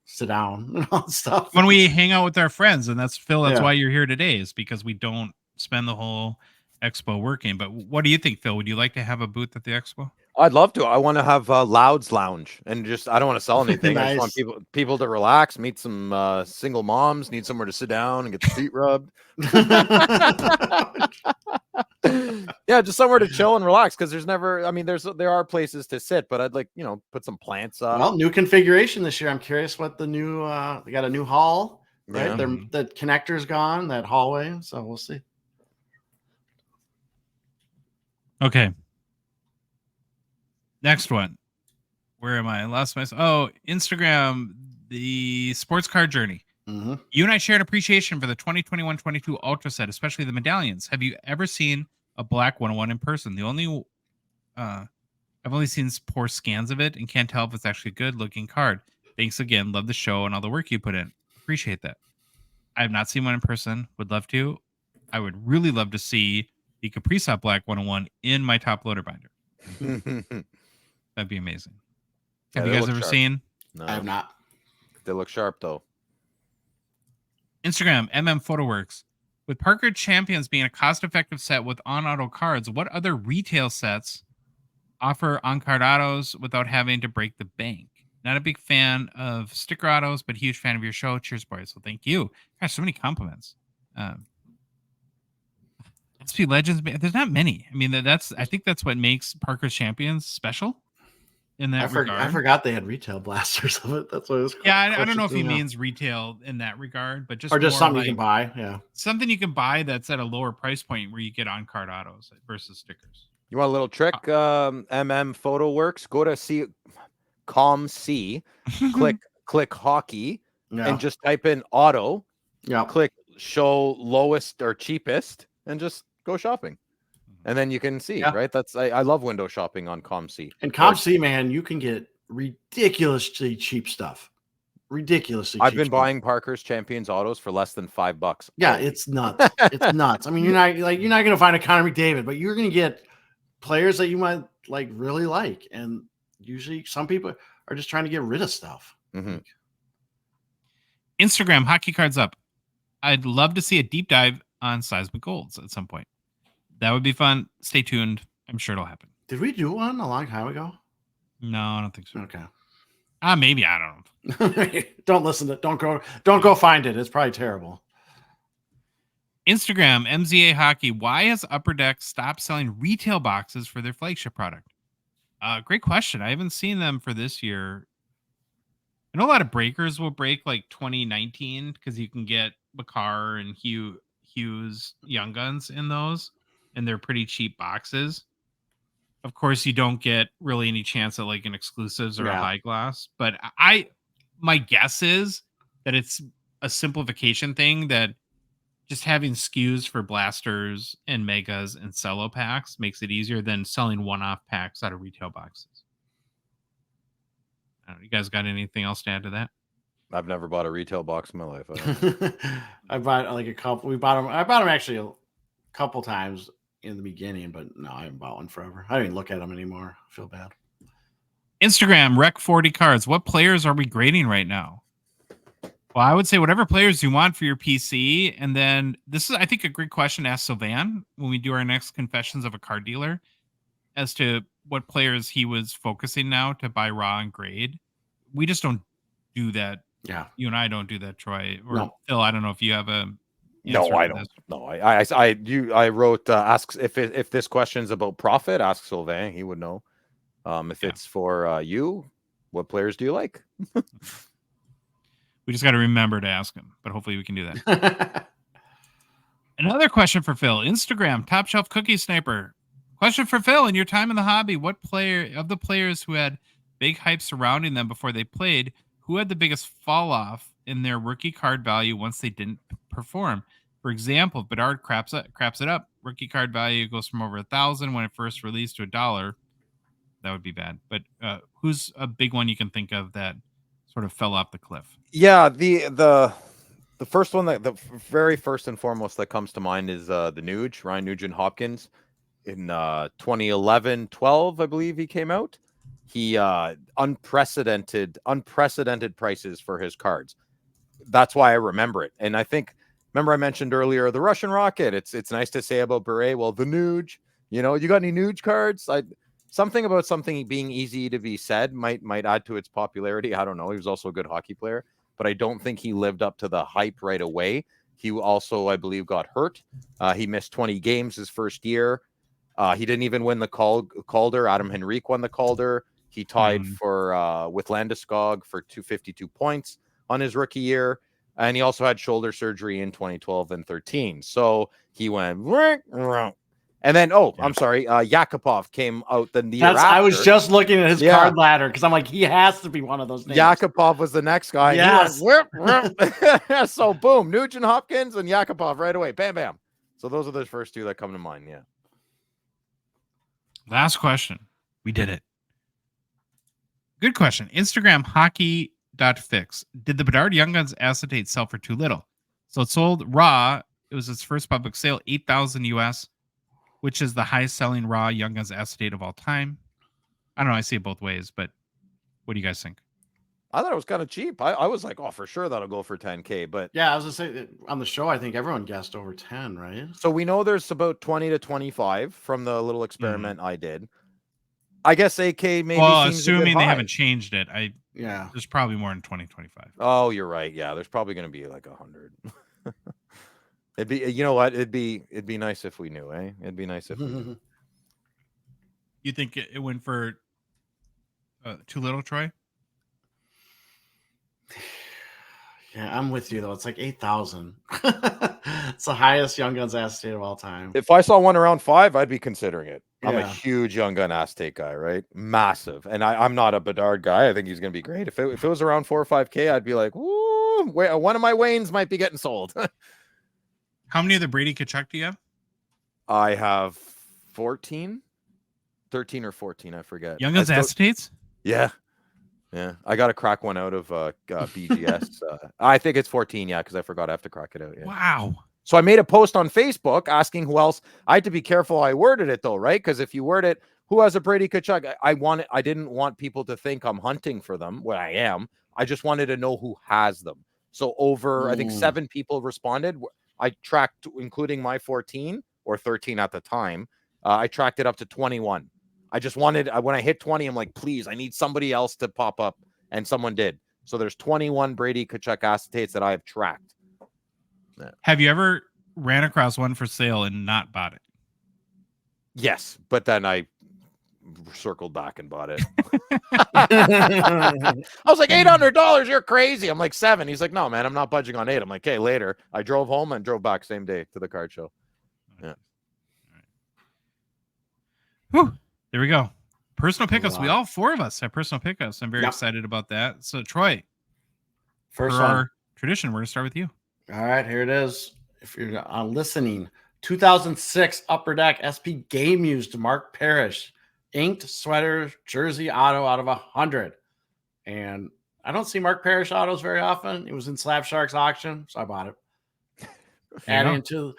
[SPEAKER 4] sit down and all that stuff.
[SPEAKER 1] When we hang out with our friends, and that's Phil, that's why you're here today, is because we don't spend the whole Expo working. But what do you think, Phil? Would you like to have a booth at the Expo?
[SPEAKER 3] I'd love to. I want to have Loud's Lounge, and I don't want to sell anything.
[SPEAKER 4] Nice.
[SPEAKER 3] I just want people to relax, meet some single moms, need somewhere to sit down and get their feet rubbed. Yeah, just somewhere to chill and relax, because there are places to sit, but I'd like, put some plants up.
[SPEAKER 4] Well, new configuration this year. I'm curious what the new they got a new hall, right?
[SPEAKER 3] Yeah.
[SPEAKER 4] The connector's gone, that hallway, so we'll see.
[SPEAKER 1] Okay. Next one. Where am I? I lost myself. Oh, Instagram, the sports card journey. You and I share an appreciation for the 2021-22 Ultra set, especially the medallions. Have you ever seen a black 101 in person? I've only seen poor scans of it and can't tell if it's actually a good looking card. Thanks again. Love the show and all the work you put in. Appreciate that. I have not seen one in person. Would love to. I would really love to see the Kaprizov Black 101 in my top loader binder. That'd be amazing. Have you guys ever seen?
[SPEAKER 3] No,
[SPEAKER 4] I have not.
[SPEAKER 3] They look sharp though.
[SPEAKER 1] Instagram, Photoworks. With Parker Champions being a cost-effective set with on-auto cards, what other retail sets offer on-card autos without having to break the bank? Not a big fan of sticker autos, but huge fan of your show. Cheers, boys. So thank you. Gosh, so many compliments. SP Legends, there's not many. I mean, I think that's what makes Parker's Champions special. in that regard.
[SPEAKER 4] I forgot they had retail blasters of it. That's what it was.
[SPEAKER 1] Yeah, I don't know if he means retail in that regard, but just
[SPEAKER 4] or just
[SPEAKER 1] more
[SPEAKER 4] something
[SPEAKER 1] like
[SPEAKER 4] you can buy. Yeah,
[SPEAKER 1] something you can buy that's at a lower price point where you get on-card autos versus stickers.
[SPEAKER 3] You want a little trick? Photo Works. Go to ComC, click hockey, and just type in auto.
[SPEAKER 4] Yeah.
[SPEAKER 3] Click show lowest or cheapest, and just go shopping. And then you can see, right? I love window shopping on ComC.
[SPEAKER 4] And ComC, man, you can get ridiculously cheap stuff.
[SPEAKER 3] I've been buying Parker's Champions autos for less than $5.
[SPEAKER 4] Yeah, it's nuts. It's nuts. I mean, you're not going to find a Connor McDavid, but you're going to get players that you might really like. And usually, some people are just trying to get rid of stuff.
[SPEAKER 3] Mm-hmm.
[SPEAKER 1] Instagram Hockey Cards Up. I'd love to see a deep dive on seismic golds at some point. That would be fun. Stay tuned. I'm sure it'll happen.
[SPEAKER 4] Did we do one a long time ago?
[SPEAKER 1] No, I don't think so.
[SPEAKER 4] Okay.
[SPEAKER 1] Maybe, I don't know.
[SPEAKER 4] Don't listen to it. Don't go find it. It's probably terrible.
[SPEAKER 1] Instagram MZA Hockey. Why has Upper Deck stopped selling retail boxes for their flagship product? Great question. I haven't seen them for this year. I know a lot of breakers will break like 2019 because you can get Bakar and Hughes Young Guns in those, and they're pretty cheap boxes. Of course, you don't get really any chance at like an exclusives or a high glass, but my guess is that it's a simplification thing, that just having SKUs for blasters and megas and cello packs makes it easier than selling one-off packs out of retail boxes. I don't know, you guys got anything else to add to that?
[SPEAKER 3] I've never bought a retail box in my life.
[SPEAKER 4] I bought like a couple. I bought them actually a couple times in the beginning, but no, I haven't bought one forever. I don't even look at them anymore. I feel bad.
[SPEAKER 1] Instagram Rec 40 Cards. What players are we grading right now? Well, I would say whatever players you want for your PC. And then this is, I think, a great question to ask Sylvan when we do our next Confessions of a Card Dealer as to what players he was focusing now to buy raw and grade. We just don't do that.
[SPEAKER 4] Yeah.
[SPEAKER 1] You and I don't do that, Troy. Or
[SPEAKER 4] No.
[SPEAKER 1] Phil, I don't know if you have a...
[SPEAKER 3] No, I don't. No, I wrote ask if this question's about profit, ask Sylvain. He would know. If it's for you, what players do you like?
[SPEAKER 1] We just got to remember to ask him, but hopefully we can do that. Another question for Phil. Instagram Top Shelf Cookie Sniper. Question for Phil: in your time in the hobby, what player of the players who had big hype surrounding them before they played, who had the biggest fall off in their rookie card value once they didn't perform? For example, if Bedard craps it up, rookie card value goes from over 1,000 when it first released to $1. That would be bad. But who's a big one you can think of that sort of fell off the cliff?
[SPEAKER 3] Yeah, the first one, the very first and foremost that comes to mind is the Nuge, Ryan Nugent-Hopkins. In 2011-12, I believe he came out. He unprecedented prices for his cards. That's why I remember it. And I think, remember I mentioned earlier the Russian Rocket. It's nice to say about Beret. Well, the Nuge, you got any Nuge cards? Something about something being easy to be said might add to its popularity. I don't know. He was also a good hockey player, but I don't think he lived up to the hype right away. He also, I believe, got hurt. He missed 20 games his first year. He didn't even win the Calder. Adam Henrique won the Calder. He tied with Landeskog for 252 points on his rookie year. And he also had shoulder surgery in 2012 and 13. So he went, and then, I'm sorry, Yakupov came out the year after.
[SPEAKER 4] I was just looking at his card ladder because I'm like, he has to be one of those names.
[SPEAKER 3] Yakupov was the next guy.
[SPEAKER 4] Yes.
[SPEAKER 3] So boom, Nugent Hopkins and Yakupov right away. Bam, bam. So those are the first two that come to mind. Yeah.
[SPEAKER 1] Last question. We did it. Good question. Instagram hockey.fix. Did the Bedard Young Guns acetate sell for too little? So it sold raw. It was its first public sale, $8,000 US, which is the highest selling raw Young Guns acetate of all time. I don't know. I see it both ways, but what do you guys think?
[SPEAKER 3] I thought it was kind of cheap. I was like, oh, for sure that'll go for 10K. But
[SPEAKER 4] yeah, I was gonna say on the show, I think everyone guessed over 10, right?
[SPEAKER 3] So we know there's about 20 to 25 from the little experiment I did. I guess AK maybe.
[SPEAKER 1] Well, assuming they haven't changed it, there's probably more in 2025.
[SPEAKER 3] Oh, you're right. Yeah, there's probably going to be like 100. It'd be, you know what? It'd be nice if we knew, eh? It'd be nice if we knew.
[SPEAKER 1] You think it went for Too little, Troy?
[SPEAKER 4] Yeah, I'm with you though. It's like 8,000. It's the highest Young Guns acetate of all time.
[SPEAKER 3] If I saw one around 5, I'd be considering it. I'm a
[SPEAKER 4] Yeah.
[SPEAKER 3] huge Young Gun acetate guy, right? Massive. And I'm not a Bedard guy. I think he's going to be great. If it was around 4 or 5K, I'd be like, woo, one of my Waynes might be getting sold.
[SPEAKER 1] How many of the Brady Tkachuk do you have?
[SPEAKER 3] I have 13 or 14. I forget.
[SPEAKER 1] Young Guns acetates?
[SPEAKER 3] Yeah. Yeah. I got to crack one out of BGS. I think it's 14. Yeah. Cause I forgot I have to crack it out. Yeah.
[SPEAKER 1] Wow.
[SPEAKER 3] So I made a post on Facebook asking who else. I had to be careful I worded it though, right? Because if you word it, who has a Brady Tkachuk? I didn't want people to think I'm hunting for them. What I am. I just wanted to know who has them. So I think 7 people responded. I tracked, including my 14 or 13 at the time. I tracked it up to 21. I just wanted, when I hit 20, I'm like, please, I need somebody else to pop up. And someone did. So there's 21 Brady Tkachuk acetates that I have tracked. Yeah.
[SPEAKER 1] Have you ever ran across one for sale and not bought it?
[SPEAKER 3] Yes, but then I circled back and bought it. I was like, $800. You're crazy. I'm like 7. He's like, no, man, I'm not budging on 8. I'm like, okay, later. I drove home and drove back same day to the card show. Yeah.
[SPEAKER 1] Whew. There we go. Personal pickups. We all 4 of us have personal pickups. I'm very excited about that. So, Troy,
[SPEAKER 4] First
[SPEAKER 1] for
[SPEAKER 4] one.
[SPEAKER 1] our tradition, we're going to start with you.
[SPEAKER 4] All right, here it is. If you're listening, 2006 Upper Deck SP Game Used Mark Parrish inked sweater jersey auto out of 100. And I don't see Mark Parrish autos very often. It was in Slab Sharks auction, so I bought it. Add into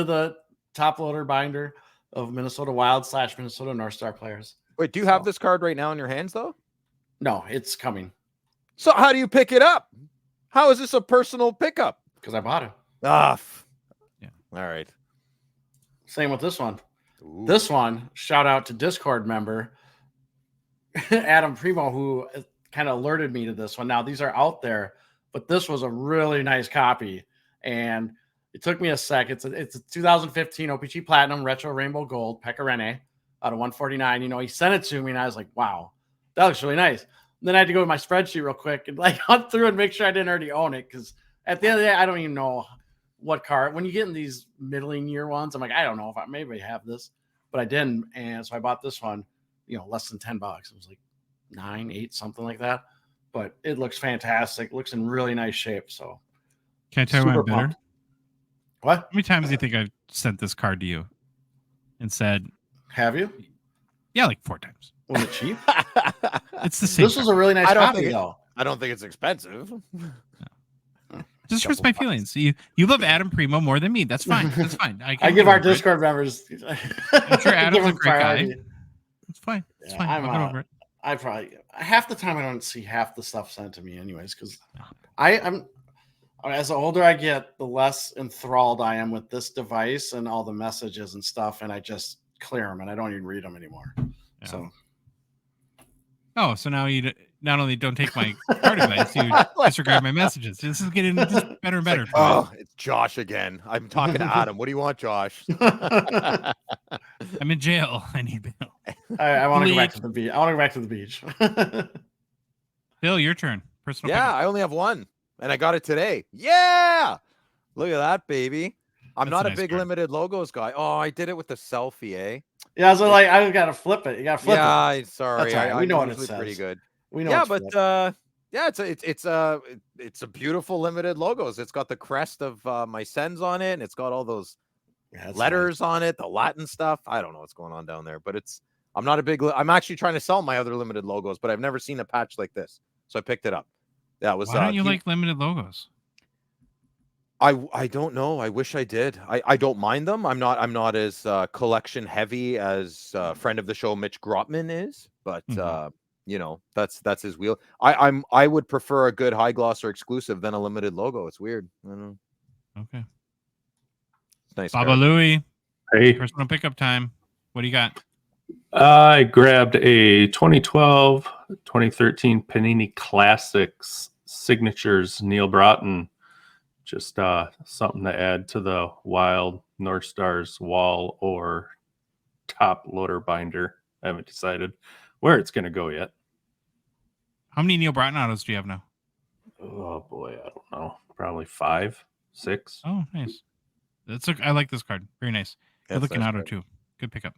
[SPEAKER 4] the top loader binder of Minnesota Wild / Minnesota North Star players.
[SPEAKER 3] Wait, do you have this card right now in your hands though?
[SPEAKER 4] No, it's coming.
[SPEAKER 3] So how do you pick it up? How is this a personal pickup?
[SPEAKER 4] Because I bought it.
[SPEAKER 3] Yeah. All right.
[SPEAKER 4] Same with this one.
[SPEAKER 3] Ooh.
[SPEAKER 4] This one, shout out to Discord member Adam Primo, who kind of alerted me to this one. Now, these are out there, but this was a really nice copy. And it took me a sec. It's a 2015 OPG Platinum Retro Rainbow Gold Pecorine out of 149. You know, he sent it to me, and I was like, wow, that looks really nice. And then I had to go to my spreadsheet real quick and like hunt through and make sure I didn't already own it, because at the end of the day, I don't even know what card. When you get in these middling year ones, I'm like, I don't know if maybe I have this, but I didn't. And so I bought this one, you know, less than $10. It was like 9, 8, something like that. But it looks fantastic. It looks in really nice shape. So
[SPEAKER 1] can I tell you why I'm better?
[SPEAKER 4] Pumped. What?
[SPEAKER 1] How many times do you think I sent this card to you and said,
[SPEAKER 4] have you?
[SPEAKER 1] Yeah, like 4 times.
[SPEAKER 4] Was it cheap?
[SPEAKER 1] It's the same.
[SPEAKER 4] This was a really nice copy, though.
[SPEAKER 3] I don't think it's expensive.
[SPEAKER 1] Just hurts my feelings. You love Adam Primo more than me. That's fine. That's fine.
[SPEAKER 4] I give our Discord members.
[SPEAKER 1] I'm sure Adam's a great guy. It's fine. It's fine. I'll get over it.
[SPEAKER 4] I probably half the time I don't see half the stuff sent to me, anyways, because I'm as the older I get, the less enthralled I am with this device and all the messages and stuff, and I just clear them and I don't even read them anymore. Yeah.
[SPEAKER 1] So now you not only don't take my card advice, you disregard my messages. This is getting just better and better.
[SPEAKER 3] It's Josh again. I'm talking to Adam. What do you want, Josh?
[SPEAKER 1] I'm in jail. I need bail.
[SPEAKER 4] I want to go back to the beach. I want to go back to the beach.
[SPEAKER 1] Bill, your turn. Personal.
[SPEAKER 3] Yeah, I only have one, and I got it today. Yeah, look at that, baby. I'm not a big limited logos guy. Oh, I did it with the selfie, eh?
[SPEAKER 4] Yeah, so like I gotta flip it. You gotta flip it.
[SPEAKER 3] Yeah, sorry.
[SPEAKER 4] Right. We know what it says.
[SPEAKER 3] Pretty good.
[SPEAKER 4] We know.
[SPEAKER 3] Yeah, but it's a beautiful limited logos. It's got the crest of my Sens on it, and it's got all those letters on it, the Latin stuff. I don't know what's going on down there, but I'm not a big. I'm actually trying to sell my other limited logos, but I've never seen a patch like this, so I picked it up. That was.
[SPEAKER 1] Why don't you like limited logos?
[SPEAKER 3] I don't know. I wish I did. I don't mind them. I'm not as collection heavy as friend of the show Mitch Grotman is, but you know, that's his wheel. I would prefer a good high gloss or exclusive than a limited logo. It's weird. I don't know.
[SPEAKER 1] Okay.
[SPEAKER 3] It's nice.
[SPEAKER 1] Baba Louie.
[SPEAKER 5] Hey.
[SPEAKER 1] Personal pickup time. What do you got?
[SPEAKER 5] I grabbed a 2012, 2013 Panini Classics Signatures Neil Broughton. Just something to add to the Wild North Stars wall or top loader binder. I haven't decided where it's going to go yet.
[SPEAKER 1] How many Neil Broughton autos do you have now?
[SPEAKER 5] Oh boy, I don't know. Probably 5, 6.
[SPEAKER 1] Oh, nice. I like this card. Very nice. Good looking auto too. Good pickup.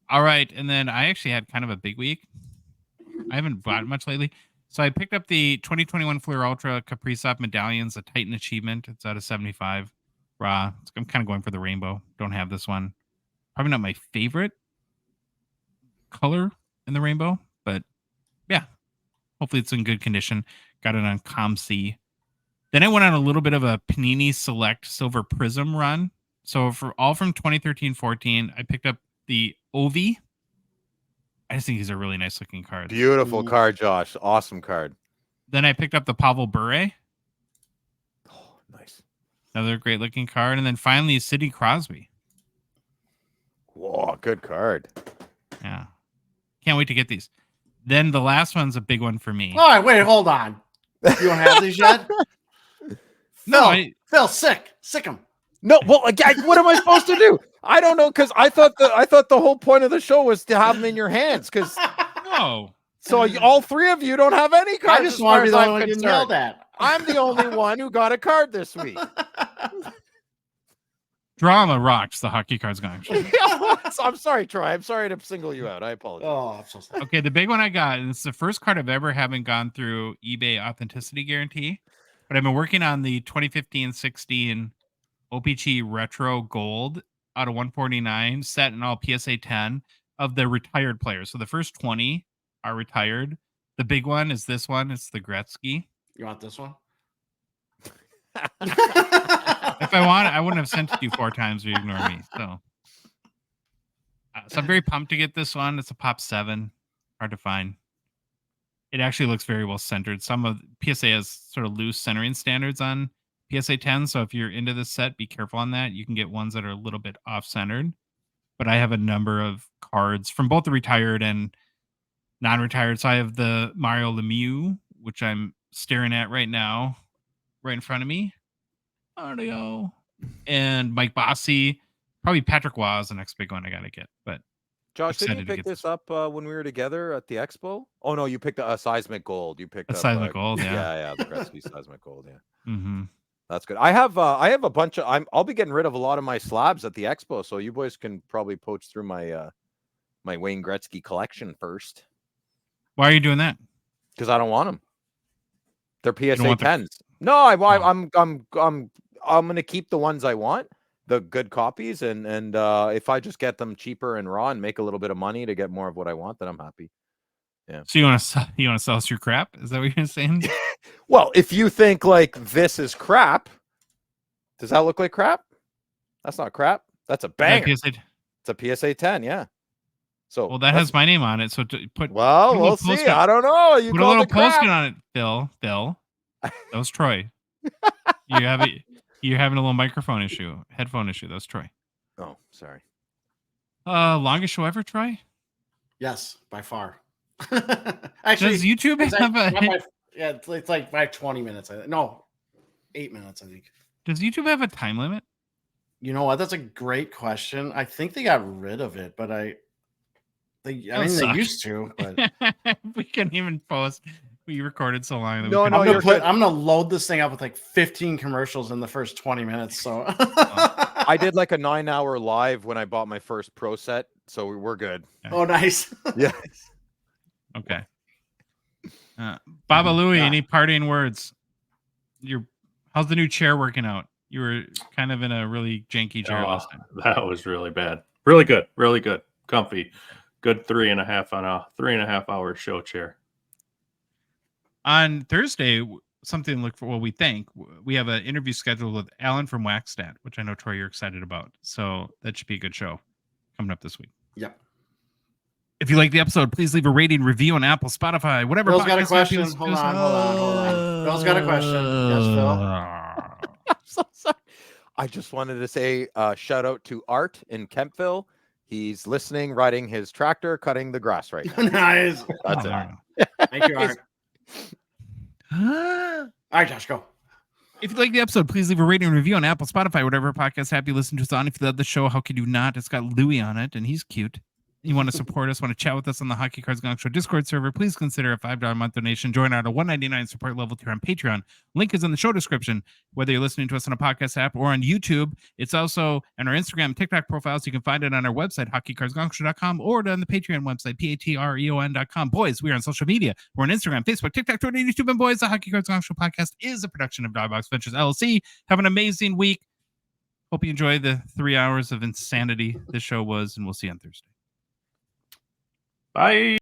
[SPEAKER 1] All right, and then I actually had kind of a big week. I haven't bought much lately. So I picked up the 2021 Fleer Ultra Kaprizov Medallions, a Titan Achievement. It's out of 75 raw. I'm kind of going for the rainbow. Don't have this one. Probably not my favorite color in the rainbow, but yeah, hopefully it's in good condition. Got it on ComC. Then I went on a little bit of a Panini Select Silver Prism run. So for all from 2013-14, I picked up the Ovi. I just think these are really nice looking cards.
[SPEAKER 3] Beautiful card, Josh. Awesome card.
[SPEAKER 1] Then I picked up the Pavel Bure.
[SPEAKER 3] Oh, nice.
[SPEAKER 1] Another great looking card. And then finally, Sidney Crosby.
[SPEAKER 3] Whoa, good card.
[SPEAKER 1] Yeah. Can't wait to get these. Then the last one's a big one for me.
[SPEAKER 4] All right, wait, hold on. You don't have these yet?
[SPEAKER 1] No,
[SPEAKER 4] Phil, sick him.
[SPEAKER 3] No, well, again, what am I supposed to do? I don't know, because I thought the whole point of the show was to have them in your hands. Because
[SPEAKER 1] no.
[SPEAKER 3] So all three of you don't have any cards.
[SPEAKER 4] I just want to be the only one getting yelled at.
[SPEAKER 3] I'm the only one who got a card this week.
[SPEAKER 1] Drama rocks the Hockey Cards Gongshow.
[SPEAKER 3] I'm sorry, Troy. I'm sorry to single you out. I apologize.
[SPEAKER 4] Oh, I'm so sorry.
[SPEAKER 1] Okay, the big one I got, and it's the first card I've ever haven't gone through eBay authenticity guarantee, but I've been working on the 2015-16 OPG Retro Gold out of 149 set and all PSA 10 of the retired players. So the first 20 are retired. The big one is this one. It's the Gretzky.
[SPEAKER 4] You want this one?
[SPEAKER 1] If I want it, I wouldn't have sent it to you 4 times or you ignore me. So I'm very pumped to get this one. It's a Pop 7. Hard to find. It actually looks very well centered. Some of PSA has sort of loose centering standards on PSA 10. So if you're into this set, be careful on that. You can get ones that are a little bit off-centered. But I have a number of cards from both the retired and non-retired. So I have the Mario Lemieux, which I'm staring at right now, right in front of me. Audio. And Mike Bossy. Probably Patrick Waugh is the next big one I got to get. But
[SPEAKER 3] Josh, didn't you pick this up when we were together at the expo? Oh, no, you picked a Seismic Gold. You picked
[SPEAKER 1] a Seismic Gold, yeah.
[SPEAKER 3] Yeah, the Gretzky Seismic Gold, yeah.
[SPEAKER 1] Mm-hmm.
[SPEAKER 3] That's good. I have a bunch of. I'll be getting rid of a lot of my slabs at the expo, so you boys can probably poach through my my Wayne Gretzky collection first.
[SPEAKER 1] Why are you doing that?
[SPEAKER 3] Because I don't want them. They're PSA 10s. No, I'm gonna keep the ones I want, the good copies, and if I just get them cheaper and raw and make a little bit of money to get more of what I want, then I'm happy. Yeah.
[SPEAKER 1] So you want to sell us your crap? Is that what you're saying?
[SPEAKER 3] Well, if you think like this is crap, does that look like crap? That's not crap. That's a banger. It's a PSA 10, yeah. So
[SPEAKER 1] well, that has my name on it. So to put
[SPEAKER 3] we'll see. I don't know. You
[SPEAKER 1] put a little post-it on it, Phil. That was Troy. You're having a little microphone issue, headphone issue. That was Troy.
[SPEAKER 3] Oh, sorry.
[SPEAKER 1] Longest show ever, Troy?
[SPEAKER 4] Yes, by far. Actually,
[SPEAKER 1] does YouTube have a?
[SPEAKER 4] Yeah, it's like by 20 minutes. No, 8 minutes, I think.
[SPEAKER 1] Does YouTube have a time limit?
[SPEAKER 4] You know what? That's a great question. I think they got rid of it, but I mean, they used to. But
[SPEAKER 1] we couldn't even post. We recorded so long.
[SPEAKER 4] That I'm gonna load this thing up with like 15 commercials in the first 20 minutes. So
[SPEAKER 3] I did like a 9-hour live when I bought my first Pro set, so we're good.
[SPEAKER 1] Okay.
[SPEAKER 4] Oh, nice.
[SPEAKER 3] Yeah.
[SPEAKER 1] Okay. Baba Louie, any parting words? How's the new chair working out? You were kind of in a really janky chair last time.
[SPEAKER 5] That was really bad. Really good. Really good. Comfy. Good 3.5 hour show chair.
[SPEAKER 1] On Thursday, something to look for. Well, we have an interview scheduled with Alan from Waxstat, which I know, Troy, you're excited about. So that should be a good show coming up this week.
[SPEAKER 4] Yep.
[SPEAKER 1] If you like the episode, please leave a rating, review on Apple, Spotify, whatever.
[SPEAKER 4] Bill's got a question. Hold on. Bill's got a question. Yes, Phil.
[SPEAKER 3] I'm so sorry. I just wanted to say shout out to Art in Kempville. He's listening, riding his tractor, cutting the grass right now.
[SPEAKER 4] Nice.
[SPEAKER 3] That's
[SPEAKER 4] it. Thank you, Art. All right, Josh, go.
[SPEAKER 1] If you like the episode, please leave a rating and review on Apple, Spotify, whatever podcast app you listen to us on. If you love the show, how could you not? It's got Louie on it, and he's cute. you want to support us, want to chat with us on the Hockey Cards Gongshow Discord server, please consider a $5 a month donation. Join our $1.99 support level tier on Patreon. Link is in the show description, whether you're listening to us on a podcast app or on YouTube. It's also on our Instagram and TikTok profiles. You can find it on our website, hockeycardsgongshow.com, or on the Patreon website, patreon.com. Boys, we are on social media. We're on Instagram, Facebook, TikTok, Twitter, YouTube, and boys, the Hockey Cards Gongshow podcast is a production of Dogbox Ventures LLC. Have an amazing week. Hope you enjoy the 3 hours of insanity this show was, and we'll see you on Thursday.
[SPEAKER 5] Bye.